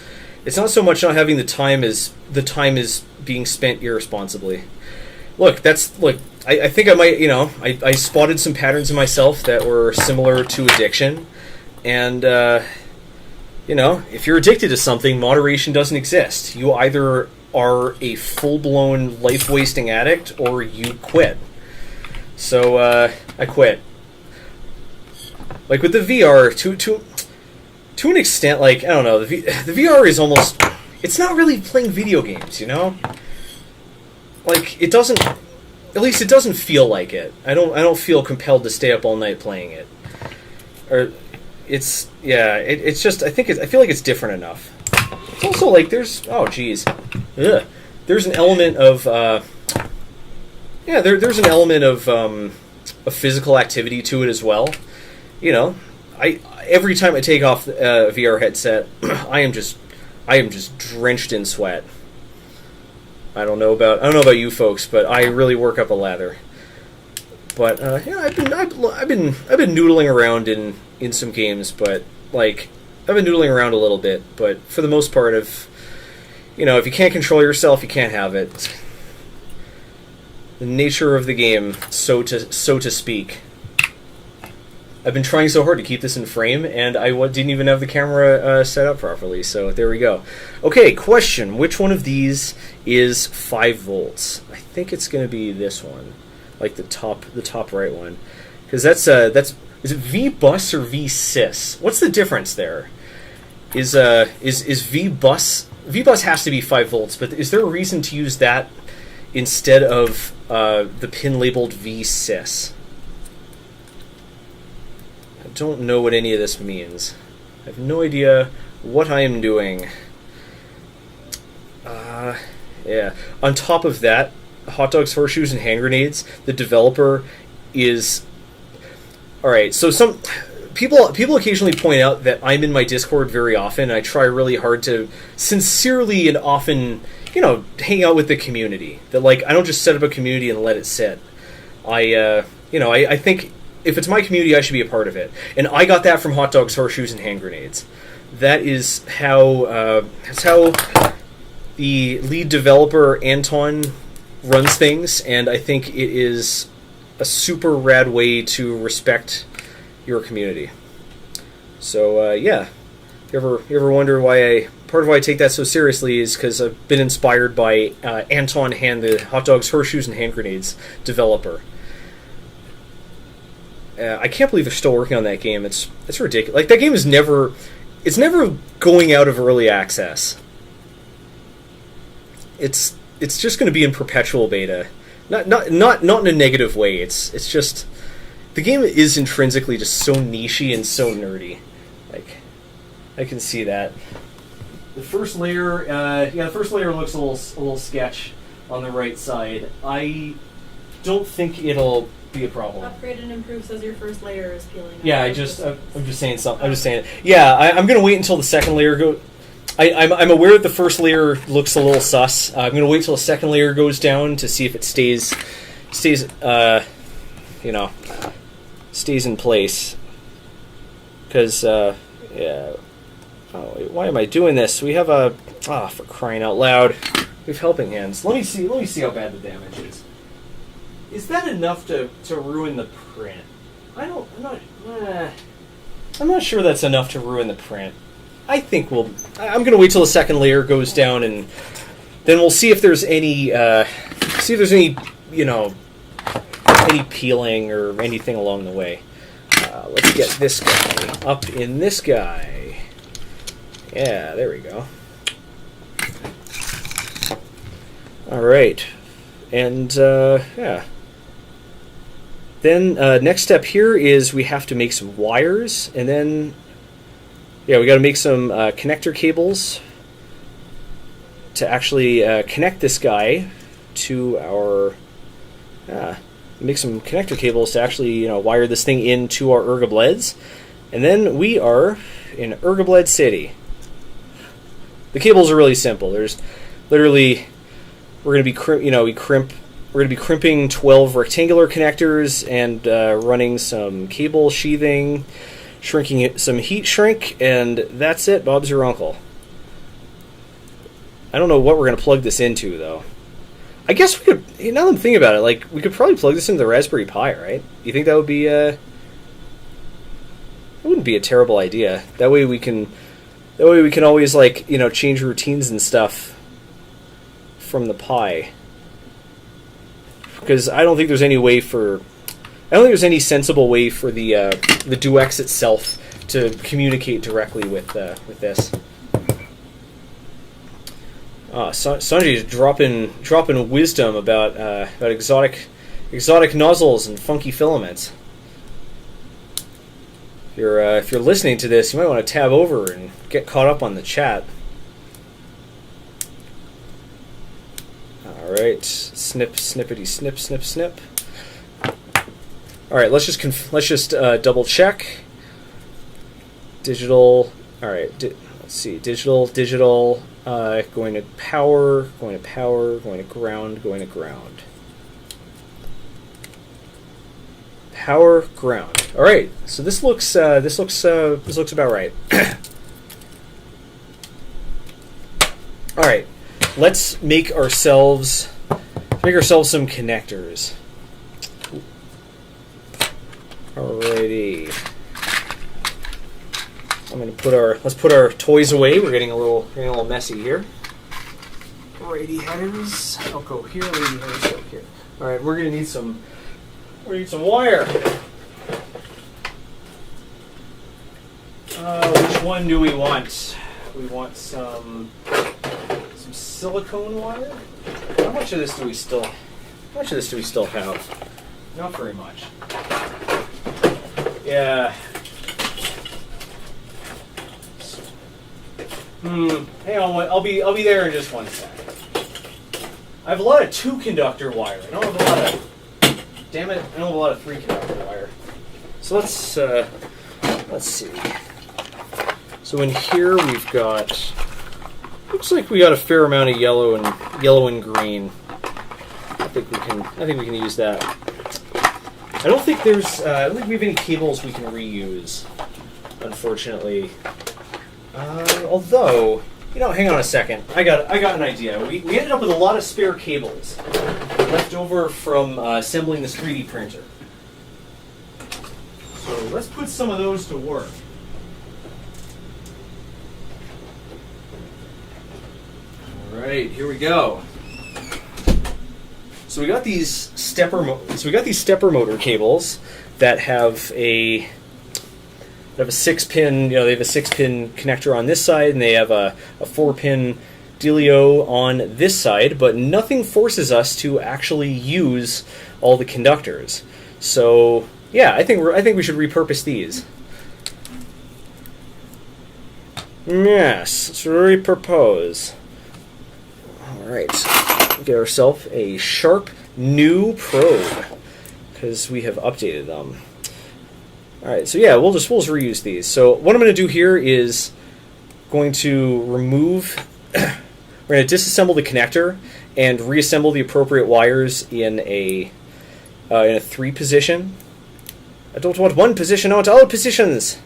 S3: not so much not having the time as the time is being spent irresponsibly. Look, I think I might, I spotted some patterns in myself that were similar to addiction. And, if you're addicted to something, moderation doesn't exist. You either are a full-blown life-wasting addict or you quit. So, I quit. Like with the VR, to an extent, like, I don't know, the VR is almost, it's not really playing video games, you know? Like, it doesn't, at least it doesn't feel like it. I don't feel compelled to stay up all night playing it. Or, it's just, I feel like it's different enough. It's also like, there's an element of, there's an element of a physical activity to it as well. Every time I take off a VR headset, I am just drenched in sweat. I don't know about you folks, but I really work up a lather. But I've been noodling around in some games, but like I've been noodling around a little bit. But for the most part, if you can't control yourself, you can't have it. The nature of the game, so to speak. I've been trying so hard to keep this in frame, and I didn't even have the camera set up properly, so there we go. Okay, question. Which one of these is 5 volts? I think it's going to be this one, like the top right one. Because is it V-bus or V-sys? What's the difference there? Is V-bus... V-bus has to be 5 volts, but is there a reason to use that instead of the pin labeled V-sys? I don't know what any of this means. I have no idea what I am doing. Yeah. On top of that, hot dogs, horseshoes, and hand grenades, the developer is... Alright, so some... People occasionally point out that I'm in my Discord very often, and I try really hard to sincerely and often, hang out with the community. That, like, I don't just set up a community and let it sit. I think... If it's my community, I should be a part of it. And I got that from hot dogs, horseshoes, and hand grenades. That is how the lead developer, Anton, runs things, and I think it is a super rad way to respect your community. So, yeah. You ever wonder why part of why I take that so seriously is because I've been inspired by Anton Hand, the hot dogs, horseshoes, and hand grenades developer. I can't believe they're still working on that game. It's ridiculous. Like, that game is never going out of early access. It's just going to be in perpetual beta. Not in a negative way. It's just the game is intrinsically just so nichey and so nerdy. Like, I can see that. The first layer, looks a little sketch on the right side. I don't think it'll be a problem.
S2: Upgrade and improve says your first layer is peeling.
S3: Yeah, I'm just saying something. I'm just saying. Yeah, I'm going to wait until the second layer goes. I'm aware that the first layer looks a little sus. I'm going to wait till the second layer goes down to see if it stays stays in place. Because yeah. Oh, wait, why am I doing this? We have a for crying out loud. We have helping hands. Let me see how bad the damage is. Is that enough to ruin the print? I'm not sure that's enough to ruin the print. I think I'm going to wait till the second layer goes down, and then we'll see if there's any any peeling or anything along the way. Let's get this guy up in this guy. Yeah, there we go. All right, and yeah. Then next step here is we have to make some wires, and then yeah, we got to make some connector cables to actually connect this guy to our. Make some connector cables to actually wire this thing into our ergobleds, and then we are in Ergobled City. The cables are really simple. There's literally we're going to be crimping 12 rectangular connectors and running some cable sheathing, shrinking it, some heat shrink, and that's it. Bob's your uncle. I don't know what we're going to plug this into, though. I guess we could, now that I'm thinking about it, like, we could probably plug this into the Raspberry Pi, right? You think that would be, that wouldn't be a terrible idea. That way we can always, like, change routines and stuff from the Pi. Because I don't think there's any sensible way for the DueX itself to communicate directly with this. Sanjay's dropping wisdom about exotic nozzles and funky filaments. If you're listening to this, you might want to tab over and get caught up on the chat. All right, snippity snip snip snip. All right, let's just double check. Digital. All right, let's see. Digital. Going to power. Going to ground. Going to ground. Power, ground. All right. So this looks about right. All right. Let's make ourselves some connectors. Alrighty. Let's put our toys away. We're getting a little messy here. Lady headers. I'll go here. Lady headers go here. All right, we're gonna need some wire. Which one do we want? We want some silicone wire. How much of this do we still have? Not very much. Yeah. Hang on, I'll be there in just one sec. I have a lot of 2-conductor wire. I don't have a lot of. Damn it! I don't have a lot of 3-conductor wire. So let's see. So in here we've got. Looks like we got a fair amount of yellow and green. I think we can use that. I don't think we have any cables we can reuse, unfortunately. Although, hang on a second. I got an idea. We ended up with a lot of spare cables left over from assembling this 3D printer. So let's put some of those to work. All right, here we go. So we got these stepper motor cables that have a 6-pin, they have a 6-pin connector on this side, and they have a 4-pin dealio on this side, but nothing forces us to actually use all the conductors. So yeah, I think we should repurpose these. Yes, so repurpose. All right, get ourselves a sharp new probe. because we have updated them. All right, so yeah, we'll just reuse these. So what I'm going to do here is going to remove. We're going to disassemble the connector and reassemble the appropriate wires in a 3 position. I don't want 1 position, I want all positions.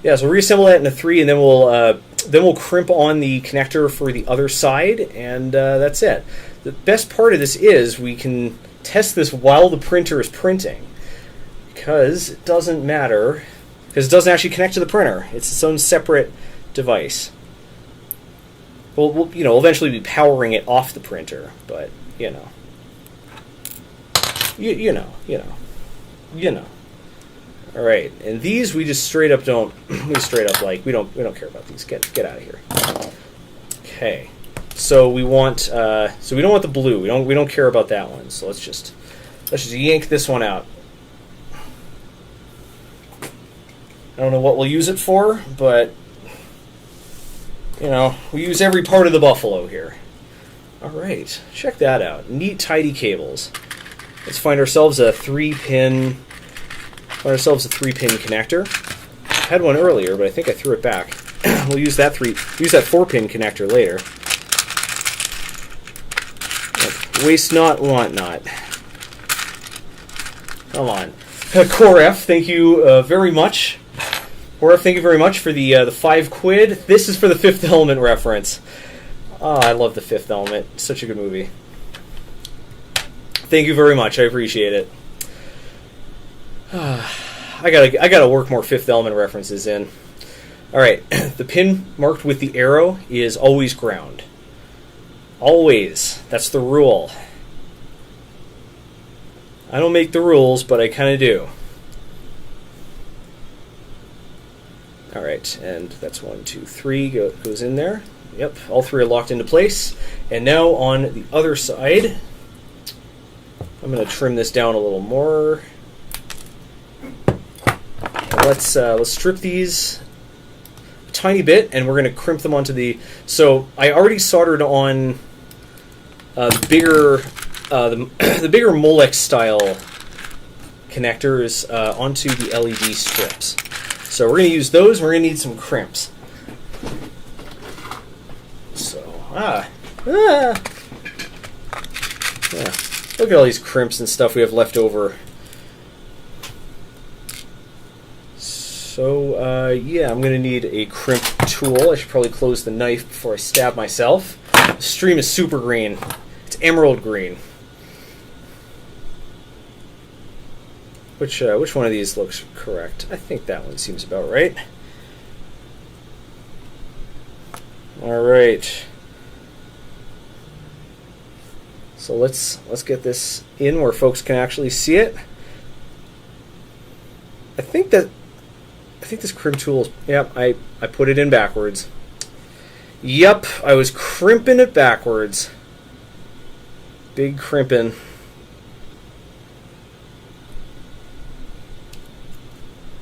S3: Yeah, so reassemble that in a 3, and then we'll crimp on the connector for the other side, and that's it. The best part of this is we can test this while the printer is printing, because it doesn't matter, because it doesn't actually connect to the printer. It's its own separate device. We'll eventually be powering it off the printer, but you know. All right, and these we just straight up don't. We don't care about these. Get out of here. Okay, so we want. So we don't want the blue. We don't care about that one. So let's just yank this one out. I don't know what we'll use it for, but we use every part of the buffalo here. All right, check that out. Neat, tidy cables. Let's find ourselves a 3-pin. Connector. I had one earlier, but I think I threw it back. We'll use that 4-pin connector later. Waste not, want not. Come on, CoreXY. Thank you very much. CoreXY, thank you very much for the £5. This is for the Fifth Element reference. Oh, I love the Fifth Element. Such a good movie. Thank you very much. I appreciate it. I gotta work more Fifth Element references in. All right, the pin marked with the arrow is always ground. Always. That's the rule. I don't make the rules, but I kind of do. All right, and that's 1, 2, 3 goes in there. Yep, all 3 are locked into place. And now on the other side, I'm going to trim this down a little more. Let's strip these a tiny bit, and we're going to crimp them onto the. So I already soldered on the bigger Molex style connectors onto the LED strips. So we're going to use those. We're going to need some crimps. So yeah. Look at all these crimps and stuff we have left over. So, yeah, I'm going to need a crimp tool. I should probably close the knife before I stab myself. The stream is super green. It's emerald green. Which one of these looks correct? I think that one seems about right. All right. So let's get this in where folks can actually see it. I think this crimp tool is, yep, I put it in backwards. Yep, I was crimping it backwards. Big crimping.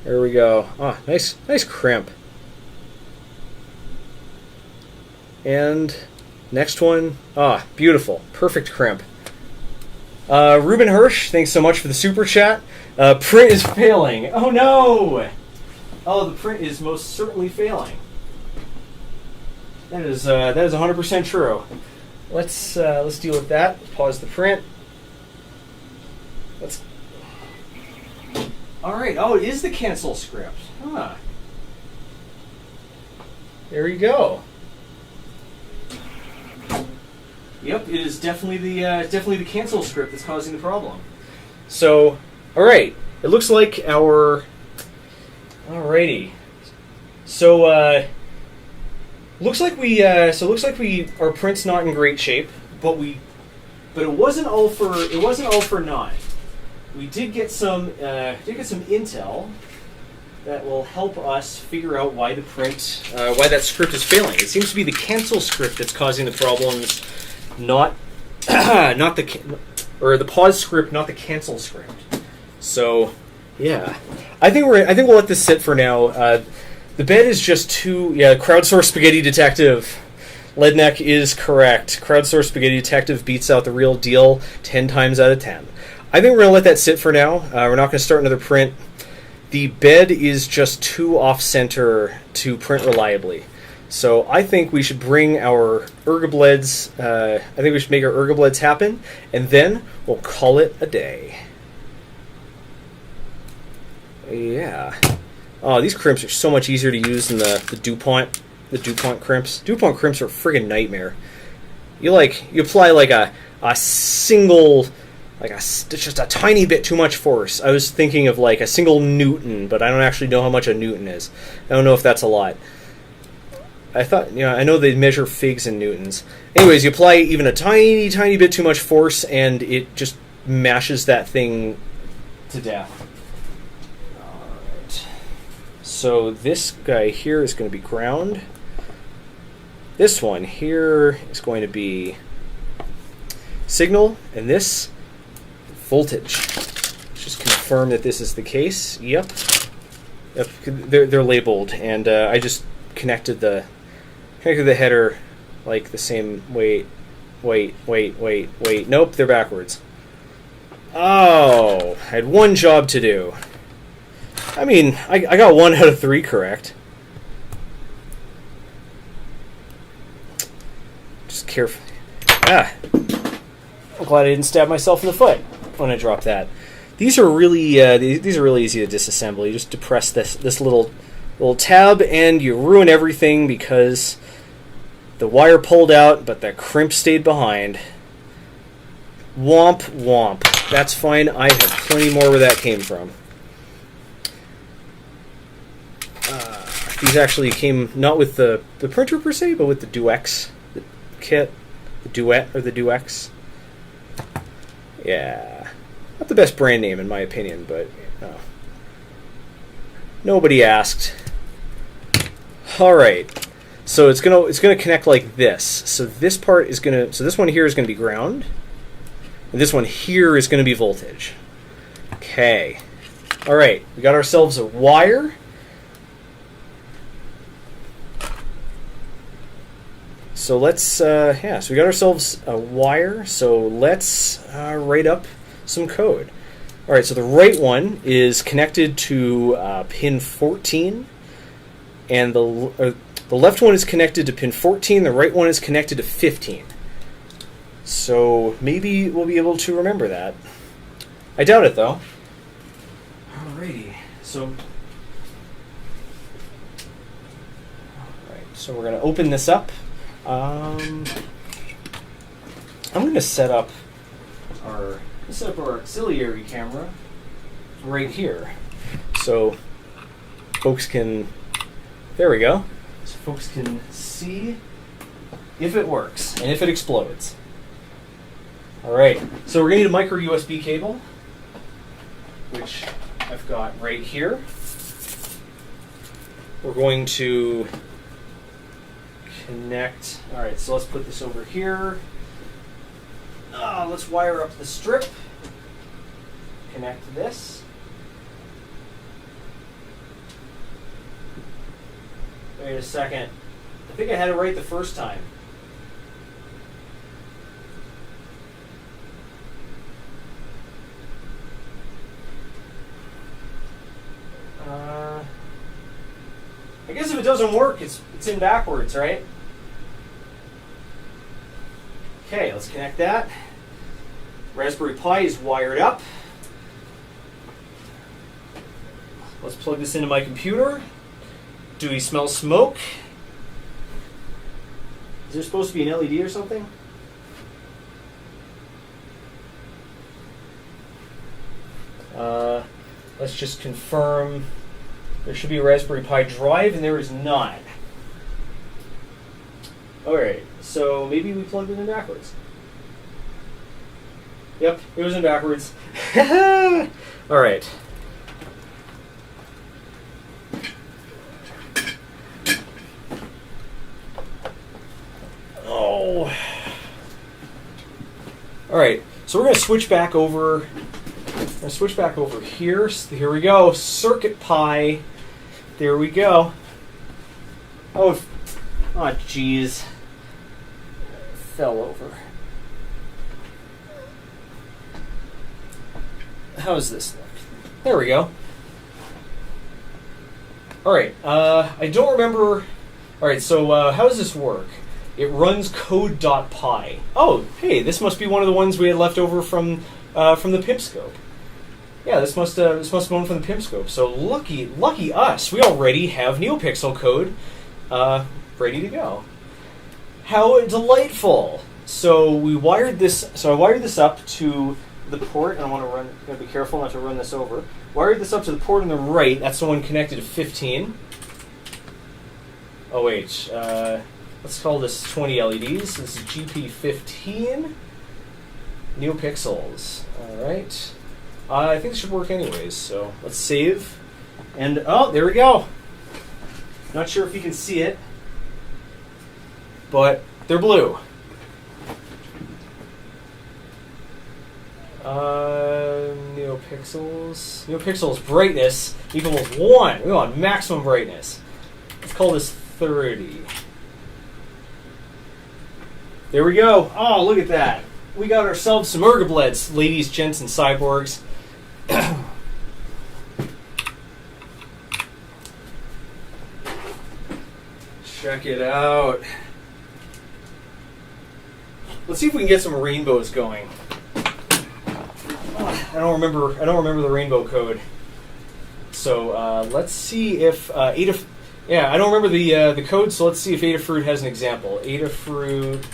S3: There we go. Ah, nice crimp. And next one. Ah, beautiful. Perfect crimp. Ruben Hirsch, thanks so much for the super chat. Print is failing. Oh no! Oh, the print is most certainly failing. That is 100% true. Let's deal with that. Pause the print. All right. Oh, it is the cancel script. Huh. There you go. Yep, it is definitely the cancel script that's causing the problem. So, all right. It looks like our. Alrighty. So, looks like our print's not in great shape, but it wasn't all for naught. We did get some intel that will help us figure out why why that script is failing. It seems to be the cancel script that's causing the problems, not the pause script, not the cancel script. So, yeah, I think we'll let this sit for now. The bed is just too. Yeah, crowdsourced spaghetti detective. Ledneck is correct. Crowdsourced spaghetti detective beats out the real deal 10 times out of 10. I think we're going to let that sit for now. We're not going to start another print. The bed is just too off-center to print reliably. So I think we should bring our ergobleds, I think we should make our ergobleds happen, and then we'll call it a day. Yeah. Oh, these crimps are so much easier to use than the DuPont crimps. DuPont crimps are a friggin' nightmare. You apply like a single, just a tiny bit too much force. I was thinking of like a single Newton, but I don't actually know how much a Newton is. I don't know if that's a lot. I thought, I know they measure figs in newtons. Anyways, you apply even a tiny, tiny bit too much force, and it just mashes that thing to death. Alright. So this guy here is going to be ground. This one here is going to be signal, and this voltage. Let's just confirm that this is the case. Yep. They're labeled, and I just connected the header like the same. Wait. Nope, they're backwards. Oh, I had one job to do. I mean, I got 1 out of 3 correct. Just carefully. I'm glad I didn't stab myself in the foot when I dropped that. These are really easy to disassemble. You just depress this little tab, and you ruin everything because the wire pulled out, but the crimp stayed behind. Womp womp. That's fine. I have plenty more where that came from. These actually came not with the printer per se, but with the Duet kit, the Duet or the Duet. Yeah, not the best brand name in my opinion, but nobody asked. All right, so it's gonna connect like this. So this part is this one here is gonna be ground, and this one here is gonna be voltage. Okay, all right, we got ourselves a wire. So let's so we got ourselves a wire. So let's write up some code. All right, so the right one is connected to pin 14. And the left one is connected to pin 14. The right one is connected to 15. So maybe we'll be able to remember that. I doubt it, though. Alrighty. So we're going to open this up. I'm going to set up our auxiliary camera right here, so folks can. There we go. So folks can see if it works and if it explodes. All right. So we're going to need a micro USB cable, which I've got right here. We're going to connect. All right. So let's put this over here. Let's wire up the strip. Connect this. Wait a second. I think I had it right the first time. I guess if it doesn't work, it's in backwards, right? Okay, let's connect that. Raspberry Pi is wired up. Let's plug this into my computer. Do we smell smoke? Is there supposed to be an LED or something? Let's just confirm. There should be a Raspberry Pi drive, and there is not. Alright, so maybe we plugged it in backwards. Yep, it was in backwards. Alright. Oh. Alright, so we're going to switch back over. Here. So here we go. Circuit Pi. There we go. Oh, jeez. Fell over. how does this look? There we go. All right. I don't remember. All right. So how does this work? It runs code.py. Oh, hey, this must be one of the ones we had left over from the pimp scope. Yeah, this must have been from the pimp scope. So lucky us. We already have NeoPixel code ready to go. How delightful! So we wired this. So I wired this up to the port, and I want to run. Gotta be careful not to run this over. Wired this up to the port on the right. That's the one connected to 15. Oh wait. Let's call this 20 LEDs. This is GP15 NeoPixels. All right. I think this should work anyways. So let's save. And oh, there we go. Not sure if you can see it, but they're blue. NeoPixels brightness equals 1. We want maximum brightness. Let's call this 30. There we go. Oh, look at that. We got ourselves some ergobleds, ladies, gents, and cyborgs. Check it out. Let's see if we can get some rainbows going. I don't remember the rainbow code. So let's see if Adafruit. Yeah, I don't remember the code. So let's see if Adafruit has an example. Adafruit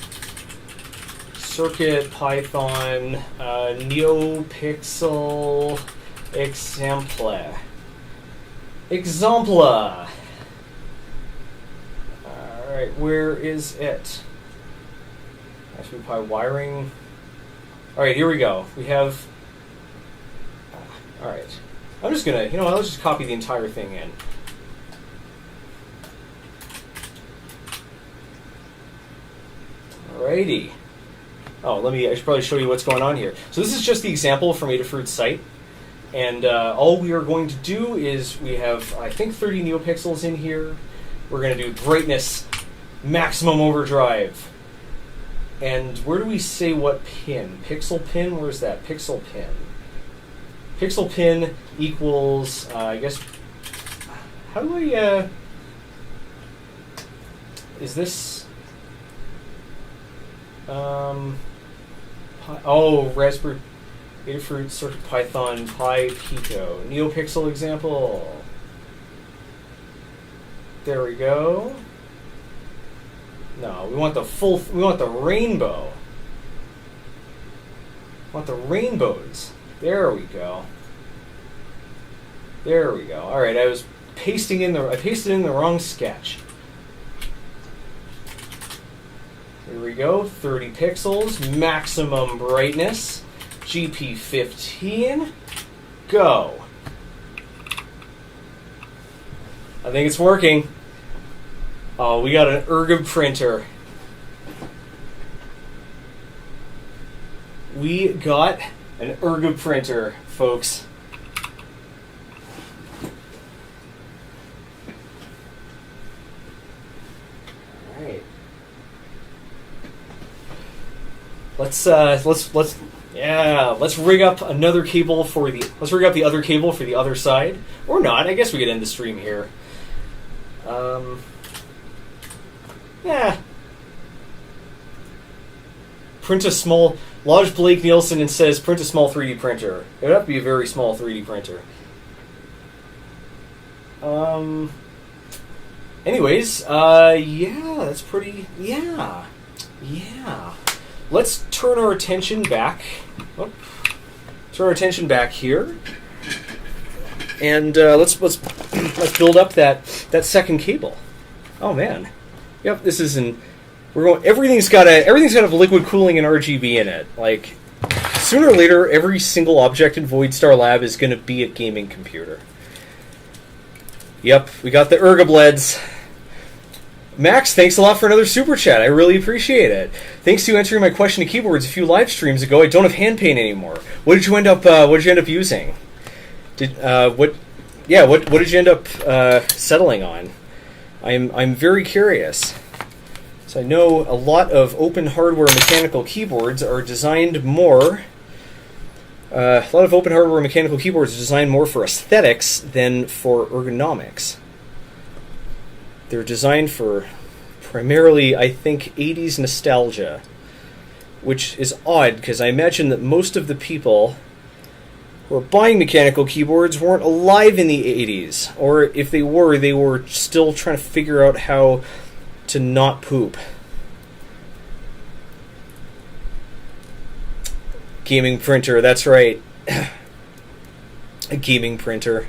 S3: Circuit Python NeoPixel Exemplar. All right, where is it? Raspberry Pi wiring. All right, here we go. We have. All right, I'm just gonna. I'll just copy the entire thing in. Alrighty. Oh, I should probably show you what's going on here. So this is just the example from Adafruit's site. And all we are going to do is we have, I think, 30 NeoPixels in here. We're going to do brightness, maximum overdrive. And where do we say what pin? Pixel pin? Where's that? Pixel pin. Pixel pin equals, I guess, how do I, is this, Raspberry Adafruit Circuit Python Pi Pico NeoPixel example. There we go. No, we want the rainbow. We want the rainbows. There we go. There we go. All right, I pasted in the wrong sketch. Here we go, 30 pixels, maximum brightness, GP15, go. I think it's working. Oh, we got an ergob printer. We got an ergob printer, folks. Let's rig up another cable let's rig up the other cable for the other side. Or not, I guess we could end the stream here. Yeah. Print a small, Lodge Blake Nielsen and says print a small 3D printer. It would have to be a very small 3D printer. Anyways, yeah, that's pretty, yeah. Let's turn our attention back. Turn our attention back here, and let's build up that second cable. Oh man, yep. This is everything's got a liquid cooling and RGB in it. Like sooner or later, every single object in Voidstar Lab is going to be a gaming computer. Yep, we got the ergobleds. Max, thanks a lot for another super chat. I really appreciate it. Thanks to answering my question to keyboards a few live streams ago. I don't have hand paint anymore. What did you end up using? What did you end up settling on? I'm very curious. So I know a lot of open hardware mechanical keyboards are designed more A lot of open hardware mechanical keyboards are designed more for aesthetics than for ergonomics. They're designed for primarily, I think, 80s nostalgia, which is odd because I imagine that most of the people who are buying mechanical keyboards weren't alive in the 80s, or if they were still trying to figure out how to not poop. Gaming printer, that's right. A gaming printer.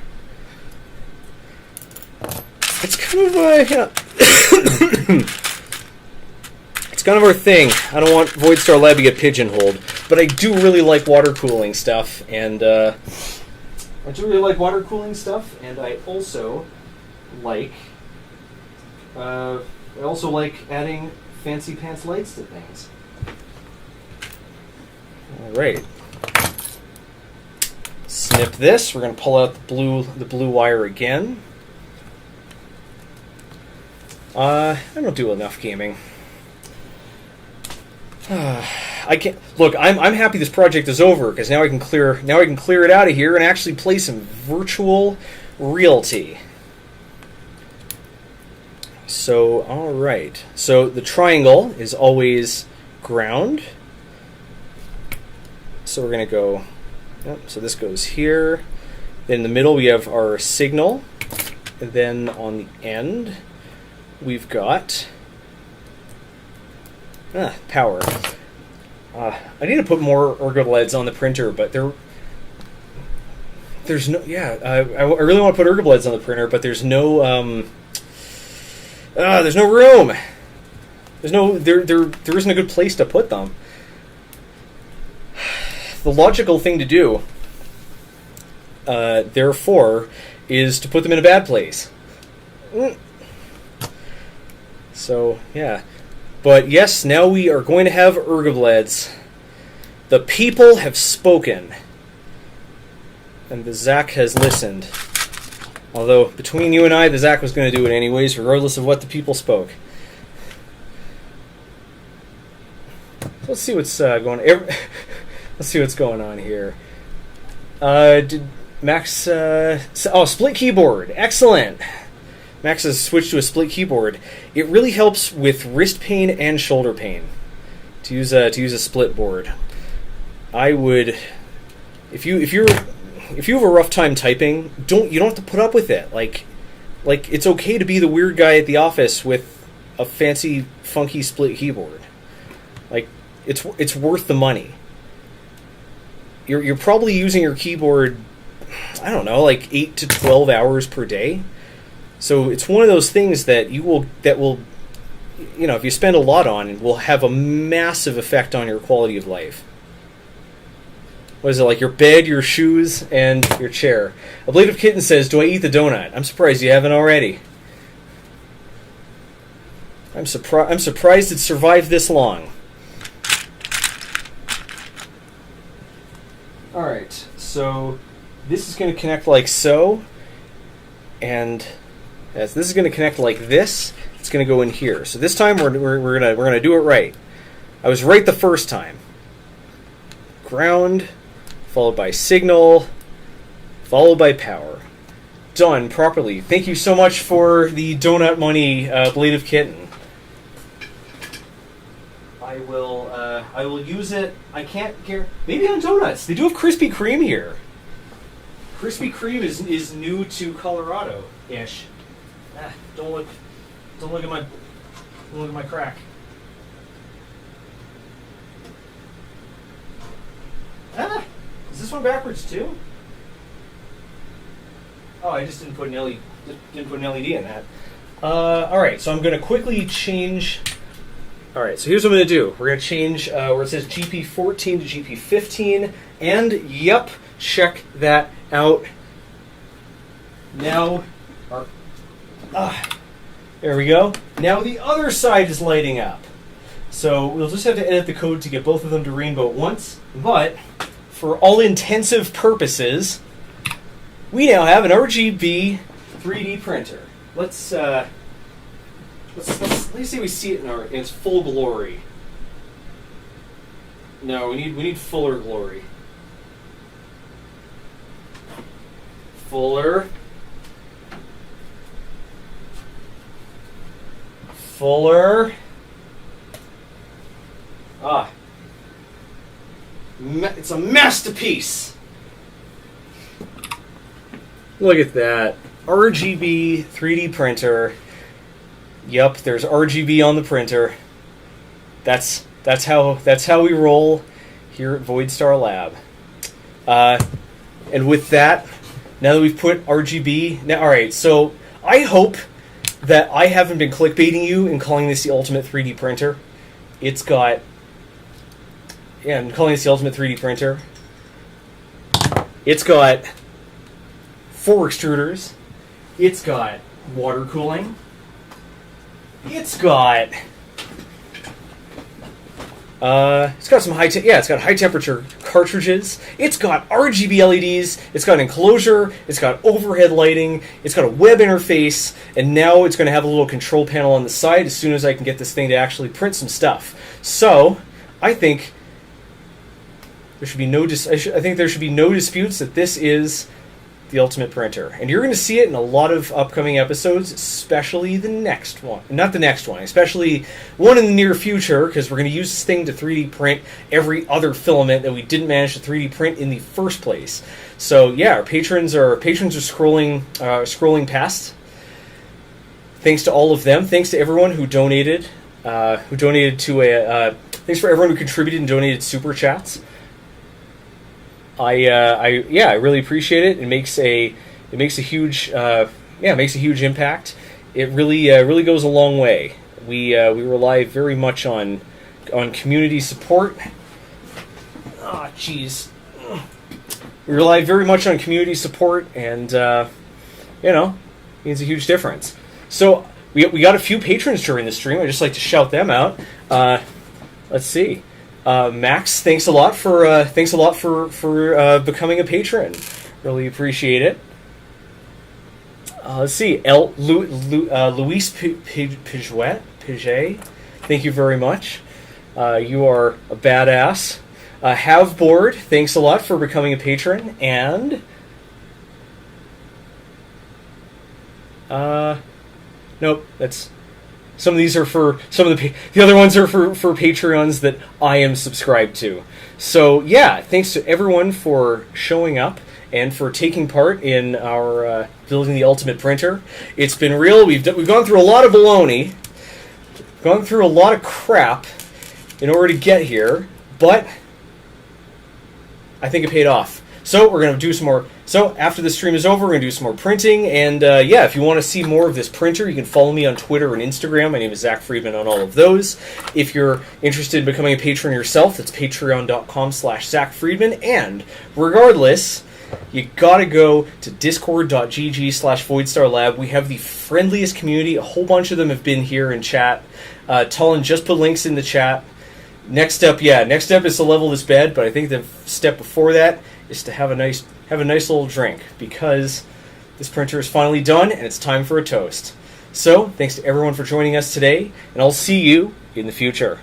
S3: It's kind of it's kind of our thing. I don't want Voidstar Lab to get pigeonholed, but I do really like water cooling stuff, and I also like adding fancy pants lights to things. All right. Snip this. We're going to pull out the blue wire again. I don't do enough gaming. I can't look. I'm happy this project is over because now I can clear it out of here and actually play some virtual realty. So all right. So the triangle is always ground. So we're going to go, so this goes here. Then in the middle we have our signal. And then on the end we've got power. I need to put more ergo LEDs on the printer, but there's no, I really want to put ergo LEDs on the printer, but there's no room. There isn't a good place to put them. The logical thing to do, therefore, is to put them in a bad place. So, yeah. But yes, now we are going to have ergo LEDs. The people have spoken. And the Zack has listened. Although, between you and I, the Zack was going to do it anyways, regardless of what the people spoke. Let's see what's going on. Let's see what's going on here. Did Max... split keyboard. Excellent. Max has switched to a split keyboard. It really helps with wrist pain and shoulder pain to use a split board. I would, if you have a rough time typing, you don't have to put up with it. Like it's okay to be the weird guy at the office with a fancy, funky split keyboard. Like it's worth the money. You're probably using your keyboard, I don't know, like 8 to 12 hours per day. So it's one of those things that will, if you spend a lot on, it will have a massive effect on your quality of life. What is it, like your bed, your shoes, and your chair? A Blade of Kitten says, do I eat the donut? I'm surprised you haven't already. I'm surprised it survived this long. Alright, so this is going to connect like so, and as this is going to connect like this, it's going to go in here. So this time we're gonna do it right. I was right the first time. Ground, followed by signal, followed by power. Done properly. Thank you so much for the donut money, Blade of Kitten. I will use it. I can't guarantee. Maybe on donuts. They do have Krispy Kreme here. Krispy Kreme is new to Colorado-ish. Don't look at my crack. Is this one backwards too? Oh, I just didn't put an LED in that. All right, so I'm going to quickly change. All right, so here's what I'm going to do. We're going to change where it says GP14 to GP15, and yep, check that out. Now, there we go. Now the other side is lighting up. So we'll just have to edit the code to get both of them to rainbow at once. But for all intensive purposes, we now have an RGB 3D printer. Let's see if we see it in its full glory. No, we need fuller glory. Fuller. Fuller. Ah. It's a masterpiece. Look at that. RGB 3D printer. Yup, there's RGB on the printer. That's how we roll here at Voidstar Lab. And with that, now that we've put RGB, now, all right. So I hope that I haven't been clickbaiting you in calling this the ultimate 3D printer. It's got, yeah, I'm calling this the ultimate 3D printer. It's got 4 extruders. It's got water cooling. It's got some it's got high temperature cartridges. It's got RGB LEDs. It's got an enclosure. It's got overhead lighting. It's got a web interface, and now it's going to have a little control panel on the side as soon as I can get this thing to actually print some stuff. So, I think there should be no disputes that this is the ultimate printer. And you're going to see it in a lot of upcoming episodes, especially the next one. Not the next one, especially one in the near future, because we're going to use this thing to 3D print every other filament that we didn't manage to 3D print in the first place. So yeah, our patrons are scrolling past. Thanks to all of them. Thanks to everyone who donated. Thanks for everyone who contributed and donated super chats. I really appreciate it. It makes a huge impact. It really goes a long way. We rely very much on community support. Ah, jeez. We rely very much on community support, and means a huge difference. So we got a few patrons during the stream. I'd just like to shout them out. Let's see. Max, thanks a lot for becoming a patron. Really appreciate it. Let's see, Luis Piget, thank you very much. You are a badass. Haveboard, thanks a lot for becoming a patron. And nope, that's. Some of these are for the other ones are for Patreons that I am subscribed to. So yeah, thanks to everyone for showing up and for taking part in our building the ultimate printer. It's been real. We've gone through a lot of baloney, gone through a lot of crap in order to get here, but I think it paid off. So we're going to do some more. So after the stream is over, we're going to do some more printing. And yeah, if you want to see more of this printer, you can follow me on Twitter and Instagram. My name is Zack Freedman on all of those. If you're interested in becoming a patron yourself, that's patreon.com/Zack Freedman. And regardless, you got to go to discord.gg/Voidstar Lab. We have the friendliest community. A whole bunch of them have been here in chat. Tullen just put links in the chat. Next up is to level this bed, but I think the step before that is to have a nice little drink, because this printer is finally done and it's time for a toast. So, thanks to everyone for joining us today, and I'll see you in the future.